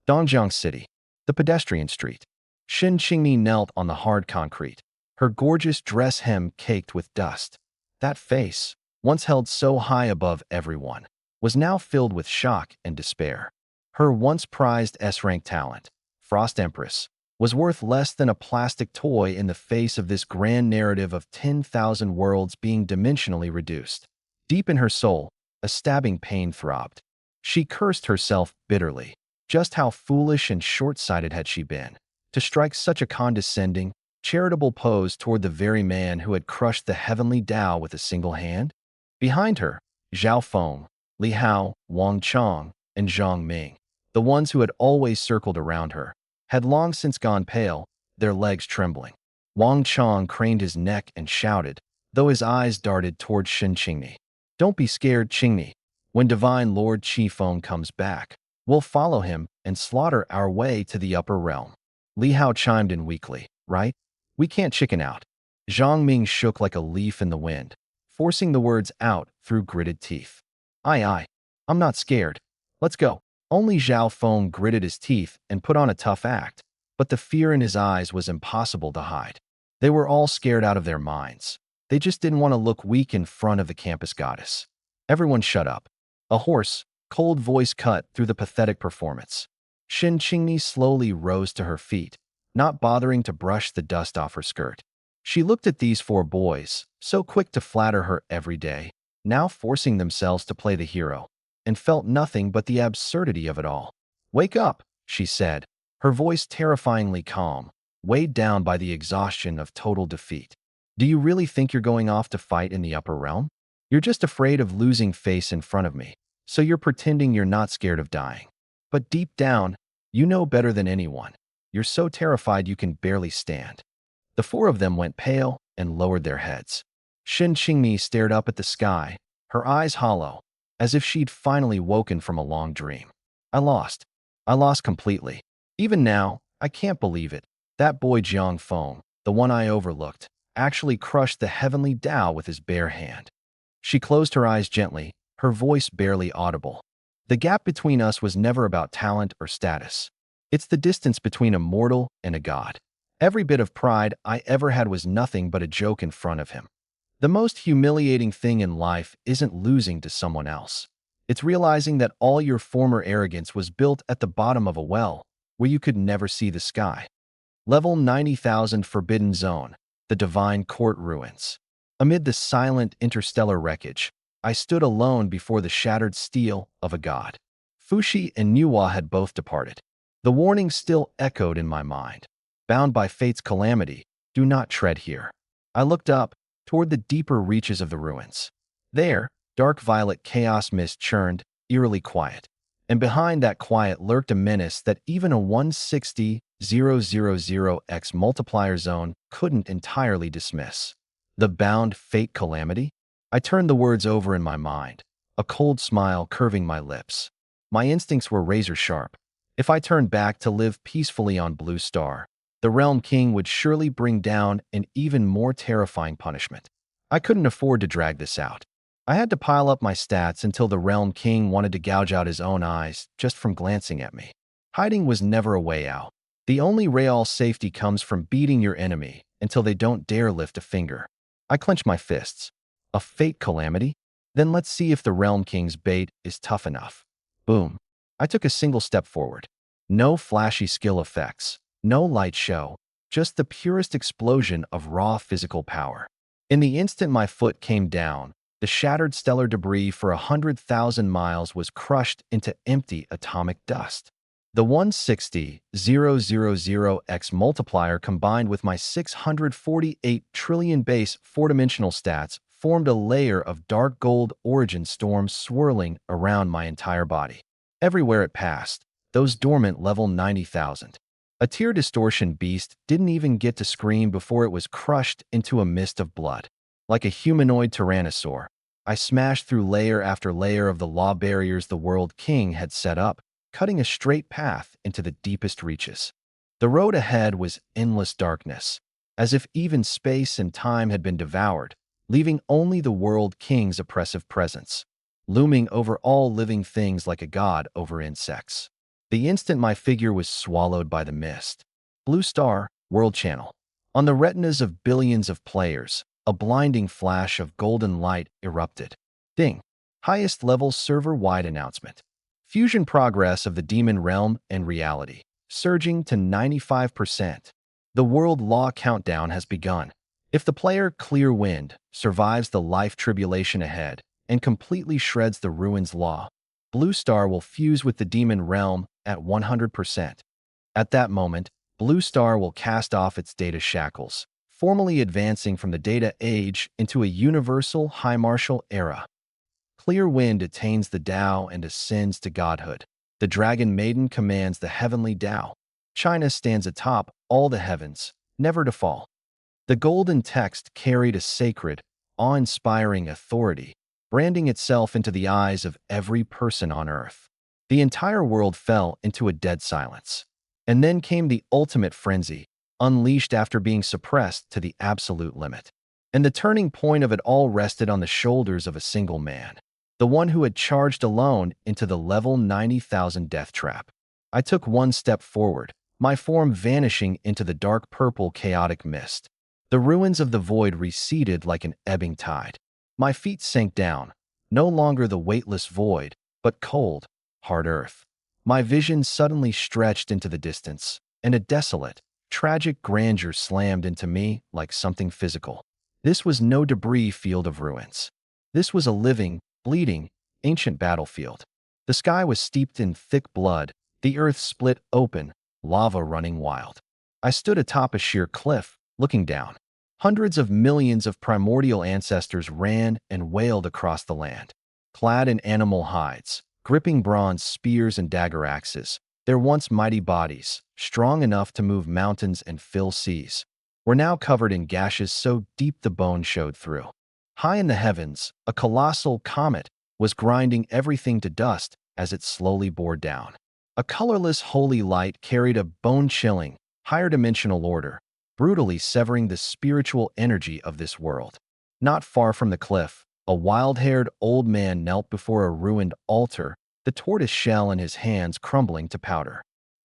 S1: Dongjiang City. The pedestrian street. Shin Qingmi knelt on the hard concrete, her gorgeous dress hem caked with dust. That face, once held so high above everyone, was now filled with shock and despair. Her once prized S-rank talent, Frost Empress, was worth less than a plastic toy in the face of this grand narrative of 10,000 worlds being dimensionally reduced. Deep in her soul, a stabbing pain throbbed. She cursed herself bitterly. Just how foolish and short-sighted had she been to strike such a condescending, charitable pose toward the very man who had crushed the heavenly Tao with a single hand? Behind her, Zhao Feng, Li Hao, Wang Chong, and Zhang Ming, the ones who had always circled around her, had long since gone pale, their legs trembling. Wang Chong craned his neck and shouted, though his eyes darted toward Shin Qingni. Don't be scared, Qingni. When Divine Lord Qi Feng comes back, we'll follow him and slaughter our way to the upper realm. Li Hao chimed in weakly, right? We can't chicken out. Zhang Ming shook like a leaf in the wind, forcing the words out through gritted teeth. Aye, I'm not scared. Let's go. Only Zhao Feng gritted his teeth and put on a tough act, but the fear in his eyes was impossible to hide. They were all scared out of their minds. They just didn't want to look weak in front of the campus goddess. Everyone shut up. A hoarse, cold voice cut through the pathetic performance. Shin Qingni slowly rose to her feet, not bothering to brush the dust off her skirt. She looked at these four boys, so quick to flatter her every day, now forcing themselves to play the hero, and felt nothing but the absurdity of it all. Wake up, she said, her voice terrifyingly calm, weighed down by the exhaustion of total defeat. Do you really think you're going off to fight in the upper realm? You're just afraid of losing face in front of me, so you're pretending you're not scared of dying. But deep down, you know better than anyone. You're so terrified you can barely stand. The four of them went pale and lowered their heads. Shin Qingmi stared up at the sky, her eyes hollow, as if she'd finally woken from a long dream. I lost. I lost completely. Even now, I can't believe it. That boy Jiang Feng, the one I overlooked, actually crushed the heavenly Tao with his bare hand. She closed her eyes gently, her voice barely audible. The gap between us was never about talent or status. It's the distance between a mortal and a god. Every bit of pride I ever had was nothing but a joke in front of him. The most humiliating thing in life isn't losing to someone else. It's realizing that all your former arrogance was built at the bottom of a well, where you could never see the sky. Level 90,000 Forbidden Zone, the Divine Court Ruins. Amid the silent interstellar wreckage, I stood alone before the shattered steel of a god. Fushi and Nuwa had both departed. The warning still echoed in my mind. Bound by fate's calamity, do not tread here. I looked up, toward the deeper reaches of the ruins. There, dark violet chaos mist churned, eerily quiet. And behind that quiet lurked a menace that even a 160,000x multiplier zone couldn't entirely dismiss. The bound fate calamity? I turned the words over in my mind, a cold smile curving my lips. My instincts were razor sharp. If I turned back to live peacefully on Blue Star, the Realm King would surely bring down an even more terrifying punishment. I couldn't afford to drag this out. I had to pile up my stats until the Realm King wanted to gouge out his own eyes just from glancing at me. Hiding was never a way out. The only real safety comes from beating your enemy until they don't dare lift a finger. I clenched my fists. A fate calamity? Then let's see if the Realm King's bait is tough enough. Boom. I took a single step forward. No flashy skill effects, no light show, just the purest explosion of raw physical power. In the instant my foot came down, the shattered stellar debris for 100,000 miles was crushed into empty atomic dust. The 160,000x multiplier combined with my 648 trillion base four-dimensional stats formed a layer of dark gold origin storms swirling around my entire body. Everywhere it passed, those dormant level 90,000. A tear distortion beast didn't even get to scream before it was crushed into a mist of blood. Like a humanoid tyrannosaur, I smashed through layer after layer of the law barriers the World King had set up, cutting a straight path into the deepest reaches. The road ahead was endless darkness, as if even space and time had been devoured, leaving only the World King's oppressive presence, looming over all living things like a god over insects. The instant my figure was swallowed by the mist. Blue Star, World Channel. On the retinas of billions of players, a blinding flash of golden light erupted. Ding! Highest level server-wide announcement. Fusion progress of the demon realm and reality, surging to 95%. The world law countdown has begun. If the player Clear Wind survives the life tribulation ahead and completely shreds the ruins law, Blue Star will fuse with the demon realm at 100%. At that moment, Blue Star will cast off its data shackles, formally advancing from the data age into a universal high martial era. Clear Wind attains the Tao and ascends to godhood. The Dragon Maiden commands the heavenly Tao. China stands atop all the heavens, never to fall. The golden text carried a sacred, awe-inspiring authority, branding itself into the eyes of every person on Earth. The entire world fell into a dead silence. And then came the ultimate frenzy, unleashed after being suppressed to the absolute limit. And the turning point of it all rested on the shoulders of a single man, the one who had charged alone into the level 90,000 death trap. I took one step forward, my form vanishing into the dark purple chaotic mist. The ruins of the void receded like an ebbing tide. My feet sank down, no longer the weightless void, but cold, hard earth. My vision suddenly stretched into the distance, and a desolate, tragic grandeur slammed into me like something physical. This was no debris field of ruins. This was a living, bleeding, ancient battlefield. The sky was steeped in thick blood, the earth split open, lava running wild. I stood atop a sheer cliff, looking down. Hundreds of millions of primordial ancestors ran and wailed across the land, clad in animal hides, gripping bronze spears and dagger axes. Their once mighty bodies, strong enough to move mountains and fill seas, were now covered in gashes so deep the bone showed through. High in the heavens, a colossal comet was grinding everything to dust as it slowly bore down. A colorless holy light carried a bone-chilling, higher-dimensional order, brutally severing the spiritual energy of this world. Not far from the cliff, a wild-haired old man knelt before a ruined altar, the tortoise shell in his hands crumbling to powder.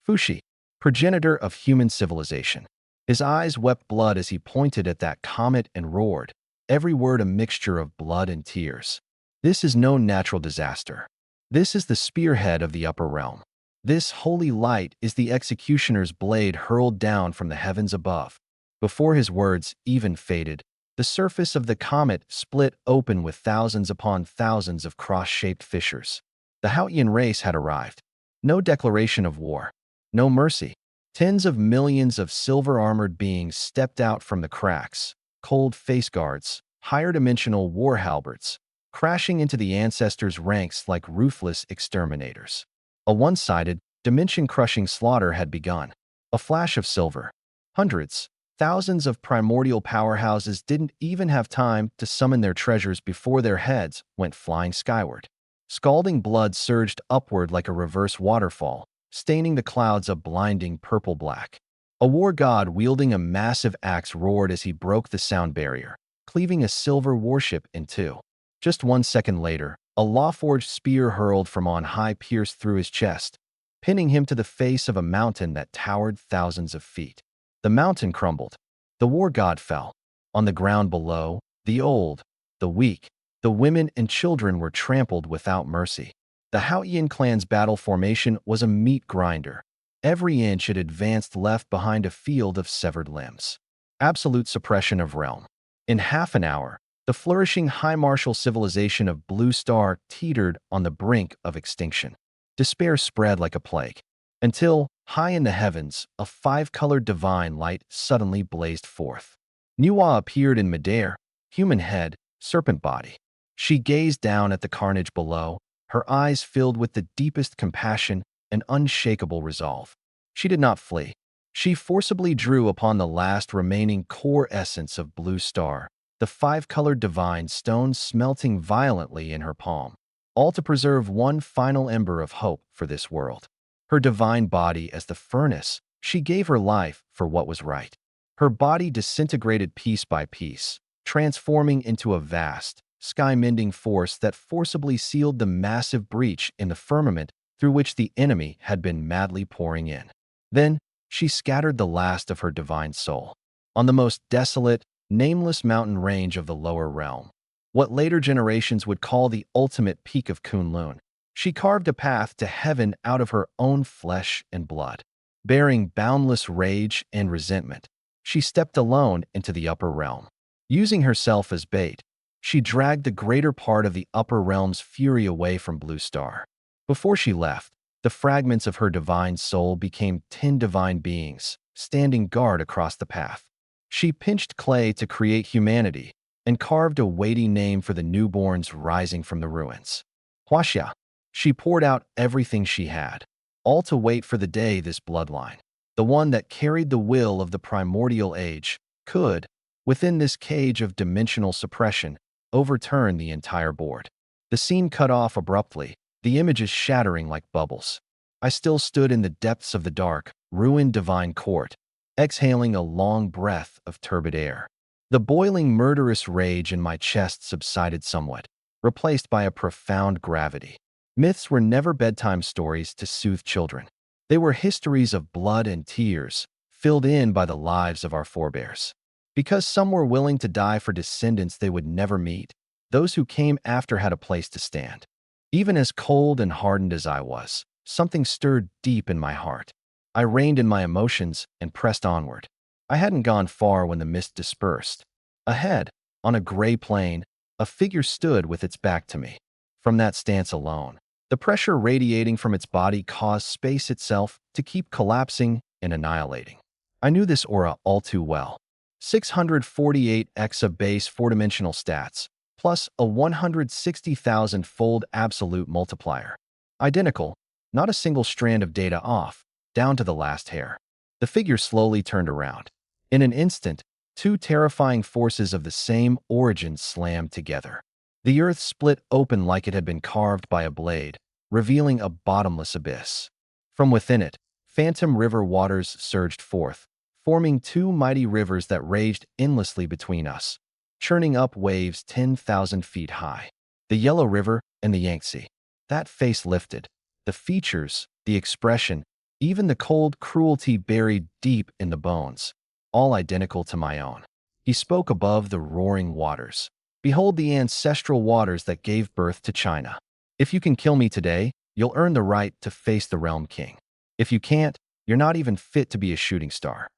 S1: Fushi, progenitor of human civilization. His eyes wept blood as he pointed at that comet and roared, every word a mixture of blood and tears. This is no natural disaster. This is the spearhead of the upper realm. This holy light is the executioner's blade hurled down from the heavens above. Before his words even faded, the surface of the comet split open with thousands upon thousands of cross-shaped fissures. The Hautian race had arrived. No declaration of war. No mercy. Tens of millions of silver-armored beings stepped out from the cracks, cold face guards, higher-dimensional war halberds, crashing into the ancestors' ranks like ruthless exterminators. A one-sided, dimension-crushing slaughter had begun. A flash of silver. Hundreds, thousands of primordial powerhouses didn't even have time to summon their treasures before their heads went flying skyward. Scalding blood surged upward like a reverse waterfall, staining the clouds a blinding purple-black. A war god wielding a massive axe roared as he broke the sound barrier, cleaving a silver warship in two. Just 1 second later, a law-forged spear hurled from on high pierced through his chest, pinning him to the face of a mountain that towered thousands of feet. The mountain crumbled. The war god fell. On the ground below, the old, the weak, the women and children were trampled without mercy. The Haoyan clan's battle formation was a meat grinder. Every inch it advanced left behind a field of severed limbs. Absolute suppression of realm. In half an hour, the flourishing high martial civilization of Blue Star teetered on the brink of extinction. Despair spread like a plague, until, high in the heavens, a five-colored divine light suddenly blazed forth. Nuwa appeared in midair, human head, serpent body. She gazed down at the carnage below, her eyes filled with the deepest compassion and unshakable resolve. She did not flee. She forcibly drew upon the last remaining core essence of Blue Star, the five-colored divine stone smelting violently in her palm, all to preserve one final ember of hope for this world. Her divine body as the furnace, she gave her life for what was right. Her body disintegrated piece by piece, transforming into a vast, sky-mending force that forcibly sealed the massive breach in the firmament through which the enemy had been madly pouring in. Then, she scattered the last of her divine soul on the most desolate, nameless mountain range of the lower realm, what later generations would call the ultimate peak of Kunlun. She carved a path to heaven out of her own flesh and blood. Bearing boundless rage and resentment, she stepped alone into the upper realm. Using herself as bait, she dragged the greater part of the upper realm's fury away from Blue Star. Before she left, the fragments of her divine soul became 10 divine beings, standing guard across the path. She pinched clay to create humanity and carved a weighty name for the newborns rising from the ruins. Huaxia. She poured out everything she had, all to wait for the day this bloodline, the one that carried the will of the primordial age, could, within this cage of dimensional suppression, overturn the entire board. The scene cut off abruptly, the images shattering like bubbles. I still stood in the depths of the dark, ruined divine court, exhaling a long breath of turbid air. The boiling murderous rage in my chest subsided somewhat, replaced by a profound gravity. Myths were never bedtime stories to soothe children. They were histories of blood and tears, filled in by the lives of our forebears. Because some were willing to die for descendants they would never meet, those who came after had a place to stand. Even as cold and hardened as I was, something stirred deep in my heart. I reined in my emotions and pressed onward. I hadn't gone far when the mist dispersed. Ahead, on a gray plain, a figure stood with its back to me. From that stance alone, the pressure radiating from its body caused space itself to keep collapsing and annihilating. I knew this aura all too well. 648 exa base four-dimensional stats, plus a 160,000-fold absolute multiplier. Identical, not a single strand of data off, down to the last hair. The figure slowly turned around. In an instant, two terrifying forces of the same origin slammed together. The earth split open like it had been carved by a blade, revealing a bottomless abyss. From within it, phantom river waters surged forth, forming two mighty rivers that raged endlessly between us, churning up waves 10,000 feet high. The Yellow River and the Yangtze. That face lifted. The features, the expression, even the cold cruelty buried deep in the bones, all identical to my own. He spoke above the roaring waters. Behold the ancestral waters that gave birth to China. If you can kill me today, you'll earn the right to face the Realm King. If you can't, you're not even fit to be a shooting star.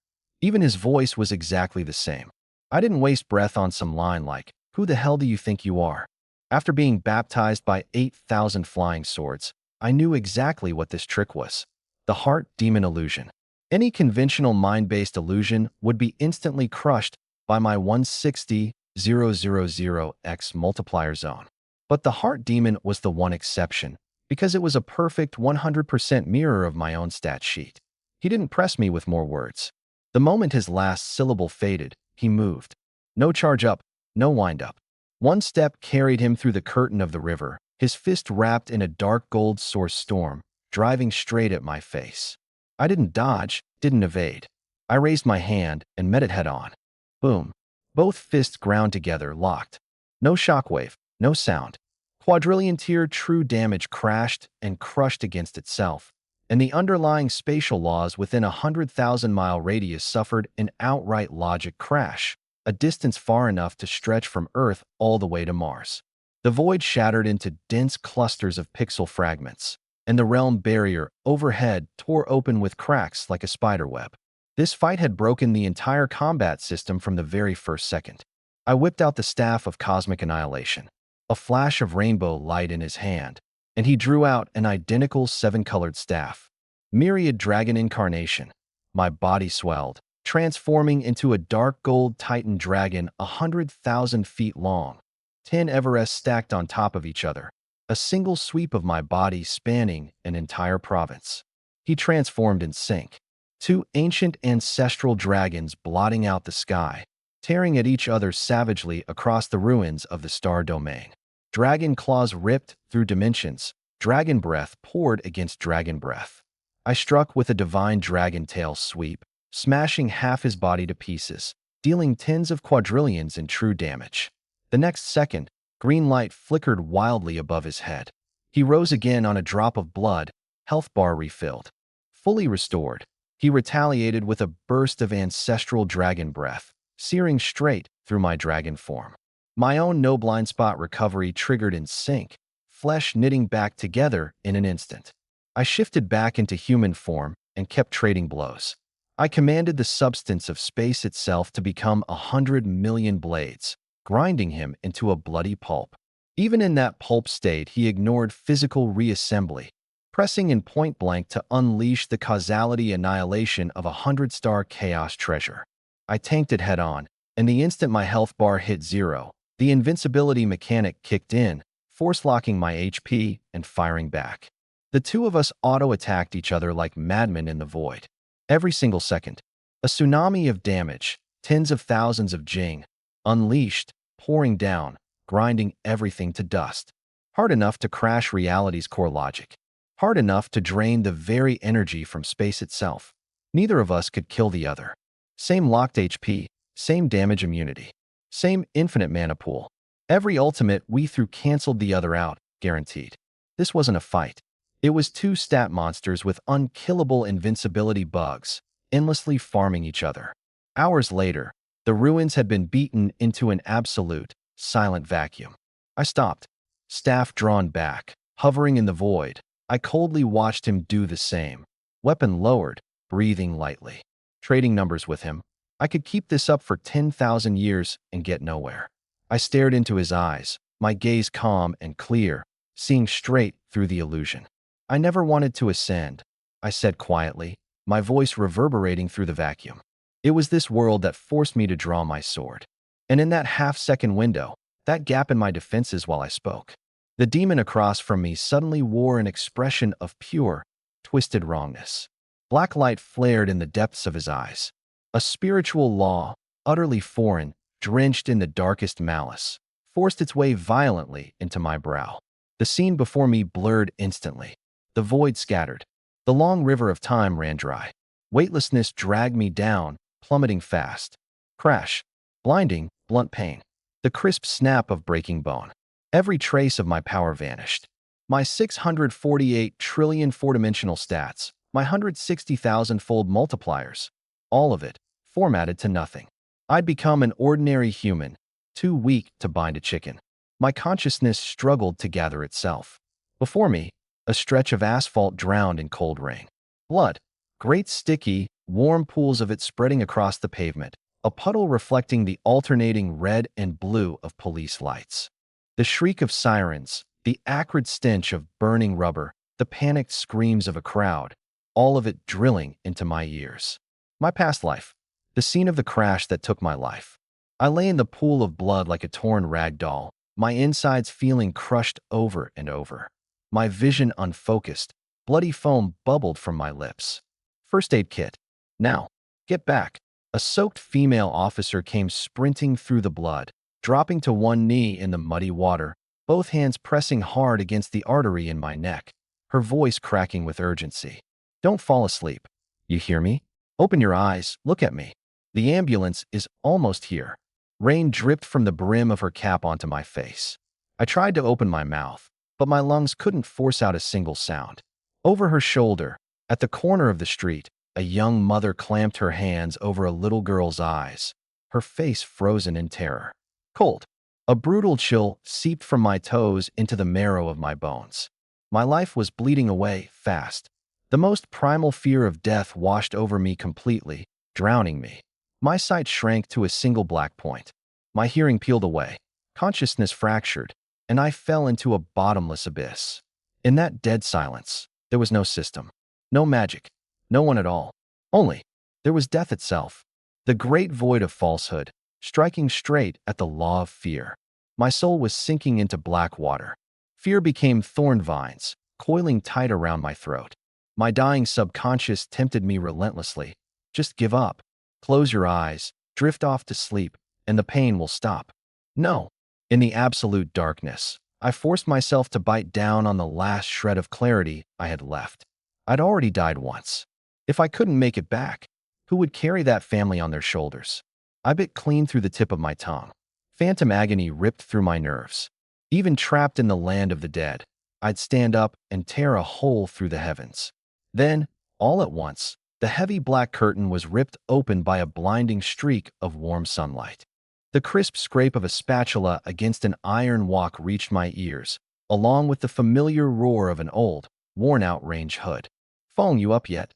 S1: Even his voice was exactly the same. I didn't waste breath on some line like, "Who the hell do you think you are?" After being baptized by 8,000 flying swords, I knew exactly what this trick was. The heart demon illusion. Any conventional mind-based illusion would be instantly crushed by my 160,000x multiplier zone. But the heart demon was the one exception, because it was a perfect 100% mirror of my own stat sheet. He didn't press me with more words. The moment his last syllable faded, he moved. No charge up, no wind up. One step carried him through the curtain of the river, his fist wrapped in a dark gold source storm, driving straight at my face. I didn't dodge, didn't evade. I raised my hand and met it head on. Boom. Both fists ground together, locked. No shockwave, No sound. Quadrillion-tier true damage crashed and crushed against itself, and the underlying spatial laws within a 100,000-mile radius suffered an outright logic crash, a distance far enough to stretch from Earth all the way to Mars. The void shattered into dense clusters of pixel fragments, and the realm barrier overhead tore open with cracks like a spiderweb. This fight had broken the entire combat system from the very first second. I whipped out the staff of cosmic annihilation, a flash of rainbow light in his hand, and he drew out an identical seven-colored staff. Myriad dragon incarnation. My body swelled, transforming into a dark gold titan dragon 100,000 feet long, 10 Everests stacked on top of each other, a single sweep of my body spanning an entire province. He transformed in sync. Two ancient ancestral dragons blotting out the sky, tearing at each other savagely across the ruins of the star domain. Dragon claws ripped through dimensions, dragon breath poured against dragon breath. I struck with a divine dragon tail sweep, smashing half his body to pieces, dealing tens of quadrillions in true damage. The next second, green light flickered wildly above his head. He rose again on a drop of blood, health bar refilled. Fully restored, he retaliated with a burst of ancestral dragon breath, searing straight through my dragon form. My own no blind spot recovery triggered in sync, flesh knitting back together in an instant. I shifted back into human form and kept trading blows. I commanded the substance of space itself to become 100 million blades, grinding him into a bloody pulp. Even in that pulp state, he ignored physical reassembly, pressing in point blank to unleash the causality annihilation of a 100-star chaos treasure. I tanked it head-on, and the instant my health bar hit zero, the invincibility mechanic kicked in, force-locking my HP and firing back. The two of us auto-attacked each other like madmen in the void. Every single second, a tsunami of damage, tens of thousands of jing, unleashed, pouring down, grinding everything to dust. Hard enough to crash reality's core logic. Hard enough to drain the very energy from space itself. Neither of us could kill the other. Same locked HP, same damage immunity, same infinite mana pool. Every ultimate we threw canceled the other out, guaranteed. This wasn't a fight. It was two stat monsters with unkillable invincibility bugs, endlessly farming each other. Hours later, the ruins had been beaten into an absolute, silent vacuum. I stopped, staff drawn back, hovering in the void. I coldly watched him do the same, weapon lowered, breathing lightly. Trading numbers with him. I could keep this up for 10,000 years and get nowhere. I stared into his eyes, my gaze calm and clear, seeing straight through the illusion. I never wanted to ascend, I said quietly, my voice reverberating through the vacuum. It was this world that forced me to draw my sword. And in that half-second window, that gap in my defenses while I spoke, the demon across from me suddenly wore an expression of pure, twisted wrongness. Black light flared in the depths of his eyes. A spiritual law, utterly foreign, drenched in the darkest malice, forced its way violently into my brow. The scene before me blurred instantly. The void scattered. The long river of time ran dry. Weightlessness dragged me down, plummeting fast. Crash. Blinding, blunt pain. The crisp snap of breaking bone. Every trace of my power vanished. My 648 trillion four-dimensional stats, my 160,000-fold multipliers, all of it, formatted to nothing. I'd become an ordinary human, too weak to bind a chicken. My consciousness struggled to gather itself. Before me, a stretch of asphalt drowned in cold rain. Blood, great sticky, warm pools of it spreading across the pavement, a puddle reflecting the alternating red and blue of police lights. The shriek of sirens, the acrid stench of burning rubber, the panicked screams of a crowd, all of it drilling into my ears. My past life, the scene of the crash that took my life. I lay in the pool of blood like a torn rag doll, my insides feeling crushed over and over. My vision unfocused, bloody foam bubbled from my lips. First aid kit. Now, get back. A soaked female officer came sprinting through the blood, dropping to one knee in the muddy water, both hands pressing hard against the artery in my neck, her voice cracking with urgency. Don't fall asleep. You hear me? Open your eyes, look at me. The ambulance is almost here. Rain dripped from the brim of her cap onto my face. I tried to open my mouth, but my lungs couldn't force out a single sound. Over her shoulder, at the corner of the street, a young mother clamped her hands over a little girl's eyes, her face frozen in terror. Cold. A brutal chill seeped from my toes into the marrow of my bones. My life was bleeding away fast. The most primal fear of death washed over me completely, drowning me. My sight shrank to a single black point. My hearing peeled away. Consciousness fractured, and I fell into a bottomless abyss. In that dead silence, there was no system, no magic, no one at all. Only, there was death itself, the great void of falsehood, striking straight at the law of fear. My soul was sinking into black water. Fear became thorn vines, coiling tight around my throat. My dying subconscious tempted me relentlessly. Just give up. Close your eyes, drift off to sleep, and the pain will stop. No. In the absolute darkness, I forced myself to bite down on the last shred of clarity I had left. I'd already died once. If I couldn't make it back, who would carry that family on their shoulders? I bit clean through the tip of my tongue. Phantom agony ripped through my nerves. Even trapped in the land of the dead, I'd stand up and tear a hole through the heavens. Then, all at once, the heavy black curtain was ripped open by a blinding streak of warm sunlight. The crisp scrape of a spatula against an iron wok reached my ears, along with the familiar roar of an old, worn-out range hood. "Phone you up yet?"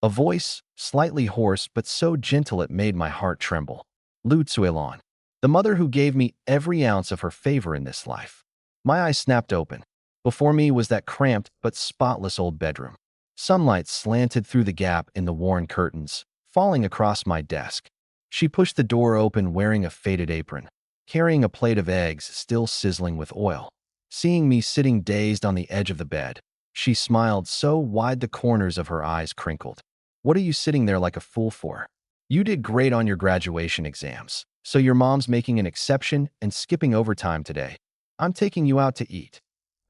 S1: A voice, slightly hoarse but so gentle it made my heart tremble. Lu Tsuelon, the mother who gave me every ounce of her favor in this life. My eyes snapped open. Before me was that cramped but spotless old bedroom. Sunlight slanted through the gap in the worn curtains, falling across my desk. She pushed the door open wearing a faded apron, carrying a plate of eggs still sizzling with oil. Seeing me sitting dazed on the edge of the bed, she smiled so wide the corners of her eyes crinkled. "What are you sitting there like a fool for? You did great on your graduation exams, so your mom's making an exception and skipping overtime today. I'm taking you out to eat."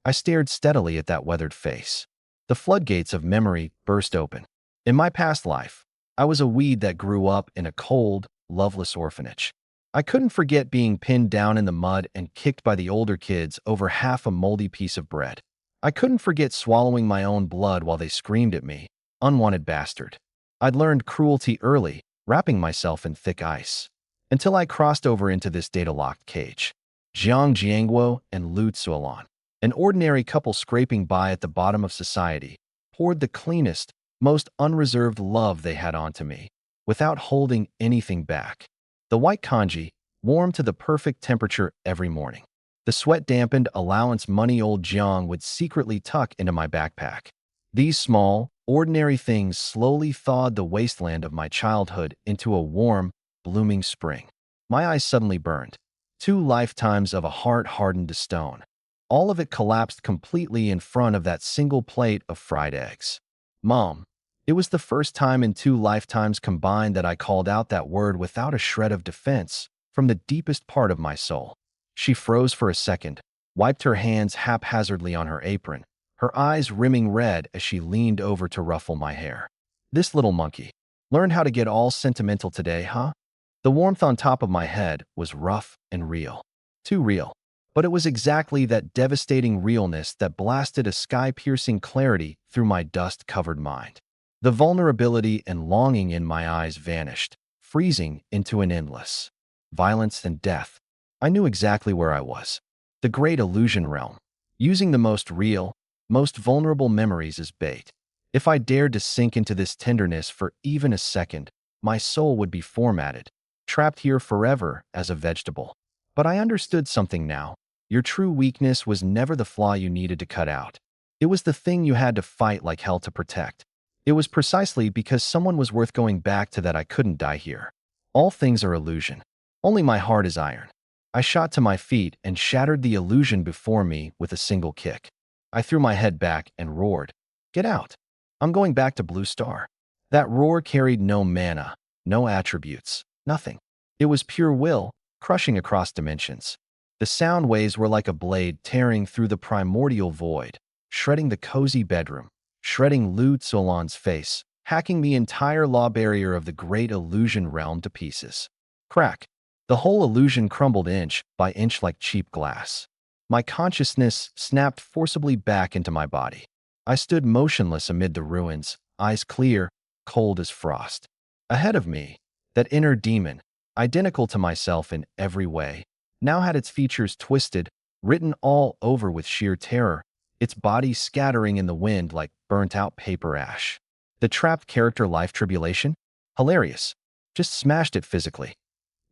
S1: I stared steadily at that weathered face. The floodgates of memory burst open. In my past life, I was a weed that grew up in a cold, loveless orphanage. I couldn't forget being pinned down in the mud and kicked by the older kids over half a moldy piece of bread. I couldn't forget swallowing my own blood while they screamed at me, "Unwanted bastard." I'd learned cruelty early, wrapping myself in thick ice, until I crossed over into this data-locked cage. Jiang Jiangguo and Lu Tsuelon, an ordinary couple scraping by at the bottom of society, poured the cleanest, most unreserved love they had onto me, without holding anything back. The white kanji, warm to the perfect temperature every morning. The sweat-dampened allowance money old Jiang would secretly tuck into my backpack. These small, ordinary things slowly thawed the wasteland of my childhood into a warm, blooming spring. My eyes suddenly burned. 2 lifetimes of a heart hardened to stone. All of it collapsed completely in front of that single plate of fried eggs. "Mom." It was the first time in 2 lifetimes combined that I called out that word without a shred of defense from the deepest part of my soul. She froze for a second, wiped her hands haphazardly on her apron, her eyes rimming red as she leaned over to ruffle my hair. "This little monkey learned how to get all sentimental today, huh?" The warmth on top of my head was rough and real. Too real. But it was exactly that devastating realness that blasted a sky-piercing clarity through my dust-covered mind. The vulnerability and longing in my eyes vanished, freezing into an endless violence and death. I knew exactly where I was. The great illusion realm, using the most real, most vulnerable memories as bait. If I dared to sink into this tenderness for even a second, my soul would be formatted, trapped here forever as a vegetable. But I understood something now. Your true weakness was never the flaw you needed to cut out. It was the thing you had to fight like hell to protect. It was precisely because someone was worth going back to that I couldn't die here. All things are illusion. Only my heart is iron. I shot to my feet and shattered the illusion before me with a single kick. I threw my head back and roared, "Get out! I'm going back to Blue Star." That roar carried no mana, no attributes, nothing. It was pure will, crushing across dimensions. The sound waves were like a blade tearing through the primordial void, shredding the cozy bedroom, shredding Lu Tsuelon's face, hacking the entire law barrier of the great illusion realm to pieces. Crack. The whole illusion crumbled inch by inch like cheap glass. My consciousness snapped forcibly back into my body. I stood motionless amid the ruins, eyes clear, cold as frost. Ahead of me, that inner demon, identical to myself in every way, now had its features twisted, written all over with sheer terror, its body scattering in the wind like burnt-out paper ash. The trapped character life tribulation? Hilarious. Just smashed it physically.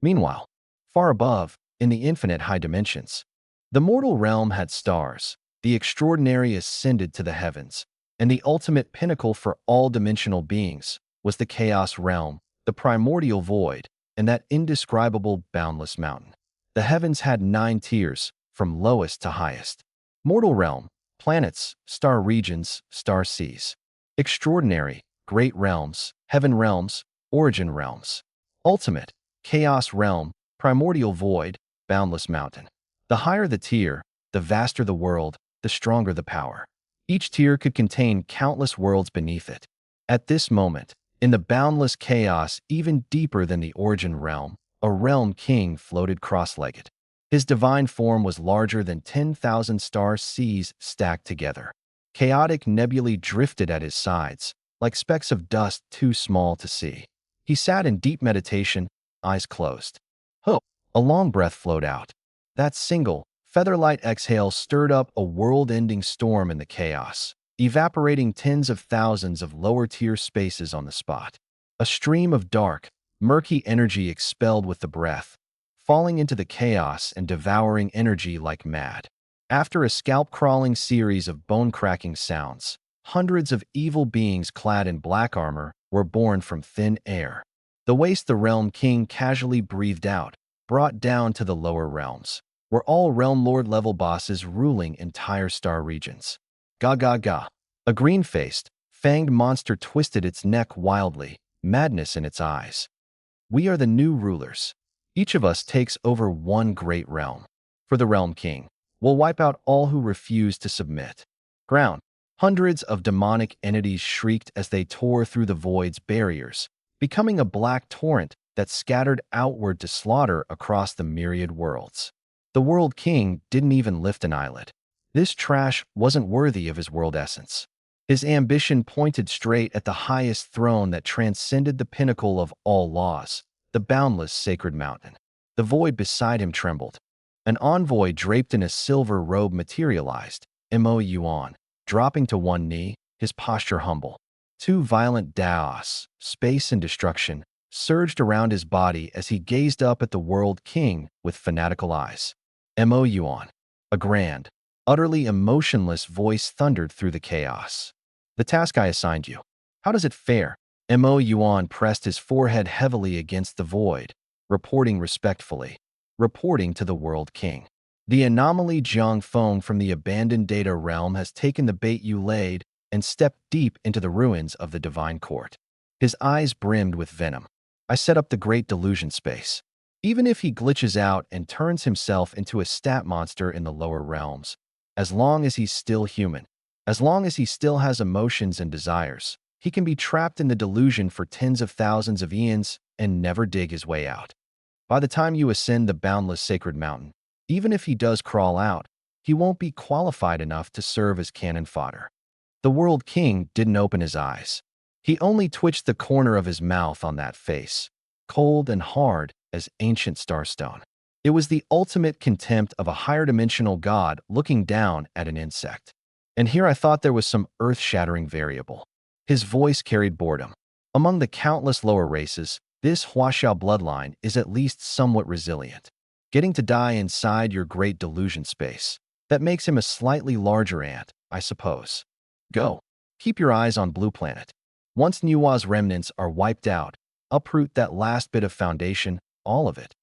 S1: Meanwhile, far above, in the infinite high dimensions, the mortal realm had stars. The extraordinary ascended to the heavens, and the ultimate pinnacle for all dimensional beings was the chaos realm, the primordial void, and that indescribable boundless mountain. The heavens had 9 tiers, from lowest to highest. Mortal realm, planets, star regions, star seas. Extraordinary, great realms, heaven realms, origin realms. Ultimate, chaos realm, primordial void, boundless mountain. The higher the tier, the vaster the world, the stronger the power. Each tier could contain countless worlds beneath it. At this moment, in the boundless chaos even deeper than the origin realm, a realm king floated cross-legged. His divine form was larger than 10,000 star seas stacked together. Chaotic nebulae drifted at his sides, like specks of dust too small to see. He sat in deep meditation, eyes closed. Hope, a long breath flowed out. That single, feather-light exhale stirred up a world-ending storm in the chaos, evaporating tens of thousands of lower-tier spaces on the spot. A stream of dark, murky energy expelled with the breath, falling into the chaos and devouring energy like mad. After a scalp-crawling series of bone-cracking sounds, hundreds of evil beings clad in black armor were born from thin air. The waste the realm king casually breathed out, brought down to the lower realms, were all realm lord-level bosses ruling entire star regions. Ga ga ga. A green-faced, fanged monster twisted its neck wildly, madness in its eyes. We are the new rulers. Each of us takes over one great realm. For the realm king, we'll wipe out all who refuse to submit. Ground. Hundreds of demonic entities shrieked as they tore through the void's barriers, becoming a black torrent that scattered outward to slaughter across the myriad worlds. The World King didn't even lift an eyelid. This trash wasn't worthy of his world essence. His ambition pointed straight at the highest throne that transcended the pinnacle of all laws, the boundless sacred mountain. The void beside him trembled. An envoy draped in a silver robe materialized, Mo Yuan, dropping to one knee, his posture humble. 2 violent Daos, space and destruction, surged around his body as he gazed up at the World King with fanatical eyes. Mo Yuan. A grand, utterly emotionless voice thundered through the chaos. The task I assigned you. How does it fare? Mo Yuan pressed his forehead heavily against the void, reporting respectfully. Reporting to the World King. The anomaly Jiang Feng from the abandoned data realm has taken the bait you laid and stepped deep into the ruins of the divine court. His eyes brimmed with venom. I set up the great delusion space. Even if he glitches out and turns himself into a stat monster in the lower realms, as long as he's still human, as long as he still has emotions and desires, he can be trapped in the delusion for tens of thousands of eons and never dig his way out. By the time you ascend the boundless sacred mountain, even if he does crawl out, he won't be qualified enough to serve as cannon fodder. The World King didn't open his eyes. He only twitched the corner of his mouth on that face, cold and hard as ancient starstone. It was the ultimate contempt of a higher dimensional god looking down at an insect. And here I thought there was some earth-shattering variable. His voice carried boredom. Among the countless lower races, this Huaxiao bloodline is at least somewhat resilient. Getting to die inside your great delusion space. That makes him a slightly larger ant, I suppose. Go. Keep your eyes on Blue Planet. Once Nua's remnants are wiped out, uproot that last bit of foundation, all of it.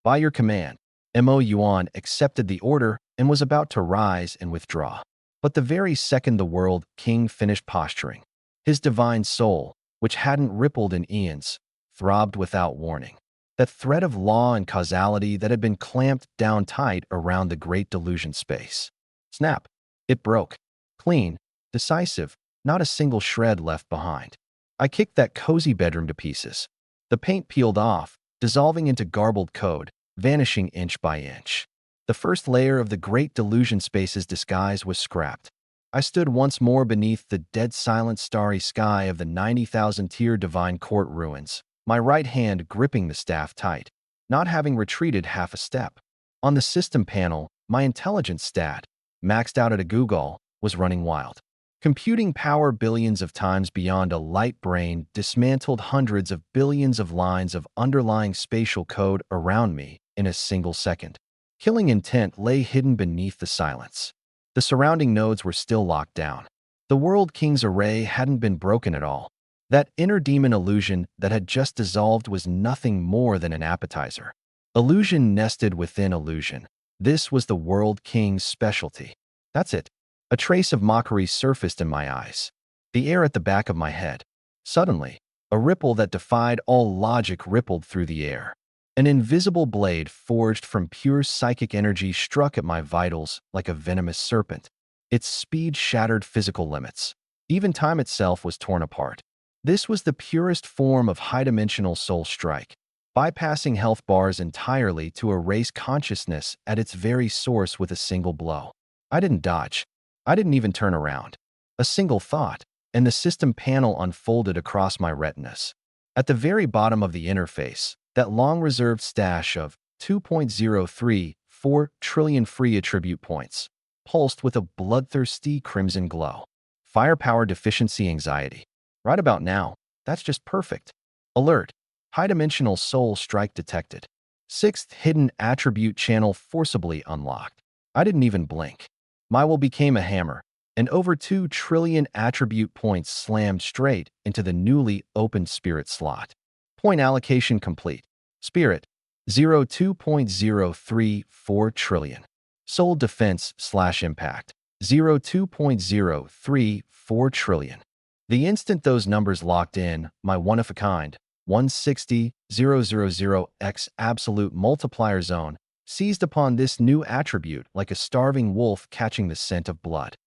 S1: By your command, Mo Yuan accepted the order and was about to rise and withdraw. But the very second the World King finished posturing, his divine soul, which hadn't rippled in eons, throbbed without warning. That thread of law and causality that had been clamped down tight around the great delusion space. Snap! It broke. Clean, decisive, not a single shred left behind. I kicked that cozy bedroom to pieces. The paint peeled off, dissolving into garbled code, vanishing inch by inch. The first layer of the Great Delusion Space's disguise was scrapped. I stood once more beneath the dead silent starry sky of the 90,000-tier Divine Court ruins, my right hand gripping the staff tight, not having retreated half a step. On the system panel, my intelligence stat, maxed out at a Google, was running wild. Computing power billions of times beyond a light brain dismantled hundreds of billions of lines of underlying spatial code around me in a single second. Killing intent lay hidden beneath the silence. The surrounding nodes were still locked down. The World King's array hadn't been broken at all. That inner demon illusion that had just dissolved was nothing more than an appetizer. Illusion nested within illusion. This was the World King's specialty. That's it. A trace of mockery surfaced in my eyes. The air at the back of my head. Suddenly, a ripple that defied all logic rippled through the air. An invisible blade forged from pure psychic energy struck at my vitals like a venomous serpent. Its speed shattered physical limits. Even time itself was torn apart. This was the purest form of high-dimensional soul strike, bypassing health bars entirely to erase consciousness at its very source with a single blow. I didn't dodge. I didn't even turn around. A single thought, and the system panel unfolded across my retinas. At the very bottom of the interface, that long-reserved stash of 2.034 trillion free attribute points pulsed with a bloodthirsty crimson glow. Firepower deficiency anxiety. Right about now, that's just perfect. Alert. High-dimensional soul strike detected. Sixth hidden attribute channel forcibly unlocked. I didn't even blink. My will became a hammer, and over 2 trillion attribute points slammed straight into the newly opened spirit slot. Point allocation complete. Spirit, 2.034 trillion. Soul defense/impact, 2.034 trillion. The instant those numbers locked in, my one-of-a-kind, 160,000x absolute multiplier zone seized upon this new attribute like a starving wolf catching the scent of blood.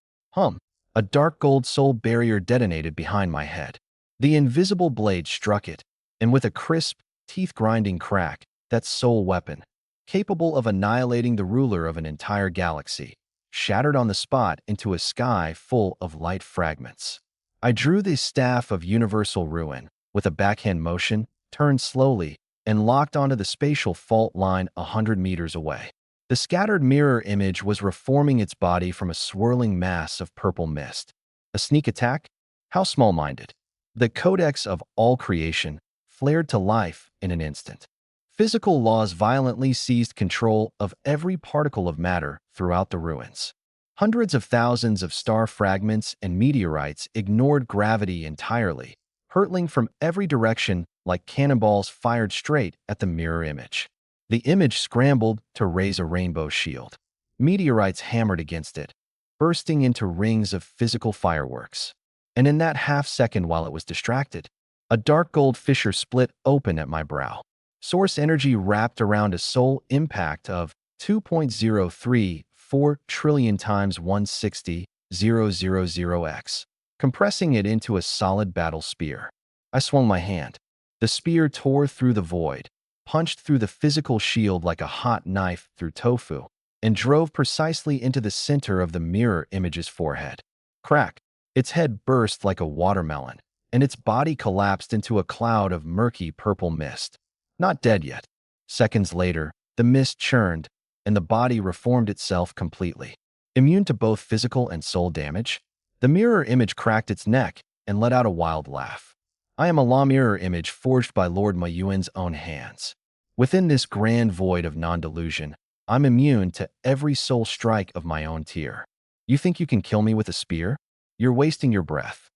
S1: A dark gold soul barrier detonated behind my head. The invisible blade struck it, and with a crisp, teeth-grinding crack, that soul weapon, capable of annihilating the ruler of an entire galaxy, shattered on the spot into a sky full of light fragments. I drew the staff of universal ruin, with a backhand motion, turned slowly, and locked onto the spatial fault line 100 meters away. The scattered mirror image was reforming its body from a swirling mass of purple mist. A sneak attack? How small-minded. The codex of all creation flared to life in an instant. Physical laws violently seized control of every particle of matter throughout the ruins. Hundreds of thousands of star fragments and meteorites ignored gravity entirely, hurtling from every direction like cannonballs fired straight at the mirror image. The image scrambled to raise a rainbow shield. Meteorites hammered against it, bursting into rings of physical fireworks. And in that half-second while it was distracted, a dark gold fissure split open at my brow. Source energy wrapped around a soul impact of 2.034 trillion times 160,000x, compressing it into a solid battle spear. I swung my hand. The spear tore through the void, punched through the physical shield like a hot knife through tofu, and drove precisely into the center of the mirror image's forehead. Crack! Its head burst like a watermelon, and its body collapsed into a cloud of murky purple mist. Not dead yet. Seconds later, the mist churned, and the body reformed itself completely. Immune to both physical and soul damage, the mirror image cracked its neck and let out a wild laugh. I am a law mirror image forged by Lord Mayuan's own hands. Within this grand void of non-delusion, I'm immune to every soul strike of my own tier. You think you can kill me with a spear? You're wasting your breath.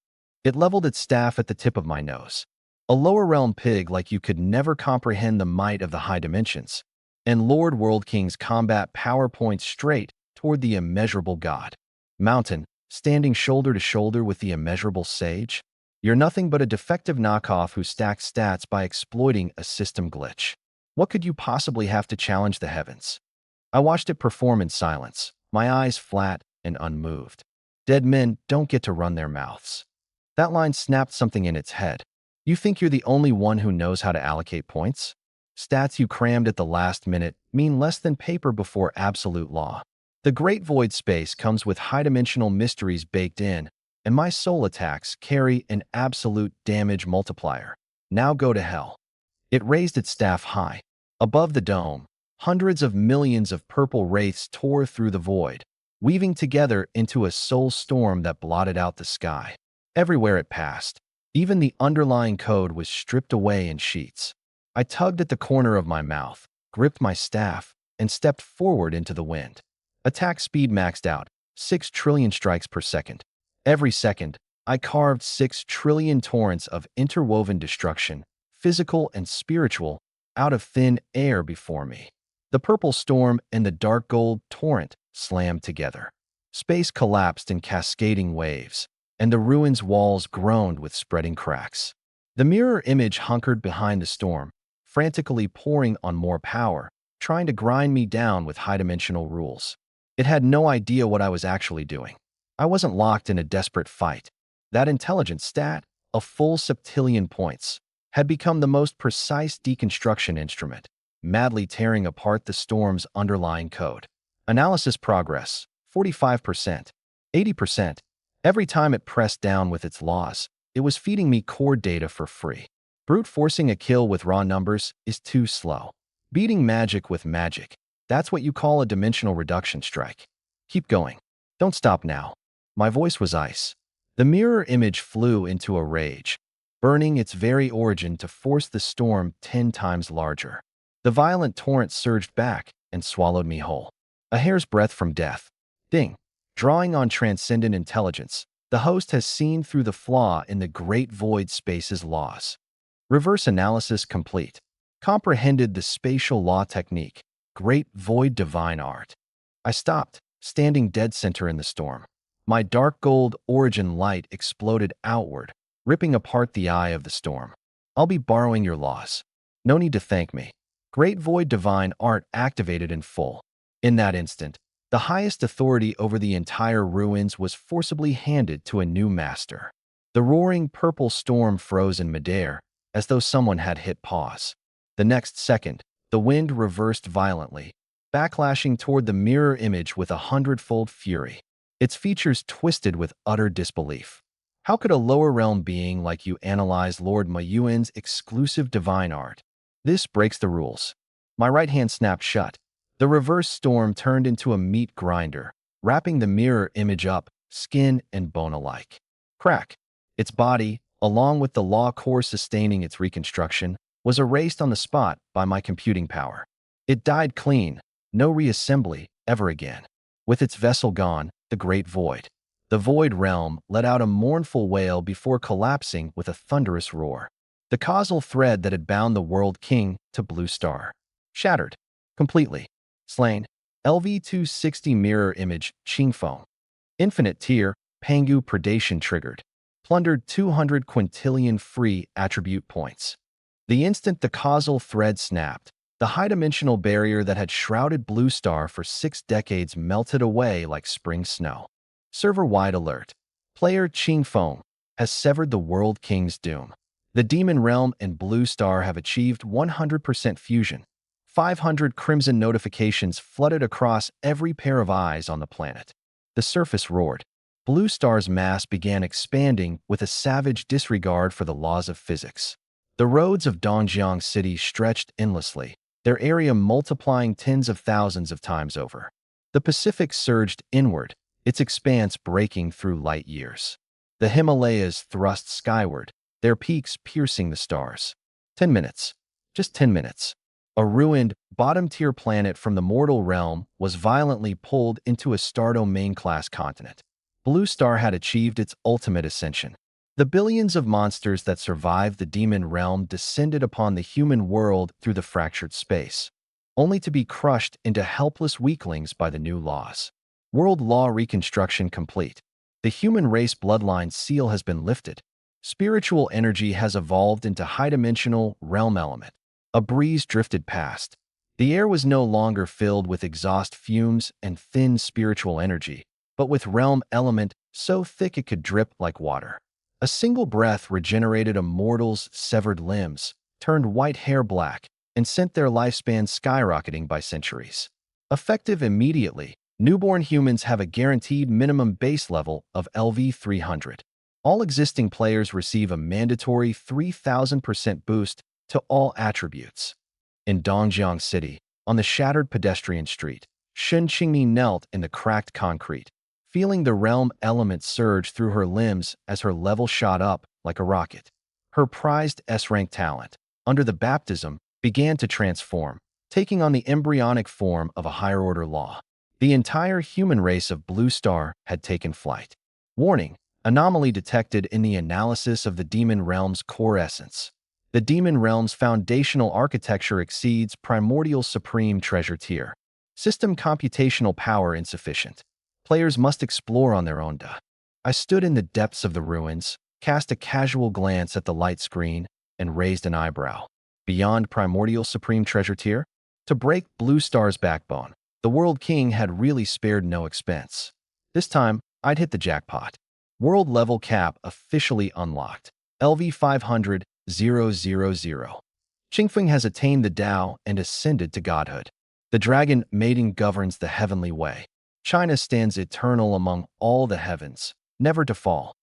S1: It leveled its staff at the tip of my nose. A lower realm pig like you could never comprehend the might of the high dimensions, and Lord World King's combat power points straight toward the immeasurable god. Mountain, standing shoulder to shoulder with the immeasurable sage. You're nothing but a defective knockoff who stacks stats by exploiting a system glitch. What could you possibly have to challenge the heavens? I watched it perform in silence, my eyes flat and unmoved. Dead men don't get to run their mouths. That line snapped something in its head. You think you're the only one who knows how to allocate points? Stats you crammed at the last minute mean less than paper before absolute law. The Great Void Space comes with high-dimensional mysteries baked in, and my soul attacks carry an absolute damage multiplier. Now go to hell. It raised its staff high. Above the dome, hundreds of millions of purple wraiths tore through the void, weaving together into a soul storm that blotted out the sky. Everywhere it passed, even the underlying code was stripped away in sheets. I tugged at the corner of my mouth, gripped my staff, and stepped forward into the wind. Attack speed maxed out, 6 trillion strikes per second. Every second, I carved 6 trillion torrents of interwoven destruction, physical and spiritual, out of thin air before me. The purple storm and the dark gold torrent slammed together. Space collapsed in cascading waves, and the ruins' walls groaned with spreading cracks. The mirror image hunkered behind the storm, frantically pouring on more power, trying to grind me down with high-dimensional rules. It had no idea what I was actually doing. I wasn't locked in a desperate fight. That intelligence stat, a full septillion points, had become the most precise deconstruction instrument, madly tearing apart the storm's underlying code. Analysis progress, 45%, 80%. Every time it pressed down with its laws, it was feeding me core data for free. Brute forcing a kill with raw numbers is too slow. Beating magic with magic, that's what you call a dimensional reduction strike. Keep going. Don't stop now. My voice was ice. The mirror image flew into a rage, burning its very origin to force the storm 10 times larger. The violent torrent surged back and swallowed me whole. A hair's breadth from death. Ding. Drawing on transcendent intelligence, the host has seen through the flaw in the Great Void Space's laws. Reverse analysis complete. Comprehended the spatial law technique. Great Void divine art. I stopped, standing dead center in the storm. My dark gold origin light exploded outward, ripping apart the eye of the storm. I'll be borrowing your laws. No need to thank me. Great Void divine art activated in full. In that instant, the highest authority over the entire ruins was forcibly handed to a new master. The roaring purple storm froze in midair, as though someone had hit pause. The next second, the wind reversed violently, backlashing toward the mirror image with 100-fold fury. Its features twisted with utter disbelief. How could a lower realm being like you analyze Lord Mayuan's exclusive divine art? This breaks the rules. My right hand snapped shut. The reverse storm turned into a meat grinder, wrapping the mirror image up, skin and bone alike. Crack. Its body, along with the law core sustaining its reconstruction, was erased on the spot by my computing power. It died clean, no reassembly ever again. With its vessel gone, the Great Void. The Void Realm let out a mournful wail before collapsing with a thunderous roar. The causal thread that had bound the World King to Blue Star shattered completely. Slain. LV-260 mirror image, Qingfeng. Infinite tier, Pangu predation triggered. Plundered 200 quintillion free attribute points. The instant the causal thread snapped, the high-dimensional barrier that had shrouded Blue Star for 6 decades melted away like spring snow. Server-wide alert. Player Qingfeng has severed the World King's doom. The Demon Realm and Blue Star have achieved 100% fusion. 500 crimson notifications flooded across every pair of eyes on the planet. The surface roared. Blue Star's mass began expanding with a savage disregard for the laws of physics. The roads of Dongjiang City stretched endlessly, their area multiplying tens of thousands of times over. The Pacific surged inward, its expanse breaking through light years. The Himalayas thrust skyward, their peaks piercing the stars. 10 minutes. Just 10 minutes. A ruined, bottom-tier planet from the mortal realm was violently pulled into a Star-Domain-class continent. Blue Star had achieved its ultimate ascension. The billions of monsters that survived the demon realm descended upon the human world through the fractured space, only to be crushed into helpless weaklings by the new laws. World law reconstruction complete. The human race bloodline seal has been lifted. Spiritual energy has evolved into high-dimensional realm element. A breeze drifted past. The air was no longer filled with exhaust fumes and thin spiritual energy, but with realm element so thick it could drip like water. A single breath regenerated a mortal's severed limbs, turned white hair black, and sent their lifespan skyrocketing by centuries. Effective immediately, newborn humans have a guaranteed minimum base level of LV 300. All existing players receive a mandatory 3,000% boost to all attributes. In Dongjiang City, on the shattered pedestrian street, Shen Qingni knelt in the cracked concrete, feeling the realm element surge through her limbs as her level shot up like a rocket. Her prized S-rank talent, under the baptism, began to transform, taking on the embryonic form of a higher-order law. The entire human race of Blue Star had taken flight. Warning: anomaly detected in the analysis of the Demon Realm's core essence. The Demon Realm's foundational architecture exceeds Primordial Supreme Treasure Tier. System computational power insufficient. Players must explore on their own. I stood in the depths of the ruins, cast a casual glance at the light screen, and raised an eyebrow. Beyond Primordial Supreme Treasure Tier? To break Blue Star's backbone, the World King had really spared no expense. This time, I'd hit the jackpot. World level cap officially unlocked. LV 500,000. Qingfeng has attained the Tao and ascended to godhood. The dragon maiden governs the heavenly way. China stands eternal among all the heavens, never to fall.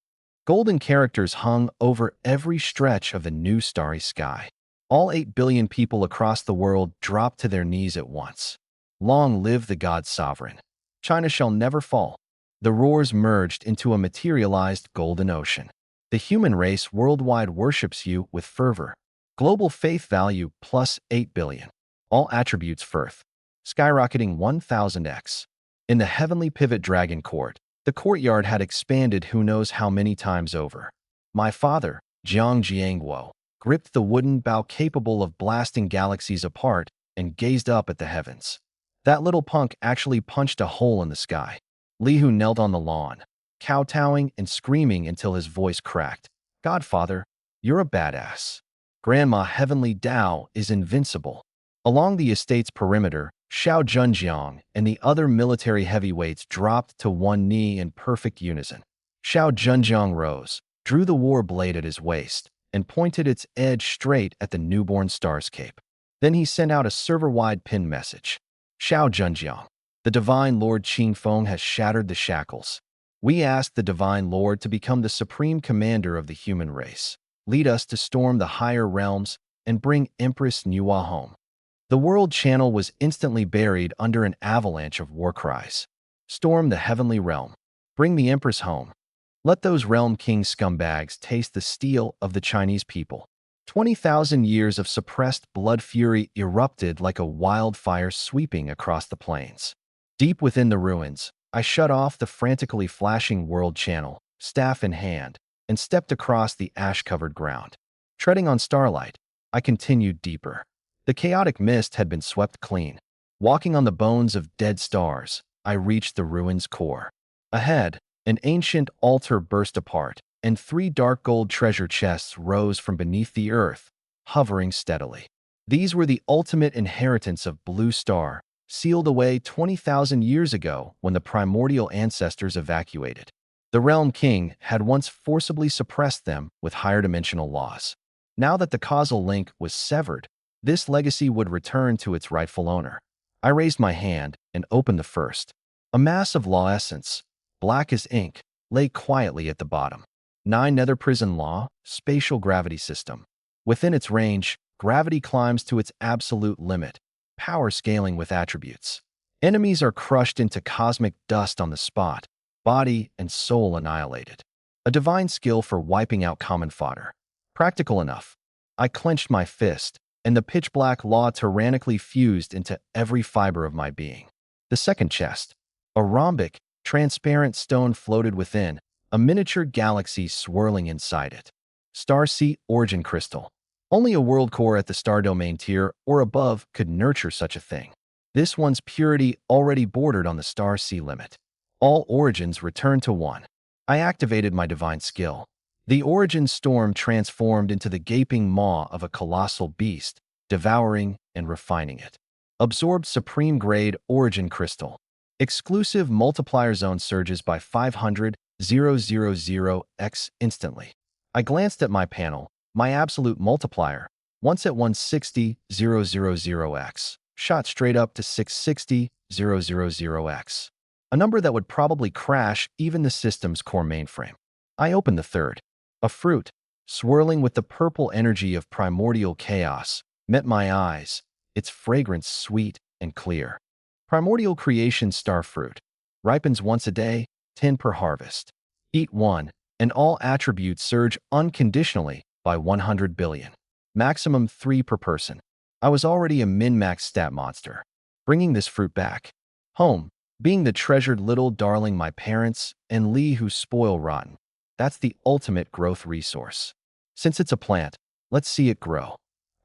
S1: Golden characters hung over every stretch of the new starry sky. All 8 billion people across the world dropped to their knees at once. Long live the God Sovereign. China shall never fall. The roars merged into a materialized golden ocean. The human race worldwide worships you with fervor. Global faith value plus 8 billion. All attributes firth, skyrocketing 1000x. In the heavenly pivot dragon court, the courtyard had expanded who knows how many times over. My father, Jiang Jiangguo, gripped the wooden bow capable of blasting galaxies apart and gazed up at the heavens. That little punk actually punched a hole in the sky. Li Hu knelt on the lawn, kowtowing and screaming until his voice cracked. Godfather, you're a badass. Grandma Heavenly Tao is invincible. Along the estate's perimeter, Xiao Zhenjiang and the other military heavyweights dropped to one knee in perfect unison. Xiao Zhenjiang rose, drew the war blade at his waist, and pointed its edge straight at the newborn star's cape. Then he sent out a server-wide pin message. Xiao Zhenjiang, the Divine Lord Qingfeng has shattered the shackles. We ask the Divine Lord to become the supreme commander of the human race. Lead us to storm the higher realms and bring Empress Nuwa home. The world channel was instantly buried under an avalanche of war cries. Storm the heavenly realm. Bring the Empress home. Let those Realm King scumbags taste the steel of the Chinese people. 20,000 years of suppressed blood fury erupted like a wildfire sweeping across the plains. Deep within the ruins, I shut off the frantically flashing world channel, staff in hand, and stepped across the ash-covered ground. Treading on starlight, I continued deeper. The chaotic mist had been swept clean. Walking on the bones of dead stars, I reached the ruin's core. Ahead, an ancient altar burst apart, and 3 dark gold treasure chests rose from beneath the earth, hovering steadily. These were the ultimate inheritance of Blue Star, sealed away 20,000 years ago when the primordial ancestors evacuated. The Realm King had once forcibly suppressed them with higher-dimensional laws. Now that the causal link was severed, this legacy would return to its rightful owner. I raised my hand and opened the first. A mass of law essence, black as ink, lay quietly at the bottom. 9 Nether Prison Law, Spatial Gravity System. Within its range, gravity climbs to its absolute limit, power scaling with attributes. Enemies are crushed into cosmic dust on the spot, body and soul annihilated. A divine skill for wiping out common fodder. Practical enough. I clenched my fist, and the pitch-black law tyrannically fused into every fiber of my being. The second chest. A rhombic, transparent stone floated within, a miniature galaxy swirling inside it. Starseed Origin Crystal. Only a world core at the star domain tier or above could nurture such a thing. This one's purity already bordered on the star sea limit. All origins returned to 1. I activated my divine skill. The origin storm transformed into the gaping maw of a colossal beast, devouring and refining it. Absorbed supreme grade origin crystal. Exclusive multiplier zone surges by 500,000x instantly. I glanced at my panel. My absolute multiplier, once at 160,000x, shot straight up to 660,000x, a number that would probably crash even the system's core mainframe. I opened the third. A fruit, swirling with the purple energy of primordial chaos, met my eyes, its fragrance sweet and clear. Primordial creation star fruit. Ripens once a day, 10 per harvest. Eat one, and all attributes surge unconditionally by 100 billion. Maximum 3 per person. I was already a min-max stat monster. Bringing this fruit back home, being the treasured little darling my parents and Lee who spoil rotten. That's the ultimate growth resource. Since it's a plant, let's see it grow.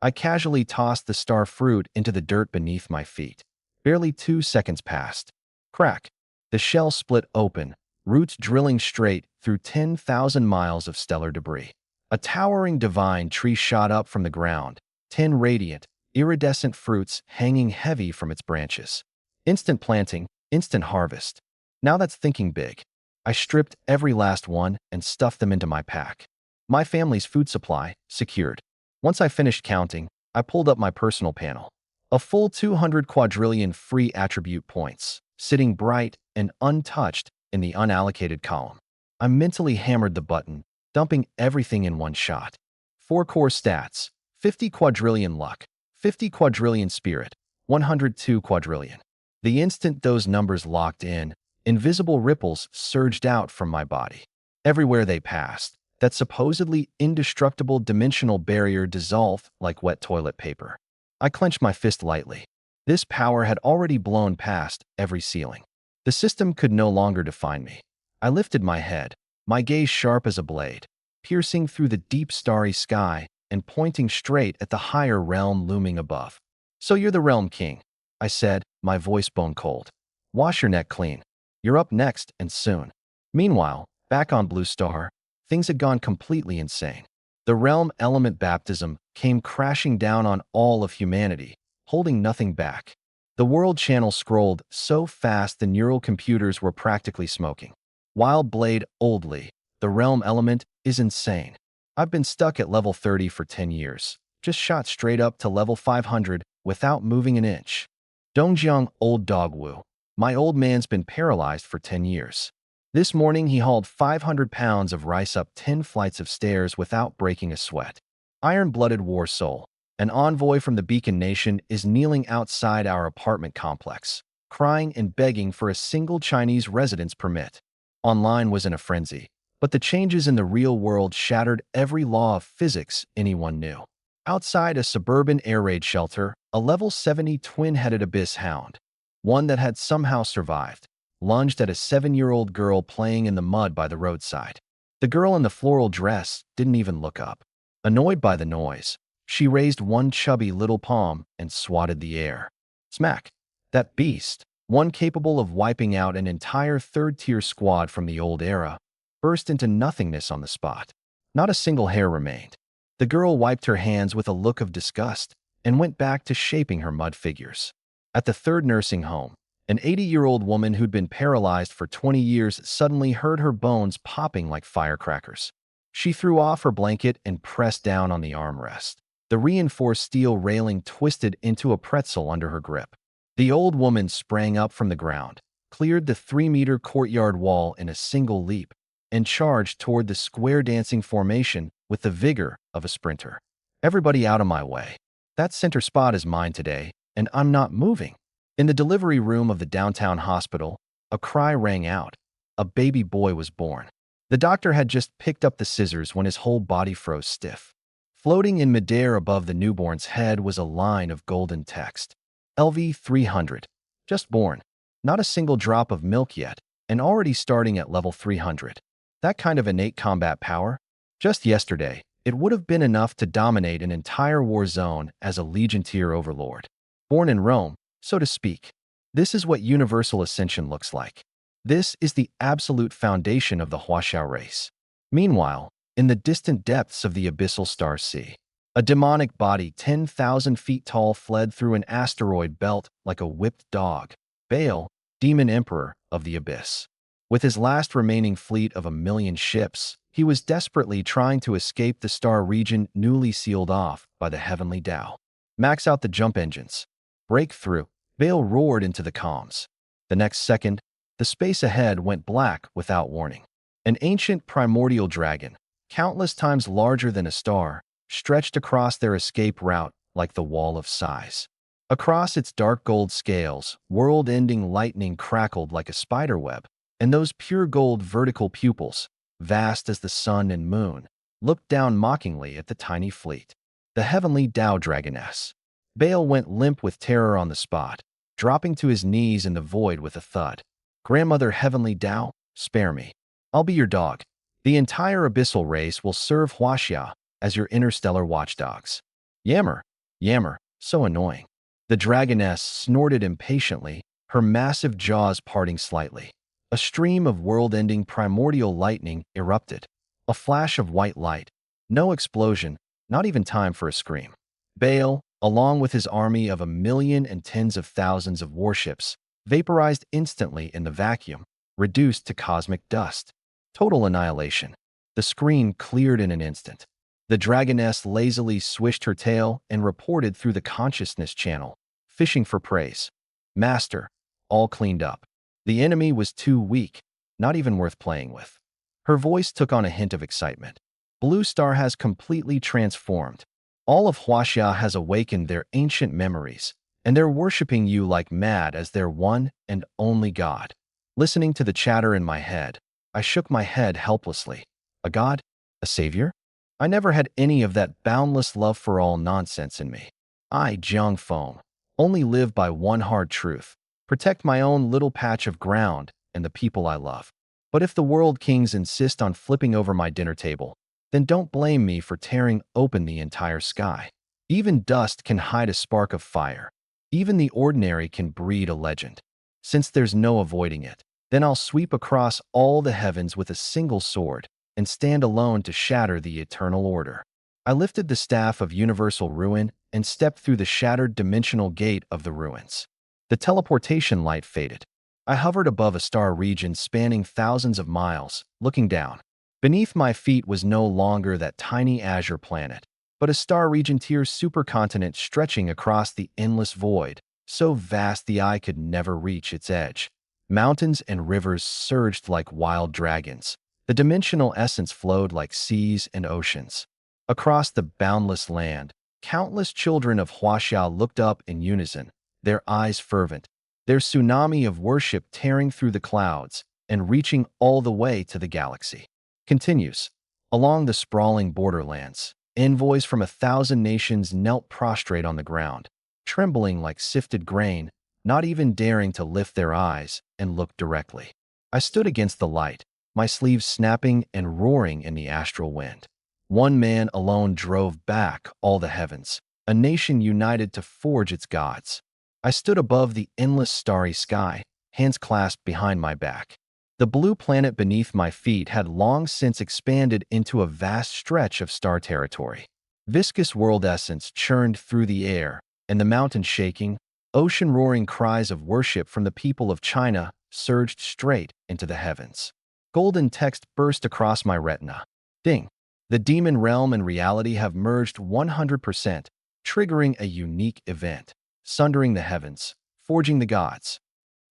S1: I casually tossed the star fruit into the dirt beneath my feet. Barely 2 seconds passed. Crack. The shell split open, roots drilling straight through 10,000 miles of stellar debris. A towering divine tree shot up from the ground, 10 radiant, iridescent fruits hanging heavy from its branches. Instant planting, instant harvest. Now that's thinking big. I stripped every last one and stuffed them into my pack. My family's food supply secured. Once I finished counting, I pulled up my personal panel. A full 200 quadrillion free attribute points, sitting bright and untouched in the unallocated column. I mentally hammered the button, dumping everything in one shot. 4 core stats, 50 quadrillion luck, 50 quadrillion spirit, 102 quadrillion. The instant those numbers locked in, invisible ripples surged out from my body. Everywhere they passed, that supposedly indestructible dimensional barrier dissolved like wet toilet paper. I clenched my fist lightly. This power had already blown past every ceiling. The system could no longer define me. I lifted my head, my gaze sharp as a blade, piercing through the deep starry sky and pointing straight at the higher realm looming above. "So you're the realm king," I said, my voice bone cold. "Wash your neck clean. You're up next and soon." Meanwhile, back on Blue Star, things had gone completely insane. The realm element baptism came crashing down on all of humanity, holding nothing back. The world channel scrolled so fast the neural computers were practically smoking. Wild Blade Oldly, the realm element is insane. I've been stuck at level 30 for 10 years, just shot straight up to level 500 without moving an inch. Dongjiang Old Dog Wu. My old man's been paralyzed for 10 years. This morning he hauled 500 pounds of rice up 10 flights of stairs without breaking a sweat. Iron-blooded war soul, an envoy from the Beacon Nation, is kneeling outside our apartment complex, crying and begging for a single Chinese residence permit. Online was in a frenzy, but the changes in the real world shattered every law of physics anyone knew. Outside a suburban air raid shelter, a level 70 twin-headed abyss hound, one that had somehow survived, lunged at a 7-year-old girl playing in the mud by the roadside. The girl in the floral dress didn't even look up. Annoyed by the noise, she raised one chubby little palm and swatted the air. Smack! That beast, one capable of wiping out an entire third-tier squad from the old era, burst into nothingness on the spot. Not a single hair remained. The girl wiped her hands with a look of disgust and went back to shaping her mud figures. At the third nursing home, an 80-year-old woman who'd been paralyzed for 20 years suddenly heard her bones popping like firecrackers. She threw off her blanket and pressed down on the armrest. The reinforced steel railing twisted into a pretzel under her grip. The old woman sprang up from the ground, cleared the 3-meter courtyard wall in a single leap, and charged toward the square dancing formation with the vigor of a sprinter. "Everybody out of my way. That center spot is mine today, and I'm not moving." In the delivery room of the downtown hospital, a cry rang out. A baby boy was born. The doctor had just picked up the scissors when his whole body froze stiff. Floating in midair above the newborn's head was a line of golden text. LV 300. Just born. Not a single drop of milk yet, and already starting at level 300. That kind of innate combat power? Just yesterday, it would have been enough to dominate an entire war zone as a legion-tier overlord. Born in Rome, so to speak. This is what universal ascension looks like. This is the absolute foundation of the Huaxiao race. Meanwhile, in the distant depths of the abyssal star sea, a demonic body 10,000 feet tall fled through an asteroid belt like a whipped dog. Baal, demon emperor of the abyss. With his last remaining fleet of 1 million ships, he was desperately trying to escape the star region newly sealed off by the heavenly Tao. Max out the jump engines. Break through. Bale roared into the comms. The next second, the space ahead went black without warning. An ancient primordial dragon, countless times larger than a star, stretched across their escape route like the wall of size. Across its dark gold scales, world-ending lightning crackled like a spiderweb, and those pure gold vertical pupils, vast as the sun and moon, looked down mockingly at the tiny fleet. The heavenly Tao Dragoness. Bale went limp with terror on the spot, dropping to his knees in the void with a thud. Grandmother Heavenly Tao, spare me. I'll be your dog. The entire abyssal race will serve Huaxia as your interstellar watchdogs. Yammer, yammer, so annoying. The dragoness snorted impatiently, her massive jaws parting slightly. A stream of world-ending primordial lightning erupted. A flash of white light. No explosion, not even time for a scream. Bale, along with his army of 1 million and tens of thousands of warships, vaporized instantly in the vacuum, reduced to cosmic dust. Total annihilation. The screen cleared in an instant. The dragoness lazily swished her tail and reported through the consciousness channel, fishing for praise. Master, all cleaned up. The enemy was too weak, not even worth playing with. Her voice took on a hint of excitement. Blue Star has completely transformed. All of Huaxia has awakened their ancient memories, and they're worshipping you like mad as their one and only god. Listening to the chatter in my head, I shook my head helplessly. A god? A savior? I never had any of that boundless love for all nonsense in me. I, Jiang Feng, only live by one hard truth: protect my own little patch of ground and the people I love. But if the world kings insist on flipping over my dinner table, then don't blame me for tearing open the entire sky. Even dust can hide a spark of fire. Even the ordinary can breed a legend. Since there's no avoiding it, then I'll sweep across all the heavens with a single sword and stand alone to shatter the eternal order. I lifted the staff of universal ruin and stepped through the shattered dimensional gate of the ruins. The teleportation light faded. I hovered above a star region spanning thousands of miles, looking down. Beneath my feet was no longer that tiny azure planet, but a star region-tier supercontinent stretching across the endless void, so vast the eye could never reach its edge. Mountains and rivers surged like wild dragons. The dimensional essence flowed like seas and oceans. Across the boundless land, countless children of Huaxia looked up in unison, their eyes fervent, their tsunami of worship tearing through the clouds and reaching all the way to the galaxy. Continues. Along the sprawling borderlands, envoys from 1,000 nations knelt prostrate on the ground, trembling like sifted grain, not even daring to lift their eyes and look directly. I stood against the light, my sleeves snapping and roaring in the astral wind. One man alone drove back all the heavens, a nation united to forge its gods. I stood above the endless starry sky, hands clasped behind my back. The blue planet beneath my feet had long since expanded into a vast stretch of star territory. Viscous world essence churned through the air, and the mountain shaking, ocean-roaring cries of worship from the people of China surged straight into the heavens. Golden text burst across my retina. Ding! The demon realm and reality have merged 100%, triggering a unique event, sundering the heavens, forging the gods.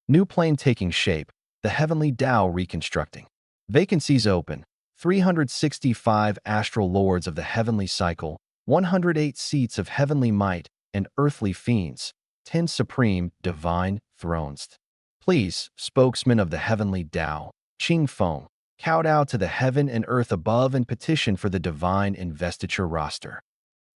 S1: New plane taking shape, the heavenly Tao reconstructing. Vacancies open, 365 astral lords of the heavenly cycle, 108 seats of heavenly might and earthly fiends, 10 supreme, divine thrones. Please, spokesman of the heavenly Tao, Qing Feng, kowtow to the heaven and earth above and petition for the divine investiture roster.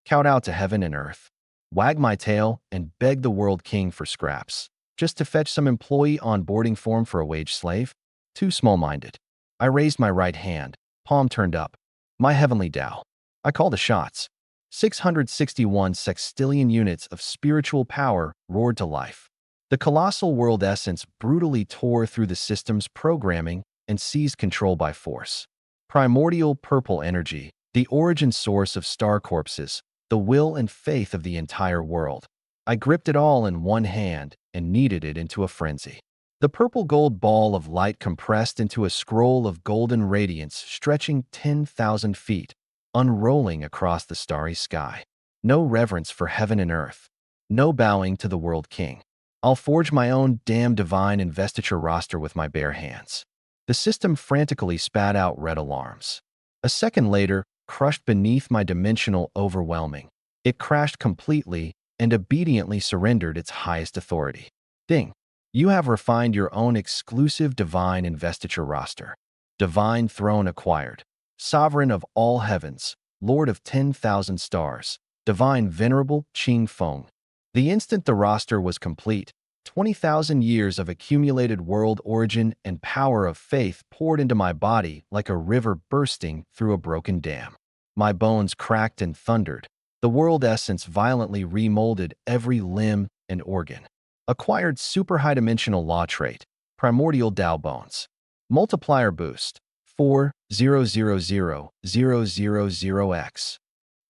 S1: Kowtow to heaven and earth. Wag my tail and beg the world king for scraps. Just to fetch some employee onboarding form for a wage slave? Too small-minded. I raised my right hand, palm turned up. My heavenly Tao. I call the shots. 661 sextillion units of spiritual power roared to life. The colossal world essence brutally tore through the system's programming and seized control by force. Primordial purple energy, the origin source of star corpses, the will and faith of the entire world. I gripped it all in one hand and kneaded it into a frenzy. The purple-gold ball of light compressed into a scroll of golden radiance stretching 10,000 feet, unrolling across the starry sky. No reverence for heaven and earth. No bowing to the world king. I'll forge my own damn divine investiture roster with my bare hands. The system frantically spat out red alarms. A second later, crushed beneath my dimensional overwhelming, it crashed completely and obediently surrendered its highest authority. Ding. You have refined your own exclusive divine investiture roster. Divine throne acquired. Sovereign of all heavens, Lord of 10,000 stars, divine venerable Qing Feng. The instant the roster was complete, 20,000 years of accumulated world origin and power of faith poured into my body like a river bursting through a broken dam. My bones cracked and thundered. The world essence violently remolded every limb and organ. Acquired super high-dimensional law trait, primordial Tao bones. Multiplier boost, 4,000,000x.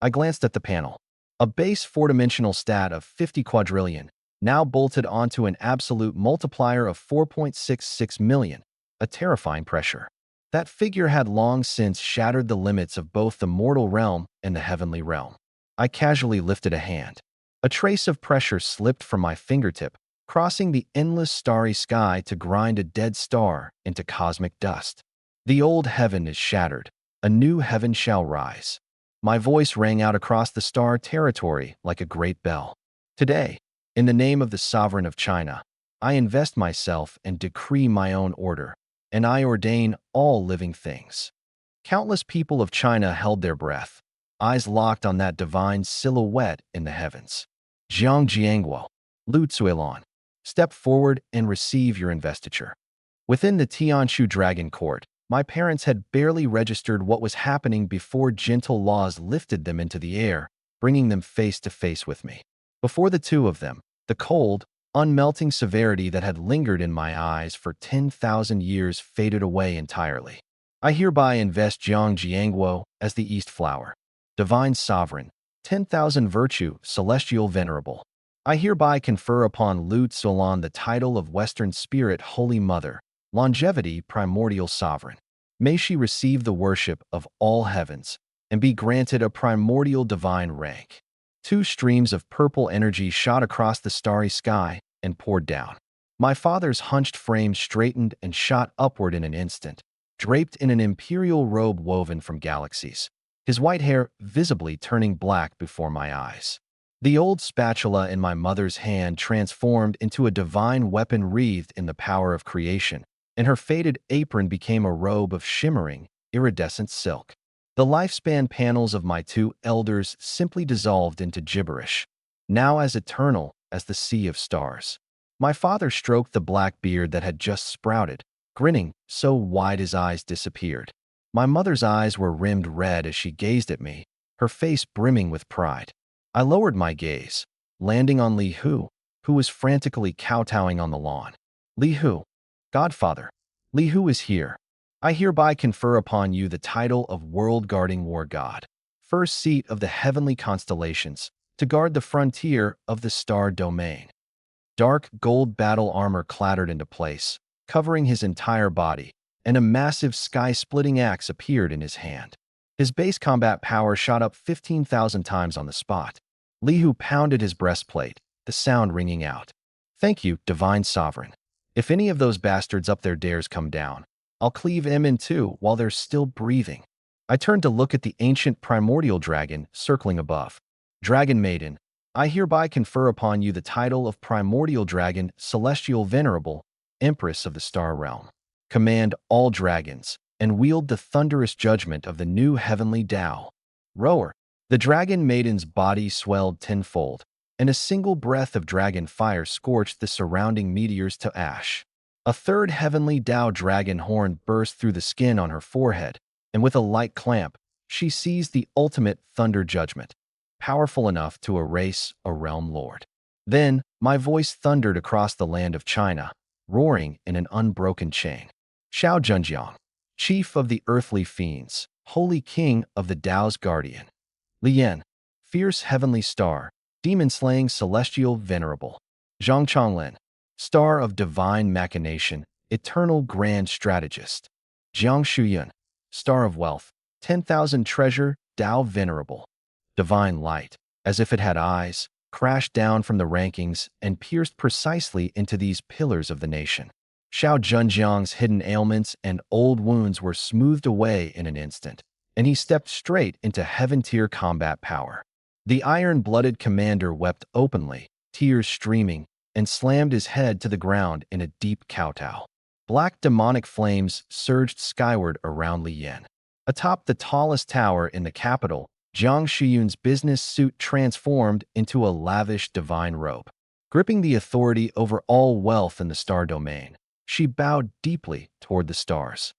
S1: I glanced at the panel. A base four-dimensional stat of 50 quadrillion, now bolted onto an absolute multiplier of 4.66 million, a terrifying pressure. That figure had long since shattered the limits of both the mortal realm and the heavenly realm. I casually lifted a hand. A trace of pressure slipped from my fingertip, crossing the endless starry sky to grind a dead star into cosmic dust. The old heaven is shattered. A new heaven shall rise. My voice rang out across the star territory like a great bell. Today, in the name of the sovereign of China, I invest myself and decree my own order, and I ordain all living things. Countless people of China held their breath, eyes locked on that divine silhouette in the heavens. Jiang Jiangguo, Lu Zuilan, step forward and receive your investiture. Within the Tianshu Dragon Court, my parents had barely registered what was happening before gentle laws lifted them into the air, bringing them face to face with me. Before the two of them, the cold, unmelting severity that had lingered in my eyes for 10,000 years faded away entirely. I hereby invest Jiang Jiangguo as the East Flower, Divine Sovereign, 10,000 Virtue, Celestial Venerable. I hereby confer upon Lu Zuilan the title of Western Spirit Holy Mother, Longevity Primordial Sovereign. May she receive the worship of all heavens and be granted a primordial divine rank. Two streams of purple energy shot across the starry sky and poured down. My father's hunched frame straightened and shot upward in an instant, draped in an imperial robe woven from galaxies, his white hair visibly turning black before my eyes. The old spatula in my mother's hand transformed into a divine weapon wreathed in the power of creation, and her faded apron became a robe of shimmering, iridescent silk. The lifespan panels of my two elders simply dissolved into gibberish, now as eternal as the sea of stars. My father stroked the black beard that had just sprouted, grinning so wide his eyes disappeared. My mother's eyes were rimmed red as she gazed at me, her face brimming with pride. I lowered my gaze, landing on Li Hu, who was frantically kowtowing on the lawn. Li Hu, Godfather, Li Hu is here. I hereby confer upon you the title of World-Guarding War God, first seat of the heavenly constellations, to guard the frontier of the star domain. Dark gold battle armor clattered into place, covering his entire body, and a massive sky-splitting axe appeared in his hand. His base combat power shot up 15,000 times on the spot. Li Hu pounded his breastplate, the sound ringing out. Thank you, Divine Sovereign. If any of those bastards up there dares come down, I'll cleave them in two while they're still breathing. I turned to look at the ancient primordial dragon circling above. Dragon Maiden, I hereby confer upon you the title of Primordial Dragon, Celestial Venerable, Empress of the Star Realm. Command all dragons, and wield the thunderous judgment of the new heavenly Tao. Roar. The Dragon Maiden's body swelled tenfold, and a single breath of dragon fire scorched the surrounding meteors to ash. A third heavenly Tao dragon horn burst through the skin on her forehead, and with a light clamp, she seized the ultimate thunder judgment, powerful enough to erase a realm lord. Then, my voice thundered across the land of China, roaring in an unbroken chain. Xiao Zhenjiang, chief of the earthly fiends, holy king of the Tao's guardian. Lian, fierce heavenly star, demon-slaying celestial venerable. Zhang Chonglin, Star of divine machination, eternal grand strategist. Jiang Shuyun, star of wealth, 10,000 treasure, Tao venerable. Divine light, as if it had eyes, crashed down from the rankings and pierced precisely into these pillars of the nation. Xiao Zhenjiang's hidden ailments and old wounds were smoothed away in an instant, and he stepped straight into heaven-tier combat power. The iron-blooded commander wept openly, tears streaming, and slammed his head to the ground in a deep kowtow. Black demonic flames surged skyward around Li Yan. Atop the tallest tower in the capital, Jiang Shiyun's business suit transformed into a lavish divine robe. Gripping the authority over all wealth in the star domain, she bowed deeply toward the stars.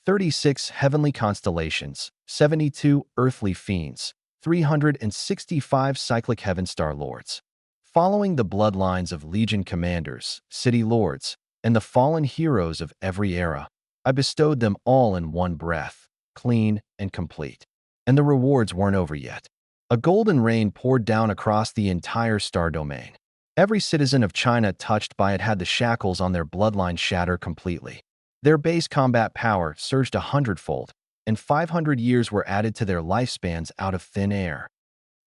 S1: 36 heavenly constellations, 72 earthly fiends, 365 cyclic heaven star lords. Following the bloodlines of legion commanders, city lords, and the fallen heroes of every era, I bestowed them all in one breath, clean and complete. And the rewards weren't over yet. A golden rain poured down across the entire star domain. Every citizen of China touched by it had the shackles on their bloodline shatter completely. Their base combat power surged 100-fold, and 500 years were added to their lifespans out of thin air.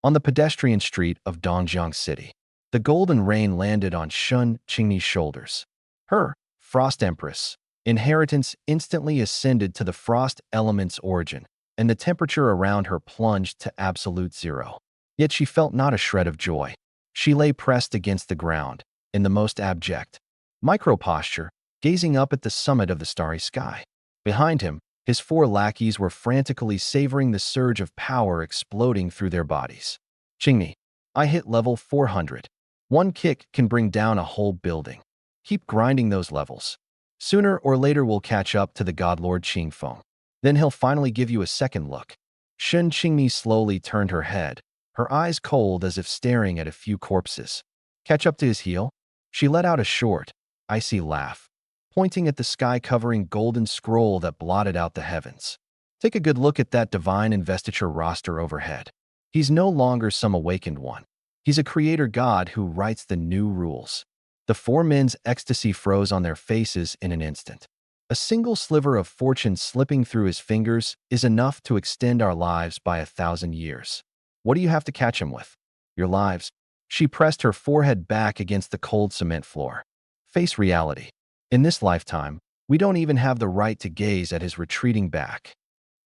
S1: On the pedestrian street of Dongjiang City, the golden rain landed on Shun Qingni's shoulders. Her, Frost Empress, inheritance instantly ascended to the frost element's origin, and the temperature around her plunged to absolute zero. Yet she felt not a shred of joy. She lay pressed against the ground, in the most abject micro-posture, gazing up at the summit of the starry sky. Behind him, his 4 lackeys were frantically savoring the surge of power exploding through their bodies. Qingni, I hit level 400. One kick can bring down a whole building. Keep grinding those levels. Sooner or later we'll catch up to the godlord Qingfeng. Then he'll finally give you a second look. Shun Qingmi slowly turned her head, her eyes cold as if staring at a few corpses. Catch up to his heel? She let out a short, icy laugh, pointing at the sky-covering golden scroll that blotted out the heavens. Take a good look at that divine investiture roster overhead. He's no longer some awakened one. He's a creator god who writes the new rules. The 4 men's ecstasy froze on their faces in an instant. A single sliver of fortune slipping through his fingers is enough to extend our lives by 1,000 years. What do you have to catch him with? Your lives. She pressed her forehead back against the cold cement floor. Face reality. In this lifetime, we don't even have the right to gaze at his retreating back.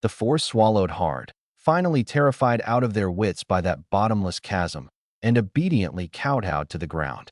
S1: The 4 swallowed hard, finally terrified out of their wits by that bottomless chasm, and obediently kowtowed to the ground.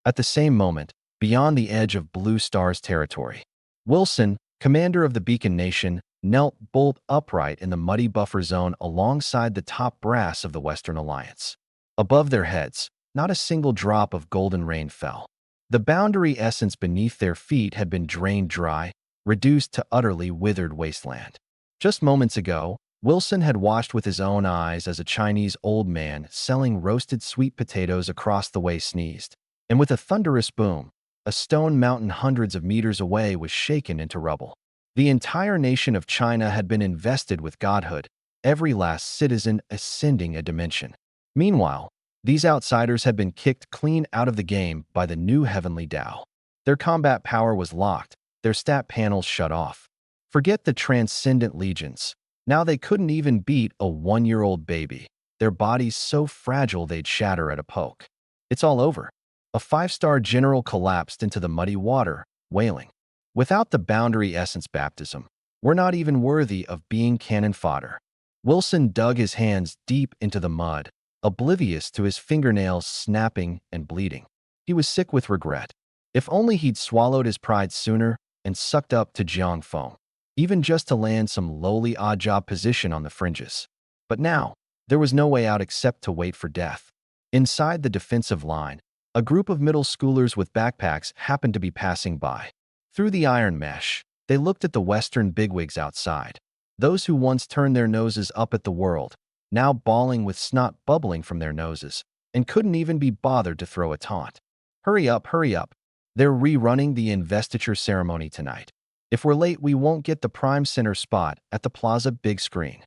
S1: At the same moment, beyond the edge of Blue Star's territory, Wilson, commander of the Beacon Nation, knelt bolt upright in the muddy buffer zone alongside the top brass of the Western Alliance. Above their heads, not a single drop of golden rain fell. The boundary essence beneath their feet had been drained dry, reduced to utterly withered wasteland. Just moments ago, Wilson had watched with his own eyes as a Chinese old man selling roasted sweet potatoes across the way sneezed, and with a thunderous boom, a stone mountain hundreds of meters away was shaken into rubble. The entire nation of China had been invested with godhood, every last citizen ascending a dimension. Meanwhile, these outsiders had been kicked clean out of the game by the new heavenly Tao. Their combat power was locked, their stat panels shut off. Forget the transcendent legions. Now they couldn't even beat a 1-year-old baby, their bodies so fragile they'd shatter at a poke. It's all over. A 5-star general collapsed into the muddy water, wailing. Without the boundary essence baptism, we're not even worthy of being cannon fodder. Wilson dug his hands deep into the mud, oblivious to his fingernails snapping and bleeding. He was sick with regret. If only he'd swallowed his pride sooner and sucked up to Jiang Feng, even just to land some lowly odd-job position on the fringes. But now, there was no way out except to wait for death. Inside the defensive line, a group of middle schoolers with backpacks happened to be passing by. Through the iron mesh, they looked at the Western bigwigs outside, those who once turned their noses up at the world, now bawling with snot bubbling from their noses, and couldn't even be bothered to throw a taunt. Hurry up, hurry up. They're rerunning the investiture ceremony tonight. If we're late, we won't get the prime center spot at the plaza big screen.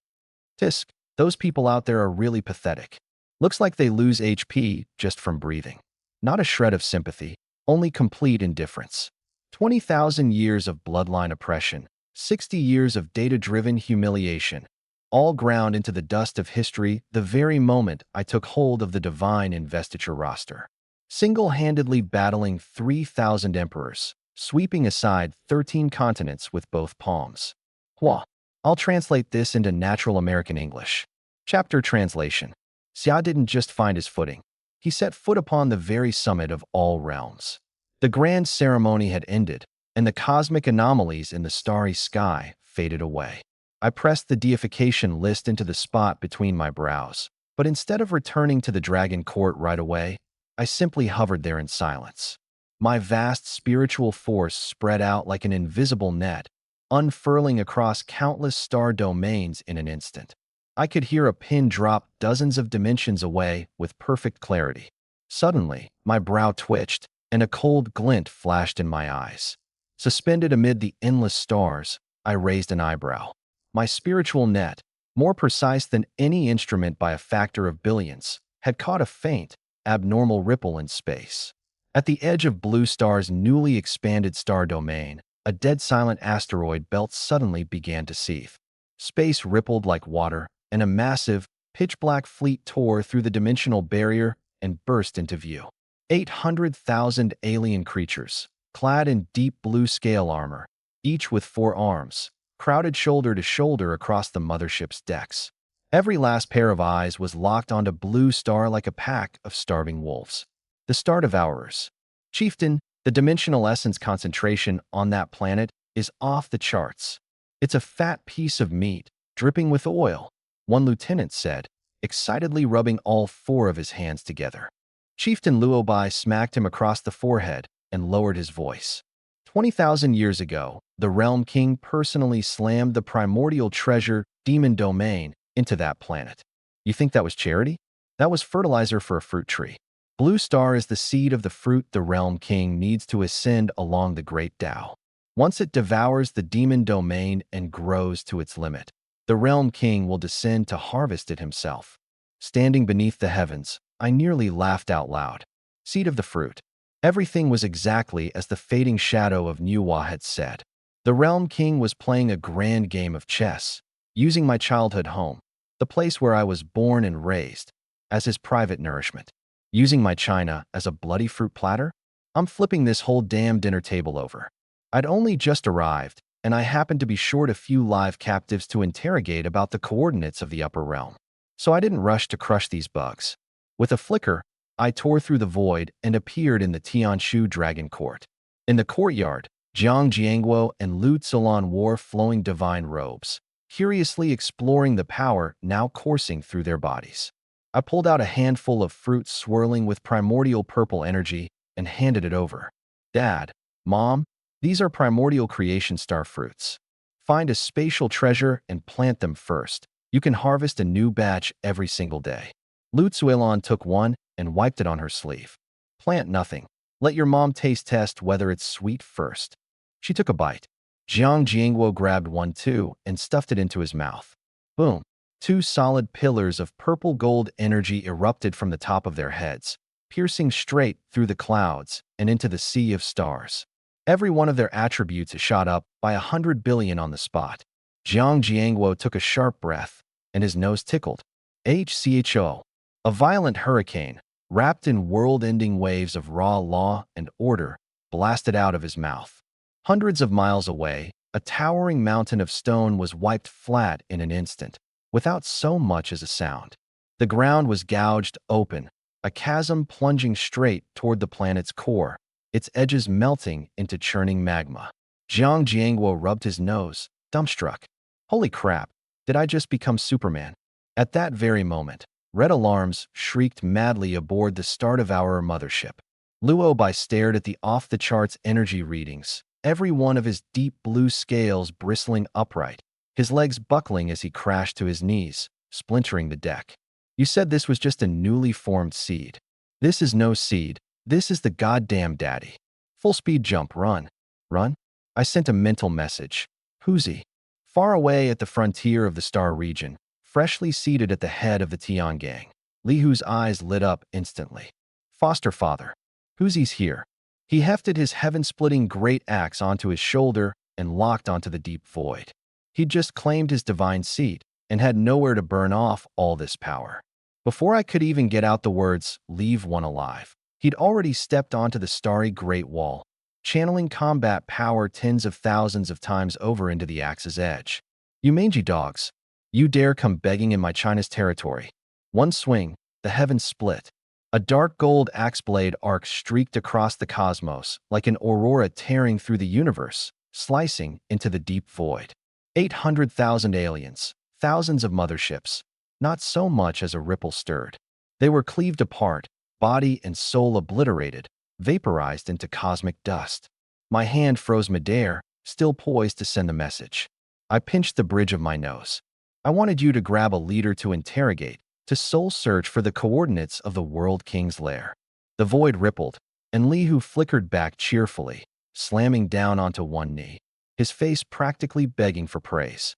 S1: Tisk, those people out there are really pathetic. Looks like they lose HP just from breathing. Not a shred of sympathy. only complete indifference. 20,000 years of bloodline oppression, 60 years of data-driven humiliation, all ground into the dust of history the very moment I took hold of the divine investiture roster. Single-handedly battling 3,000 emperors, sweeping aside 13 continents with both palms. Hua. I'll translate this into natural American English. Chapter translation. Xia didn't just find his footing. He set foot upon the very summit of all realms. The grand ceremony had ended, and the cosmic anomalies in the starry sky faded away. I pressed the deification list into the spot between my brows, but instead of returning to the dragon court right away, I simply hovered there in silence. My vast spiritual force spread out like an invisible net, unfurling across countless star domains in an instant. I could hear a pin drop dozens of dimensions away with perfect clarity. Suddenly, my brow twitched, and a cold glint flashed in my eyes. Suspended amid the endless stars, I raised an eyebrow. My spiritual net, more precise than any instrument by a factor of billions, had caught a faint, abnormal ripple in space. At the edge of Blue Star's newly expanded star domain, a dead-silent asteroid belt suddenly began to seethe. Space rippled like water, and a massive, pitch-black fleet tore through the dimensional barrier and burst into view. 800,000 alien creatures, clad in deep blue scale armor, each with 4 arms, crowded shoulder to shoulder across the mothership's decks. Every last pair of eyes was locked onto Blue Star like a pack of starving wolves. The Star Devourers. Chieftain, the dimensional essence concentration on that planet is off the charts. It's a fat piece of meat, dripping with oil, one lieutenant said, excitedly rubbing all 4 of his hands together. Chieftain Luobai smacked him across the forehead and lowered his voice. 20,000 years ago, the Realm King personally slammed the primordial treasure, Demon Domain, into that planet. You think that was charity? That was fertilizer for a fruit tree. Blue Star is the seed of the fruit the Realm King needs to ascend along the Great Tao. Once it devours the Demon Domain and grows to its limit, the Realm King will descend to harvest it himself. Standing beneath the heavens, I nearly laughed out loud. Seed of the fruit. Everything was exactly as the fading shadow of Nuwa had said. The Realm King was playing a grand game of chess, using my childhood home, the place where I was born and raised, as his private nourishment. Using my china as a bloody fruit platter? I'm flipping this whole damn dinner table over. I'd only just arrived, and I happened to be short a few live captives to interrogate about the coordinates of the upper realm. So I didn't rush to crush these bugs. With a flicker, I tore through the void and appeared in the Tianshu Dragon Court. In the courtyard, Jiang Jiangguo and Lu Tzulan wore flowing divine robes, curiously exploring the power now coursing through their bodies. I pulled out a handful of fruit swirling with primordial purple energy and handed it over. Dad, Mom, these are primordial creation star fruits. Find a spatial treasure and plant them first. You can harvest a new batch every single day. Lu Tzulan took one and wiped it on her sleeve. Plant nothing. Let your mom taste test whether it's sweet first. She took a bite. Jiang Jiangguo grabbed one too and stuffed it into his mouth. Boom. 2 solid pillars of purple gold energy erupted from the top of their heads, piercing straight through the clouds and into the sea of stars. Every one of their attributes shot up by 100 billion on the spot. Jiang Jiangguo took a sharp breath, and his nose tickled. HCHO. A violent hurricane, wrapped in world-ending waves of raw law and order, blasted out of his mouth. Hundreds of miles away, a towering mountain of stone was wiped flat in an instant, without so much as a sound. The ground was gouged open, a chasm plunging straight toward the planet's core, its edges melting into churning magma. Jiang Jiangguo rubbed his nose, dumbstruck. Holy crap, did I just become Superman? At that very moment, red alarms shrieked madly aboard the Star Devourer mothership. Luobai stared at the off-the-charts energy readings, every one of his deep blue scales bristling upright, his legs buckling as he crashed to his knees, splintering the deck. You said this was just a newly formed seed. This is no seed. This is the goddamn daddy. Full speed jump, run. Run? I sent a mental message. Who's he? Far away at the frontier of the star region, freshly seated at the head of the Tian gang, Li Hu's eyes lit up instantly. Foster father. Who's he's here? He hefted his heaven-splitting great axe onto his shoulder and locked onto the deep void. He'd just claimed his divine seat and had nowhere to burn off all this power. Before I could even get out the words, "Leave one alive," he'd already stepped onto the starry Great Wall, channeling combat power tens of thousands of times over into the axe's edge. "You mangy dogs, you dare come begging in my China's territory." One swing, the heavens split. A dark gold axe blade arc streaked across the cosmos like an aurora tearing through the universe, slicing into the deep void. 800,000 aliens, thousands of motherships, not so much as a ripple stirred. They were cleaved apart, body and soul obliterated, vaporized into cosmic dust. My hand froze midair, still poised to send the message. I pinched the bridge of my nose. I wanted you to grab a leader to interrogate, to soul search for the coordinates of the World King's lair. The void rippled, and Lihu flickered back cheerfully, slamming down onto one knee, his face practically begging for praise.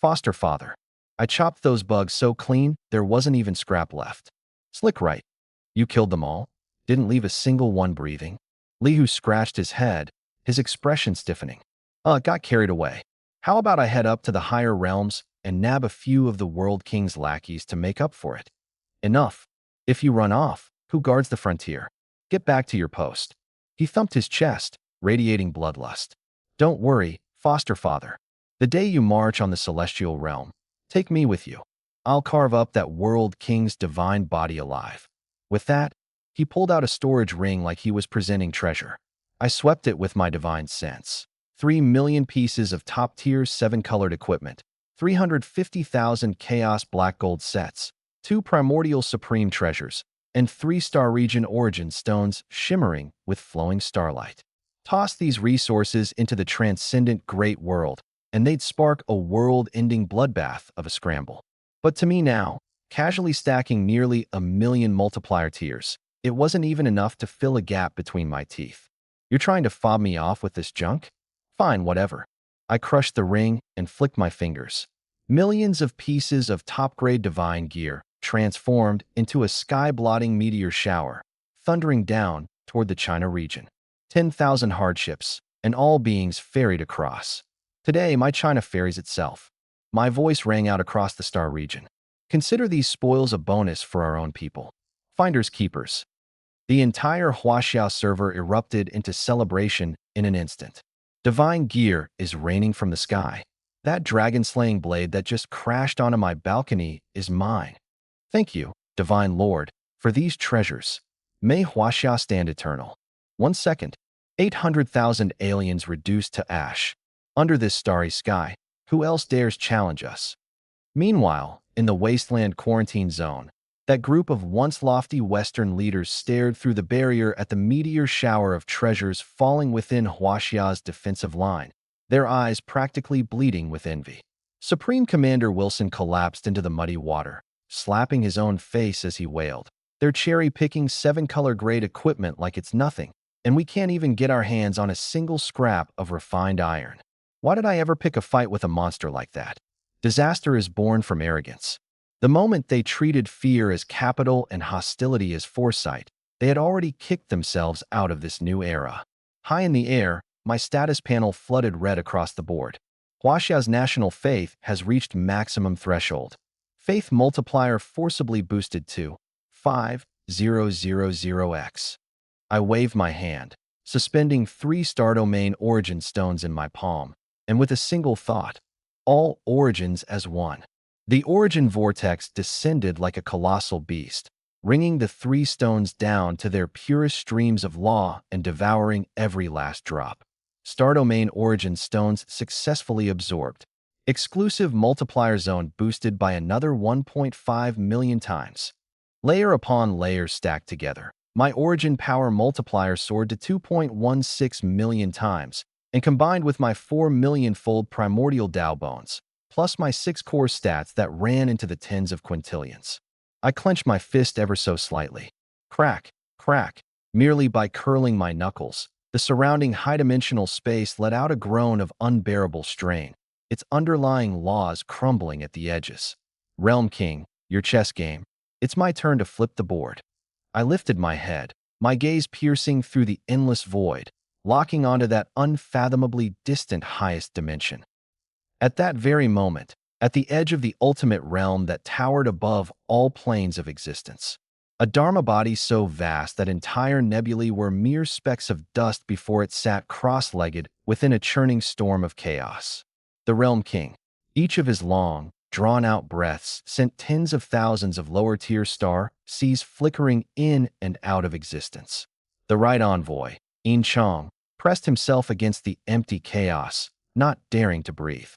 S1: "Foster father, I chopped those bugs so clean there wasn't even scrap left." "Slick right. You killed them all? Didn't leave a single one breathing?" Lihu scratched his head, his expression stiffening. Got carried away. How about I head up to the higher realms and nab a few of the World King's lackeys to make up for it?" "Enough. If you run off, who guards the frontier? Get back to your post." He thumped his chest, radiating bloodlust. "Don't worry, foster father. The day you march on the celestial realm, take me with you. I'll carve up that World King's divine body alive." With that, he pulled out a storage ring like he was presenting treasure. I swept it with my divine sense. 3 million pieces of top-tier 7-colored equipment, 350,000 Chaos Black Gold sets, 2 Primordial Supreme treasures, and 3-star region origin stones shimmering with flowing starlight. Toss these resources into the transcendent great world, and they'd spark a world-ending bloodbath of a scramble. But to me now, casually stacking nearly 1 million multiplier tiers, it wasn't even enough to fill a gap between my teeth. "You're trying to fob me off with this junk? Fine, whatever." I crushed the ring and flicked my fingers. Millions of pieces of top-grade divine gear transformed into a sky-blotting meteor shower, thundering down toward the China region. 10,000 hardships, and all beings ferried across. Today, my China ferries itself. My voice rang out across the star region. "Consider these spoils a bonus for our own people. Finders keepers." The entire Huaxiao server erupted into celebration in an instant. Divine gear is raining from the sky. That dragon-slaying blade that just crashed onto my balcony is mine. Thank you, Divine Lord, for these treasures. May Huaxia stand eternal. 1 second. 800,000 aliens reduced to ash. Under this starry sky, who else dares challenge us? Meanwhile, in the wasteland quarantine zone, that group of once lofty Western leaders stared through the barrier at the meteor shower of treasures falling within Huaxia's defensive line, their eyes practically bleeding with envy. Supreme Commander Wilson collapsed into the muddy water, slapping his own face as he wailed. "They're cherry-picking 7-color grade equipment like it's nothing, and we can't even get our hands on a single scrap of refined iron. Why did I ever pick a fight with a monster like that?" Disaster is born from arrogance. The moment they treated fear as capital and hostility as foresight, they had already kicked themselves out of this new era. High in the air, my status panel flooded red across the board. Huaxia's national faith has reached maximum threshold. Faith multiplier forcibly boosted to 5000x. I waved my hand, suspending 3 star domain origin stones in my palm, and with a single thought, all origins as one. The origin vortex descended like a colossal beast, wringing the 3 stones down to their purest streams of law and devouring every last drop. Star domain origin stones successfully absorbed. Exclusive multiplier zone boosted by another 1.5 million times. Layer upon layer stacked together, my origin power multiplier soared to 2.16 million times, and combined with my 4 million-fold primordial Dao bones, plus my 6 core stats that ran into the tens of quintillions. I clenched my fist ever so slightly. Crack, crack. Merely by curling my knuckles, the surrounding high-dimensional space let out a groan of unbearable strain, its underlying laws crumbling at the edges. "Realm King, your chess game. It's my turn to flip the board." I lifted my head, my gaze piercing through the endless void, locking onto that unfathomably distant highest dimension. At that very moment, at the edge of the ultimate realm that towered above all planes of existence, a Dharma body so vast that entire nebulae were mere specks of dust before it sat cross-legged within a churning storm of chaos. The Realm King, each of his long, drawn-out breaths sent tens of thousands of lower-tier seas flickering in and out of existence. The right envoy, Yin Chong, pressed himself against the empty chaos, not daring to breathe.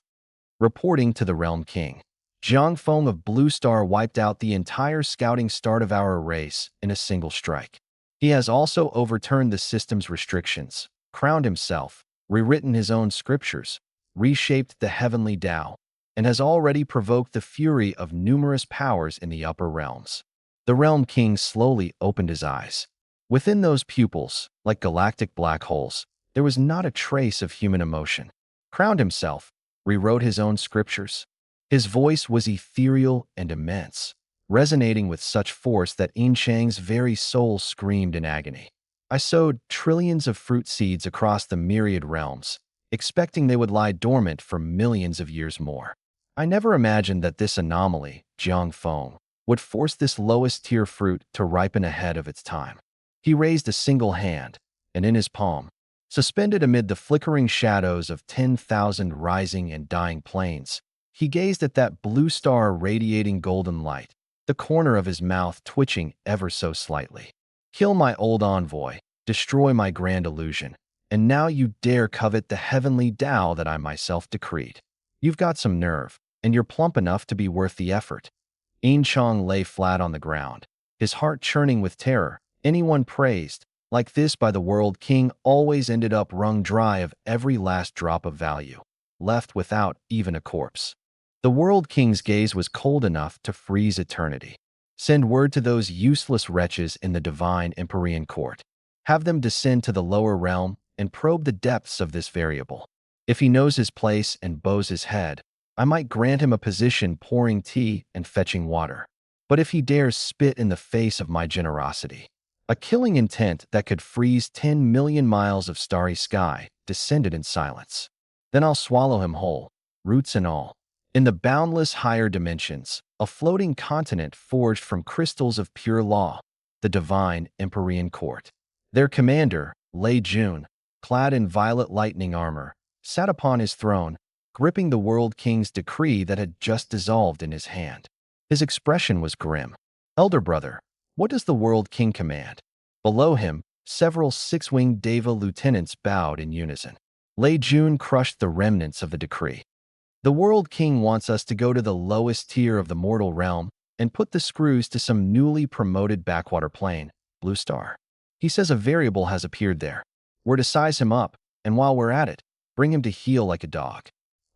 S1: Reporting to the Realm King, Jiang Feng of Blue Star wiped out the entire scouting start of our race in a single strike. He has also overturned the system's restrictions, crowned himself, rewritten his own scriptures, reshaped the heavenly Tao, and has already provoked the fury of numerous powers in the upper realms. The Realm King slowly opened his eyes. Within those pupils, like galactic black holes, there was not a trace of human emotion. Crowned himself, rewrote his own scriptures. His voice was ethereal and immense, resonating with such force that Yin Chang's very soul screamed in agony. I sowed trillions of fruit seeds across the myriad realms, expecting they would lie dormant for millions of years more. I never imagined that this anomaly, Jiang Feng, would force this lowest-tier fruit to ripen ahead of its time. He raised a single hand, and in his palm, suspended amid the flickering shadows of 10,000 rising and dying planes, he gazed at that blue star radiating golden light, the corner of his mouth twitching ever so slightly. Kill my old envoy, destroy my grand illusion, and now you dare covet the heavenly Tao that I myself decreed. You've got some nerve, and you're plump enough to be worth the effort. Yin Chong lay flat on the ground, his heart churning with terror. Anyone praised like this by the World King always ended up wrung dry of every last drop of value, left without even a corpse. The World King's gaze was cold enough to freeze eternity. Send word to those useless wretches in the divine Empyrean court. Have them descend to the lower realm and probe the depths of this variable. If he knows his place and bows his head, I might grant him a position pouring tea and fetching water. But if he dares spit in the face of my generosity, a killing intent that could freeze 10 million miles of starry sky descended in silence. Then I'll swallow him whole, roots and all. In the boundless higher dimensions, a floating continent forged from crystals of pure law, the divine Empyrean court. Their commander, Lei Jun, clad in violet lightning armor, sat upon his throne, gripping the World King's decree that had just dissolved in his hand. His expression was grim. Elder brother, what does the World King command? Below him, several six-winged Deva lieutenants bowed in unison. Lei Jun crushed the remnants of the decree. The World King wants us to go to the lowest tier of the mortal realm and put the screws to some newly promoted backwater plane, Blue Star. He says a variable has appeared there. We're to size him up, and while we're at it, bring him to heel like a dog.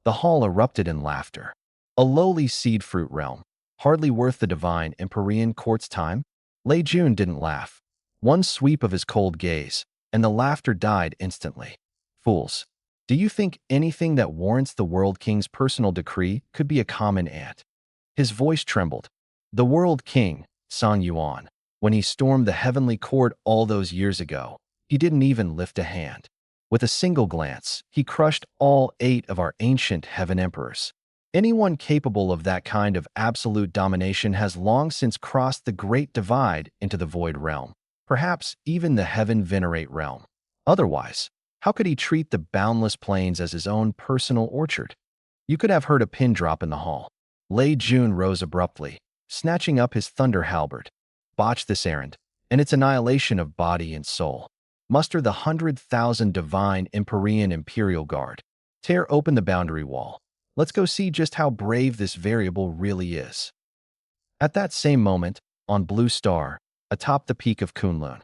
S1: The hall erupted in laughter. A lowly seed fruit realm, hardly worth the divine Empyrean court's time? Lei Jun didn't laugh. One sweep of his cold gaze, and the laughter died instantly. Fools, do you think anything that warrants the World King's personal decree could be a common ant? His voice trembled. The World King, Song Yuan, when he stormed the heavenly court all those years ago, he didn't even lift a hand. With a single glance, he crushed all 8 of our ancient heaven emperors. Anyone capable of that kind of absolute domination has long since crossed the great divide into the void realm, perhaps even the heaven venerate realm. Otherwise, how could he treat the boundless plains as his own personal orchard? You could have heard a pin drop in the hall. Lei Jun rose abruptly, snatching up his thunder halberd. Botch this errand, and its annihilation of body and soul. Muster the 100,000 divine Empyrean Imperial Guard. Tear open the boundary wall. Let's go see just how brave this variable really is. At that same moment, on Blue Star, atop the peak of Kunlun,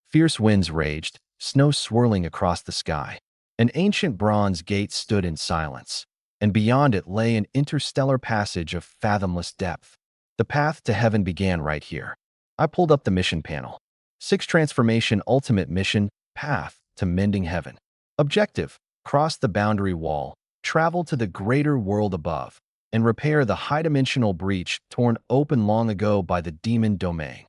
S1: fierce winds raged, snow swirling across the sky. An ancient bronze gate stood in silence, and beyond it lay an interstellar passage of fathomless depth. The path to heaven began right here. I pulled up the mission panel. 6 Transformation Ultimate Mission, Path to Mending Heaven. Objective: cross the boundary wall, travel to the greater world above, and repair the high-dimensional breach torn open long ago by the demon domain.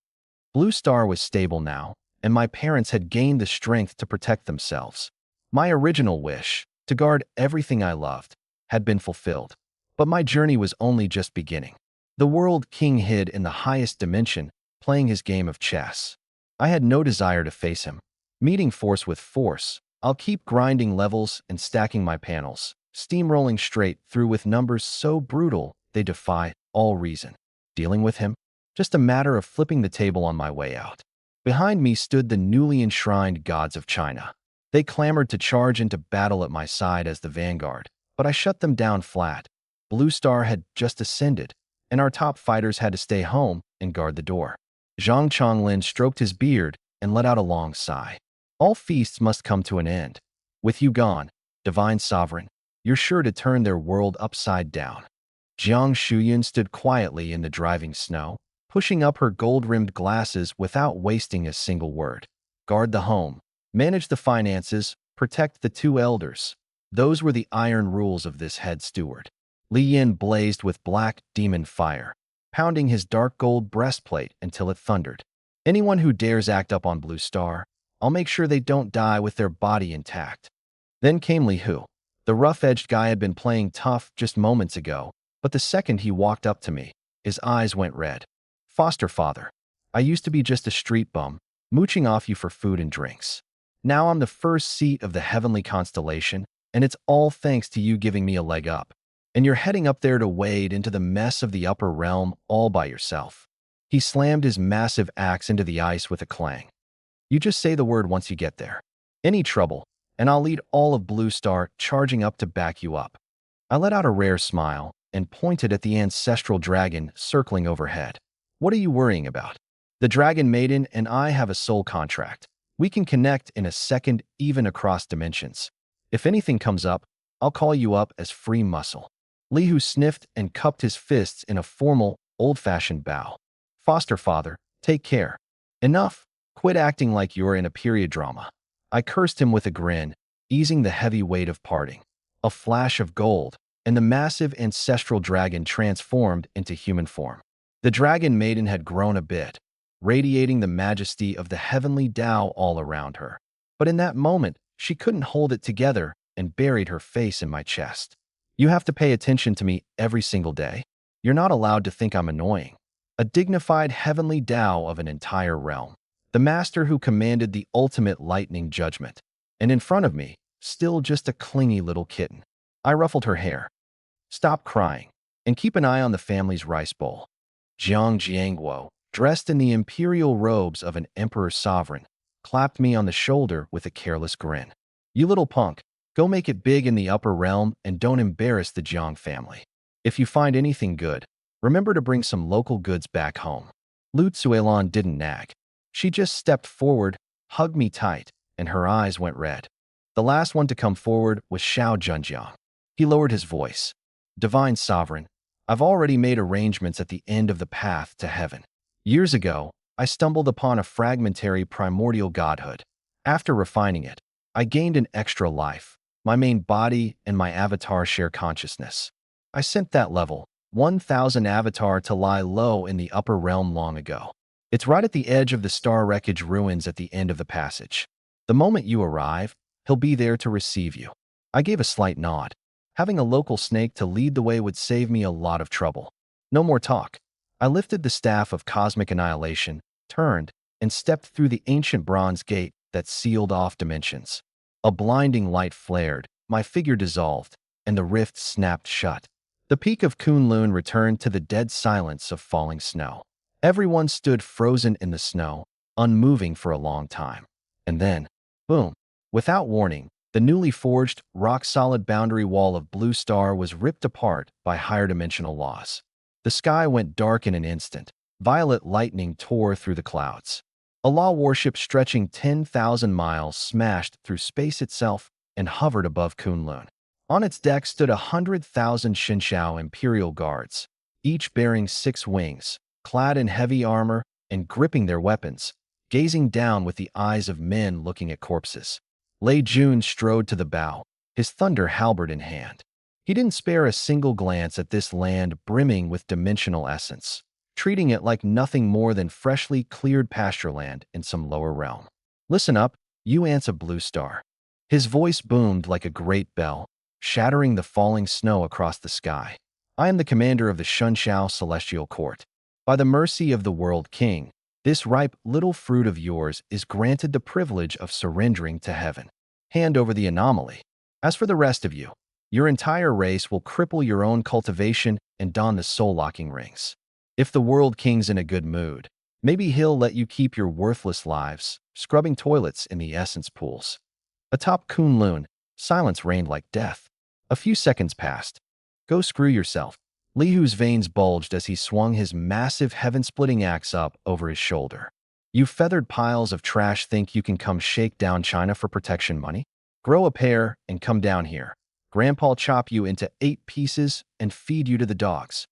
S1: Blue Star was stable now, and my parents had gained the strength to protect themselves. My original wish, to guard everything I loved, had been fulfilled. But my journey was only just beginning. The World King hid in the highest dimension, playing his game of chess. I had no desire to face him. Meeting force with force, I'll keep grinding levels and stacking my panels, steamrolling straight through with numbers so brutal they defy all reason. Dealing with him? Just a matter of flipping the table on my way out. Behind me stood the newly enshrined gods of China. They clamored to charge into battle at my side as the vanguard, but I shut them down flat. Blue Star had just ascended, and our top fighters had to stay home and guard the door. Zhang Chonglin stroked his beard and let out a long sigh. All feasts must come to an end. With you gone, divine sovereign, you're sure to turn their world upside down. Jiang Shuyan stood quietly in the driving snow, pushing up her gold-rimmed glasses without wasting a single word. Guard the home, manage the finances, protect the two elders. Those were the iron rules of this head steward. Li Yin blazed with black demon fire, pounding his dark gold breastplate until it thundered. Anyone who dares act up on Blue Star, I'll make sure they don't die with their body intact. Then came Li Hu. The rough-edged guy had been playing tough just moments ago, but the second he walked up to me, his eyes went red. Foster father, I used to be just a street bum, mooching off you for food and drinks. Now I'm the first seat of the heavenly constellation, and it's all thanks to you giving me a leg up. And you're heading up there to wade into the mess of the upper realm all by yourself. He slammed his massive axe into the ice with a clang. You just say the word once you get there. Any trouble, and I'll lead all of Blue Star charging up to back you up. I let out a rare smile and pointed at the ancestral dragon circling overhead. What are you worrying about? The Dragon Maiden and I have a soul contract. We can connect in a second, even across dimensions. If anything comes up, I'll call you up as free muscle. Li Hu sniffed and cupped his fists in a formal, old-fashioned bow. Foster father, take care. Enough. Quit acting like you're in a period drama. I cursed him with a grin, easing the heavy weight of parting. A flash of gold, and the massive ancestral dragon transformed into human form. The Dragon Maiden had grown a bit, radiating the majesty of the heavenly Tao all around her. But in that moment, she couldn't hold it together and buried her face in my chest. You have to pay attention to me every single day. You're not allowed to think I'm annoying. A dignified heavenly Tao of an entire realm. The master who commanded the ultimate lightning judgment. And in front of me, still just a clingy little kitten. I ruffled her hair. Stop crying, and keep an eye on the family's rice bowl. Jiang Jiangguo, dressed in the imperial robes of an emperor sovereign, clapped me on the shoulder with a careless grin. You little punk, go make it big in the upper realm and don't embarrass the Jiang family. If you find anything good, remember to bring some local goods back home. Lu Tsuelon didn't nag. She just stepped forward, hugged me tight, and her eyes went red. The last one to come forward was Xiao Zhenjiang. He lowered his voice. Divine Sovereign, I've already made arrangements at the end of the path to heaven. Years ago, I stumbled upon a fragmentary primordial godhood. After refining it, I gained an extra life. My main body and my avatar share consciousness. I sent that level, 1000 avatar to lie low in the upper realm long ago. It's right at the edge of the star wreckage ruins at the end of the passage. The moment you arrive, he'll be there to receive you. I gave a slight nod. Having a local snake to lead the way would save me a lot of trouble. No more talk. I lifted the staff of cosmic annihilation, turned, and stepped through the ancient bronze gate that sealed off dimensions. A blinding light flared, my figure dissolved, and the rift snapped shut. The peak of Kunlun returned to the dead silence of falling snow. Everyone stood frozen in the snow, unmoving for a long time. And then, boom, without warning, the newly forged, rock-solid boundary wall of Blue Star was ripped apart by higher dimensional laws. The sky went dark in an instant. Violet lightning tore through the clouds. A law warship stretching 10,000 miles smashed through space itself and hovered above Kunlun. On its deck stood 100,000 Shinshao Imperial Guards, each bearing 6 wings, clad in heavy armor and gripping their weapons, gazing down with the eyes of men looking at corpses. Lei Jun strode to the bow, his thunder halberd in hand. He didn't spare a single glance at this land brimming with dimensional essence. treating it like nothing more than freshly cleared pasture land in some lower realm. Listen up, you ants of Blue Star. His voice boomed like a great bell, shattering the falling snow across the sky. I am the commander of the Shunshao Celestial Court. By the mercy of the World King, this ripe little fruit of yours is granted the privilege of surrendering to heaven. Hand over the anomaly. As for the rest of you, your entire race will cripple your own cultivation and don the soul-locking rings. If the World King's in a good mood, maybe he'll let you keep your worthless lives, scrubbing toilets in the essence pools. Atop Kunlun, silence reigned like death. A few seconds passed. Go screw yourself. Li Hu's veins bulged as he swung his massive heaven-splitting axe up over his shoulder. You feathered piles of trash think you can come shake down China for protection money? Grow a pair and come down here. Grandpa'll chop you into 8 pieces and feed you to the dogs.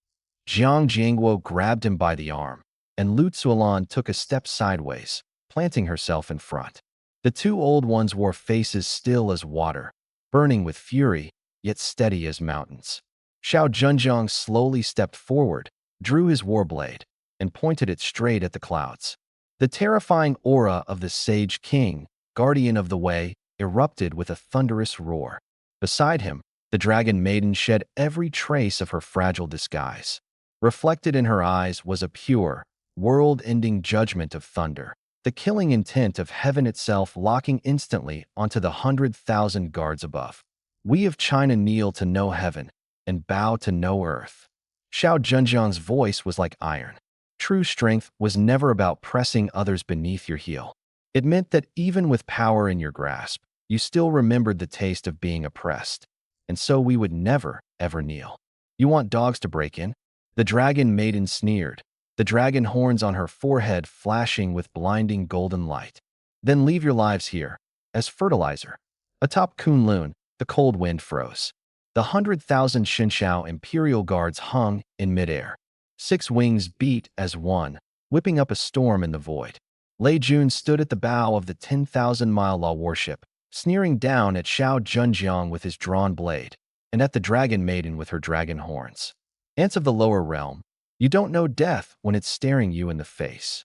S1: Jiang Jiangguo grabbed him by the arm, and Lu Zuolan took a step sideways, planting herself in front. The two old ones wore faces still as water, burning with fury, yet steady as mountains. Xiao Zhenjiang slowly stepped forward, drew his warblade, and pointed it straight at the clouds. The terrifying aura of the Sage King, guardian of the way, erupted with a thunderous roar. Beside him, the Dragon Maiden shed every trace of her fragile disguise. Reflected in her eyes was a pure, world-ending judgment of thunder, the killing intent of heaven itself locking instantly onto the 100,000 guards above. We of China kneel to no heaven and bow to no earth. Xiao Zhenjiang's voice was like iron. True strength was never about pressing others beneath your heel. It meant that even with power in your grasp, you still remembered the taste of being oppressed. And so we would never, ever kneel. You want dogs to break in? The Dragon Maiden sneered, the dragon horns on her forehead flashing with blinding golden light. Then leave your lives here, as fertilizer. Atop Kunlun, the cold wind froze. The 100,000 Xinshao Imperial Guards hung in midair. 6 wings beat as one, whipping up a storm in the void. Lei Jun stood at the bow of the 10,000-mile law warship, sneering down at Xiao Zhenjiang with his drawn blade, and at the Dragon Maiden with her dragon horns. Ants of the lower realm, you don't know death when it's staring you in the face.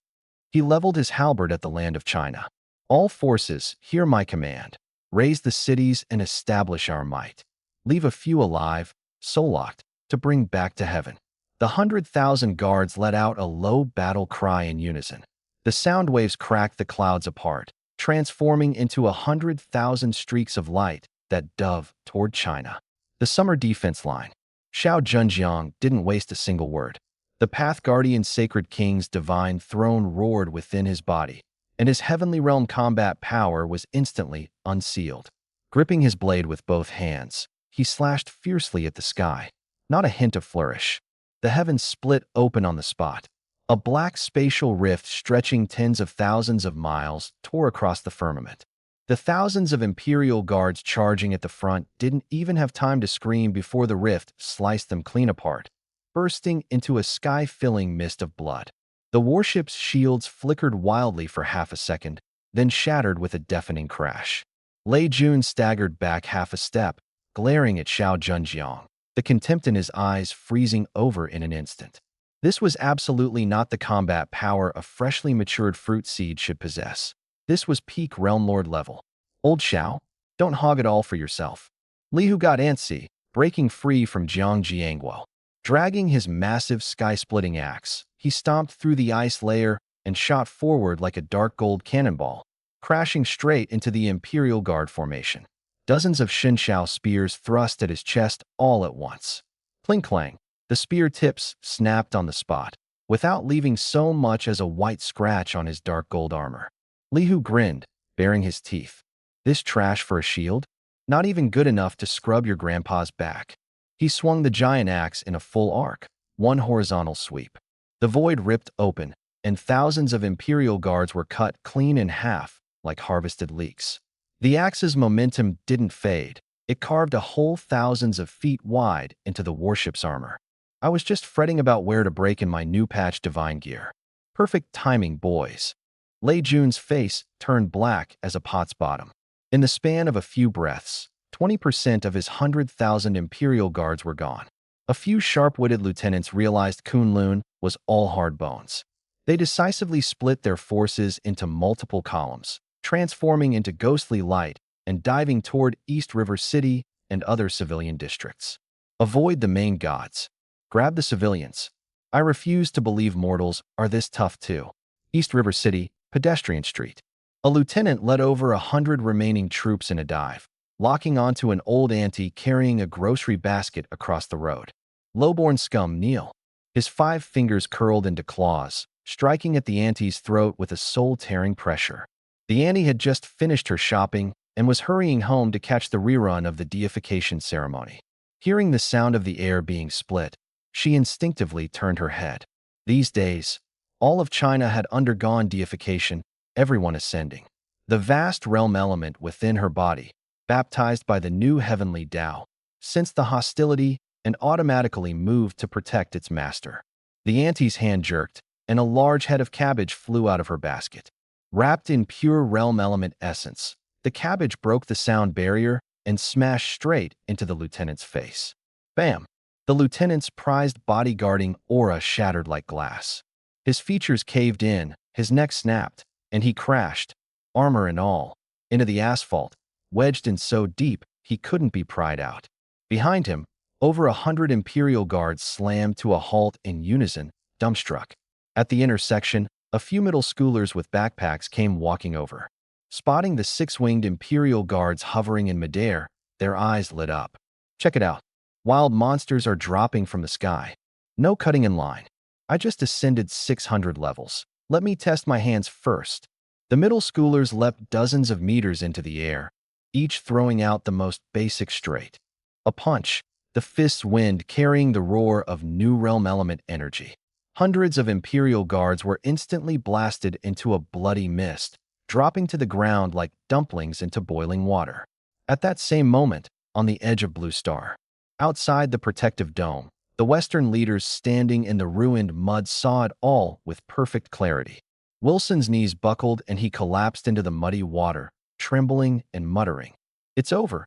S1: He leveled his halberd at the land of China. All forces, hear my command. Raise the cities and establish our might. Leave a few alive, soul-locked, to bring back to heaven. The 100,000 guards let out a low battle cry in unison. The sound waves cracked the clouds apart, transforming into 100,000 streaks of light that dove toward China. The summer defense line. Xiao Zhenjiang didn't waste a single word. The Path Guardian Sacred King's divine throne roared within his body, and his heavenly realm combat power was instantly unsealed. Gripping his blade with both hands, he slashed fiercely at the sky. Not a hint of flourish. The heavens split open on the spot. A black spatial rift stretching tens of thousands of miles tore across the firmament. The thousands of Imperial Guards charging at the front didn't even have time to scream before the rift sliced them clean apart, bursting into a sky-filling mist of blood. The warship's shields flickered wildly for half a second, then shattered with a deafening crash. Lei Jun staggered back half a step, glaring at Xiao Zhenjiang, the contempt in his eyes freezing over in an instant. This was absolutely not the combat power a freshly matured fruit seed should possess. This was peak Realm Lord level. Old Xiao, don't hog it all for yourself. Li Hu got antsy, breaking free from Jiang Jiangguo. Dragging his massive sky-splitting axe, he stomped through the ice layer and shot forward like a dark gold cannonball, crashing straight into the Imperial Guard formation. Dozens of Xinshao spears thrust at his chest all at once. Clink-clang, the spear tips snapped on the spot, without leaving so much as a white scratch on his dark gold armor. Li Hu grinned, baring his teeth. This trash for a shield? Not even good enough to scrub your grandpa's back. He swung the giant axe in a full arc, one horizontal sweep. The void ripped open, and thousands of Imperial Guards were cut clean in half, like harvested leeks. The axe's momentum didn't fade. It carved a hole thousands of feet wide into the warship's armor. I was just fretting about where to break in my new patch divine gear. Perfect timing, boys. Lei Jun's face turned black as a pot's bottom. In the span of a few breaths, 20% of his 100,000 Imperial Guards were gone. A few sharp-witted lieutenants realized Kunlun was all hard bones. They decisively split their forces into multiple columns, transforming into ghostly light and diving toward East River City and other civilian districts. Avoid the main gods. Grab the civilians. I refuse to believe mortals are this tough too. East River City, Pedestrian Street. A lieutenant led over 100 remaining troops in a dive, locking onto an old auntie carrying a grocery basket across the road. Lowborn scum kneel, his 5 fingers curled into claws, striking at the auntie's throat with a soul-tearing pressure. The auntie had just finished her shopping and was hurrying home to catch the rerun of the deification ceremony. Hearing the sound of the air being split, she instinctively turned her head. These days, all of China had undergone deification, everyone ascending. The vast realm element within her body, baptized by the new heavenly Tao, sensed the hostility and automatically moved to protect its master. The auntie's hand jerked, and a large head of cabbage flew out of her basket. Wrapped in pure realm element essence, the cabbage broke the sound barrier and smashed straight into the lieutenant's face. Bam! The lieutenant's prized bodyguarding aura shattered like glass. His features caved in, his neck snapped, and he crashed, armor and all, into the asphalt, wedged in so deep he couldn't be pried out. Behind him, over 100 Imperial guards slammed to a halt in unison, dumbstruck. At the intersection, a few middle schoolers with backpacks came walking over. Spotting the 6-winged Imperial guards hovering in midair, their eyes lit up. Check it out. Wild monsters are dropping from the sky. No cutting in line. I just ascended 600 levels. Let me test my hands first. The middle schoolers leapt dozens of meters into the air, each throwing out the most basic straight. A punch, the fist's wind carrying the roar of new realm element energy. Hundreds of Imperial guards were instantly blasted into a bloody mist, dropping to the ground like dumplings into boiling water. At that same moment, on the edge of Blue Star, outside the protective dome, the Western leaders standing in the ruined mud saw it all with perfect clarity. Wilson's knees buckled and he collapsed into the muddy water, trembling and muttering, "It's over.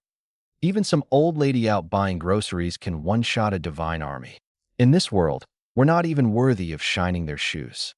S1: Even some old lady out buying groceries can one-shot a divine army. In this world, we're not even worthy of shining their shoes."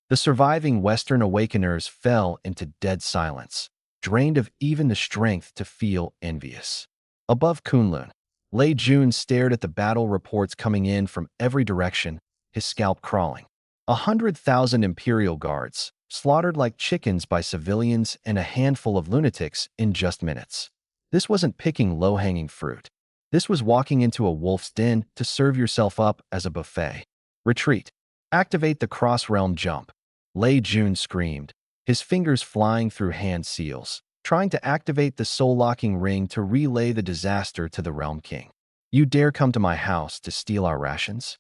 S1: The surviving Western Awakeners fell into dead silence, drained of even the strength to feel envious. Above Kunlun, Lei Jun stared at the battle reports coming in from every direction, his scalp crawling. 100,000 Imperial guards, slaughtered like chickens by civilians and a handful of lunatics in just minutes. This wasn't picking low-hanging fruit. This was walking into a wolf's den to serve yourself up as a buffet. Retreat. Activate the cross-realm jump. Lei Jun screamed, his fingers flying through hand seals, trying to activate the soul-locking ring to relay the disaster to the Realm King. "You dare come to my house to steal our rations?"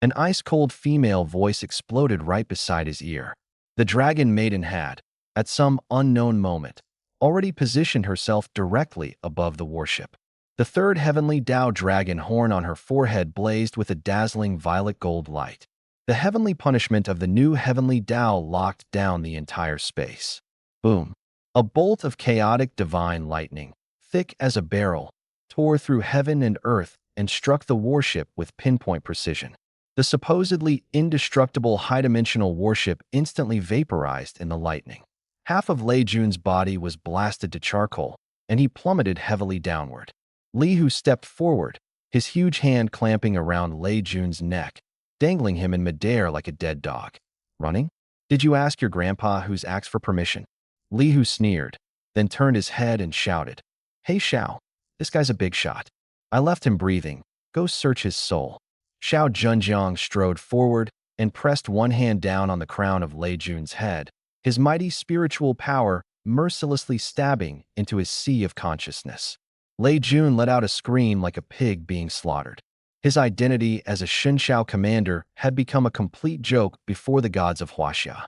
S1: An ice-cold female voice exploded right beside his ear. The dragon maiden had, at some unknown moment, already positioned herself directly above the warship. The third heavenly Tao dragon horn on her forehead blazed with a dazzling violet gold light. The heavenly punishment of the new heavenly Tao locked down the entire space. Boom! A bolt of chaotic divine lightning, thick as a barrel, tore through heaven and earth and struck the warship with pinpoint precision. The supposedly indestructible high-dimensional warship instantly vaporized in the lightning. Half of Lei Jun's body was blasted to charcoal, and he plummeted heavily downward. Li Hu stepped forward, his huge hand clamping around Lei Jun's neck, dangling him in midair like a dead dog. "Running? Did you ask your grandpa who's asked for permission?" Li Hu sneered, then turned his head and shouted, "Hey Xiao, this guy's a big shot. I left him breathing. Go search his soul." Xiao Zhenjiang strode forward and pressed one hand down on the crown of Lei Jun's head, his mighty spiritual power mercilessly stabbing into his sea of consciousness. Lei Jun let out a scream like a pig being slaughtered. His identity as a Shenshao commander had become a complete joke before the gods of Huaxia.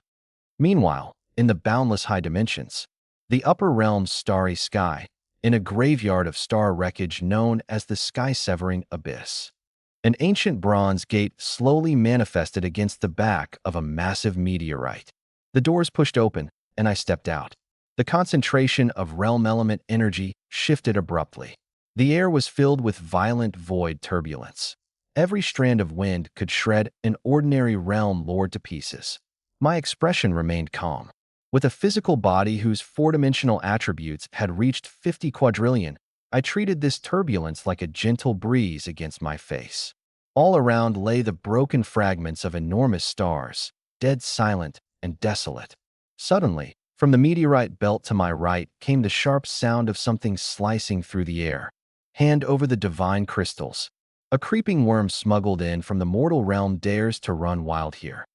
S1: Meanwhile, in the boundless high dimensions, the upper realm's starry sky, in a graveyard of star wreckage known as the Sky-Severing Abyss, an ancient bronze gate slowly manifested against the back of a massive meteorite. The doors pushed open, and I stepped out. The concentration of realm element energy shifted abruptly. The air was filled with violent void turbulence. Every strand of wind could shred an ordinary realm lord to pieces. My expression remained calm. With a physical body whose four-dimensional attributes had reached 50 quadrillion, I treated this turbulence like a gentle breeze against my face. All around lay the broken fragments of enormous stars, dead silent and desolate. Suddenly, from the meteorite belt to my right came the sharp sound of something slicing through the air. Hand over the divine crystals. A creeping worm smuggled in from the mortal realm dares to run wild here,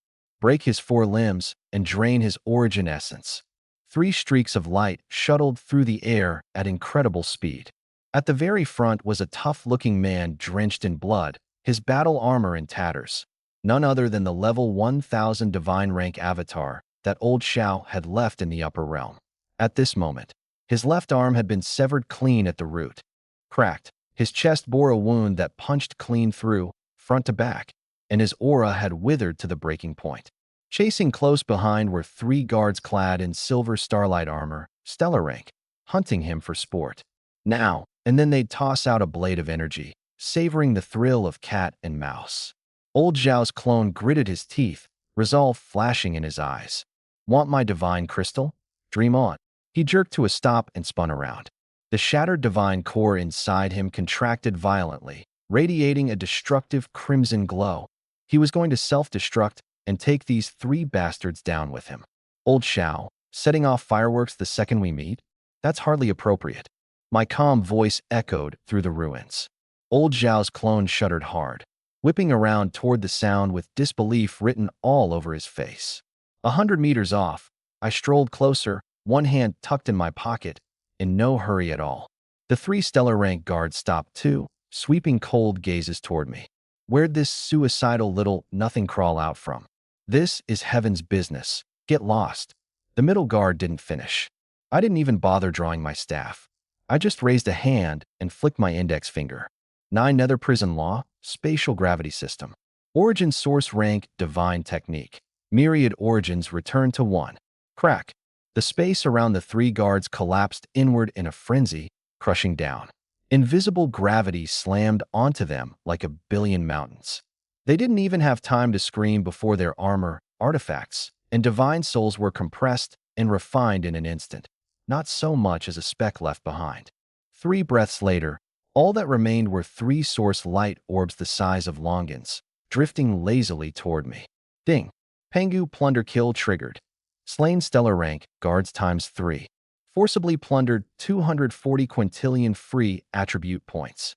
S1: break his four limbs, and drain his origin essence. 3 streaks of light shuttled through the air at incredible speed. At the very front was a tough-looking man drenched in blood, his battle armor in tatters. None other than the level 1000 divine rank avatar that old Xiao had left in the upper realm. At this moment, his left arm had been severed clean at the root. Cracked, his chest bore a wound that punched clean through, front to back, and his aura had withered to the breaking point. Chasing close behind were 3 guards clad in silver starlight armor, stellar rank, hunting him for sport. Now and then they'd toss out a blade of energy, savoring the thrill of cat and mouse. Old Zhao's clone gritted his teeth, resolve flashing in his eyes. Want my divine crystal? Dream on. He jerked to a stop and spun around. The shattered divine core inside him contracted violently, radiating a destructive crimson glow. He was going to self-destruct and take these 3 bastards down with him. Old Xiao, setting off fireworks the second we meet? That's hardly appropriate. My calm voice echoed through the ruins. Old Zhao's clone shuddered hard, whipping around toward the sound with disbelief written all over his face. 100 meters off, I strolled closer, one hand tucked in my pocket, in no hurry at all. The 3 stellar rank guards stopped too, sweeping cold gazes toward me. Where'd this suicidal little nothing crawl out from? This is heaven's business. Get lost. The middle guard didn't finish. I didn't even bother drawing my staff. I just raised a hand and flicked my index finger. 9 nether prison law, spatial gravity system. Origin source rank, divine technique. Myriad origins return to 1. Crack. The space around the 3 guards collapsed inward in a frenzy, crushing down. Invisible gravity slammed onto them like a billion mountains. They didn't even have time to scream before their armor, artifacts, and divine souls were compressed and refined in an instant. Not so much as a speck left behind. 3 breaths later, all that remained were 3 source light orbs the size of longans, drifting lazily toward me. Ding. Pengu plunder kill triggered. Slain stellar rank, guards times 3. Forcibly plundered 240 quintillion free attribute points.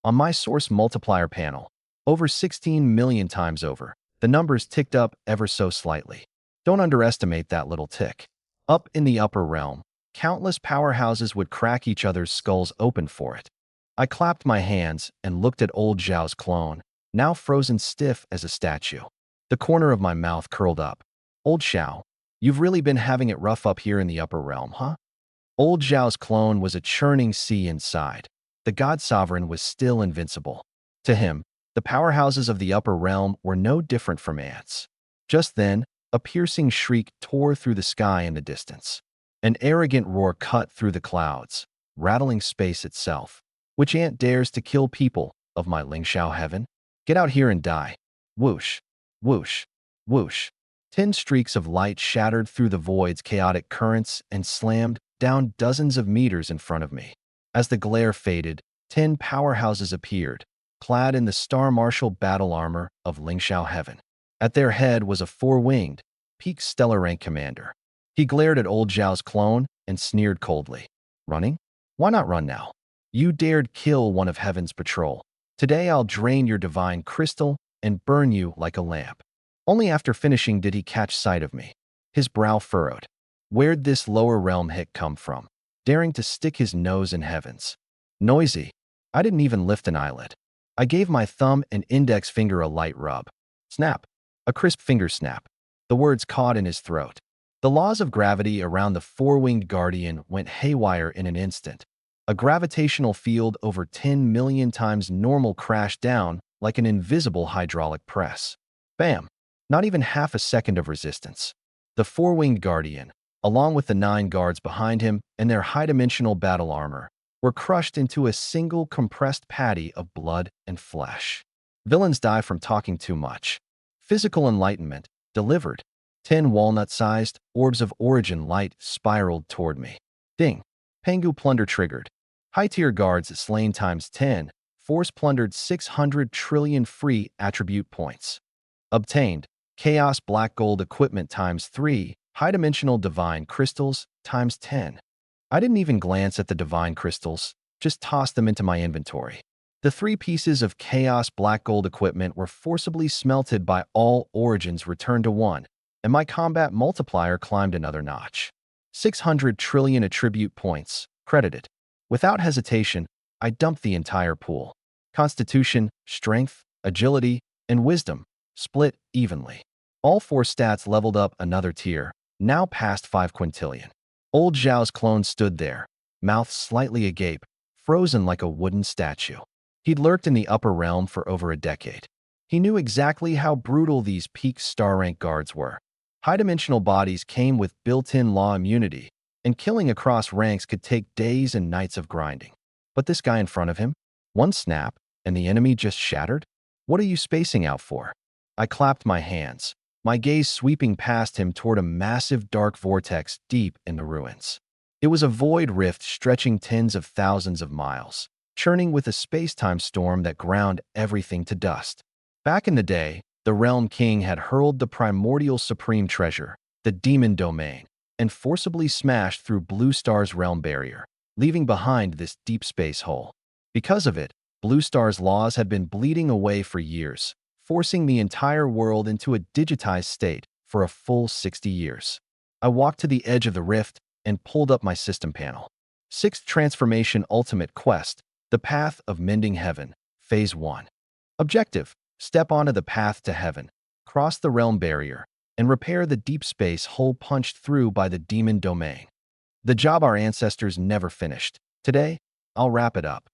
S1: On my source multiplier panel, over 16 million times over, the numbers ticked up ever so slightly. Don't underestimate that little tick. Up in the upper realm, countless powerhouses would crack each other's skulls open for it. I clapped my hands and looked at old Zhao's clone, now frozen stiff as a statue. The corner of my mouth curled up. Old Xiao, you've really been having it rough up here in the upper realm, huh? Old Zhao's clone was a churning sea inside. The God Sovereign was still invincible. To him, the powerhouses of the upper realm were no different from ants. Just then, a piercing shriek tore through the sky in the distance. An arrogant roar cut through the clouds, rattling space itself. Which ant dares to kill people of my Lingxiao heaven? Get out here and die. Whoosh, whoosh, whoosh. 10 streaks of light shattered through the void's chaotic currents and slammed down dozens of meters in front of me. As the glare faded, 10 powerhouses appeared, clad in the Star Marshal battle armor of Lingxiao heaven. At their head was a 4-winged, peak stellar rank commander. He glared at old Zhao's clone and sneered coldly. Running? Why not run now? You dared kill one of heaven's patrol. Today I'll drain your divine crystal and burn you like a lamp. Only after finishing did he catch sight of me. His brow furrowed. Where'd this lower realm hick come from, daring to stick his nose in heavens? Noisy. I didn't even lift an eyelid. I gave my thumb and index finger a light rub. Snap. A crisp finger snap. The words caught in his throat. The laws of gravity around the 4-winged guardian went haywire in an instant. A gravitational field over 10 million times normal crashed down like an invisible hydraulic press. Bam! Not even half a second of resistance. The 4-winged guardian, along with the 9 guards behind him and their high-dimensional battle armor, were crushed into a single compressed patty of blood and flesh. Villains die from talking too much. Physical enlightenment, delivered. 10 walnut-sized orbs of origin light spiraled toward me. Ding. Pengu plunder triggered. High-tier guards slain times 10. Force plundered 600 trillion free attribute points. Obtained. Chaos black gold equipment times 3. High-dimensional divine crystals times 10. I didn't even glance at the divine crystals, just tossed them into my inventory. The 3 pieces of chaos black gold equipment were forcibly smelted by all origins returned to 1, and my combat multiplier climbed another notch. 600 trillion attribute points, credited. Without hesitation, I dumped the entire pool. Constitution, strength, agility, and wisdom, split evenly. All 4 stats leveled up another tier, now past 5 quintillion. Old Zhao's clone stood there, mouth slightly agape, frozen like a wooden statue. He'd lurked in the upper realm for over a decade. He knew exactly how brutal these peak star rank guards were. High-dimensional bodies came with built-in law immunity, and killing across ranks could take days and nights of grinding. But this guy in front of him? One snap, and the enemy just shattered? What are you spacing out for? I clapped my hands, my gaze sweeping past him toward a massive dark vortex deep in the ruins. It was a void rift stretching tens of thousands of miles, churning with a space-time storm that ground everything to dust. Back in the day, the Realm King had hurled the primordial supreme treasure, the demon domain, and forcibly smashed through Blue Star's realm barrier, leaving behind this deep space hole. Because of it, Blue Star's laws had been bleeding away for years, forcing the entire world into a digitized state for a full 60 years. I walked to the edge of the rift and pulled up my system panel. 6th Transformation Ultimate Quest, The Path of Mending Heaven, Phase 1. Objective: step onto the path to heaven, cross the realm barrier, and repair the deep space hole punched through by the demon domain. The job our ancestors never finished. Today, I'll wrap it up.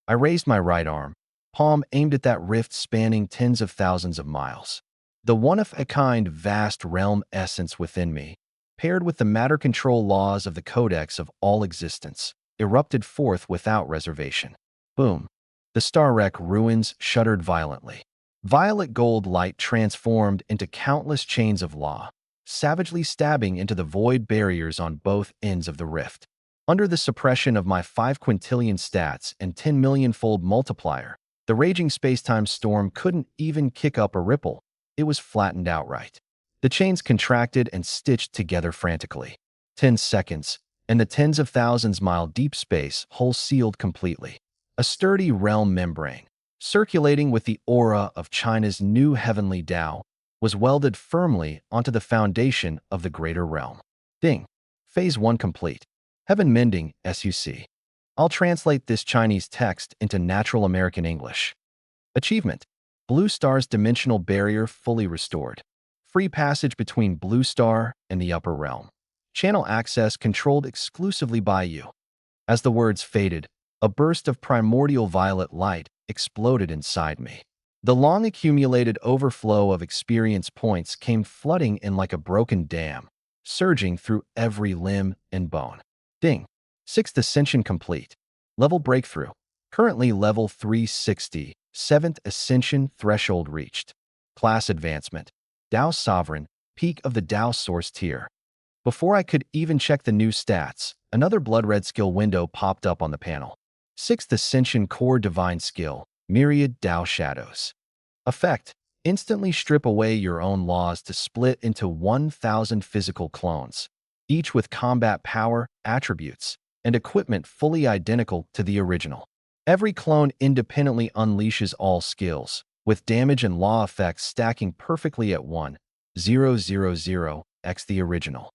S1: I raised my right arm, palm aimed at that rift spanning tens of thousands of miles. The one-of-a-kind vast realm essence within me, paired with the matter control laws of the Codex of all existence, erupted forth without reservation. Boom. The star wreck ruins shuddered violently. Violet gold light transformed into countless chains of law, savagely stabbing into the void barriers on both ends of the rift. Under the suppression of my 5 quintillion stats and 10 million-fold multiplier, the raging spacetime storm couldn't even kick up a ripple. It was flattened outright. The chains contracted and stitched together frantically. 10 seconds, and the tens of thousands mile deep space hole sealed completely. A sturdy realm membrane, circulating with the aura of China's new heavenly Tao, was welded firmly onto the foundation of the greater realm. Ding. Phase 1 complete. Heaven mending, SUC. I'll translate this Chinese text into natural American English. Achievement: Blue Star's dimensional barrier fully restored. Free passage between Blue Star and the upper realm. Channel access controlled exclusively by you. As the words faded, a burst of primordial violet light exploded inside me. The long-accumulated overflow of experience points came flooding in like a broken dam, surging through every limb and bone. Ding. 6th Ascension complete. Level breakthrough. Currently level 360. 7th Ascension threshold reached. Class advancement. Tao Sovereign, peak of the Tao Source tier. Before I could even check the new stats, another blood-red skill window popped up on the panel. 6th Ascension Core Divine Skill, Myriad Tao Shadows. Effect: instantly strip away your own laws to split into 1,000 physical clones, each with combat power, attributes, and equipment fully identical to the original. Every clone independently unleashes all skills, with damage and law effects stacking perfectly at 1,000x the original.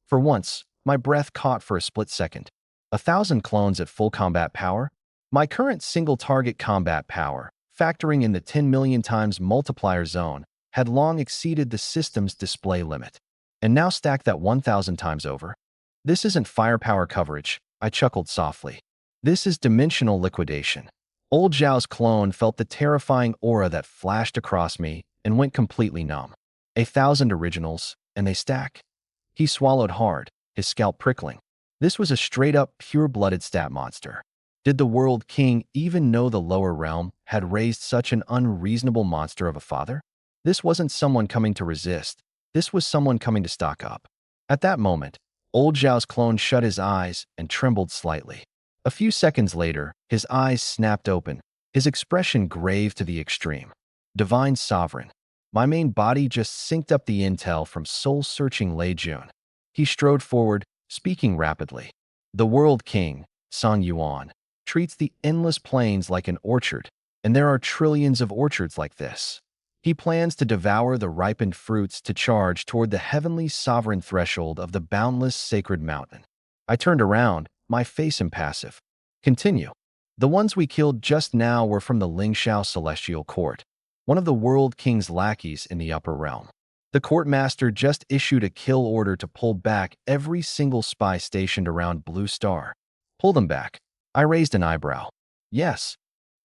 S1: For once, my breath caught for a split second. 1,000 clones at full combat power? My current single-target combat power, factoring in the 10 million times multiplier zone, had long exceeded the system's display limit. And now stack that 1,000 times over. This isn't firepower coverage, I chuckled softly. This is dimensional liquidation. Old Zhao's clone felt the terrifying aura that flashed across me and went completely numb. 1,000 originals, and they stack? He swallowed hard, his scalp prickling. This was a straight-up, pure-blooded stat monster. Did the World King even know the lower realm had raised such an unreasonable monster of a father? This wasn't someone coming to resist. This was someone coming to stock up. At that moment, old Zhao's clone shut his eyes and trembled slightly. A few seconds later, his eyes snapped open, his expression grave to the extreme. Divine Sovereign. My main body just synced up the intel from soul-searching Lei Jun. He strode forward, speaking rapidly. The World King, Song Yuan, treats the endless plains like an orchard, and there are trillions of orchards like this. He plans to devour the ripened fruits to charge toward the heavenly sovereign threshold of the boundless sacred mountain. I turned around, my face impassive. Continue. The ones we killed just now were from the Lingxiao Celestial Court, one of the World King's lackeys in the upper realm. The courtmaster just issued a kill order to pull back every single spy stationed around Blue Star. Pull them back. I raised an eyebrow. Yes.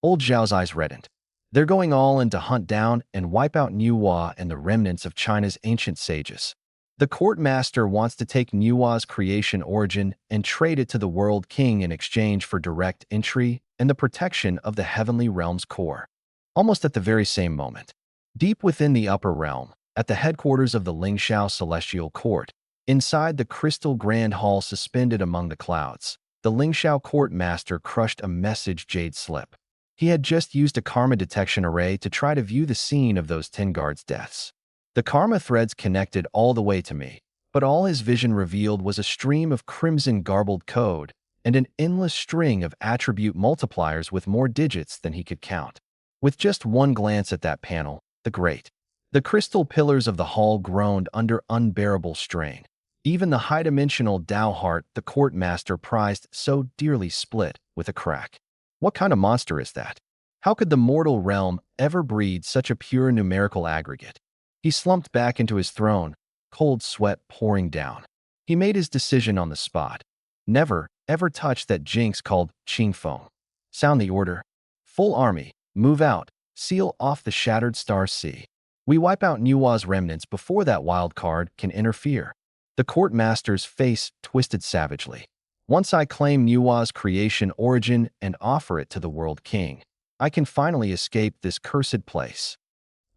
S1: Old Zhao's eyes reddened. They're going all in to hunt down and wipe out Nuwa and the remnants of China's ancient sages. The court master wants to take Nuwa's creation origin and trade it to the World King in exchange for direct entry and the protection of the heavenly realm's core. Almost at the very same moment, deep within the upper realm, at the headquarters of the Lingxiao Celestial Court, inside the crystal grand hall suspended among the clouds, the Lingxiao court master crushed a message jade slip. He had just used a karma detection array to try to view the scene of those 10 guards' deaths. The karma threads connected all the way to me, but all his vision revealed was a stream of crimson garbled code and an endless string of attribute multipliers with more digits than he could count. With just one glance at that panel, the crystal pillars of the hall groaned under unbearable strain. Even the high-dimensional Dao heart the court master prized so dearly split with a crack. What kind of monster is that? How could the mortal realm ever breed such a pure numerical aggregate? He slumped back into his throne, cold sweat pouring down. He made his decision on the spot. Never, ever touch that jinx called Qingfeng. Sound the order. Full army, move out, seal off the Shattered Star Sea. We wipe out Nuwa's remnants before that wild card can interfere. The court master's face twisted savagely. Once I claim Nuwa's creation origin and offer it to the World King, I can finally escape this cursed place.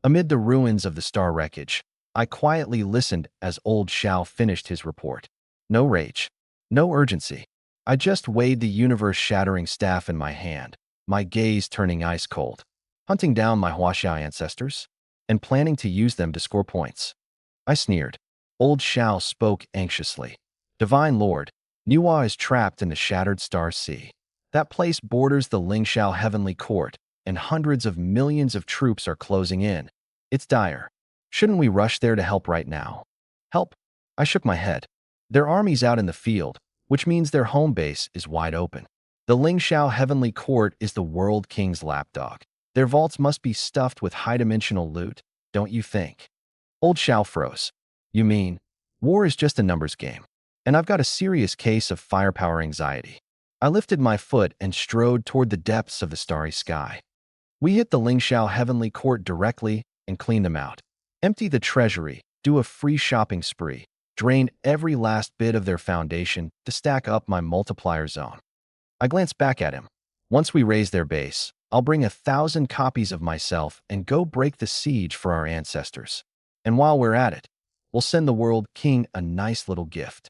S1: Amid the ruins of the star wreckage, I quietly listened as old Xiao finished his report. No rage, no urgency. I just weighed the universe-shattering staff in my hand, my gaze turning ice-cold, hunting down my Huaxia ancestors and planning to use them to score points. I sneered. Old Xiao spoke anxiously. Divine Lord, Nuwa is trapped in the Shattered Star Sea. That place borders the Lingxiao Heavenly Court, and hundreds of millions of troops are closing in. It's dire. Shouldn't we rush there to help right now? Help? I shook my head. Their army's out in the field, which means their home base is wide open. The Lingxiao Heavenly Court is the World King's lapdog. Their vaults must be stuffed with high-dimensional loot, don't you think? Old Xiao froze. You mean, war is just a numbers game, and I've got a serious case of firepower anxiety. I lifted my foot and strode toward the depths of the starry sky. We hit the Lingxiao Heavenly Court directly and clean them out. Empty the treasury, do a free shopping spree, drain every last bit of their foundation to stack up my multiplier zone. I glanced back at him. Once we raise their base, I'll bring 1,000 copies of myself and go break the siege for our ancestors. And while we're at it, we'll send the World King a nice little gift.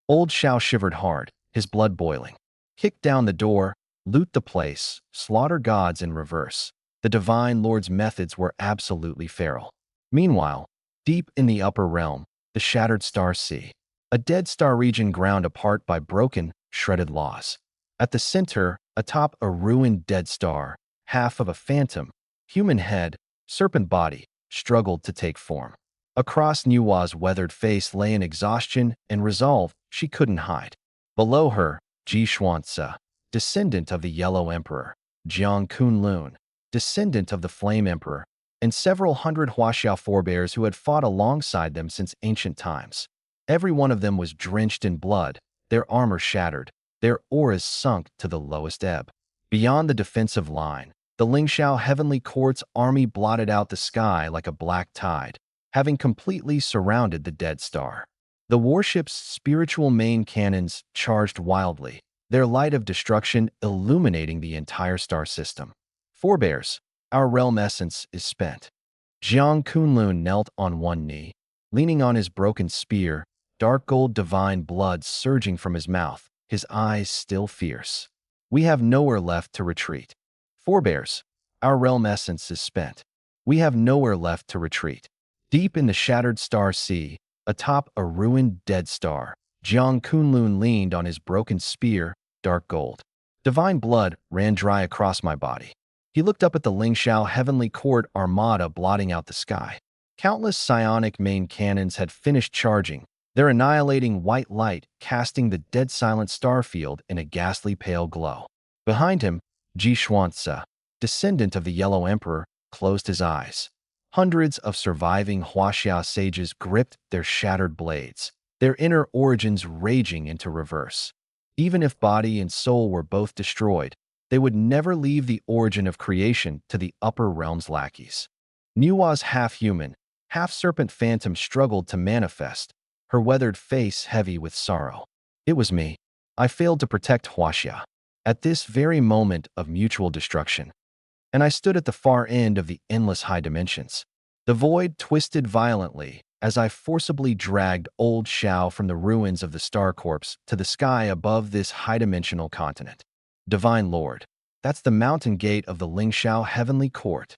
S1: Old Xiao shivered hard, his blood boiling. Kick down the door, loot the place, slaughter gods in reverse. The Divine Lord's methods were absolutely feral. Meanwhile, deep in the upper realm, the Shattered Star Sea, a dead star region ground apart by broken, shredded laws. At the center, atop a ruined dead star, half of a phantom, human head, serpent body, struggled to take form. Across Nuwa's weathered face lay an exhaustion and resolve she couldn't hide. Below her, Ji Xuanzi, descendant of the Yellow Emperor, Jiang Kunlun, descendant of the Flame Emperor, and several hundred Huaxia forebears who had fought alongside them since ancient times. Every one of them was drenched in blood, their armor shattered, their auras sunk to the lowest ebb. Beyond the defensive line, the Lingxiao Heavenly Court's army blotted out the sky like a black tide, having completely surrounded the dead star. The warship's spiritual main cannons charged wildly, their light of destruction illuminating the entire star system. Forebears, our realm essence is spent. Jiang Kunlun knelt on one knee, leaning on his broken spear, dark gold divine blood surging from his mouth, his eyes still fierce. We have nowhere left to retreat. Forebears, our realm essence is spent. We have nowhere left to retreat. Deep in the shattered star sea, atop a ruined dead star, Jiang Kunlun leaned on his broken spear, dark gold. Divine blood ran dry across my body. He looked up at the Lingxiao Heavenly Court armada blotting out the sky. Countless psionic main cannons had finished charging, their annihilating white light casting the dead silent starfield in a ghastly pale glow. Behind him, Ji Xuanzi, descendant of the Yellow Emperor, closed his eyes. Hundreds of surviving Huaxia sages gripped their shattered blades, their inner origins raging into reverse. Even if body and soul were both destroyed, they would never leave the origin of creation to the upper realm's lackeys. Nua's half-human, half-serpent phantom struggled to manifest, her weathered face heavy with sorrow. It was me. I failed to protect Huaxia at this very moment of mutual destruction. And I stood at the far end of the endless high dimensions. The void twisted violently as I forcibly dragged old Xiao from the ruins of the Star Corpse to the sky above this high-dimensional continent. Divine Lord, that's the mountain gate of the Lingxiao Heavenly Court.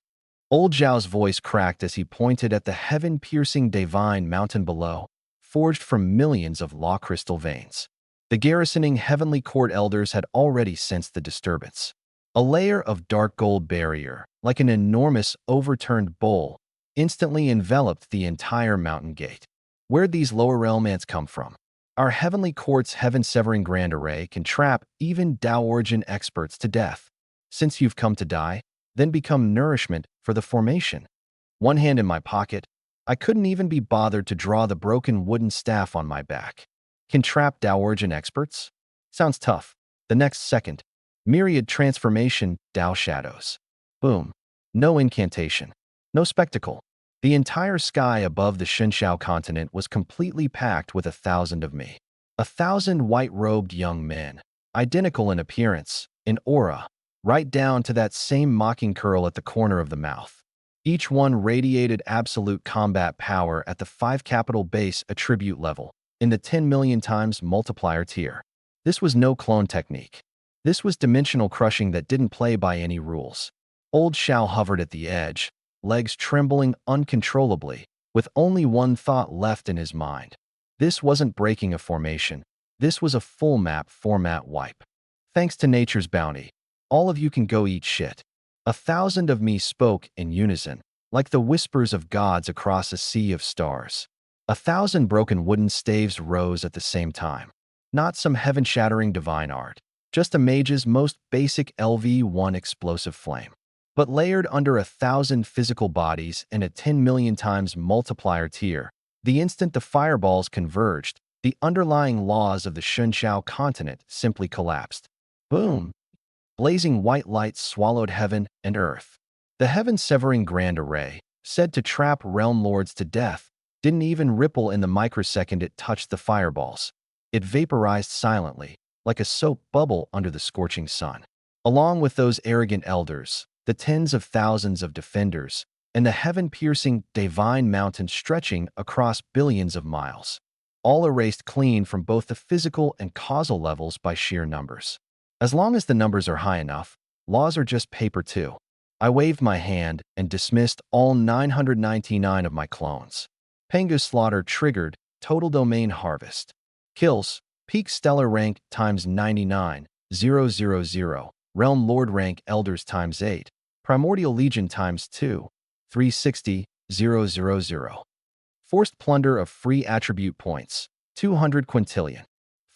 S1: Old Zhao's voice cracked as he pointed at the heaven-piercing divine mountain below, forged from millions of law crystal veins. The garrisoning Heavenly Court elders had already sensed the disturbance. A layer of dark gold barrier, like an enormous overturned bowl, instantly enveloped the entire mountain gate. Where'd these lower realm ants come from? Our Heavenly Court's heaven-severing grand array can trap even Tao origin experts to death. Since you've come to die, then become nourishment for the formation. One hand in my pocket, I couldn't even be bothered to draw the broken wooden staff on my back. Can trap Tao origin experts? Sounds tough. The next second, myriad transformation Tao shadows. Boom. No incantation. No spectacle. The entire sky above the Shenxiao continent was completely packed with 1,000 of me. 1,000 white-robed young men, identical in appearance, in aura, right down to that same mocking curl at the corner of the mouth. Each one radiated absolute combat power at the 5 capital base attribute level, in the 10 million times multiplier tier. This was no clone technique. This was dimensional crushing that didn't play by any rules. Old Xiao hovered at the edge, legs trembling uncontrollably, with only one thought left in his mind. This wasn't breaking a formation. This was a full map format wipe. Thanks to nature's bounty, all of you can go eat shit. 1,000 of me spoke in unison, like the whispers of gods across a sea of stars. 1,000 broken wooden staves rose at the same time. Not some heaven-shattering divine art, just a mage's most basic LV1 explosive flame. But layered under 1,000 physical bodies and a 10 million times multiplier tier, the instant the fireballs converged, the underlying laws of the Shenxiao continent simply collapsed. Boom! Blazing white light swallowed heaven and earth. The heaven-severing grand array, said to trap realm lords to death, didn't even ripple in the microsecond it touched the fireballs. It vaporized silently, like a soap bubble under the scorching sun. Along with those arrogant elders, the tens of thousands of defenders, and the heaven-piercing divine mountain stretching across billions of miles, all erased clean from both the physical and causal levels by sheer numbers. As long as the numbers are high enough, laws are just paper too. I waved my hand and dismissed all 999 of my clones. Pengu slaughter triggered, total domain harvest. Kills, peak stellar rank times 99, 000, realm lord rank elders times 8, primordial legion times 2, 360, 000. Forced plunder of free attribute points, 200 quintillion.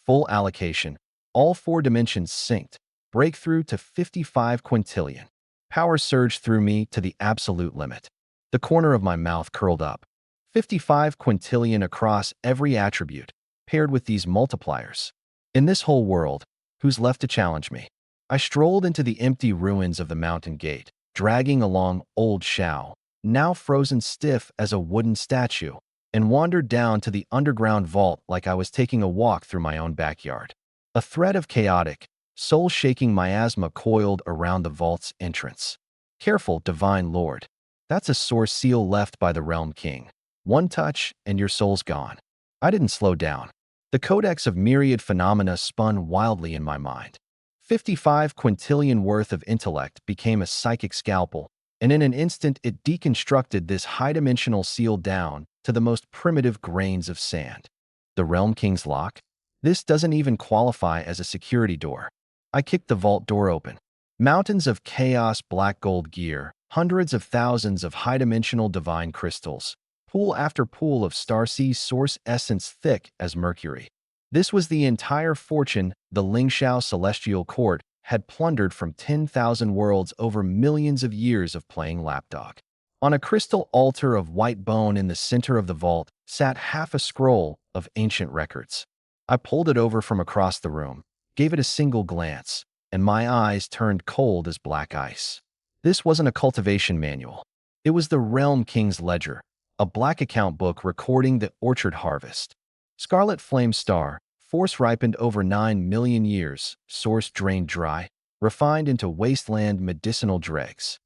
S1: Full allocation, all 4 dimensions synced, breakthrough to 55 quintillion. Power surged through me to the absolute limit. The corner of my mouth curled up. 55 quintillion across every attribute, paired with these multipliers. In this whole world, who's left to challenge me? I strolled into the empty ruins of the mountain gate, dragging along old Xiao, now frozen stiff as a wooden statue, and wandered down to the underground vault like I was taking a walk through my own backyard. A thread of chaotic, soul-shaking miasma coiled around the vault's entrance. Careful, divine lord. That's a source seal left by the Realm King. One touch, and your soul's gone. I didn't slow down. The codex of myriad phenomena spun wildly in my mind. 55 quintillion worth of intellect became a psychic scalpel, and in an instant it deconstructed this high-dimensional seal down to the most primitive grains of sand. The Realm King's lock? This doesn't even qualify as a security door. I kicked the vault door open. Mountains of chaos black gold gear, hundreds of thousands of high-dimensional divine crystals, pool after pool of starseed source essence thick as mercury. This was the entire fortune the Lingxiao Celestial Court had plundered from 10,000 worlds over millions of years of playing lapdog. On a crystal altar of white bone in the center of the vault sat half a scroll of ancient records. I pulled it over from across the room, gave it a single glance, and my eyes turned cold as black ice. This wasn't a cultivation manual. It was the Realm King's ledger, a black account book recording the orchard harvest. Scarlet Flame Star, force ripened over 9 million years, source drained dry, refined into wasteland medicinal dregs.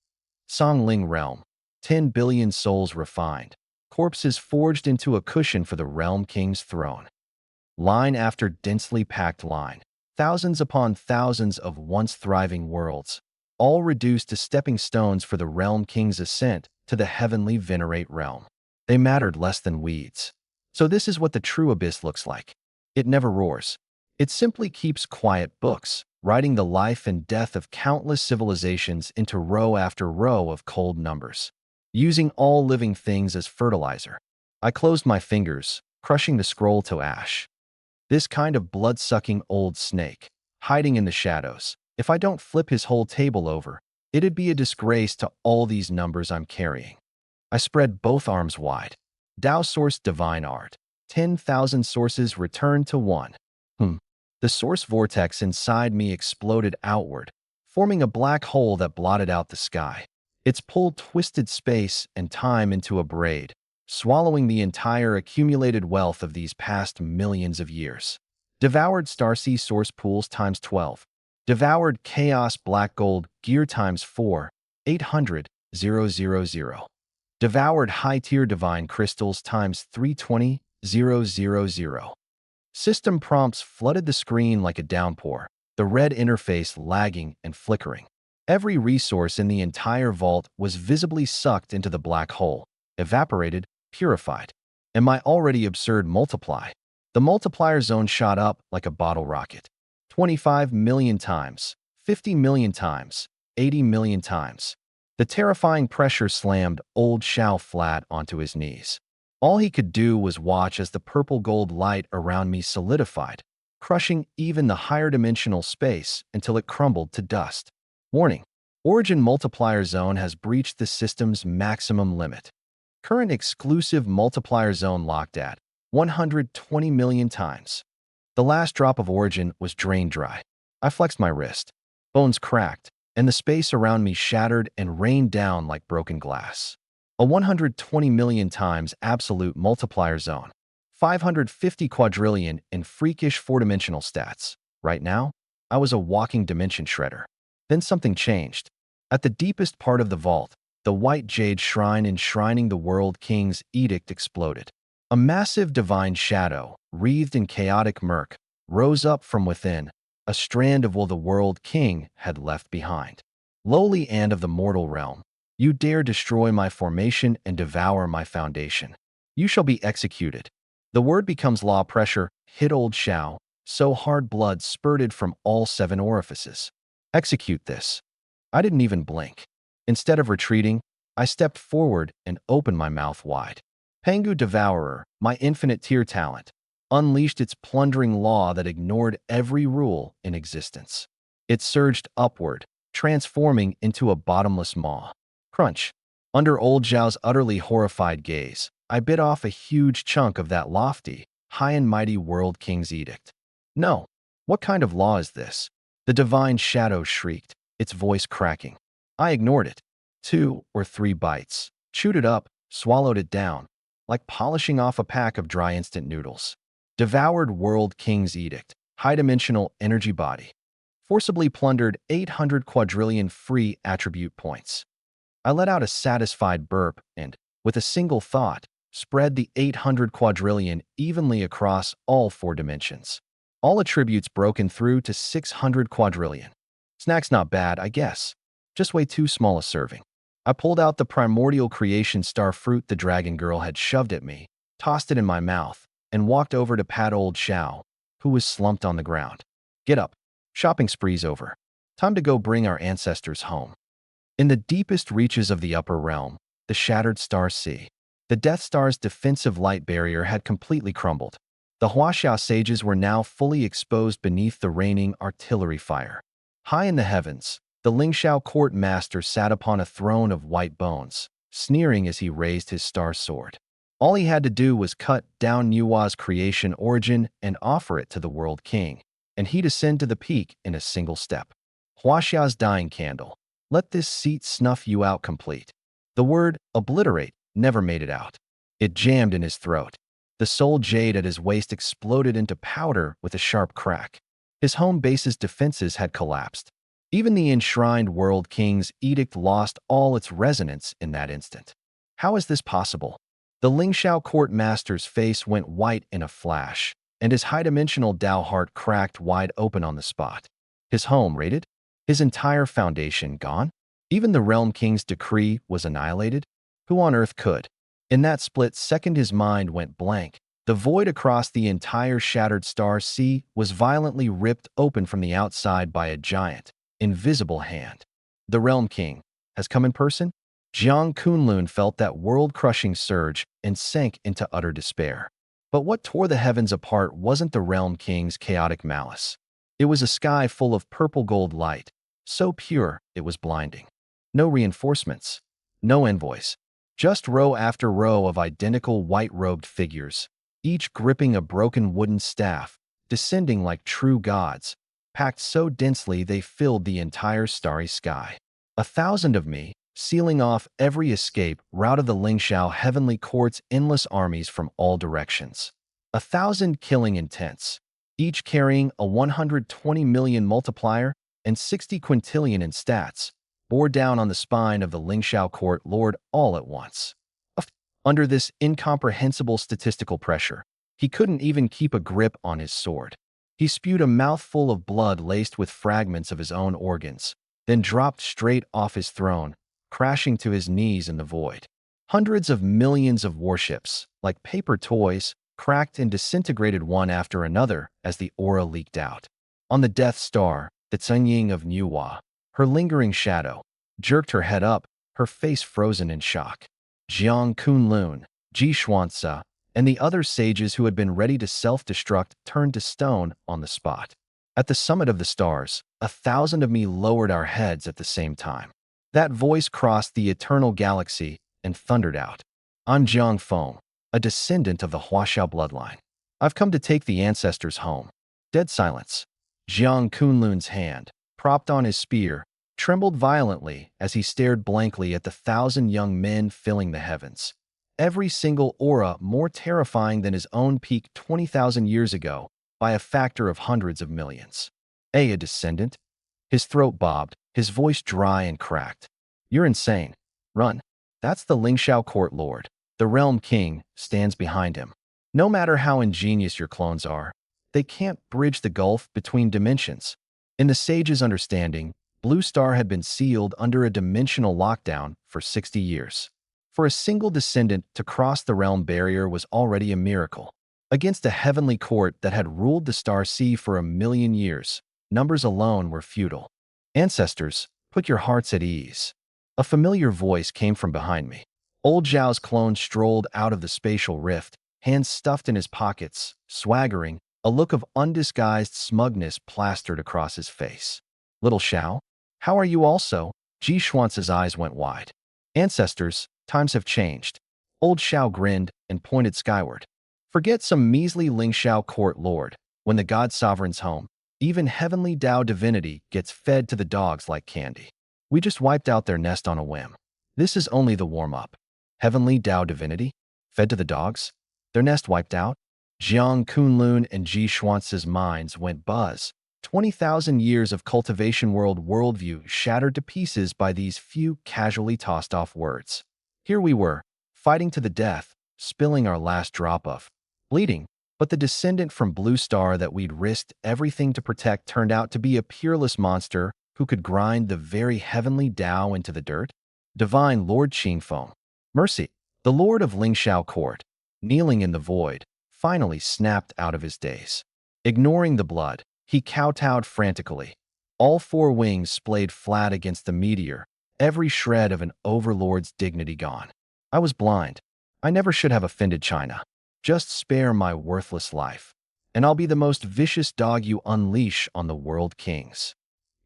S1: Songling Realm, 10 billion souls refined, corpses forged into a cushion for the Realm King's throne. Line after densely packed line, thousands upon thousands of once thriving worlds, all reduced to stepping stones for the Realm King's ascent to the heavenly venerate realm. They mattered less than weeds. So this is what the true abyss looks like. It never roars. It simply keeps quiet books, writing the life and death of countless civilizations into row after row of cold numbers, using all living things as fertilizer. I closed my fingers, crushing the scroll to ash. This kind of blood-sucking old snake, hiding in the shadows. If I don't flip his whole table over, it'd be a disgrace to all these numbers I'm carrying. I spread both arms wide. Tao source divine art. 10,000 sources returned to one. The source vortex inside me exploded outward, forming a black hole that blotted out the sky. Its pull twisted space and time into a braid, swallowing the entire accumulated wealth of these past millions of years. Devoured Starsea source pools times 12. Devoured chaos black gold gear times 4, 800,000. Devoured high-tier divine crystals times 320,000. System prompts flooded the screen like a downpour, the red interface lagging and flickering. Every resource in the entire vault was visibly sucked into the black hole, evaporated, purified. And my already absurd multiply. The multiplier zone shot up like a bottle rocket. 25 million times, 50 million times, 80 million times. The terrifying pressure slammed old Xiao flat onto his knees. All he could do was watch as the purple gold light around me solidified, crushing even the higher dimensional space until it crumbled to dust. Warning: Origin Multiplier Zone has breached the system's maximum limit. Current exclusive multiplier zone locked at 120 million times. The last drop of Origin was drained dry. I flexed my wrist. Bones cracked, and the space around me shattered and rained down like broken glass. A 120 million times absolute multiplier zone. 550 quadrillion in freakish four-dimensional stats. Right now, I was a walking dimension shredder. Then something changed. At the deepest part of the vault, the white jade shrine enshrining the World King's edict exploded. A massive divine shadow, wreathed in chaotic murk, rose up from within, a strand of what the World King had left behind. Lowly and of the mortal realm, you dare destroy my formation and devour my foundation. You shall be executed. The word becomes law. Pressure hit old Xiao, so hard blood spurted from all 7 orifices. Execute this. I didn't even blink. Instead of retreating, I stepped forward and opened my mouth wide. Pengu Devourer, my infinite tier talent, unleashed its plundering law that ignored every rule in existence. It surged upward, transforming into a bottomless maw. Crunch. Under old Zhao's utterly horrified gaze, I bit off a huge chunk of that lofty, high and mighty World King's edict. No. What kind of law is this? The divine shadow shrieked, its voice cracking. I ignored it. 2 or 3 bites, chewed it up, swallowed it down, like polishing off a pack of dry instant noodles. Devoured World King's edict. high-dimensional energy body. Forcibly plundered 800 quadrillion free attribute points. I let out a satisfied burp and, with a single thought, spread the 800 quadrillion evenly across all 4 dimensions. All attributes broken through to 600 quadrillion. Snack's not bad, I guess. Just way too small a serving. I pulled out the primordial creation star fruit the dragon girl had shoved at me, tossed it in my mouth, and walked over to pat old Xiao, who was slumped on the ground. Get up. Shopping spree's over. Time to go bring our ancestors home. In the deepest reaches of the upper realm, the shattered star sea, the Death Star's defensive light barrier had completely crumbled. The Huaxiao sages were now fully exposed beneath the raining artillery fire. High in the heavens, the Lingxiao court master sat upon a throne of white bones, sneering as he raised his star sword. All he had to do was cut down Nua's creation origin and offer it to the world king, and he'd ascend to the peak in a single step. Huaxiao's dying candle. Let this seat snuff you out complete. The word obliterate never made it out. It jammed in his throat. The soul jade at his waist exploded into powder with a sharp crack. His home base's defenses had collapsed. Even the enshrined world king's edict lost all its resonance in that instant. How is this possible? The Lingxiao court master's face went white in a flash, and his high-dimensional Dao heart cracked wide open on the spot. His home raided? His entire foundation gone? Even the realm king's decree was annihilated? Who on earth could? In that split second his mind went blank. The void across the entire shattered star sea was violently ripped open from the outside by a giant, invisible hand. The realm king has come in person? Jiang Kunlun felt that world-crushing surge and sank into utter despair. But what tore the heavens apart wasn't the realm king's chaotic malice. It was a sky full of purple-gold light, so pure it was blinding. No reinforcements, no envoys. Just row after row of identical white-robed figures, each gripping a broken wooden staff, descending like true gods, packed so densely they filled the entire starry sky. 1,000 of me, sealing off every escape route of the Lingxiao heavenly court's endless armies from all directions. 1,000 killing intents, each carrying a 120 million multiplier and 60 quintillion in stats, bore down on the spine of the Lingxiao court lord all at once. Under this incomprehensible statistical pressure, he couldn't even keep a grip on his sword. He spewed a mouthful of blood laced with fragments of his own organs, then dropped straight off his throne, crashing to his knees in the void. Hundreds of millions of warships, like paper toys, cracked and disintegrated one after another as the aura leaked out. On the Death Star, the Tsunying of Nuwa, her lingering shadow, jerked her head up, her face frozen in shock. Jiang Kunlun, Ji Xuanzi, and the other sages who had been ready to self-destruct turned to stone on the spot. At the summit of the stars, 1,000 of me lowered our heads at the same time. That voice crossed the eternal galaxy and thundered out. I'm Jiang Feng, a descendant of the Huaxiao bloodline. I've come to take the ancestors home. Dead silence. Jiang Kunlun's hand, propped on his spear, trembled violently as he stared blankly at the 1,000 young men filling the heavens. Every single aura more terrifying than his own peak 20,000 years ago by a factor of hundreds of millions. A descendant? His throat bobbed, his voice dry and cracked. You're insane. Run. That's the Lingxiao court lord. The realm king stands behind him. No matter how ingenious your clones are, they can't bridge the gulf between dimensions. In the sage's understanding, Blue Star had been sealed under a dimensional lockdown for 60 years. For a single descendant to cross the realm barrier was already a miracle. Against a heavenly court that had ruled the Star Sea for 1,000,000 years, numbers alone were futile. Ancestors, put your hearts at ease. A familiar voice came from behind me. Old Zhao's clone strolled out of the spatial rift, hands stuffed in his pockets, swaggering, a look of undisguised smugness plastered across his face. Little Xiao, how are you also? Ji Xuanzi's eyes went wide. Ancestors, times have changed. Old Xiao grinned and pointed skyward. Forget some measly Lingxiao court lord. When the god sovereign's home, even heavenly Dao divinity gets fed to the dogs like candy. We just wiped out their nest on a whim. This is only the warm-up. Heavenly Dao divinity? Fed to the dogs? Their nest wiped out? Jiang Kunlun and Ji Xuance's minds went buzz. 20,000 years of cultivation worldview shattered to pieces by these few casually tossed off words. Here we were, fighting to the death, spilling our last drop of bleeding, but the descendant from Blue Star that we'd risked everything to protect turned out to be a peerless monster who could grind the very heavenly Tao into the dirt. Divine Lord Qingfeng. Mercy, the Lord of Lingxiao Court, kneeling in the void, finally snapped out of his daze. Ignoring the blood, he kowtowed frantically. All four wings splayed flat against the meteor, every shred of an overlord's dignity gone. I was blind. I never should have offended China. Just spare my worthless life, and I'll be the most vicious dog you unleash on the world kings.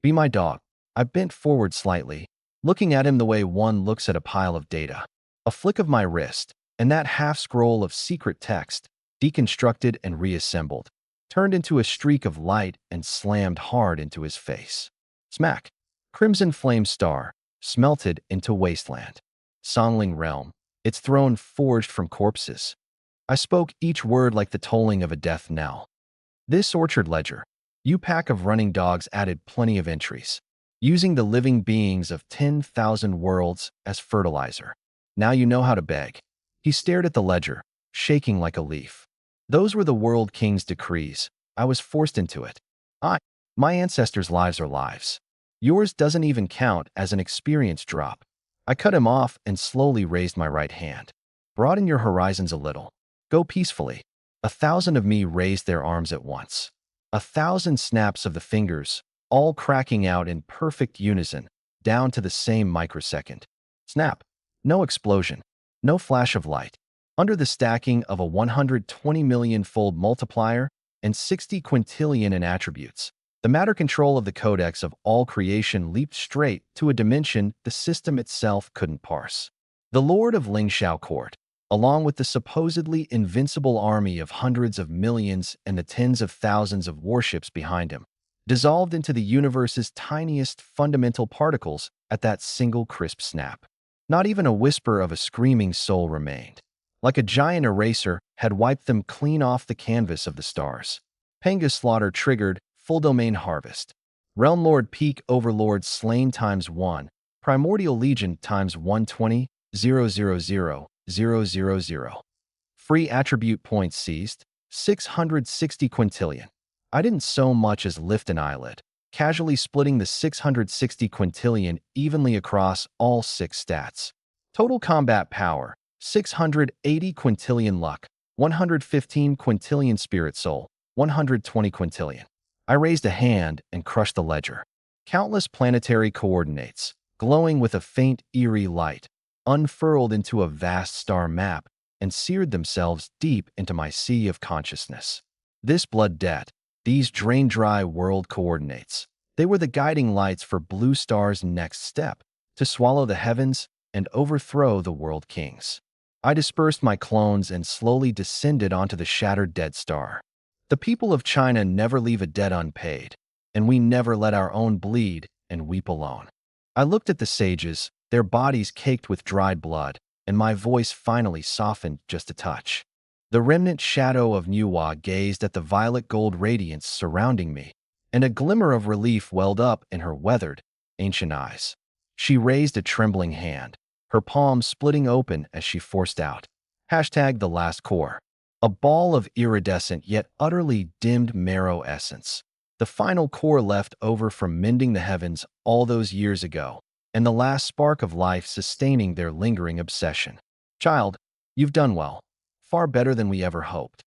S1: Be my dog. I bent forward slightly, looking at him the way one looks at a pile of data. A flick of my wrist, and that half-scroll of secret text, deconstructed and reassembled, turned into a streak of light and slammed hard into his face. Smack! Crimson flame star, smelted into wasteland. Songling realm, its throne forged from corpses. I spoke each word like the tolling of a death knell. This orchard ledger, you pack of running dogs added plenty of entries, using the living beings of 10,000 worlds as fertilizer. Now you know how to beg. He stared at the ledger, shaking like a leaf. Those were the World King's decrees. I was forced into it. My ancestors' lives are lives. Yours doesn't even count as an experience drop. I cut him off and slowly raised my right hand. Broaden your horizons a little. Go peacefully. 1,000 of me raised their arms at once. 1,000 snaps of the fingers, all cracking out in perfect unison, down to the same microsecond. Snap. No explosion. No flash of light. Under the stacking of a 120 million-fold multiplier and 60 quintillion in attributes, the matter control of the codex of all creation leaped straight to a dimension the system itself couldn't parse. The Lord of Lingxiao Court, along with the supposedly invincible army of hundreds of millions and the tens of thousands of warships behind him, dissolved into the universe's tiniest fundamental particles at that single crisp snap. Not even a whisper of a screaming soul remained. Like a giant eraser had wiped them clean off the canvas of the stars. Penga slaughter triggered, full domain harvest. Realm Lord Peak Overlord slain ×1, Primordial Legion ×120, 000,000. Free attribute points seized, 660 quintillion. I didn't so much as lift an eyelid, casually splitting the 660 quintillion evenly across all 6 stats. Total combat power, 680 quintillion luck, 115 quintillion spirit soul, 120 quintillion. I raised a hand and crushed the ledger. Countless planetary coordinates, glowing with a faint, eerie light, unfurled into a vast star map and seared themselves deep into my sea of consciousness. This blood debt, these drain-dry world coordinates, they were the guiding lights for Blue Star's next step, to swallow the heavens and overthrow the world kings. I dispersed my clones and slowly descended onto the shattered dead star. The people of China never leave a debt unpaid, and we never let our own bleed and weep alone. I looked at the sages, their bodies caked with dried blood, and my voice finally softened just a touch. The remnant shadow of Nuwa gazed at the violet gold radiance surrounding me, and a glimmer of relief welled up in her weathered, ancient eyes. She raised a trembling hand, her palm splitting open as she forced out, #the last core. A ball of iridescent yet utterly dimmed marrow essence. The final core left over from mending the heavens all those years ago, and the last spark of life sustaining their lingering obsession. Child, you've done well. Far better than we ever hoped.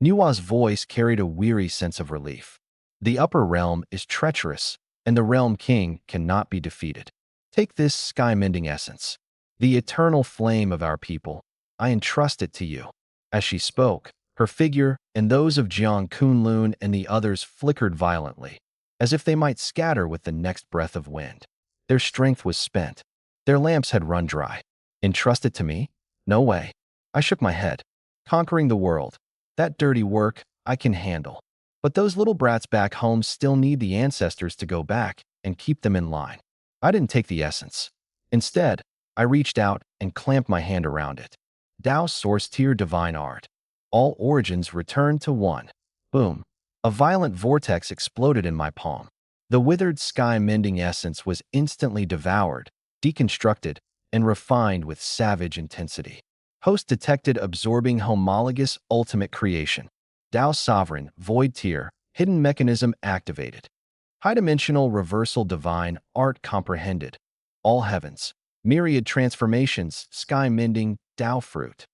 S1: Nuwa's voice carried a weary sense of relief. The upper realm is treacherous, and the realm king cannot be defeated. Take this sky-mending essence, the eternal flame of our people. I entrust it to you. As she spoke, her figure and those of Jiang Kunlun and the others flickered violently, as if they might scatter with the next breath of wind. Their strength was spent. Their lamps had run dry. Entrust it to me? No way. I shook my head. Conquering the world. That dirty work I can handle. But those little brats back home still need the ancestors to go back and keep them in line. I didn't take the essence. Instead, I reached out and clamped my hand around it. Tao Source Tier Divine Art. All origins return to one. Boom. A violent vortex exploded in my palm. The withered sky-mending essence was instantly devoured, deconstructed, and refined with savage intensity. Host detected absorbing homologous ultimate creation. Tao sovereign, void tier, hidden mechanism activated. High-dimensional reversal divine, art comprehended. All heavens. Myriad transformations, sky-mending, Tao fruit.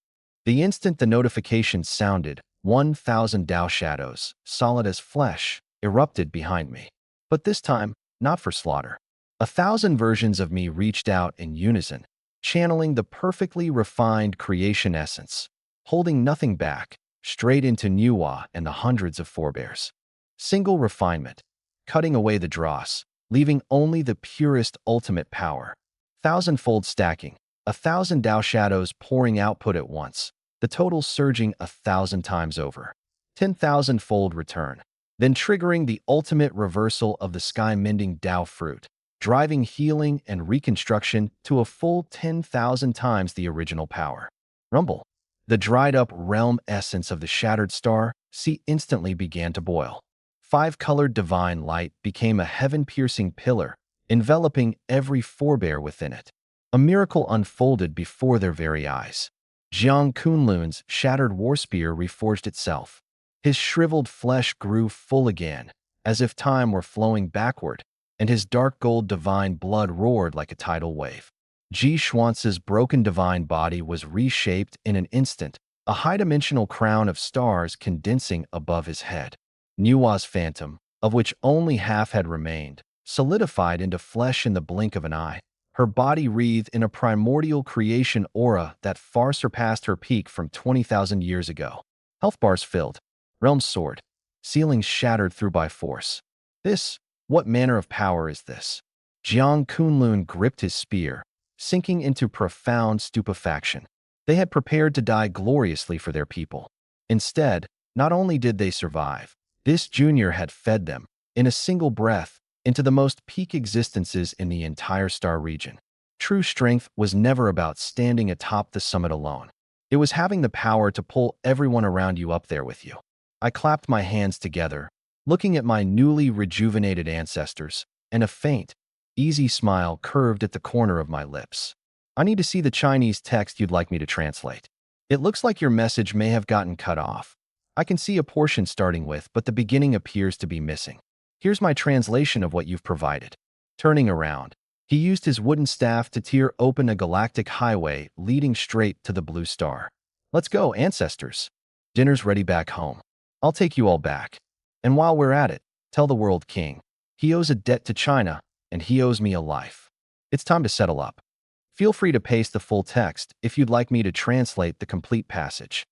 S1: The instant the notification sounded, 1,000 Tao shadows, solid as flesh, erupted behind me. But this time, not for slaughter. 1,000 versions of me reached out in unison, channeling the perfectly refined creation essence, holding nothing back, straight into Nuwa and the hundreds of forebears. Single refinement, cutting away the dross, leaving only the purest ultimate power. Thousandfold stacking, 1,000 Tao shadows pouring output at once, the total surging 1,000 times over. 10,000-fold return, then triggering the ultimate reversal of the sky-mending Tao fruit, driving healing and reconstruction to a full 10,000 times the original power. Rumble. The dried-up realm essence of the shattered star, instantly began to boil. Five-colored divine light became a heaven-piercing pillar, enveloping every forebear within it. A miracle unfolded before their very eyes. Jiang Kunlun's shattered war spear reforged itself. His shriveled flesh grew full again, as if time were flowing backward, and his dark gold divine blood roared like a tidal wave. Ji Xuance's broken divine body was reshaped in an instant, a high-dimensional crown of stars condensing above his head. Nuwa's phantom, of which only half had remained, solidified into flesh in the blink of an eye, her body wreathed in a primordial creation aura that far surpassed her peak from 20,000 years ago. Health bars filled, realms soared, ceilings shattered through by force. What manner of power is this? Jiang Kunlun gripped his spear, sinking into profound stupefaction. They had prepared to die gloriously for their people. Instead, not only did they survive, this junior had fed them, in a single breath, into the most peak existences in the entire star region. True strength was never about standing atop the summit alone. It was having the power to pull everyone around you up there with you. I clapped my hands together, looking at my newly rejuvenated ancestors, and a faint, easy smile curved at the corner of my lips. I need to see the Chinese text you'd like me to translate. It looks like your message may have gotten cut off. I can see a portion starting with, but the beginning appears to be missing. Here's my translation of what you've provided. Turning around, he used his wooden staff to tear open a galactic highway leading straight to the blue star. Let's go, ancestors. Dinner's ready back home. I'll take you all back. And while we're at it, tell the world king. He owes a debt to China, and he owes me a life. It's time to settle up. Feel free to paste the full text if you'd like me to translate the complete passage.